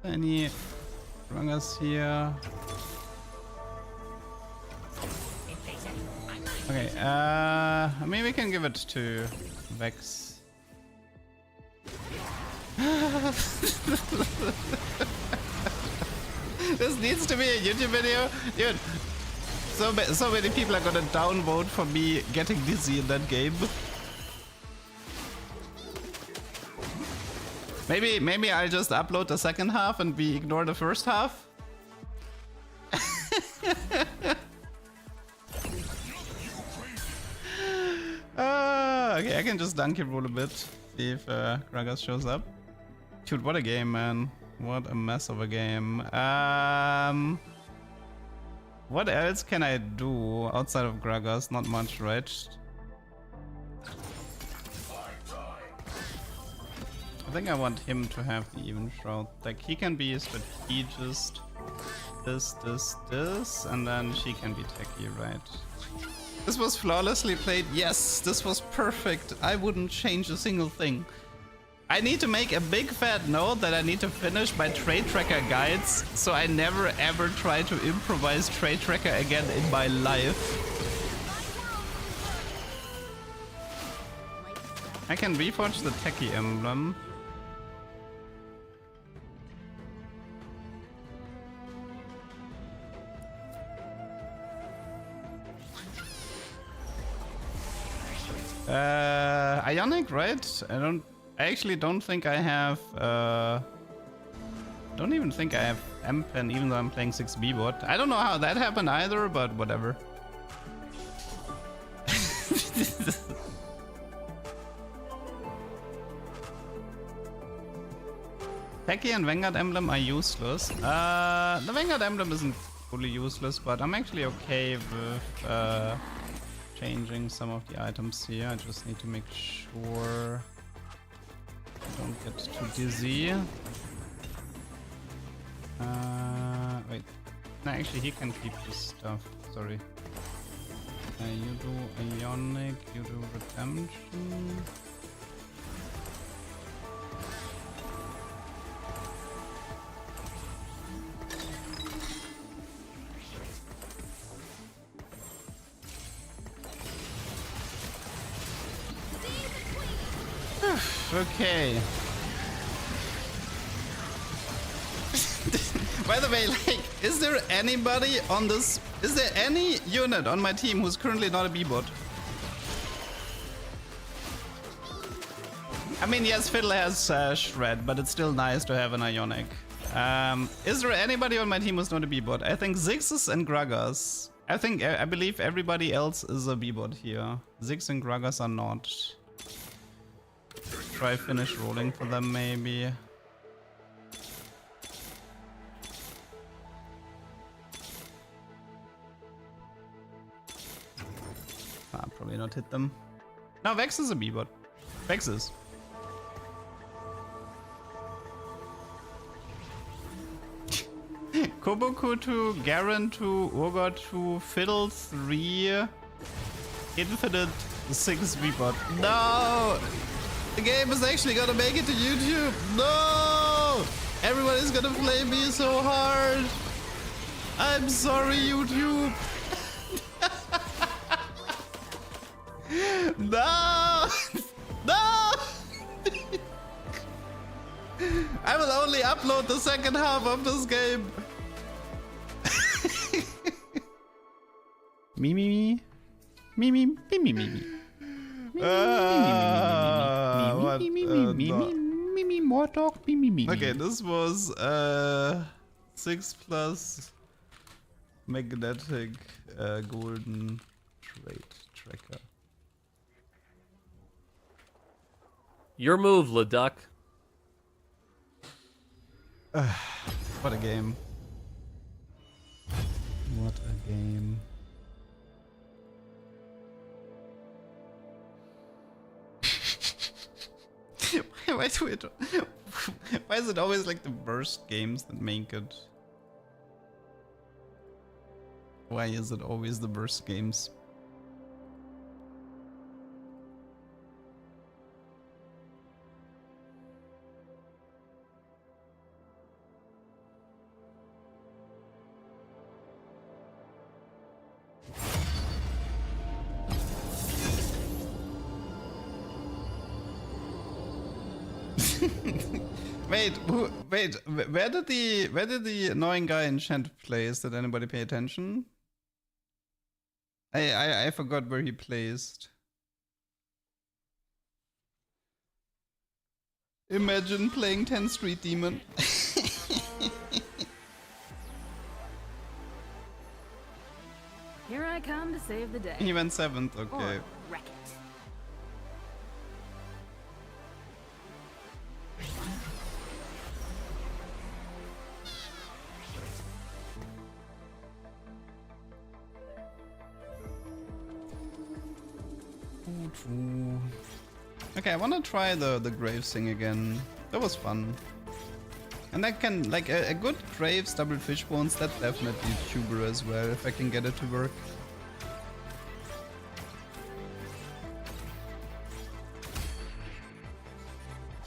Any Gragas here? Okay, I mean we can give it to Vex. This needs to be a YouTube video, dude. So many people are gonna downvote for me getting dizzy in that game. Maybe I'll just upload the second half and we ignore the first half. Okay, I can just donkey roll a bit, see if Gragas shows up. Dude, what a game, man. What a mess of a game. What else can I do outside of Gragas? Not much, right? I think I want him to have the even shroud. Like, he can be a strategist. This, and then she can be techie, right? This was flawlessly played. Yes, this was perfect. I wouldn't change a single thing. I need to make a big fat note that I need to finish my trade tracker guides, so I never ever try to improvise trade tracker again in my life. I can reforge the techie emblem. Ionic, right? I actually don't think I have, don't even think I have M-Pen, even though I'm playing 6B bot. I don't know how that happened either, but whatever. Techie and Vanguard Emblem are useless. The Vanguard Emblem isn't fully useless, but I'm actually okay with changing some of the items here. I just need to make sure I don't get too dizzy. Wait. No, actually he can keep this stuff. Sorry. You do Ionic, you do Redemption. Okay. By the way, like, is there anybody on this? Is there any unit on my team who's currently not a B-bot? I mean, yes, Fiddle has Shred, but it's still nice to have an Ionic. Is there anybody on my team who's not a B-bot? I think Ziggs and Gragas. I believe everybody else is a B-bot here. Ziggs and Gragas are not. Try finish rolling for them, maybe. Probably not hit them. No, Vex is a B-bot. Vex is. Koboku to Garen to Urgot to Fiddle 3 Infinite 6 B-bot. No! The game is actually gonna make it to YouTube. No! Everybody's gonna play me so hard. I'm sorry, YouTube. No! No! I will only upload the second half of this game. Me. More talk. Okay, this was 6+ magnetic golden trade tracker. Your move, LeDuck. What a game. What a game. Why is it always like the worst games that make it? Why is it always the worst games? Wait, where did the annoying guy in chat place? Did anybody pay attention? I forgot where he placed. Imagine playing 10 Street Demon. Here I come to save the day. He went 7th, okay. Or wreck it. Okay, I wanna try the Graves thing again. That was fun. And I can, like, a good Graves double fish bones, that's definitely tuber as well, if I can get it to work.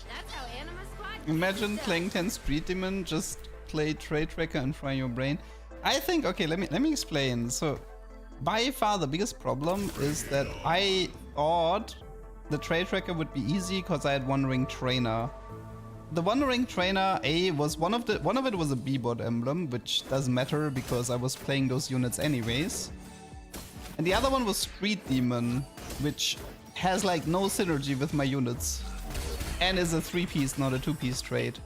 That's how Anima Squad Imagine playing 10 Street Demon, just play Trade Tracker and fry your brain. I think, okay, let me explain. So, by far the biggest problem is that I thought the Trade Tracker would be easy because I had One Ring Trainer. The One Ring Trainer was one of it was a B-bot emblem, which doesn't matter because I was playing those units anyways. And the other one was Street Demon, which has like no synergy with my units. And is a 3-piece, not a 2-piece trade.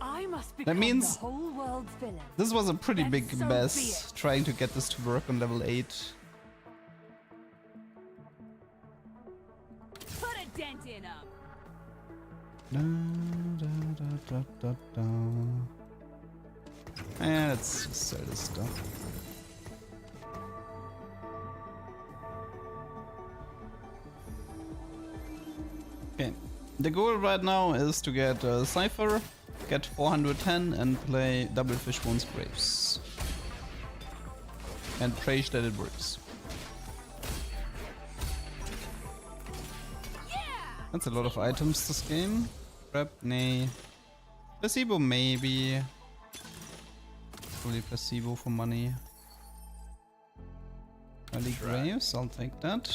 That means the whole world's villain. this was a pretty Then big so be mess it. trying to get this to work on level 8. Put a dent in 'em. Da, da, da, da, da. Let's just sell this stuff. Okay, the goal right now is to get Cypher, get 410 and play double Fishbone's Graves. And pray that it works. That's a lot of items this game. Prep, nay. Placebo, maybe. Probably placebo for money. Early Graves, I'll take that.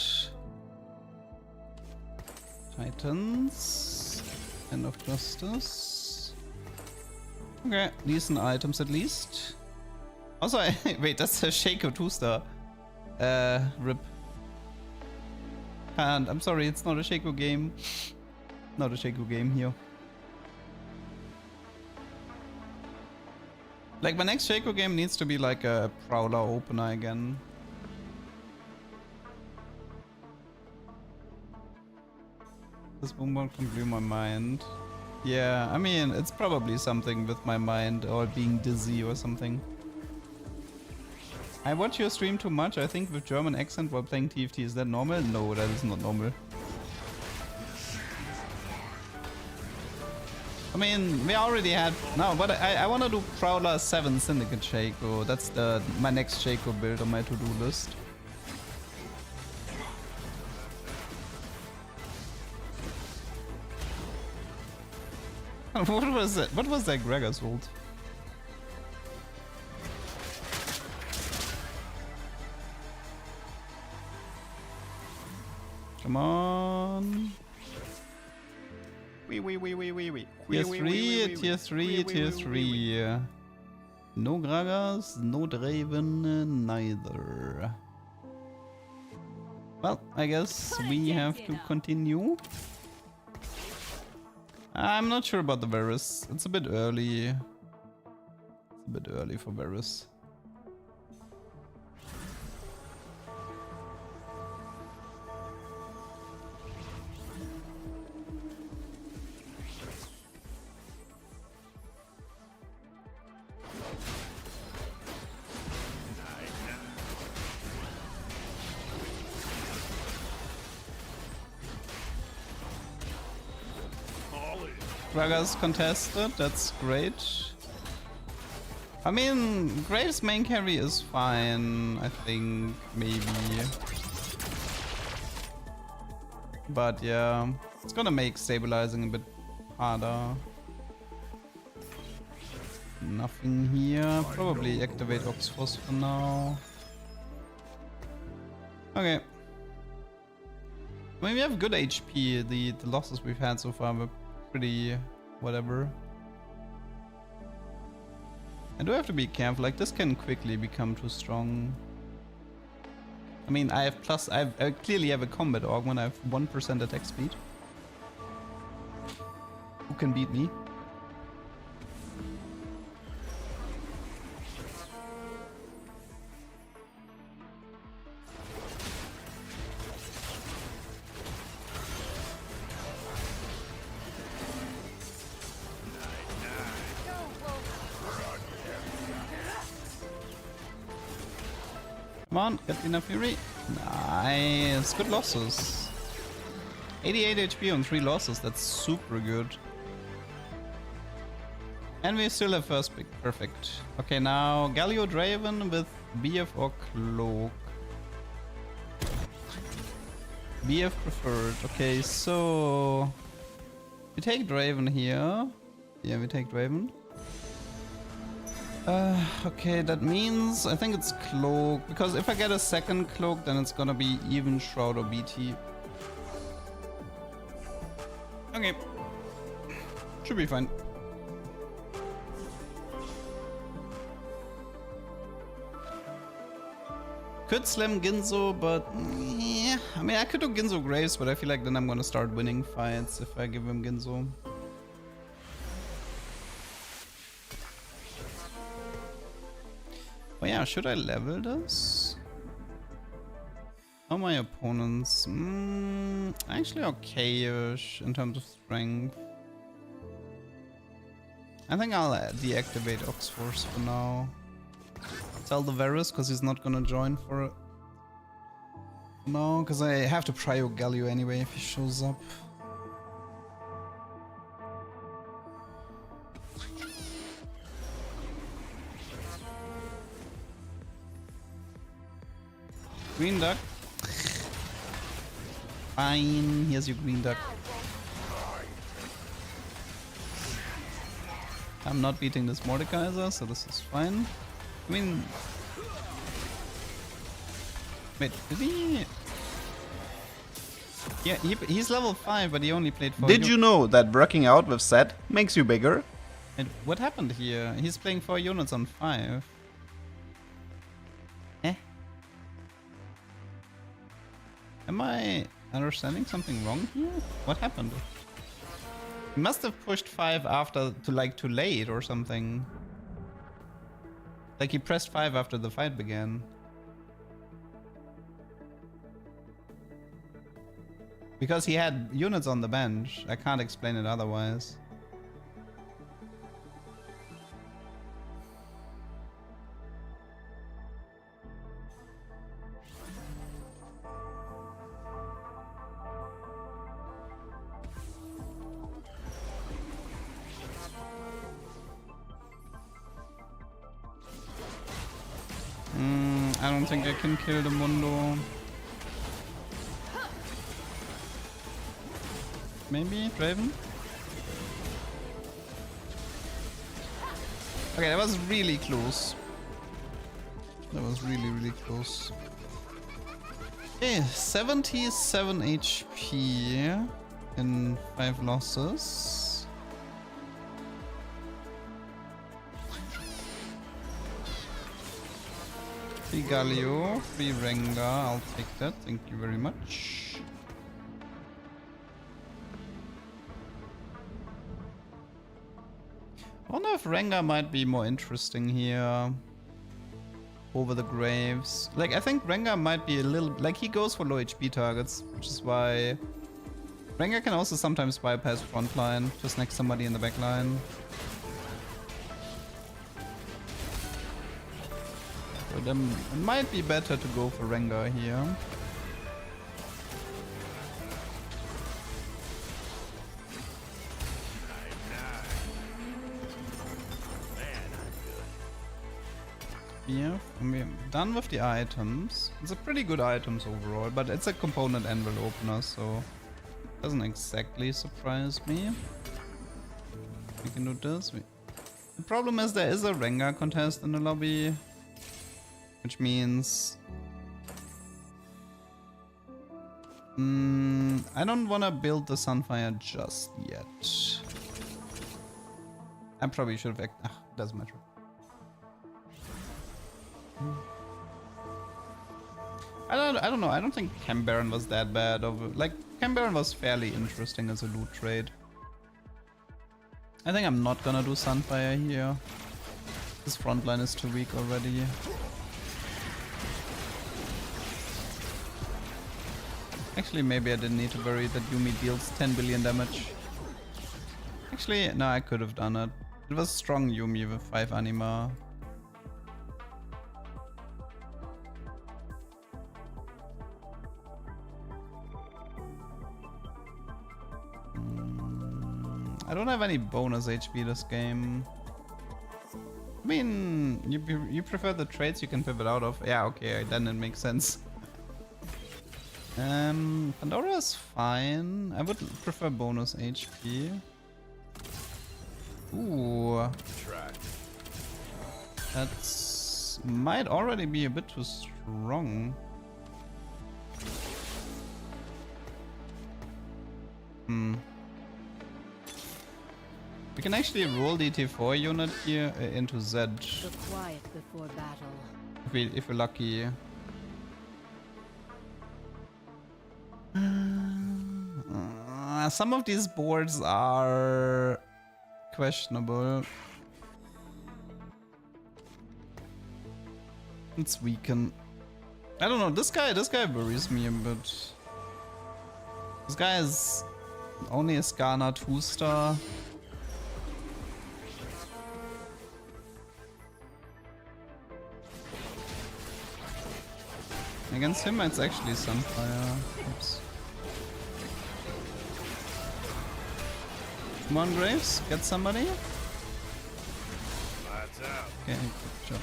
Titans. End of Justice. Okay, decent items at least. Also, wait, that's a Shaco 2-star. Rip. And I'm sorry, it's not a Shaco game. Not a Shaco game here. Like, my next Shaco game needs to be like a Prowler opener again. This boom can blew my mind. Yeah, I mean, it's probably something with my mind or being dizzy or something. I watch your stream too much, I think, with German accent while playing TFT. Is that normal? No, that is not normal. I mean, we already had... No, but I want to do Prowler 7 Syndicate Shaco. That's my next Shaco build on my to-do list. What was that? What was that Gregor's ult? Come on. Tier 3. No Gragas, no Draven, neither. Well, I guess we have to continue. I'm not sure about the Varus. It's a bit early. It's a bit early for Varus. Gragas contested, that's great. I mean, Graves main carry is fine, I think, maybe. But yeah, it's gonna make stabilizing a bit harder. Nothing here, probably activate Oxforce for now. Okay. I mean, we have good HP, the losses we've had so far were pretty whatever. I do have to be careful, like this can quickly become too strong. I mean, I have plus, I clearly have a combat augment, I have 1% attack speed. Who can beat me? Come on, get enough fury. Nice, good losses. 88 HP on 3 losses, that's super good. And we still have first pick, perfect. Okay, now Galio Draven with BF or Cloak. BF preferred. Okay, so we take Draven here. Yeah, we take Draven. Okay, that means I think it's Cloak, because if I get a second Cloak, then it's gonna be even Shroud or BT. Okay, should be fine. Could slam Ginzo, but yeah, I mean I could do Ginzo Graves, but I feel like then I'm gonna start winning fights if I give him Ginzo. Oh yeah, should I level this? How are my opponents? Actually okay-ish in terms of strength. I think I'll deactivate Oxforce for now. Tell the Varus, because he's not gonna join for it. No, because I have to prio Galio anyway if he shows up. Green Duck. Fine, here's your Green Duck. I'm not beating this Mordekaiser, so this is fine. I mean... Wait, did he... Yeah, he's level 5, but he only played 4 Did you know that working out with Zed makes you bigger? And what happened here? He's playing 4 units on 5. Eh? Am I understanding something wrong here? What happened? He must have pushed 5 after too late or something. Like he pressed 5 after the fight began. Because he had units on the bench. I can't explain it otherwise. I don't think I can kill the Mundo. Maybe Draven? Okay, that was really close. That was really close. Okay, 77 HP in 5 losses. Free Galio, free Rengar, I'll take that, thank you very much. I wonder if Rengar might be more interesting here over the Graves. Like, I think Rengar might be a little... Like, he goes for low HP targets, which is why... Rengar can also sometimes bypass frontline, just next somebody in the backline. But it might be better to go for Rengar here. Yeah, we're done with the items. It's a pretty good items overall, but it's a component anvil opener, so doesn't exactly surprise me. We can do this. The problem is there is a Rengar contest in the lobby, which means I don't want to build the Sunfire just yet. I probably should have. Doesn't matter. I don't know. I don't think Chem Baron was that bad. Like Chem Baron was fairly interesting as a loot trade. I think I'm not gonna do Sunfire here. This front line is too weak already. Actually, maybe I didn't need to worry that Yuumi deals 10 billion damage. Actually, no, I could have done it. It was strong Yuumi with 5 anima. I don't have any bonus HP this game. I mean, you prefer the traits you can pivot out of? Yeah, okay, then it makes sense. Pandora is fine. I would prefer bonus HP. Ooh. That's might already be a bit too strong. We can actually roll the T4 unit here into Z. Be quiet before battle. If we're lucky. Some of these boards are questionable. Let's weaken. I don't know. This guy worries me a bit. This guy is only a Skana 2-star. Against him, it's actually Sunfire. Oops. Come on, Graves, get somebody. Okay, good job.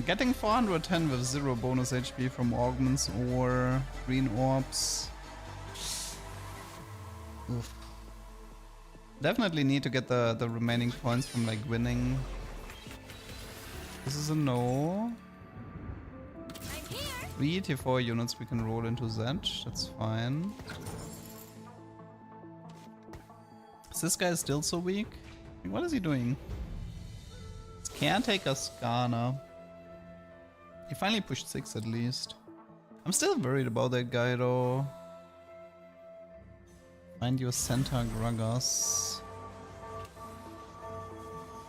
Getting 410 with 0 bonus HP from augments or green orbs. Oof. Definitely need to get the remaining points from like winning. This is a no. 3 T4 units we can roll into Z. That's fine. Is this guy still so weak? What is he doing? It's Caretaker Skana. He finally pushed 6 at least. I'm still worried about that guy though. Find your center Gragas.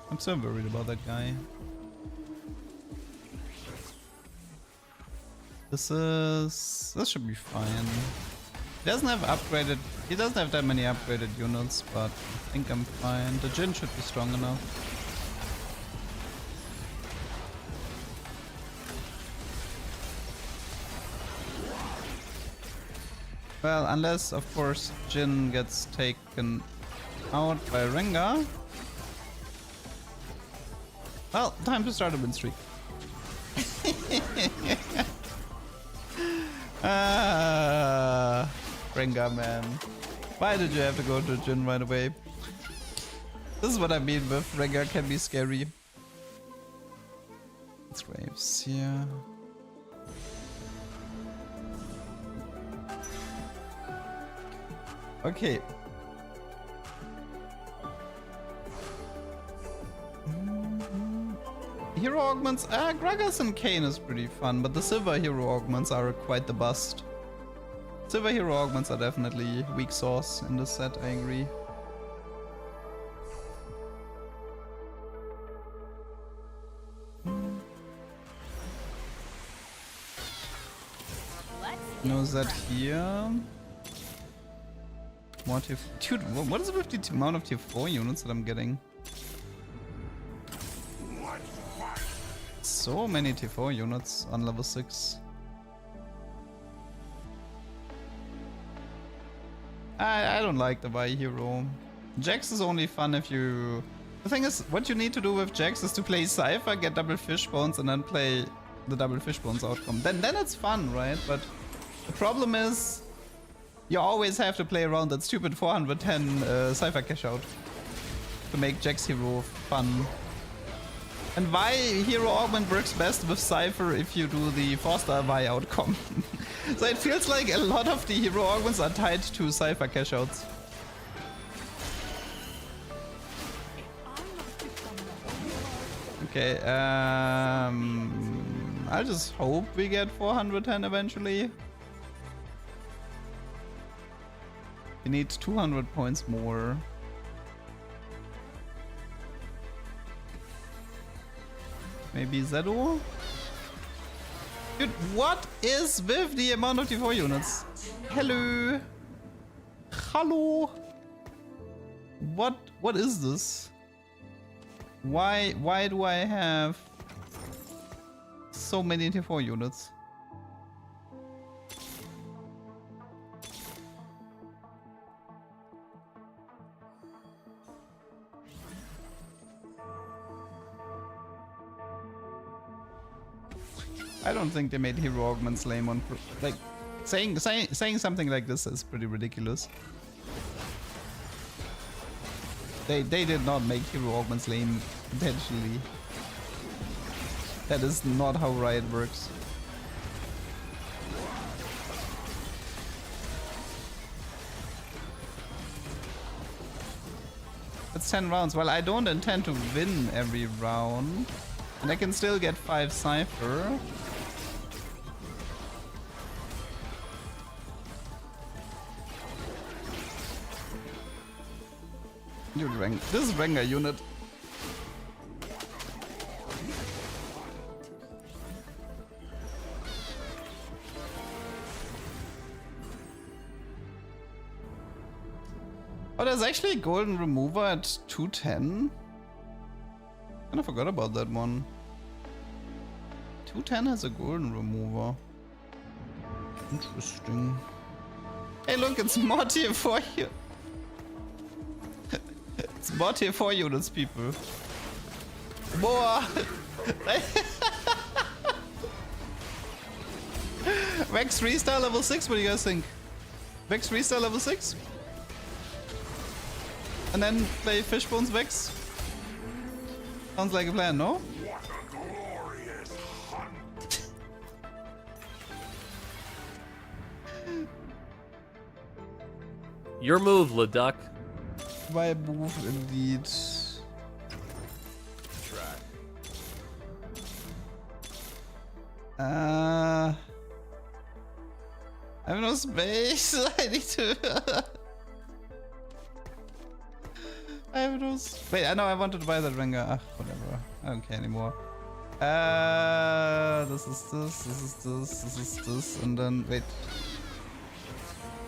I'm so worried about that guy. This should be fine. He doesn't have that many upgraded units, but I think I'm fine. The Jin should be strong enough. Well, unless, of course, Jin gets taken out by Rengar. Well, time to start a win streak. Rengar, man. Why did you have to go to Jin right away? This is what I mean with Rengar can be scary. It's Graves here. Okay. Hero augments, Gragas and Kayn is pretty fun, but the silver hero augments are quite the bust. Silver hero augments are definitely weak sauce in this set, I agree. No Z here. More Tier 4. Dude, what is it with the amount of Tier 4 units that I'm getting? So many Tier 4 units on level 6. I don't like the Y hero. Jax is only fun if you... The thing is, what you need to do with Jax is to play Cypher, get double fishbones, and then play the double fishbones outcome. Then it's fun, right? But the problem is, you always have to play around that stupid 410 Cypher cash out to make Jax hero fun. And Y hero augment works best with Cypher if you do the 4-star Y outcome. So it feels like a lot of the hero augments are tied to Cypher cashouts. Okay, I just hope we get 410 eventually. We need 200 points more. Maybe Zedo? Dude, what is with the amount of D4 units? Hello? Hello? What is this? Why do I have so many T4 units? I don't think they made hero augments lame on like saying something like this is pretty ridiculous. They did not make hero augments lame intentionally. That is not how Riot works. It's 10 rounds. Well, I don't intend to win every round. And I can still get 5 Cypher. This is Rengar unit. Oh, there's actually a golden remover at 210. Kind of forgot about that one. 210 has a golden remover. Interesting. Hey, look, it's more tier 4 here. It's more tier 4 units, people. More! Vex 3-star level 6, what do you guys think? Vex 3-star level 6? And then play Fishbone's Vex? Sounds like a plan, no? What a glorious hunt! Your move, LeDuck. My move, indeed. Track. I have no space. I need to. I have no. Wait, I know I wanted to buy that Rengar. Ah, whatever. I don't care anymore. This is this. This is this. This is this. And then wait.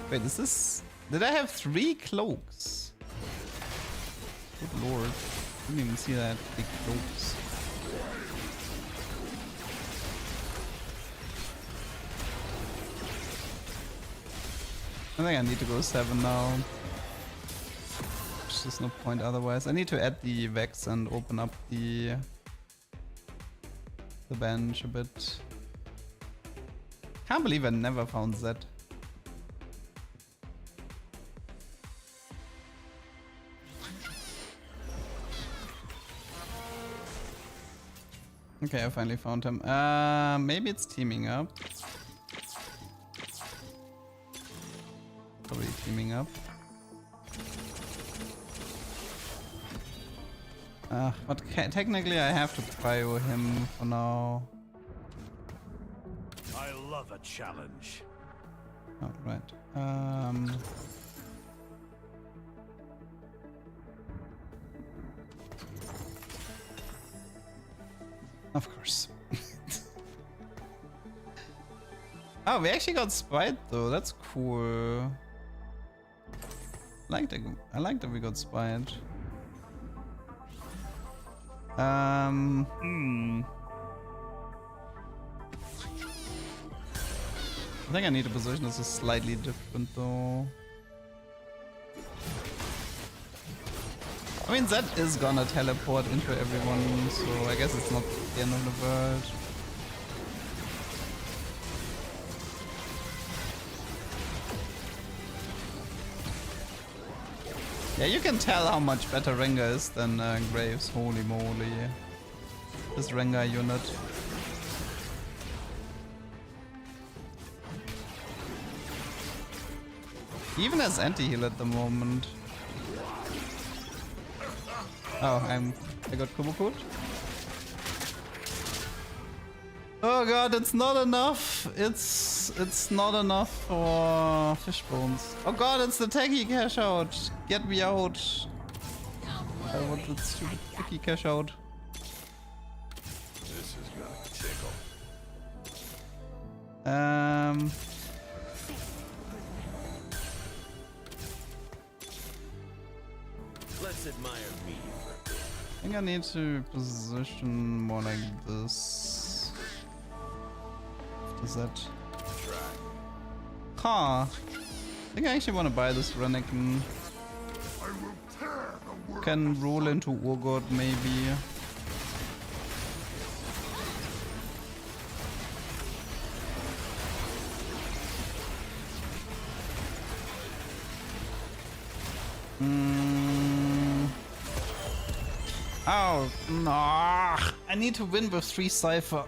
Wait, is this? Did I have 3 cloaks? Good lord. Didn't even see that. Big cloaks. I think I need to go 7 now. There's just no point otherwise. I need to add the Vex and open up the bench a bit. Can't believe I never found Zed. Okay, I finally found him. Maybe it's teaming up. Probably teaming up. But technically I have to prio him for now. I love a challenge. Oh, right. Of course. Oh, we actually got spied though. That's cool. I like that we got spied. I think I need to position this slightly different though. I mean, that is gonna teleport into everyone, so I guess it's not the end of the world. Yeah, you can tell how much better Rengar is than Graves. Holy moly. This Rengar unit. He even has anti-heal at the moment. Oh, I got Kubo. Oh god, it's not enough. It's not enough for fish bones. Oh god, it's the Techie cash out. Get me out. I want that stupid Techie cash out. This is gonna tickle. Let's admire me for a bit. I think I need to position more like this. After that. Huh. I think I actually want to buy this Renekton. Can roll into Urgot maybe. Oh, no. I need to win with 3 Cypher.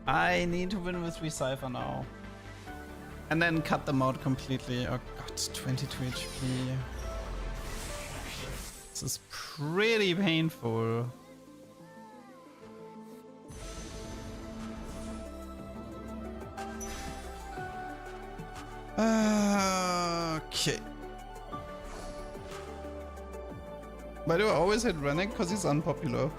I need to win with 3 Cypher now. And then cut them out completely. Oh god, 22 HP. This is pretty painful. Okay. Why do I always hit Rennek? Because he's unpopular.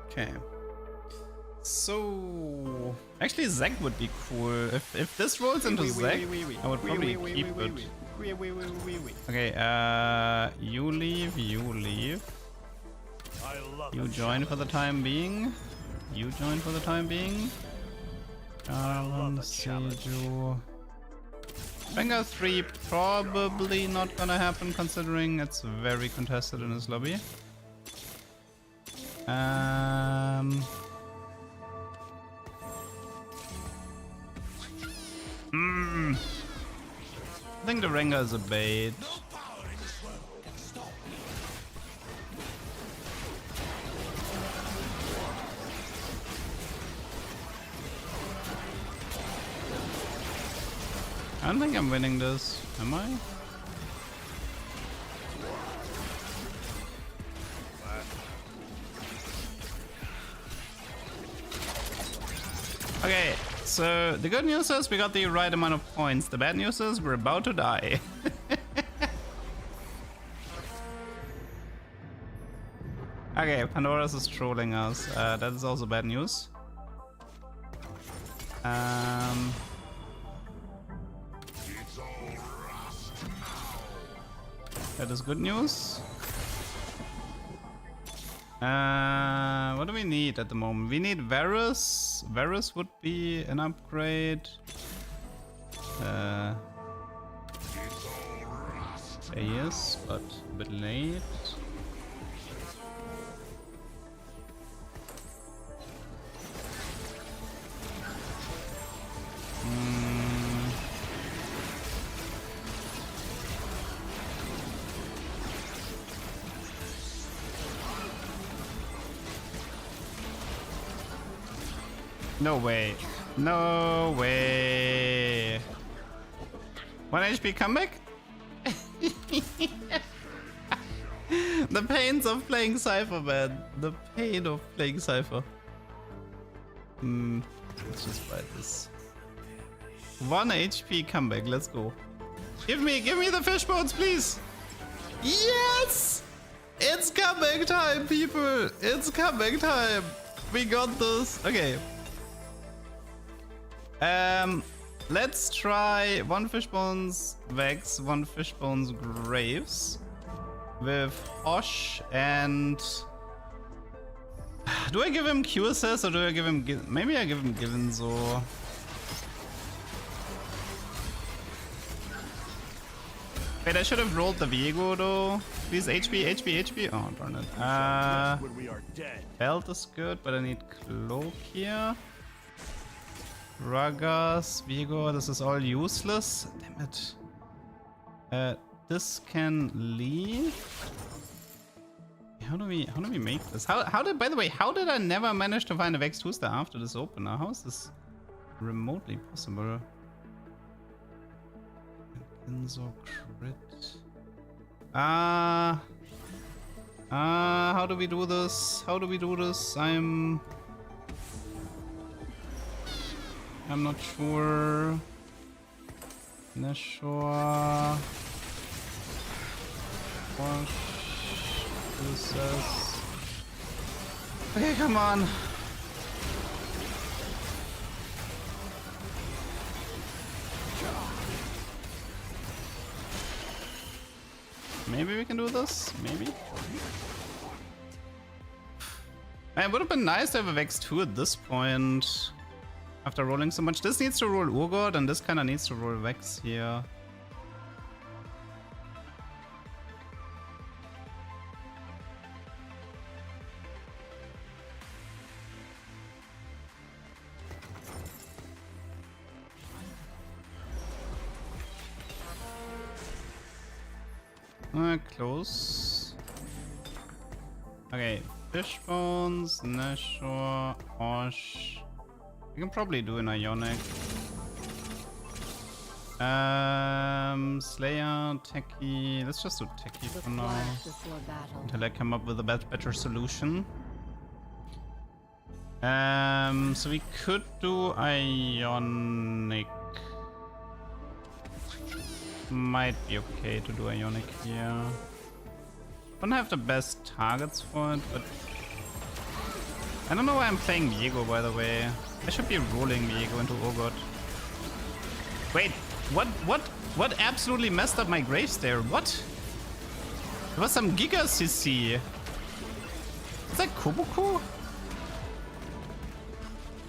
Okay. So actually Zack would be cool. If this rolls into Zack, I would probably keep it. Okay, you leave. You join for the time being. You join for the time being. Seju. Venga 3 probably not gonna happen considering it's very contested in this lobby. I think the Rengar is a bait. I don't think I'm winning this, am I? Okay, so the good news is we got the right amount of points. The bad news is we're about to die. Okay, Pandora's is trolling us. That is also bad news. That is good news. What do we need at the moment? We need Varus. Varus would be an upgrade. There he is, but a bit late. No way. No way. 1 HP comeback? The pains of playing Cypher, man. The pain of playing Cypher. Let's just buy this. 1 HP comeback, let's go. Give me the fish bones, please. Yes! It's comeback time, people. It's comeback time. We got this. Okay. Let's try 1 Fishbones Vex, 1 Fishbones Graves with Osh and... Do I give him Q assist or do I give him... Maybe I give him Givenzo. Wait, I should have rolled the Viego though. Please, HP. Oh, darn it. Belt is good, but I need Cloak here. Ragas, Viego, this is all useless. Damn it. this can leave. How do we make this? How did, by the way, how did I never manage to find a Vex Booster after this opener? How is this remotely possible? Enzo crit. How do we do this? How do we do this? I'm not sure. Not sure. Wash. Okay, come on. Maybe we can do this? Maybe? It would have been nice to have a Vex 2 at this point. After rolling so much. This needs to roll Urgot and this kinda needs to roll Vex here. Close. Okay, fish bones, Nashor, Osh. We can probably do an Ionic. Slayer, Techie. Let's just do Techie for now. Until I come up with a better solution. So we could do Ionic. Might be okay to do Ionic here. Don't have the best targets for it, but I don't know why I'm playing Viego, by the way. I should be rolling Viego into Urgot. Wait, what absolutely messed up my graves there? What? There was some Giga CC. Is that Kobuku?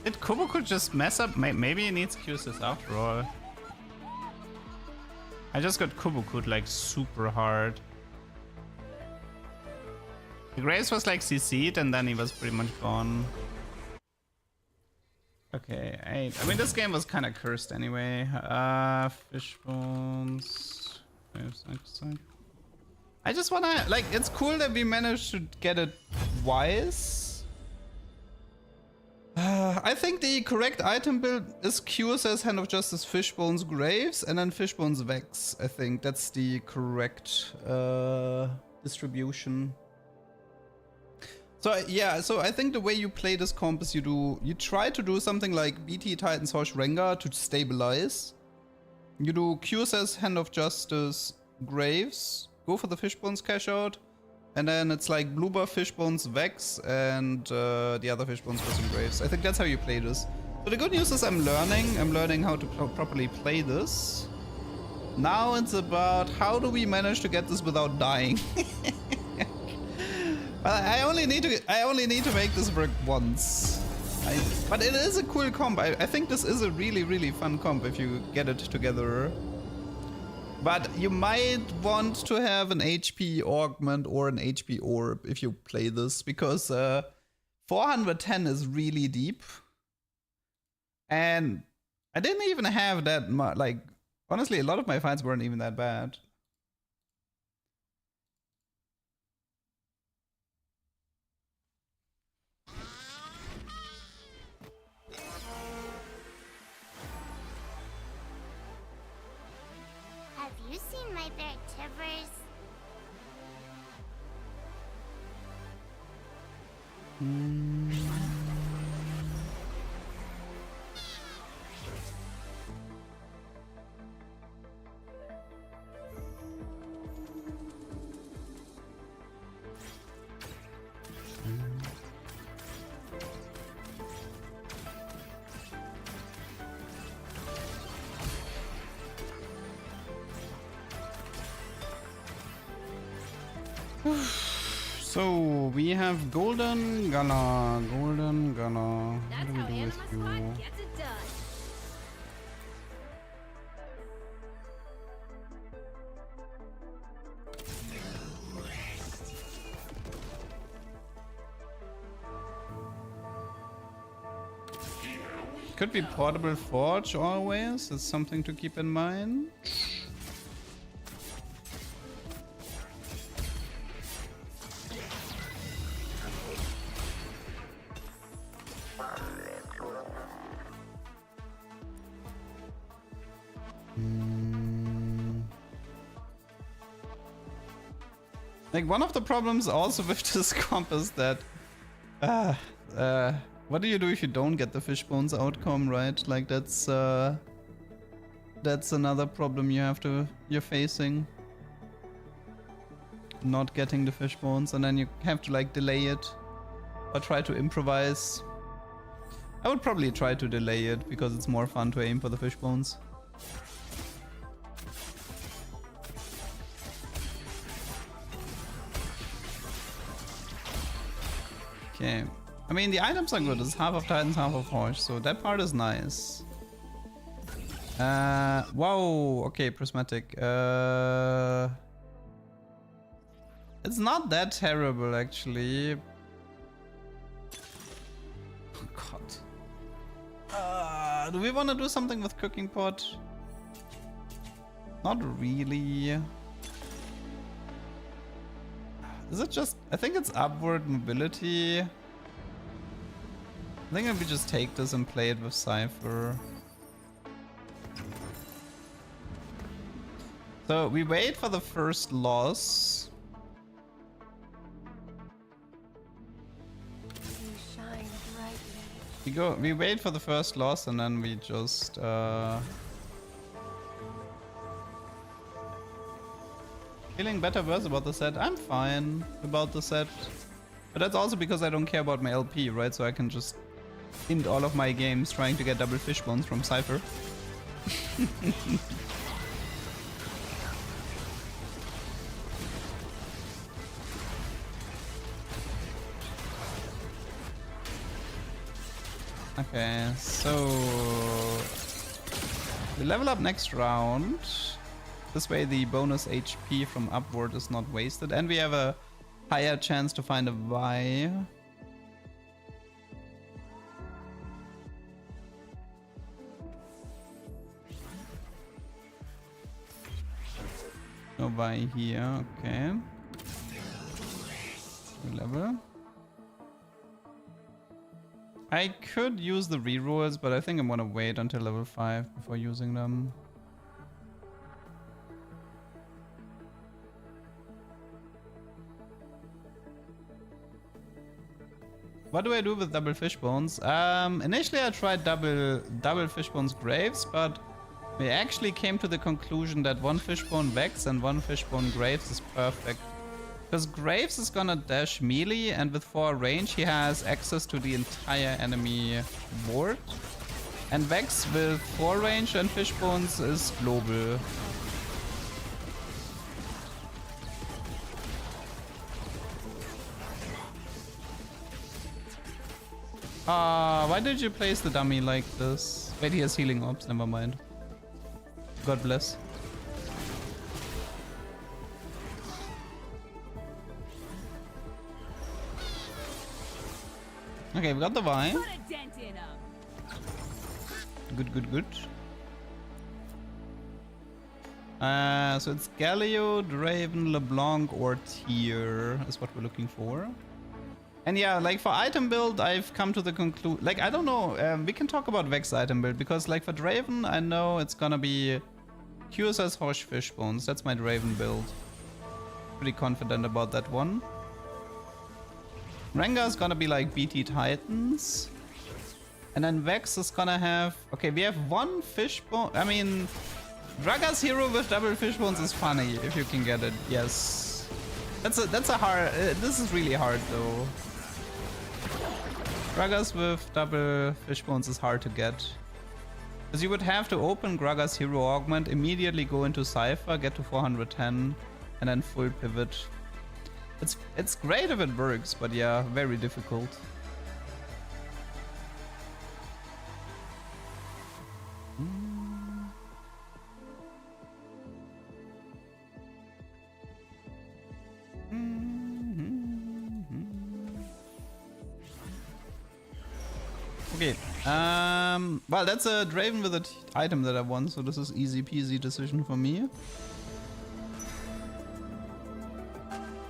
Did Kobuku just mess up? Maybe it needs Q's after all. I just got Kobukud like super hard. The Graves was like CC'd and then he was pretty much gone. Okay, I mean this game was kind of cursed anyway. Fish bones. I just wanna, like, it's cool that we managed to get it twice. I think the correct item build is Q says Hand of Justice, Fishbones, Graves, and then Fishbones, Vex. I think that's the correct distribution. So yeah, so I think the way you play this comp is you try to do something like BT Titans Horse Rengar to stabilize. You do Q says Hand of Justice, Graves, go for the Fishbones cash out. And then it's like blue buff, Fishbones, Vex, and the other Fishbones for some Graves. I think that's how you play this. So the good news is I'm learning how to properly play this. Now it's about how do we manage to get this without dying. I only need to make this work once. But it is a cool comp. I think this is a really fun comp if you get it together. But you might want to have an HP augment or an HP orb if you play this, because 410 is really deep. And I didn't even have that much, like, honestly, a lot of my fights weren't even that bad. So we have Golden Gunner. What do we do with you? Could be Portable Forge always. That's something to keep in mind. Like, one of the problems also with this comp is that what do you do if you don't get the fishbones outcome, right? Like, that's another problem you're facing. Not getting the fishbones, and then you have to like delay it or try to improvise. I would probably try to delay it because it's more fun to aim for the fishbones. Okay. I mean, the items are good. It's half of Titans, half of Horse, so that part is nice. Wow. Okay, prismatic. It's not that terrible, actually. Oh, God. Do we want to do something with cooking pot? Not really. Is it just... I think it's upward mobility. I think if we just take this and play it with Cypher. So we wait for the first loss. You shine brightly. We wait for the first loss and then we just feeling better worse about the set. I'm fine about the set. But that's also because I don't care about my LP, right? So I can just end all of my games trying to get double fishbones from Cypher. Okay, so we level up next round. This way the bonus HP from upward is not wasted, and we have a higher chance to find a Y. No Y here, okay. Level. I could use the rerolls, but I think I'm gonna wait until level 5 before using them. What do I do with double fishbones? Initially I tried double fishbones graves, but we actually came to the conclusion that one fishbone Vex and one fishbone graves is perfect. Because Graves is gonna dash melee, and with 4 range he has access to the entire enemy board. And Vex with 4 range and Fishbones is global. Why did you place the dummy like this? Wait, he has healing orbs, never mind. God bless. Okay, we got the vine. Good, good, good. So it's Galio, Draven, LeBlanc, or Tyr is what we're looking for. And yeah, like for item build, I've come to the conclusion. Like, I don't know. We can talk about Vex item build because, like, for Draven, I know it's gonna be QSS Hosh Fishbones. That's my Draven build. Pretty confident about that one. Rengar is gonna be like BT Titans. And then Vex is gonna have... Okay, we have one fishbone. I mean, Draga's hero with double fishbones is funny if you can get it. Yes. That's a hard... this is really hard though. Gragas with double fishbones is hard to get. Because you would have to open Gragas hero augment, immediately go into Cypher, get to 410, and then full pivot. It's great if it works, but yeah, very difficult. Okay, well, that's a Draven with an item that I won, so this is easy peasy decision for me.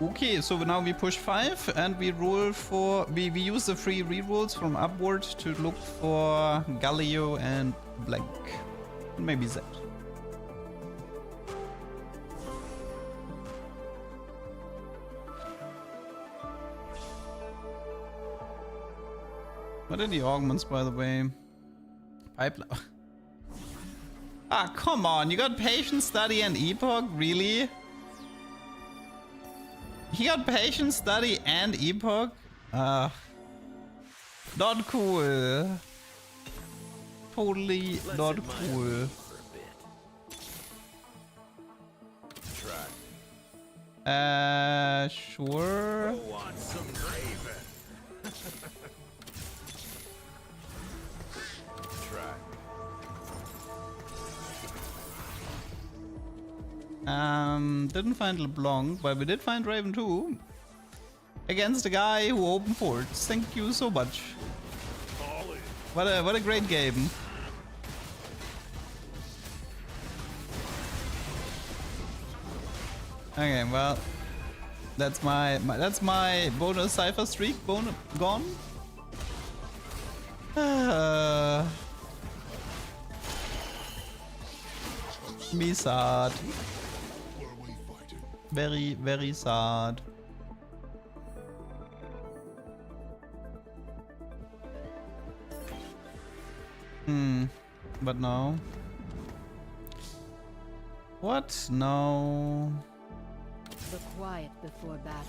Okay, so now we push 5 and we roll for... We use the free rerolls from upward to look for Galio and Blank. And maybe Z. What are the augments, by the way? Pipeline. Ah, come on. You got Patient Study and Epoch? Really? He got Patient Study and Epoch? Not cool. Totally not cool. Sure. Didn't find LeBlanc, but we did find Raven too. Against a guy who opened ports. Thank you so much. What a great game. Okay, well, that's my bonus Cypher streak gone. Me sad. Very, very sad. But no. What? No. The quiet before battle.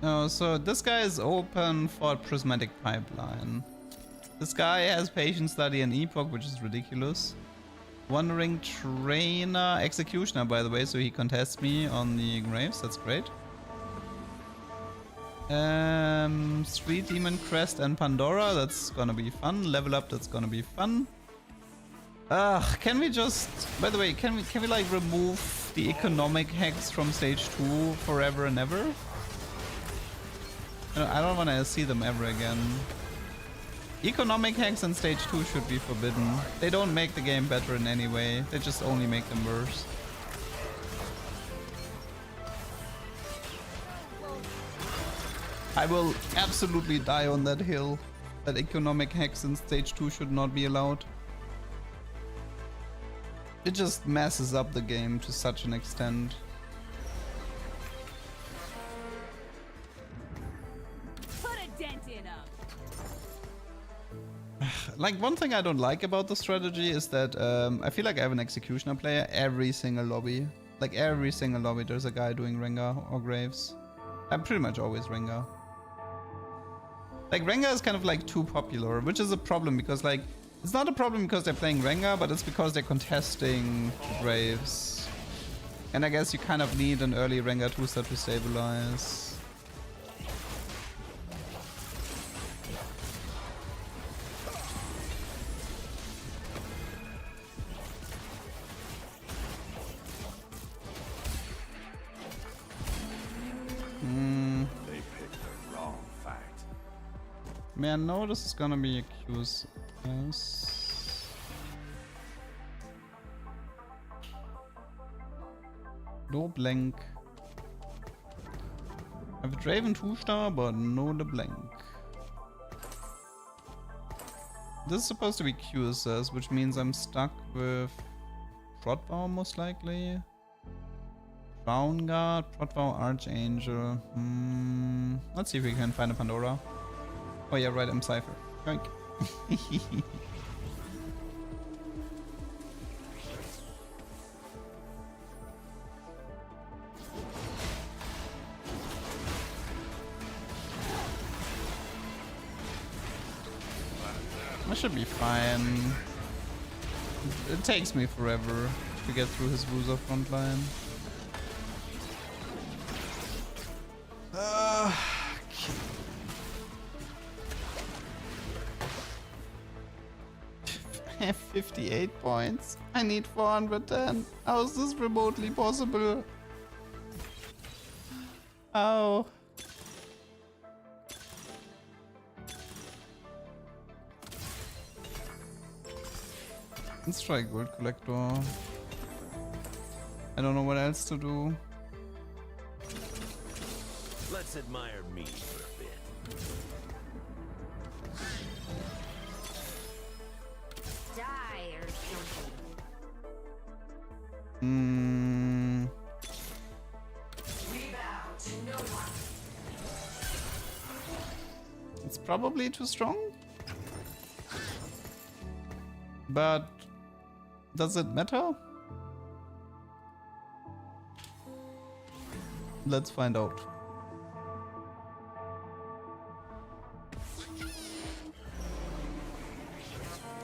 Oh, so this guy is open for Prismatic Pipeline. This guy has Patient Study and Epoch, which is ridiculous. Wandering Trainer, Executioner, by the way, so he contests me on the Graves. That's great. Street Demon Crest and Pandora. That's gonna be fun. Level up. That's gonna be fun. Can we just... By the way, can we like remove the economic hacks from stage 2 forever and ever? I don't want to see them ever again. Economic hacks in stage 2 should be forbidden. They don't make the game better in any way. They just only make them worse. I will absolutely die on that hill. That economic hacks in stage 2 should not be allowed. It just messes up the game to such an extent. Put a dent in 'em. Like, one thing I don't like about the strategy is that I feel like I have an Executioner player every single lobby. Like, every single lobby there's a guy doing Rengar or Graves. I'm pretty much always Rengar. Like, Rengar is kind of like too popular, which is a problem because, like, it's not a problem because they're playing Rengar, but it's because they're contesting Graves. And I guess you kind of need an early Rengar 2-star to stabilize. They picked the wrong fight. Man, no, this is gonna be a Q's. Yes. No blank. I have a Draven 2-star, but no LeBlanc. This is supposed to be QSS, which means I'm stuck with Protvow most likely. Crown Guard, Protvow, Archangel. Let's see if we can find a Pandora. Oh yeah, right, I'm Cypher. Yoink. I should be fine. It takes me forever to get through his Wusa frontline. 58 points. I need 410. How is this remotely possible? Oh. Let's try Gold Collector. I don't know what else to do. Let's admire me for a bit. Die or something. We bow to no one. probably too strong. But does it matter? Let's find out.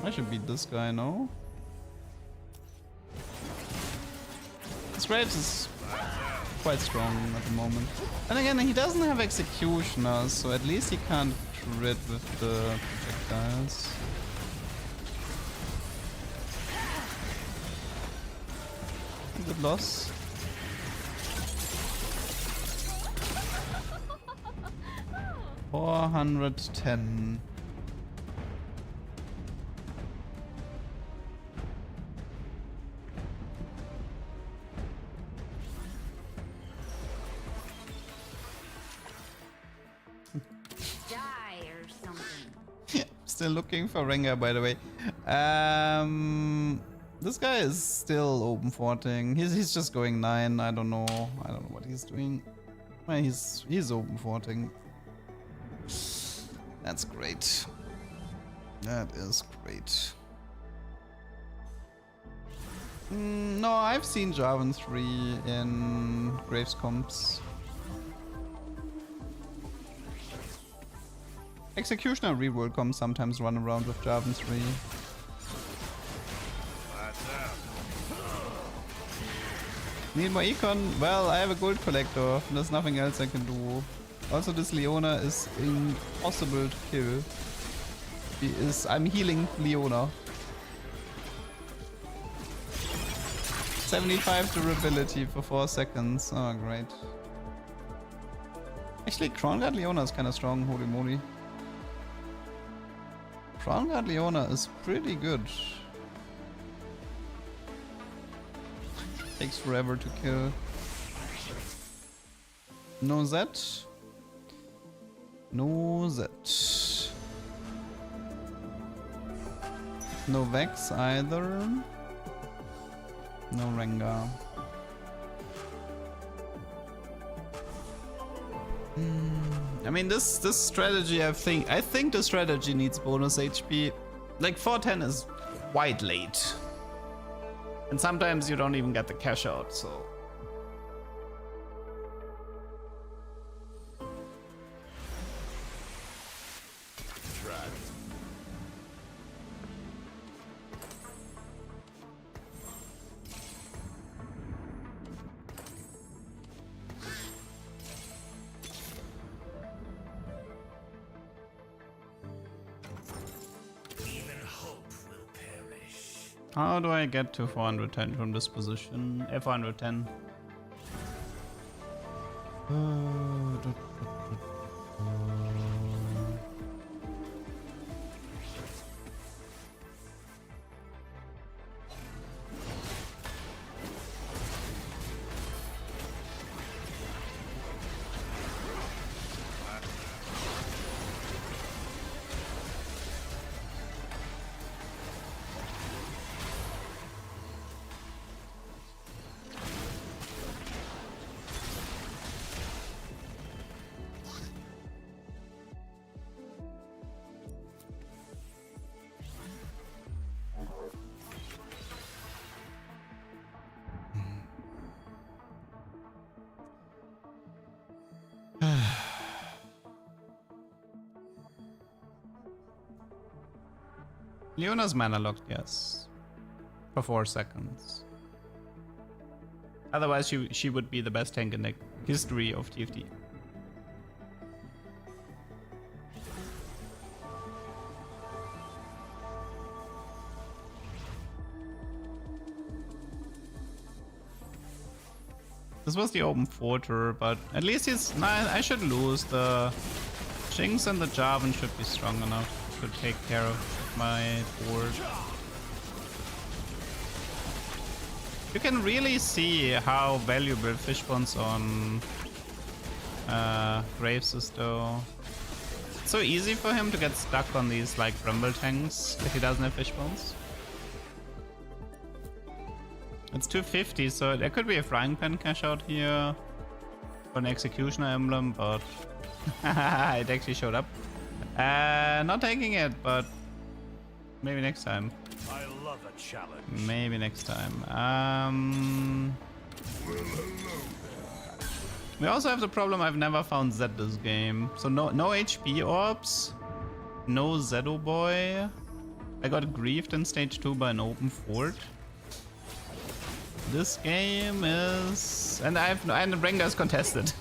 I should beat this guy, no? This Graves is quite strong at the moment. And again, he doesn't have executioners, so at least he can't crit with the projectiles. Good loss. $410. Still looking for Rengar, by the way. This guy is still open forting. He's just going 9. I don't know what he's doing. Well, he's open forting. That's great. That is great. No, I've seen Jarvan 3 in Graves comps. Executioner reworld comps sometimes run around with Jarvan 3. Need more econ? Well, I have a gold collector. There's nothing else I can do. Also, this Leona is impossible to kill. I'm healing Leona. 75 durability for 4 seconds. Oh, great. Actually, Crown Guard Leona is kind of strong. Holy moly. Crown Guard Leona is pretty good. Takes forever to kill. No Z. No Z. No Vex either. No Rengar. I mean, this strategy, I think the strategy needs bonus HP. Like 410 is quite late, and sometimes you don't even get the cash out. So how do I get to 410 from this position? 410. Leona's mana locked, yes. For 4 seconds. Otherwise, she would be the best tank in the history of TFT. This was the open forter, but at least he's... Nah, I should lose. The Jinx and the Jarvan should be strong enough to take care of my board. You can really see how valuable fish bonds on Graves is though. It's so easy for him to get stuck on these like Rumble tanks if he doesn't have fish bonds. It's 250, so there could be a frying pan cash out here for an executioner emblem, but it actually showed up. Not taking it, but maybe next time. I love a challenge. Maybe next time. We also have the problem I've never found Z this game. So no HP orbs, no Zedo boy. I got griefed in stage 2 by an open fort. This game is... and Rengar's contested.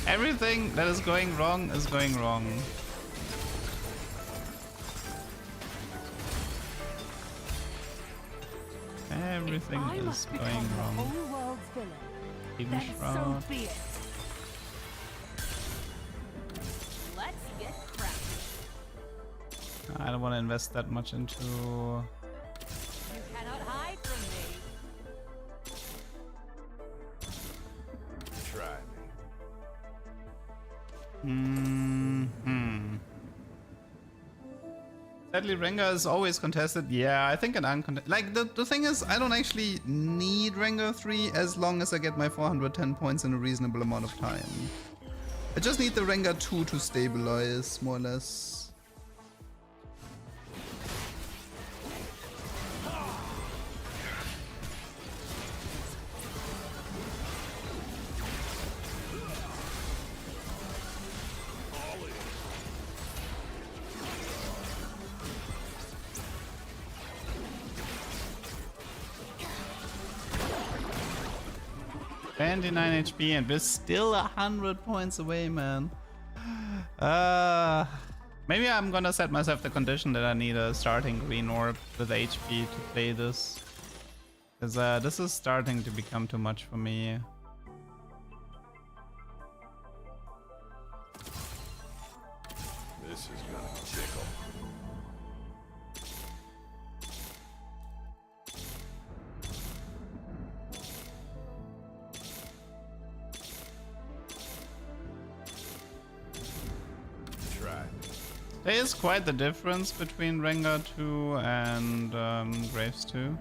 Everything that is going wrong is going wrong. Everything is going wrong. Even Shroud. Let's get cracking. I don't want to invest that much into... You cannot hide from me. Try me. Sadly, Rengar is always contested. Yeah, I think an uncontested... like, the thing is, I don't actually need Rengar 3 as long as I get my 410 points in a reasonable amount of time. I just need the Rengar 2 to stabilize, more or less. $29 HP and we're still 100 points away, man. Maybe I'm gonna set myself the condition that I need a starting green orb with HP to play this. Because this is starting to become too much for me. This is gonna tickle. There is quite the difference between Rengar 2 and Graves 2.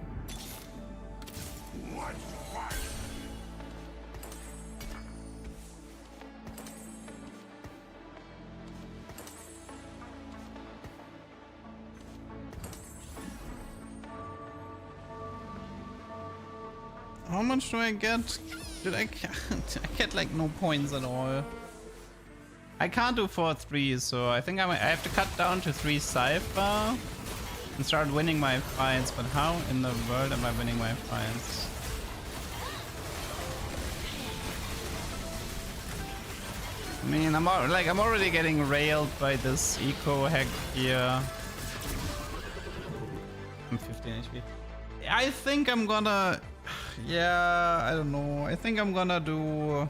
How much do I get? Did I get like no points at all? I can't do 4-3, so I think I have to cut down to 3 Cypher and start winning my fights. But how in the world am I winning my fights? I mean, I'm already getting railed by this eco hack here. I'm 15 HP. I think I'm gonna... yeah, I don't know. I think I'm gonna do...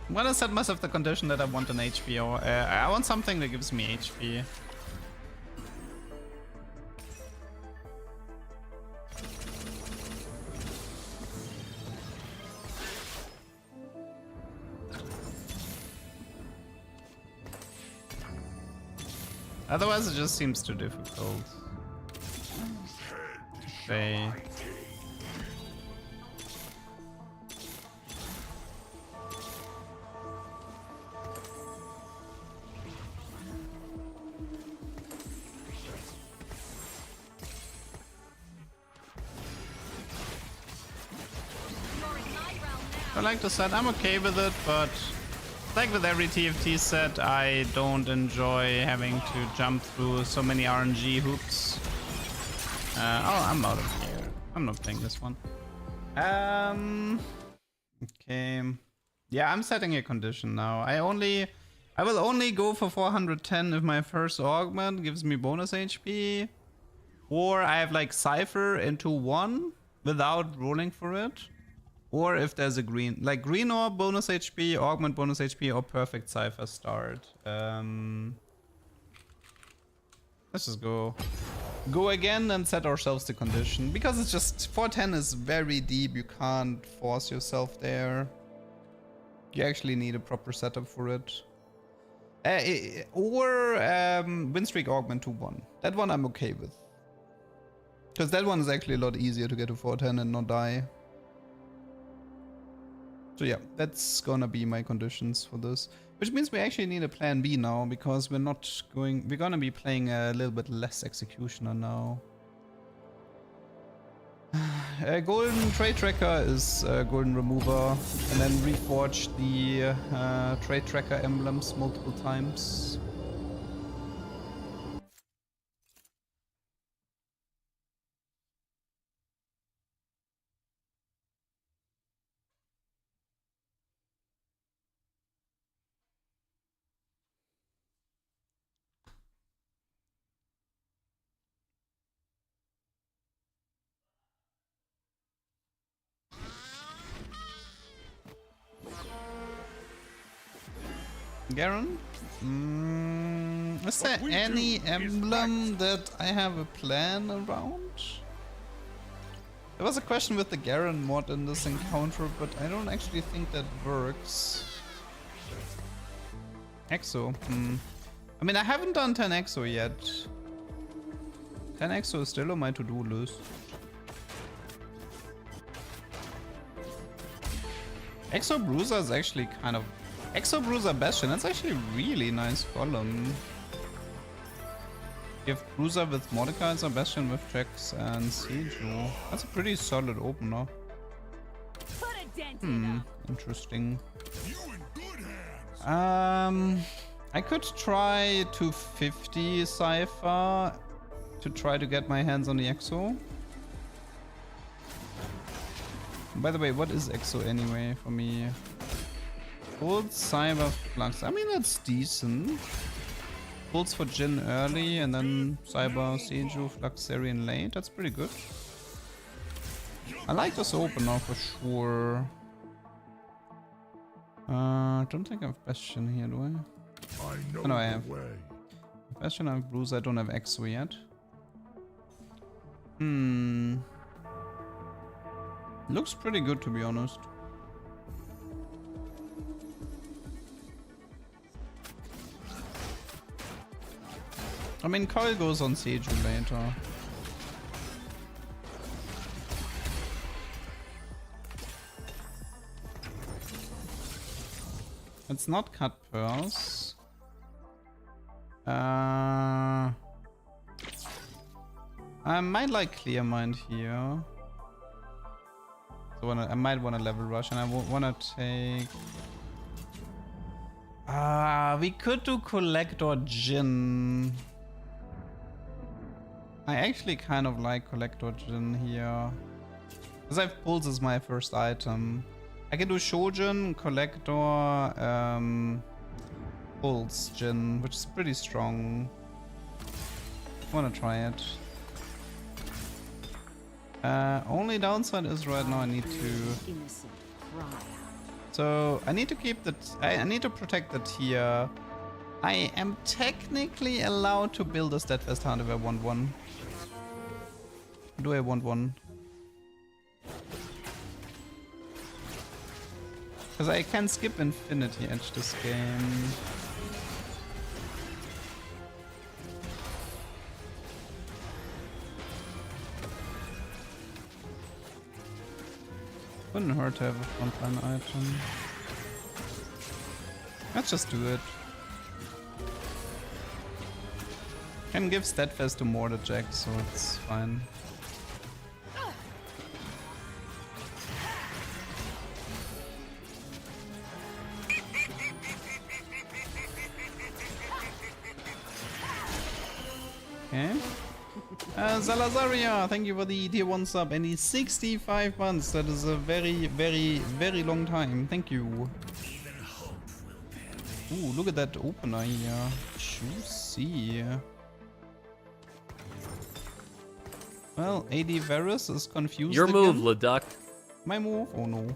I'm gonna set myself the condition that I want an HP or I want something that gives me HP. Otherwise it just seems too difficult. Say. I like the set, I'm okay with it, but like with every TFT set, I don't enjoy having to jump through so many RNG hoops. Oh, I'm out of here. I'm not playing this one. Okay. Yeah, I'm setting a condition now. I will only go for 410 if my first augment gives me bonus HP. Or I have like Cypher into 1 without rolling for it. Or if there's a green, like green orb bonus HP, augment bonus HP, or perfect Cypher start. Let's just go again and set ourselves the condition. Because it's just, 410 is very deep, you can't force yourself there. You actually need a proper setup for it. Or win streak augment to 1. That one I'm okay with. Because that one is actually a lot easier to get to 410 and not die. So yeah, that's gonna be my conditions for this. Which means we actually need a plan B now, because we're gonna be playing a little bit less Executioner now. Golden Trade Tracker is Golden Remover, and then reforge the Trade Tracker emblems multiple times. Garen? Is there any emblem that I have a plan around? There was a question with the Garen mod in this encounter, but I don't actually think that works. Exo? I mean, I haven't done 10 Exo yet. 10 Exo is still on my to-do list. Exo Bruiser is actually kind of... Exo Bruiser Bastion, that's actually a really nice column. You have Bruiser with Mordekaiser, Bastion with Jax, and Seju. That's a pretty solid opener. Interesting. I could try 250 Cypher to try to get my hands on the Exo. By the way, what is Exo anyway for me? Old Cyber Flux. I mean, that's decent. Pulls for Jin early and then Cyber, Seju, Flux, Sarian late. That's pretty good. I like this opener for sure. Don't think I have Bastion here, do I? Oh, no, I have. Bastion, I have Bruiser. I don't have Exo yet. Looks pretty good, to be honest. I mean, Coil goes on Seju later. It's not cut pearls. I might like Clear Mind here. So I might want to level rush, and I want to take... we could do Collector Jin. I actually kind of like Collector Jin here. Because I have Pulse as my first item. I can do Shojin, Collector, Pulse Jin, which is pretty strong. I want to try it. Only downside is right now I need to... So I need to keep that... I need to protect the tier. I am technically allowed to build a Steadfast Heart if I want one. Do I want one? Because I can skip Infinity Edge this game. Wouldn't hurt to have a frontline item. Let's just do it. Can give Steadfast to more the Jack, so it's fine. Okay. Salazaria, thank you for the tier 1 sub and the 65 months. That is a very, very, very long time. Thank you. Ooh, look at that opener here. Juicy. Well, AD Varus is confused. Your again. move, LeDuck. My move? Oh no.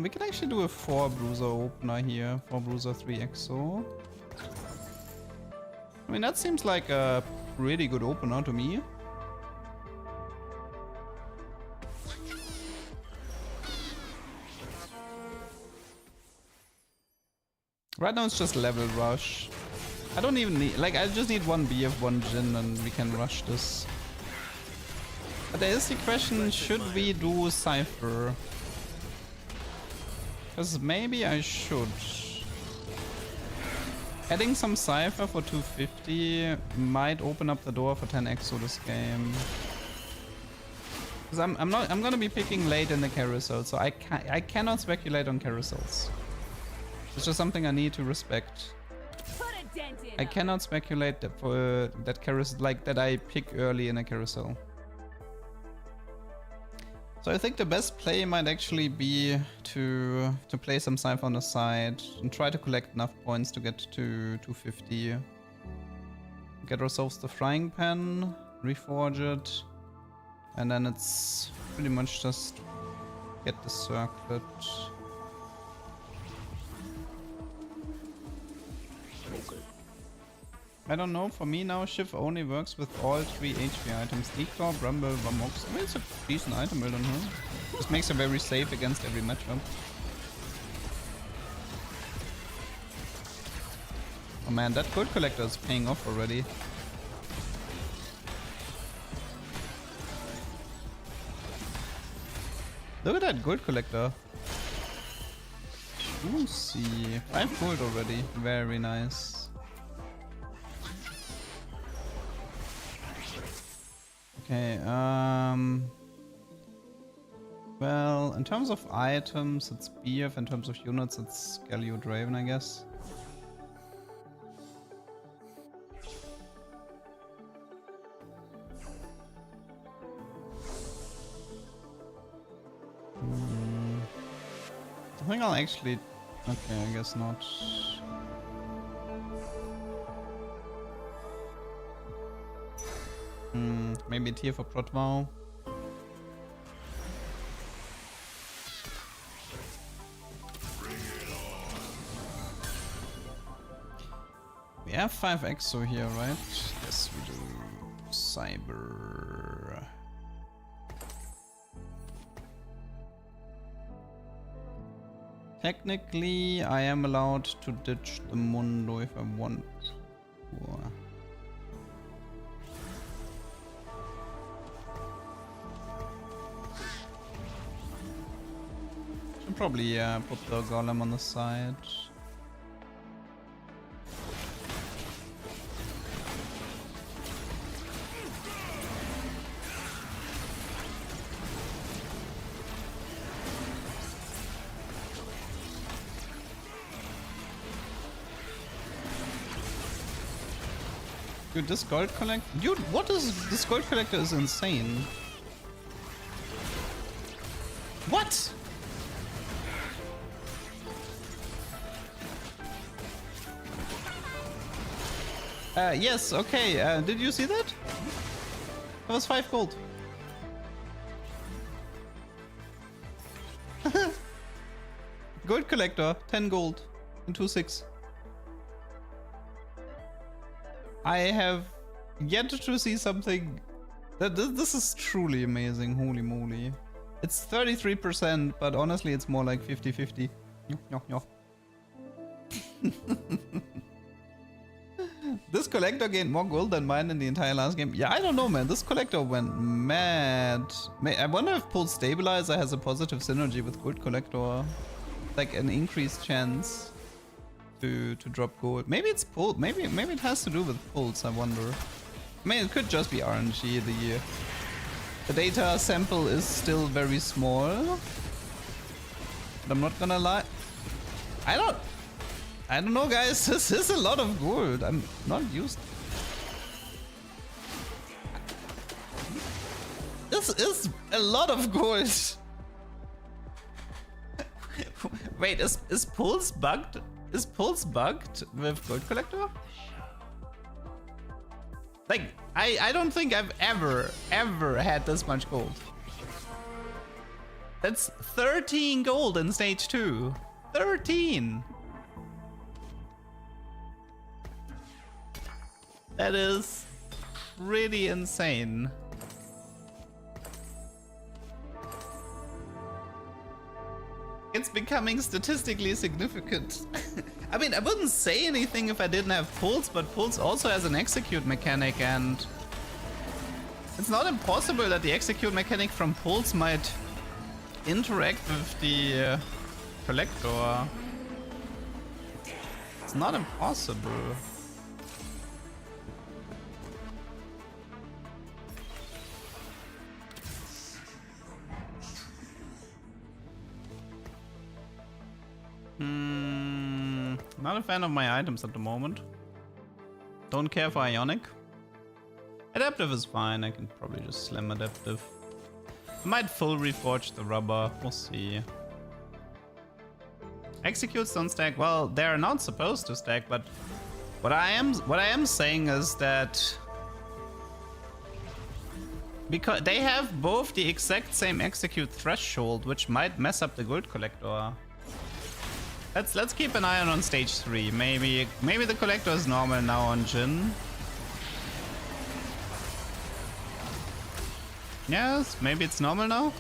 We can actually do a 4 Bruiser opener here. 4 Bruiser, 3 Exo. I mean, that seems like a pretty good opener to me. Right now it's just level rush. I don't even need, like, I just need 1 BF, 1 Jin and we can rush this. But there is the question, should we do Cypher? Because maybe I should. Adding some Cypher for 250 might open up the door for 10 Exo this game. Because I'm gonna be picking late in the carousel, so I cannot speculate on carousels. It's just something I need to respect. I cannot speculate that for that carousel, like that I pick early in a carousel. So I think the best play might actually be to play some Cypher on the side and try to collect enough points to get to 250. Get ourselves the frying pan, reforge it, and then it's pretty much just get the circlet. I don't know, for me now Shiv only works with all 3 HP items. Declaw, Bramble, Vamox. I mean, it's a decent item build on her. This makes her very safe against every matchup. Oh man, that gold collector is paying off already. Look at that gold collector. Juicy. 5 gold already. Very nice. Okay, well, in terms of items, it's BF. In terms of units, it's Galio Draven, I guess. I think I'll actually... Okay, I guess not. Maybe a tier for Protvow. We have 5 Exo here, right? Yes, we do. Cyber. Technically, I am allowed to ditch the Mundo if I want to. Should probably put the Golem on the side. Dude, this gold collector... Dude, what is... This gold collector is insane. What? Yes, okay. Did you see that? That was 5 gold. Gold collector, 10 gold. And 2/6. I have yet to see something that this is truly amazing. Holy moly. It's 33%, but honestly it's more like 50-50. This collector gained more gold than mine in the entire last game. Yeah, I don't know, man. This collector went mad. I wonder if Pulse Stabilizer has a positive synergy with Gold Collector. Like an increased chance to drop gold. Maybe it's Pulse. Maybe it has to do with Pulse, I wonder. I mean, it could just be RNG. The data sample is still very small. But I'm not gonna lie. I don't know, guys. This is a lot of gold. I'm not used. This is a lot of gold. Wait, is Pulse bugged? Is Pulse bugged with Gold Collector? Like, I don't think I've ever had this much gold. That's 13 gold in stage 2. 13! That is pretty insane. It's becoming statistically significant. I mean, I wouldn't say anything if I didn't have Pulse, but Pulse also has an execute mechanic, and it's not impossible that the execute mechanic from Pulse might interact with the collector. It's not impossible. Not a fan of my items at the moment. Don't care for Ionic. Adaptive is fine, I can probably just slam Adaptive. I might full reforge the rubber, we'll see. Executes don't stack, well, they're not supposed to stack, but what I am saying is that because they have both the exact same execute threshold, which might mess up the gold collector. Let's keep an eye on stage 3. Maybe the collector is normal now on Jin. Yes, maybe it's normal now.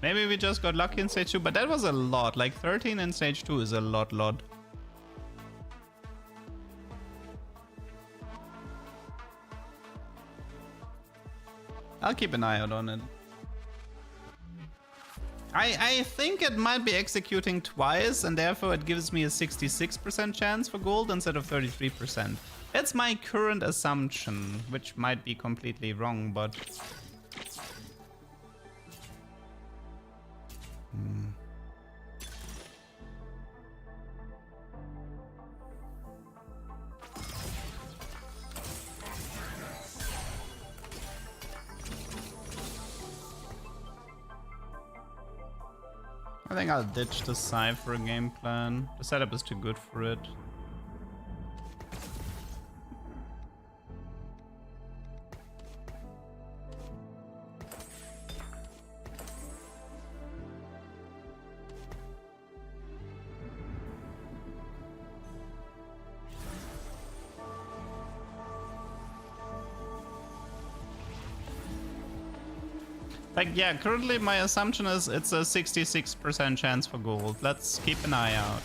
Maybe we just got lucky in stage 2, but that was a lot. Like 13 in stage 2 is a lot. I'll keep an eye out on it. I think it might be executing twice, and therefore it gives me a 66% chance for gold instead of 33%. That's my current assumption, which might be completely wrong, but... I think I'll ditch the Cypher game plan. The setup is too good for it. Like, yeah, currently my assumption is it's a 66% chance for gold. Let's keep an eye out.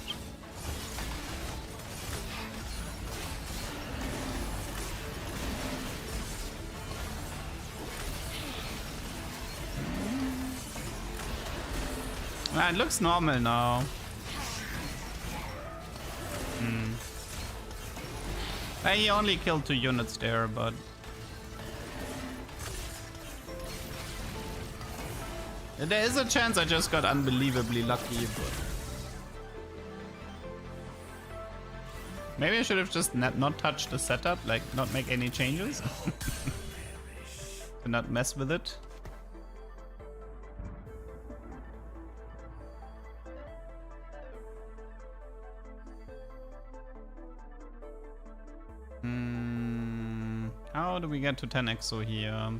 Ah, it looks normal now. He only killed 2 units there, but... There is a chance I just got unbelievably lucky, but... Maybe I should have just not touched the setup, like not make any changes. To not mess with it. How do we get to 10 exo here?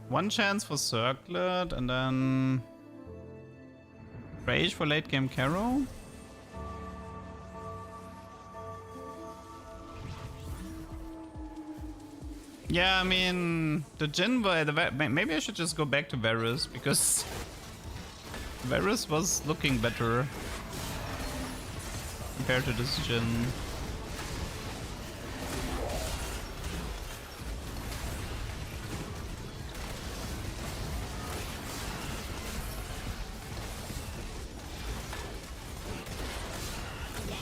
1 chance for Circlet, and then Rage for late game Caro. Yeah, I mean, the Jin, maybe I should just go back to Varus, because Varus was looking better compared to this Jin.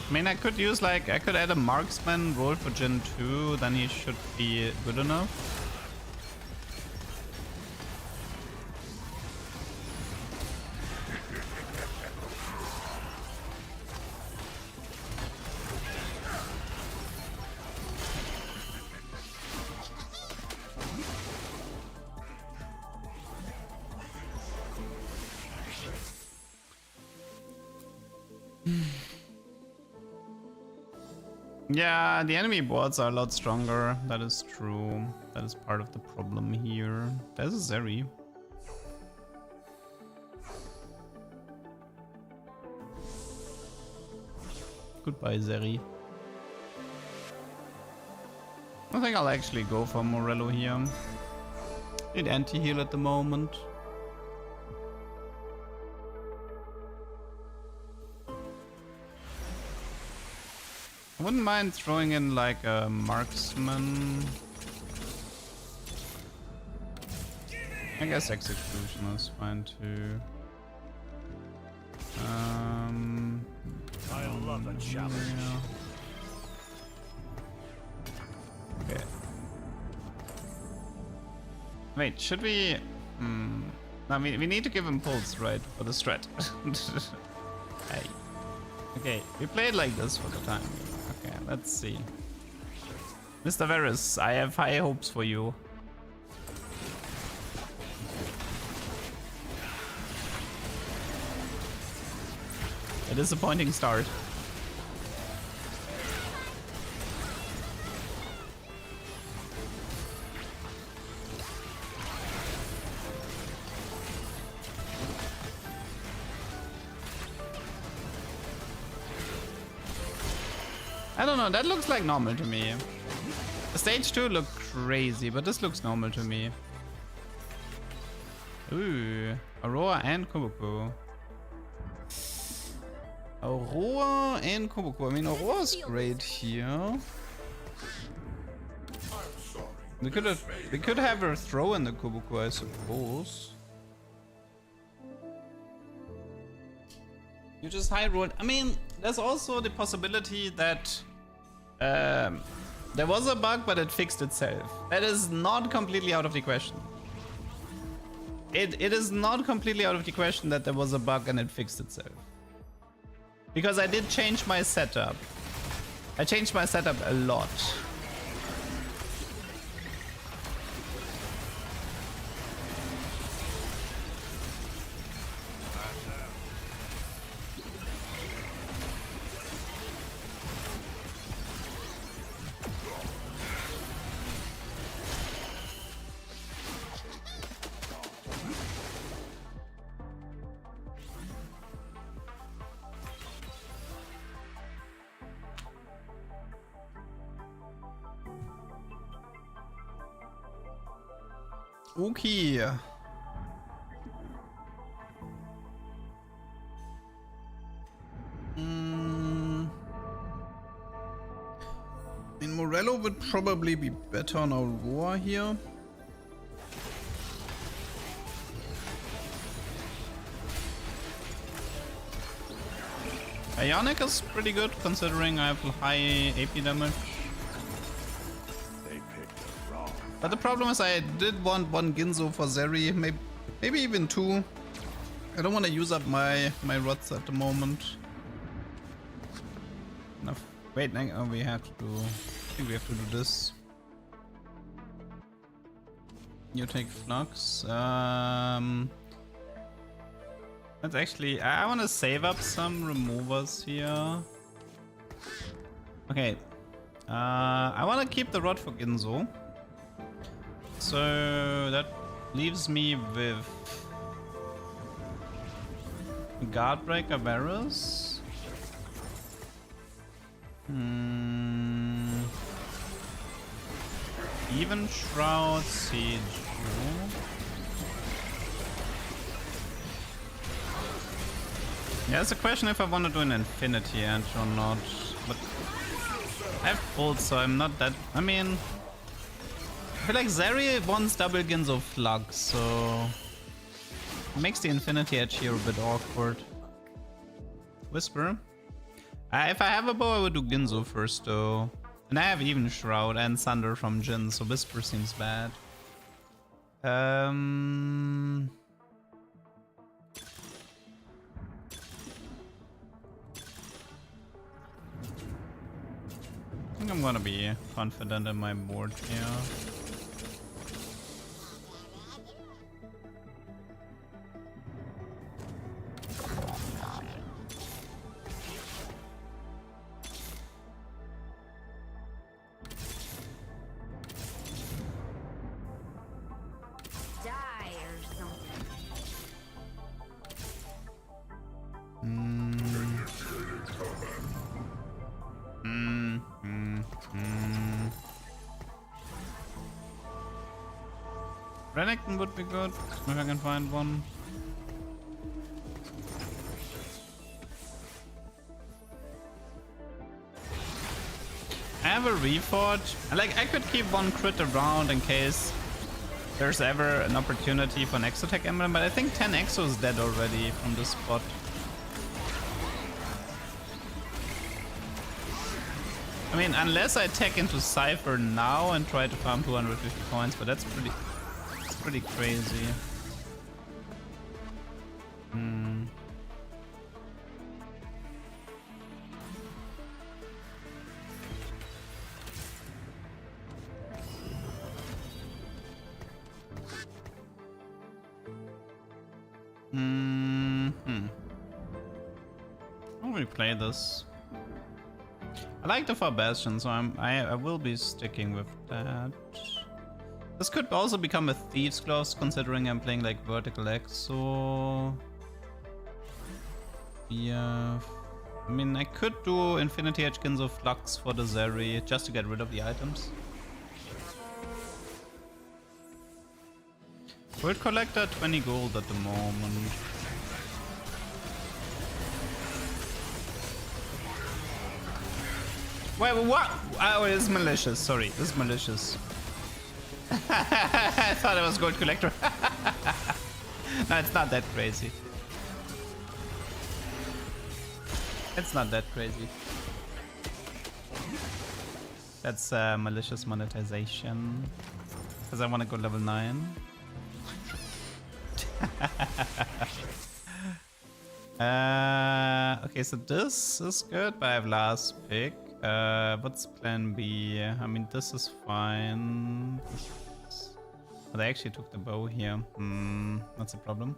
I mean, I could use I could add a marksman roll for Jin 2, then he should be good enough. Yeah, the enemy boards are a lot stronger. That is true. That is part of the problem here. There's a Zeri. Goodbye, Zeri. I think I'll actually go for Morello here. Need anti-heal at the moment. I wouldn't mind throwing in like a marksman. I guess execution is fine too. I love a challenge. Okay. Wait, should we? No, we need to give him pulse, right, for the strat. Hey. Okay, we played like this for the time. Okay, let's see. Mr. Varus, I have high hopes for you. A disappointing start. I don't know, that looks like normal to me. The stage 2 looked crazy, but this looks normal to me. Ooh, Aurora and Kobuko. Aurora and Kobuko. I mean, Aurora's great here. We could have her throw in the Kobuko, I suppose. You just high rolled. I mean, there's also the possibility that there was a bug, but it fixed itself. That is not completely out of the question. It is not completely out of the question that there was a bug and it fixed itself. Because I did change my setup. I changed my setup a lot. Okay. I mean, Morello would probably be better on Aurora here. Ionic is pretty good considering I have high AP damage. But the problem is I did want one Ginzo for Zeri, maybe even two. I don't want to use up my rods at the moment. Enough. Wait, oh, we have to do... I think we have to do this. You take Flux. Let's actually... I want to save up some removers here. Okay. I want to keep the rod for Ginzo. So that leaves me with Guardbreaker Varus. Even Shroud Siege. Yeah, it's a question if I want to do an Infinity Edge or not. But I have pulled, so I'm not that. I mean, I feel like Zeri wants double Ginzo Flux, so it makes the Infinity Edge here a bit awkward. Whisper. If I have a bow, I would do Ginzo first, though. And I have even Shroud and Thunder from Jin, so Whisper seems bad. I think I'm gonna be confident in my board here. Renekton would be good, if I can find one. I have a reforge. Like, I could keep one crit around in case there's ever an opportunity for an Exotech emblem, but I think 10 Exo is dead already from this spot. I mean, unless I tech into Cypher now and try to farm 250 coins, but that's pretty crazy. I'll replay this. I like the 4 Bastion, so I will be sticking with that. This could also become a Thieves Gloves, considering I'm playing like Vertical Exo. Yeah. I mean, I could do Infinity Edge Ginzo Flux for the Zeri, just to get rid of the items. World Collector, 20 gold at the moment. Wait, what? Oh, it's malicious. Sorry, this is malicious. I thought it was Gold Collector. No, it's not that crazy. It's not that crazy. That's malicious monetization. Because I want to go level 9. Okay, so this is good, but I have last pick. What's plan B? I mean, this is fine. Oh, they actually took the bow here. That's a problem.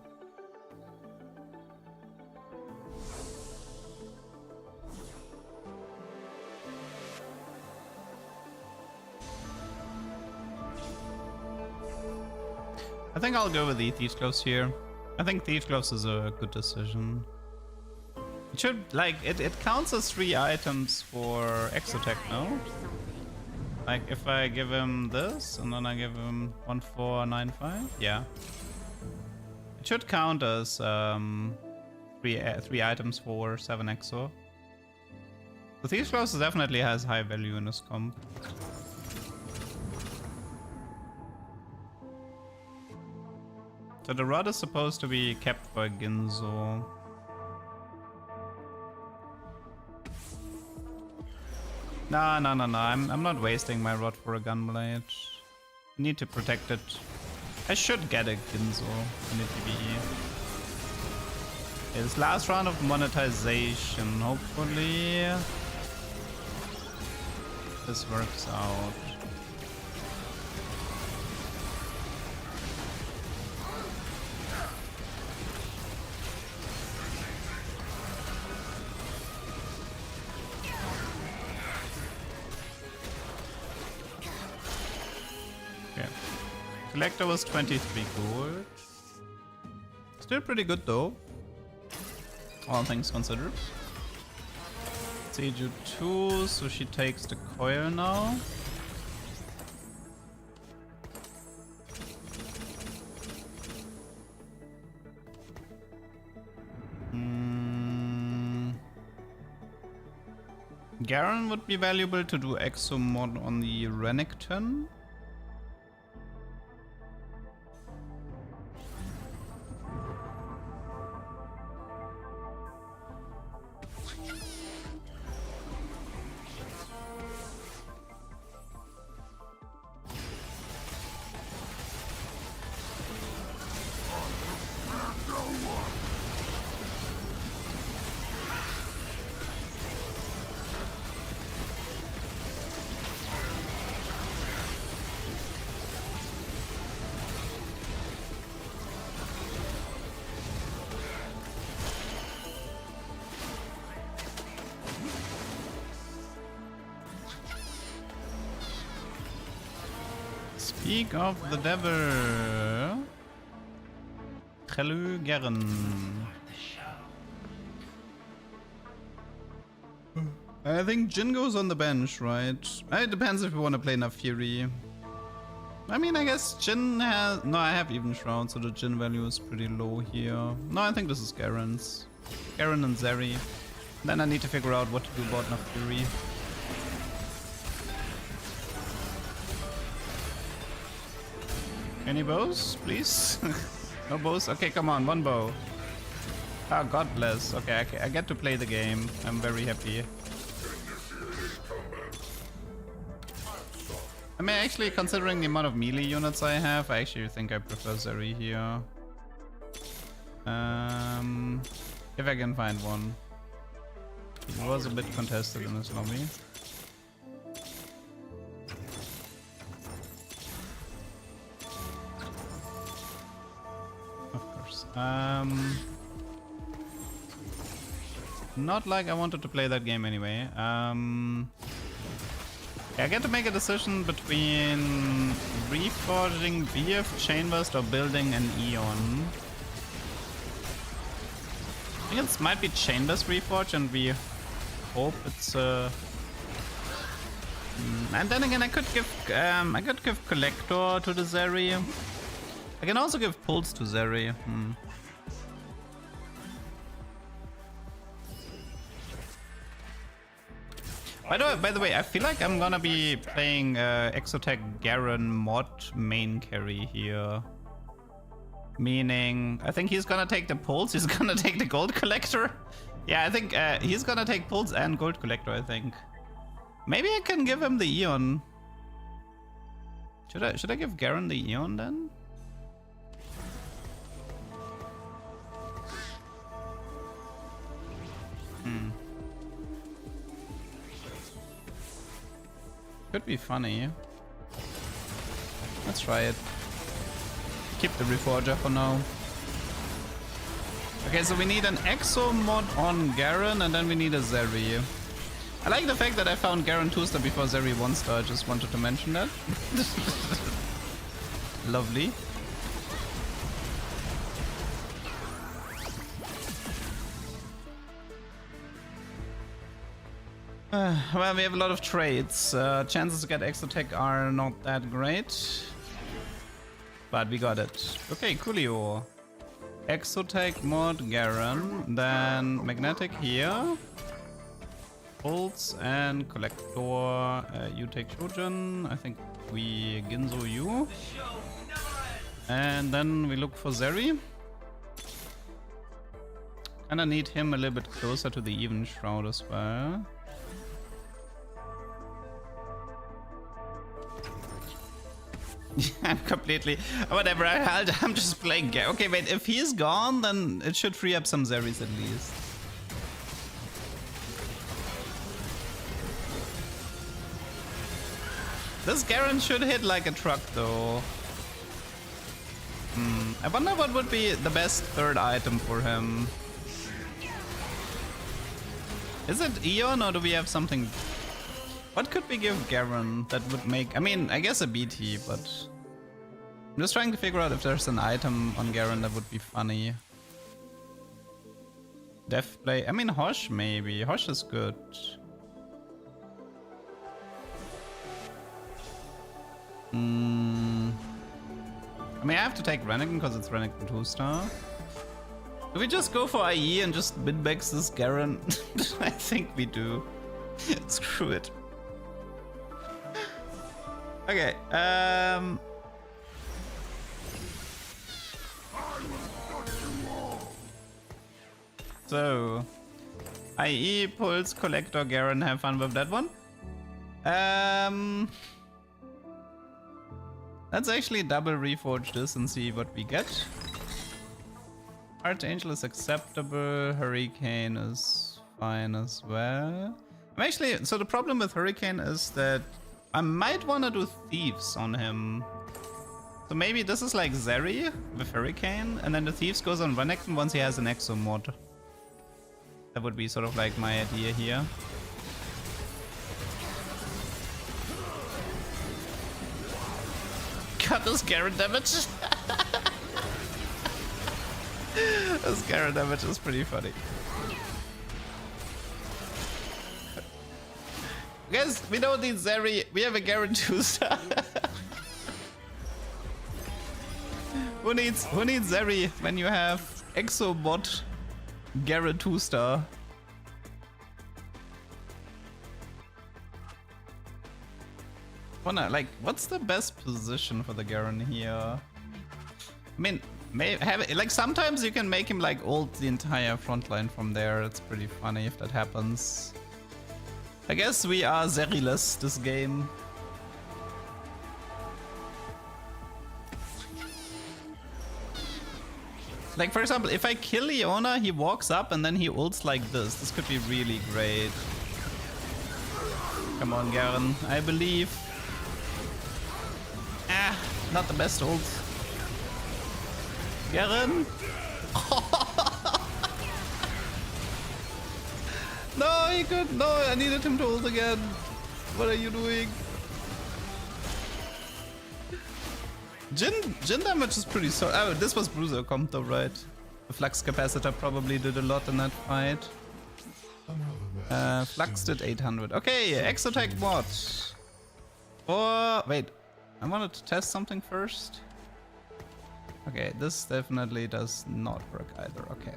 I think I'll go with the Thieves Gloves here. I think Thieves Gloves is a good decision. It should, like, it counts as 3 items for Exotech, no? Like, if I give him this, and then I give him 1495? Yeah. It should count as 3 items for 7 Exo. The Thieves Gloves definitely has high value in this comp. So the rod is supposed to be kept for Ginzo. No, I'm not wasting my rod for a gunblade. I need to protect it. I should get a Ginzo in the PvE. It's last round of monetization. Hopefully this works out. Collector was 23 gold. Still pretty good though, all things considered. Seiju 2, so she takes the coil now. Garen would be valuable to do exo mod on the Renekton. Speak of the devil. Hello, Garen. I think Jin goes on the bench, right? It depends if you want to play enough Fury. I mean, I guess Jin has... No, I have even Shroud, so the Jin value is pretty low here. No, I think this is Garen's. Garen and Zeri. Then I need to figure out what to do about enough Fury. Any bows, please? No bows? Okay, come on, one bow. Oh, God bless. Okay, I get to play the game. I'm very happy. I mean, actually, considering the amount of melee units I have, I actually think I prefer Zeri here. If I can find one. It was a bit contested in this lobby. Of course. Not like I wanted to play that game anyway. I get to make a decision between reforging BF Chainburst or building an Eon. I think it might be Chainburst Reforge, and we hope it's and then again, I could give Collector to the Zeri. I can also give Pulse to Zeri. By the way, I feel like I'm gonna be playing Exotech Garen mod main carry here. Meaning, I think he's gonna take the Pulse, he's gonna take the Gold Collector. Yeah, I think he's gonna take Pulse and Gold Collector, I think. Maybe I can give him the Eon. Should I give Garen the Eon then? Could be funny. Let's try it. Keep the Reforger for now. Okay, so we need an Exo mod on Garen, and then we need a Zeri. I like the fact that I found Garen 2-star before Zeri 1-star. I just wanted to mention that. Lovely. Well, we have a lot of trades. Chances to get Exotech are not that great. But we got it. Okay, coolio. Exotech mod Garen. Then Magnetic here. Pulse and Collector. You take Shojin. I think we Ginzo you. And then we look for Zeri. Kinda need him a little bit closer to the Even Shroud as well. I'm completely... Whatever, I'm just playing... Okay, wait, if he's gone, then it should free up some Zeris at least. This Garen should hit like a truck, though. I wonder what would be the best third item for him. Is it Eon, or do we have something... What could we give Garen that would make... I mean, I guess a BT, but... I'm just trying to figure out if there's an item on Garen that would be funny. Deathblade... I mean, Hosh maybe. Hosh is good. I mean, I have to take Renekton because it's Renekton 2-star. Do we just go for IE and just min-max this Garen? I think we do. Screw it. Okay, so IE, Pulse, Collector, Garen, have fun with that one. Let's actually double reforge this and see what we get. Archangel is acceptable, Hurricane is fine as well. I'm actually, so the problem with Hurricane is that I might want to do Thieves on him. So maybe this is like Zeri with Hurricane, and then the Thieves goes on Renekton once he has an Exo mod. That would be sort of like my idea here. God, this Garen damage! This Garen damage is pretty funny. Guys, we don't need Zeri, we have a Garen 2-star. Who needs Zeri when you have Exo mod Garen 2-star? Like, what's the best position for the Garen here? I mean, like sometimes you can make him like ult the entire front line from there. It's pretty funny if that happens. I guess we are Zeri-less this game. Like for example, if I kill Leona, he walks up and then he ults like this. This could be really great. Come on, Garen. I believe. Ah, not the best ult. Garen? No, he couldn't. No, I needed him to ult again. What are you doing? Jhin damage is pretty solid. Oh, this was Bruiser comp though, right? The Flux Capacitor probably did a lot in that fight. Flux did 800. Okay, Exotech mod. Or wait, I wanted to test something first. Okay, this definitely does not work either. Okay.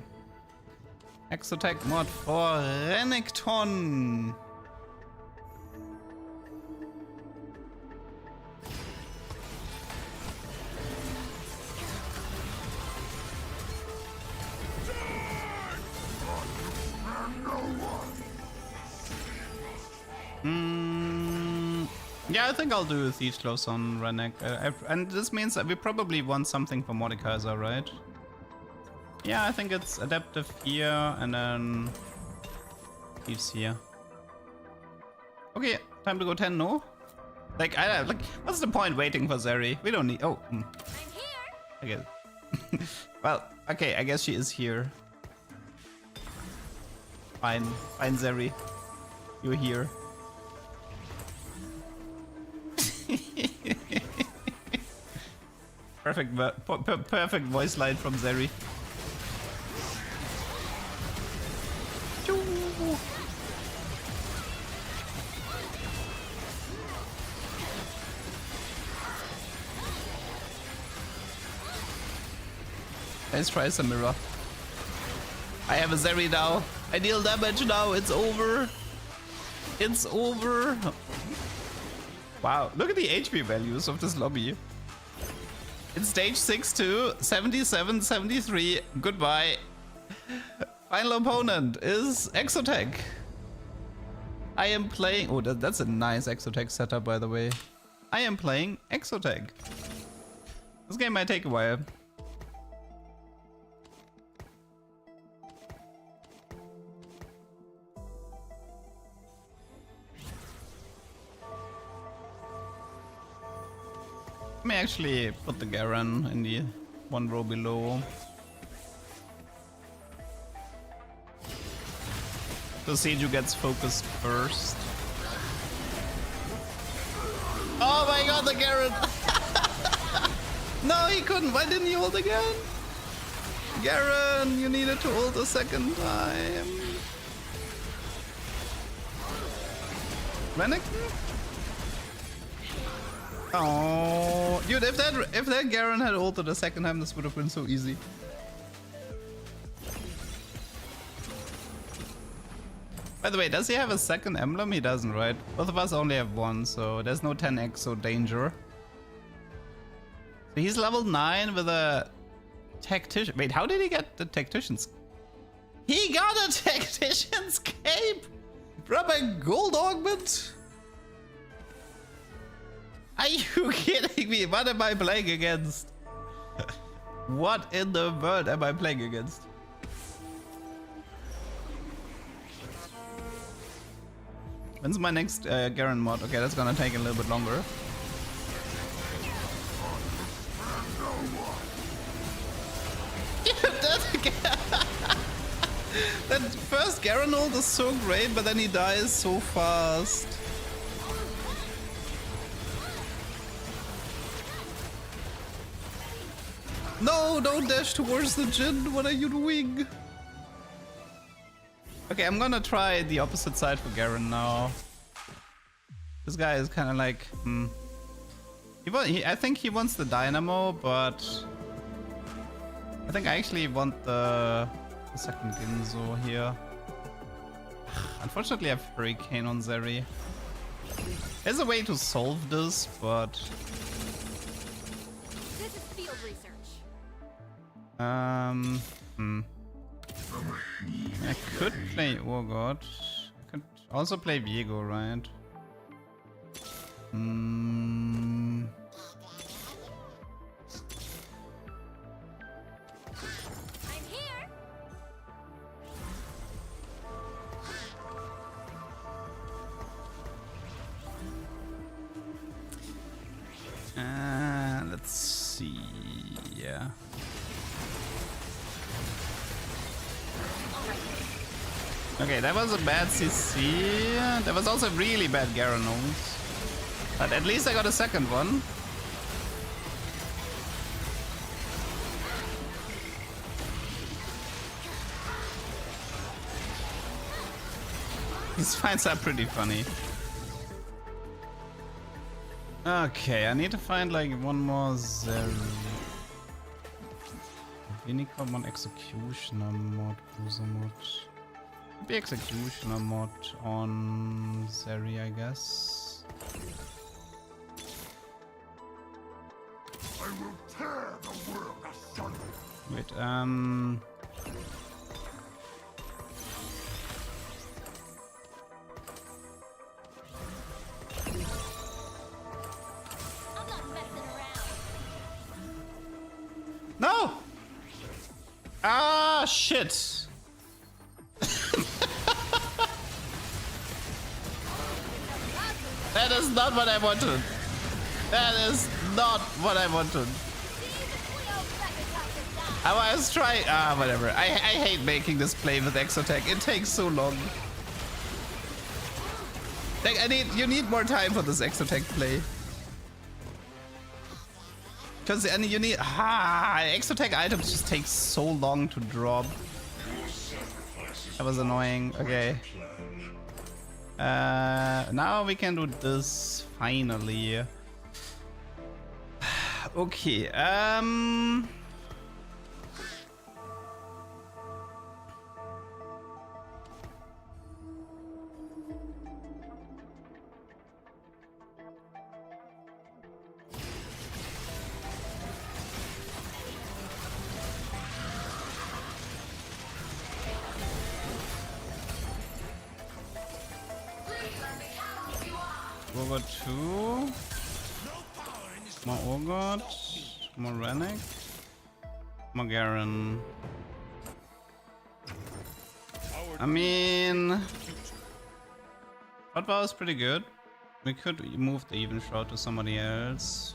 Exotech mod for Renekton. Yeah, I think I'll do Thieves Close on Renek. And this means that we probably want something for Mordekaiser, right? Yeah, I think it's Adaptive here and then Thieves here. Okay, time to go 10, no? Like, what's the point waiting for Zeri? We don't need. Oh, I'm here. Okay. Well, okay, I guess she is here. Fine, Zeri. You're here. Perfect voice line from Zeri. Let's try some mirror. I have a Zeri now. I deal damage now. It's over. It's over. Wow, look at the HP values of this lobby. It's stage 6 to 77, 73. Goodbye. Final opponent is Exotech. I am playing. Oh, that's a nice Exotech setup, by the way. I am playing Exotech. This game might take a while. Let me actually put the Garen in the one row below. So Seju gets focused first. Oh my god, the Garen! No, he couldn't. Why didn't he ult again? Garen, you needed to ult a second time. Renekton? Oh, dude! If that Garen had ulted a second time, this would have been so easy. By the way, does he have a second emblem? He doesn't, right? Both of us only have one, so there's no 10x, so danger. So he's level 9 with a tactician. Wait, how did he get the tactician's? He got a tactician's cape from a gold augment. Are you kidding me? What am I playing against? What in the world am I playing against? When's my next Garen mod? Okay, that's gonna take a little bit longer. That first Garen ult is so great, but then he dies so fast. No, don't dash towards the Jhin. What are you doing? Okay, I'm gonna try the opposite side for Garen now. This guy is kind of like, I think he wants the Dynamo, but I think I actually want the second Ginzo here. Unfortunately, I have Hurricane on Zeri. There's a way to solve this, but This is field research. I could play. Oh god. I could also play Viego, right? I'm here. Let's see. Yeah. Okay, that was a bad CC. That was also a really bad Garanos. But at least I got a second one. These fights are pretty funny. Okay, I need to find like one more Vinicom, one Executioner mod, User mod. Maybe Executioner mod on Zeri, I guess. I will tear the world asunder. Wait, I'm not messing around. No! Ah, shit! That is not what I wanted. That is not what I wanted. I was trying. Ah, whatever. I hate making this play with Exotech. It takes so long. Like, you need more time for this Exotech play. Because you need Exotech items just take so long to drop. That was annoying. Okay. Now we can do this finally. Okay. Ogre 2. More Ogre. More Rennick. More Garen. I mean, Shot Bow is pretty good. We could move the Even Shroud to somebody else.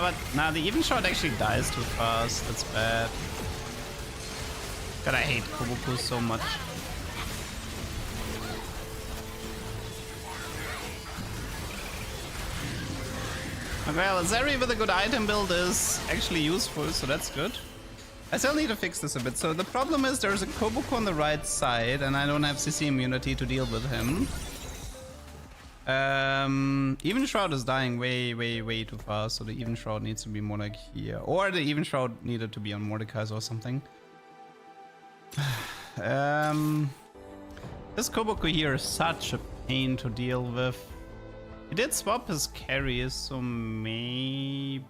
But nah, the Even Shot actually dies too fast. That's bad. God, I hate Kobuku so much. Okay, well, Zeri with a good item build is actually useful, so that's good. I still need to fix this a bit. So the problem is there's a Kobuku on the right side, and I don't have CC immunity to deal with him. Even Shroud is dying way too fast, so the Even Shroud needs to be more like here. Or the Even Shroud needed to be on Mordekaiser or something. This Kobuku here is such a pain to deal with. He did swap his carries, so maybe...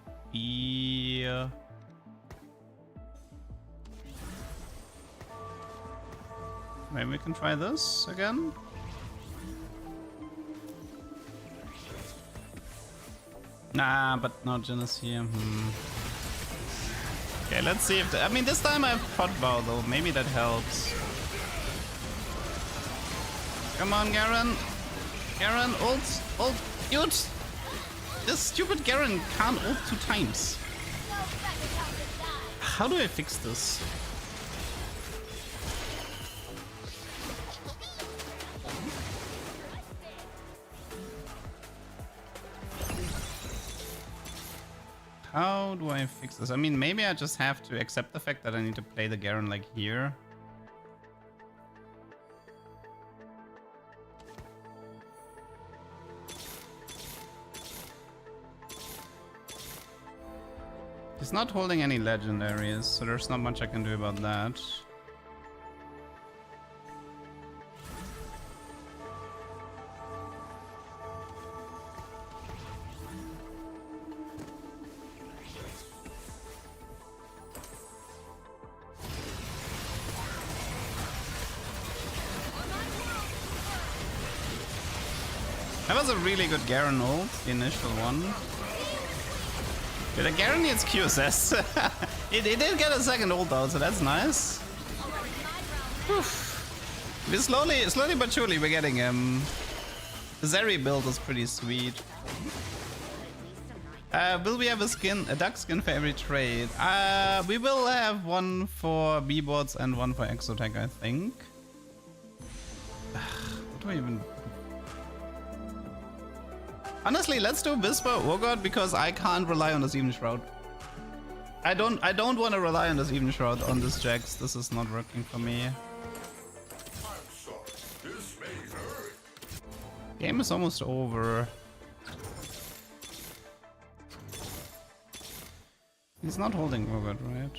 maybe we can try this again? Nah, but no Jin is here. Okay, let's see if... I mean, this time I have Pot Bow though. Maybe that helps. Come on, Garen. Garen, ult, ult, ult! This stupid Garen can't ult 2 times. How do I fix this? How do I fix this? I mean, maybe I just have to accept the fact that I need to play the Garen like here. He's not holding any legendaries, so there's not much I can do about that. That was a really good Garen ult, the initial one. But the Garen needs QSS. He did get a second ult out, so that's nice. We're slowly but surely we're getting him. The Zeri build is pretty sweet. Will we have a duck skin for every trade? We will have one for B-bots and one for Exotech, I think. What do I even... Honestly, let's do Whisper Urgot because I can't rely on this Even Shroud. I don't want to rely on this Even Shroud on this Jax. This is not working for me. Game is almost over. He's not holding Urgot, right?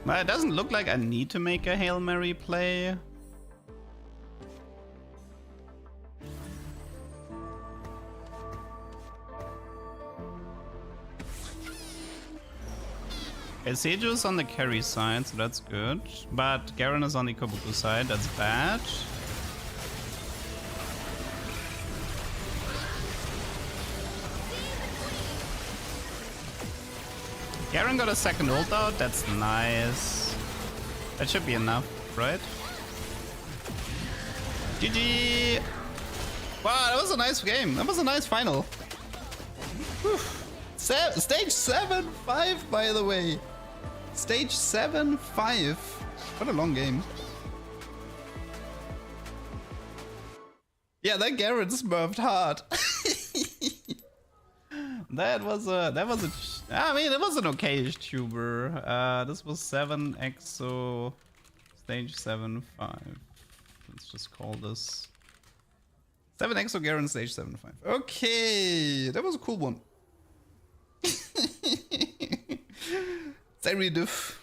Well, it doesn't look like I need to make a Hail Mary play. Seju's on the carry side, so that's good. But Garen is on the Kabuki side, that's bad. Garen got a second ult out, that's nice. That should be enough, right? GG! Wow, that was a nice game. That was a nice final. Whew. Stage 7-5, by the way. Stage 7-5. What a long game. Yeah, that Garen smurfed hard. that was a. I mean, it was an okay tuber. This was 7 Exo. Stage 7-5. Let's just call this 7 Exo Garen stage 7-5. Okay, that was a cool one. Very diff.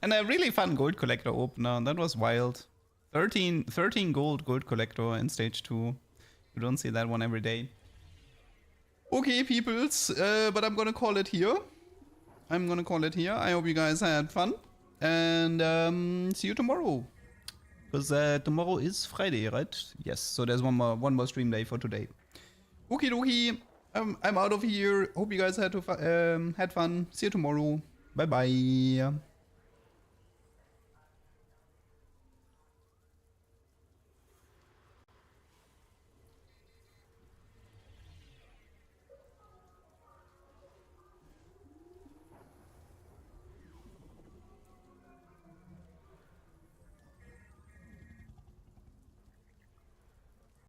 And a really fun gold collector opener. That was wild. 13 gold collector in stage 2. You don't see that one every day. Okay, peoples. But I'm gonna call it here. I hope you guys had fun. And see you tomorrow. Because tomorrow is Friday, right? Yes. So there's one more stream day for today. Okie dokie. I'm out of here. Hope you guys had fun. See you tomorrow. Bye bye.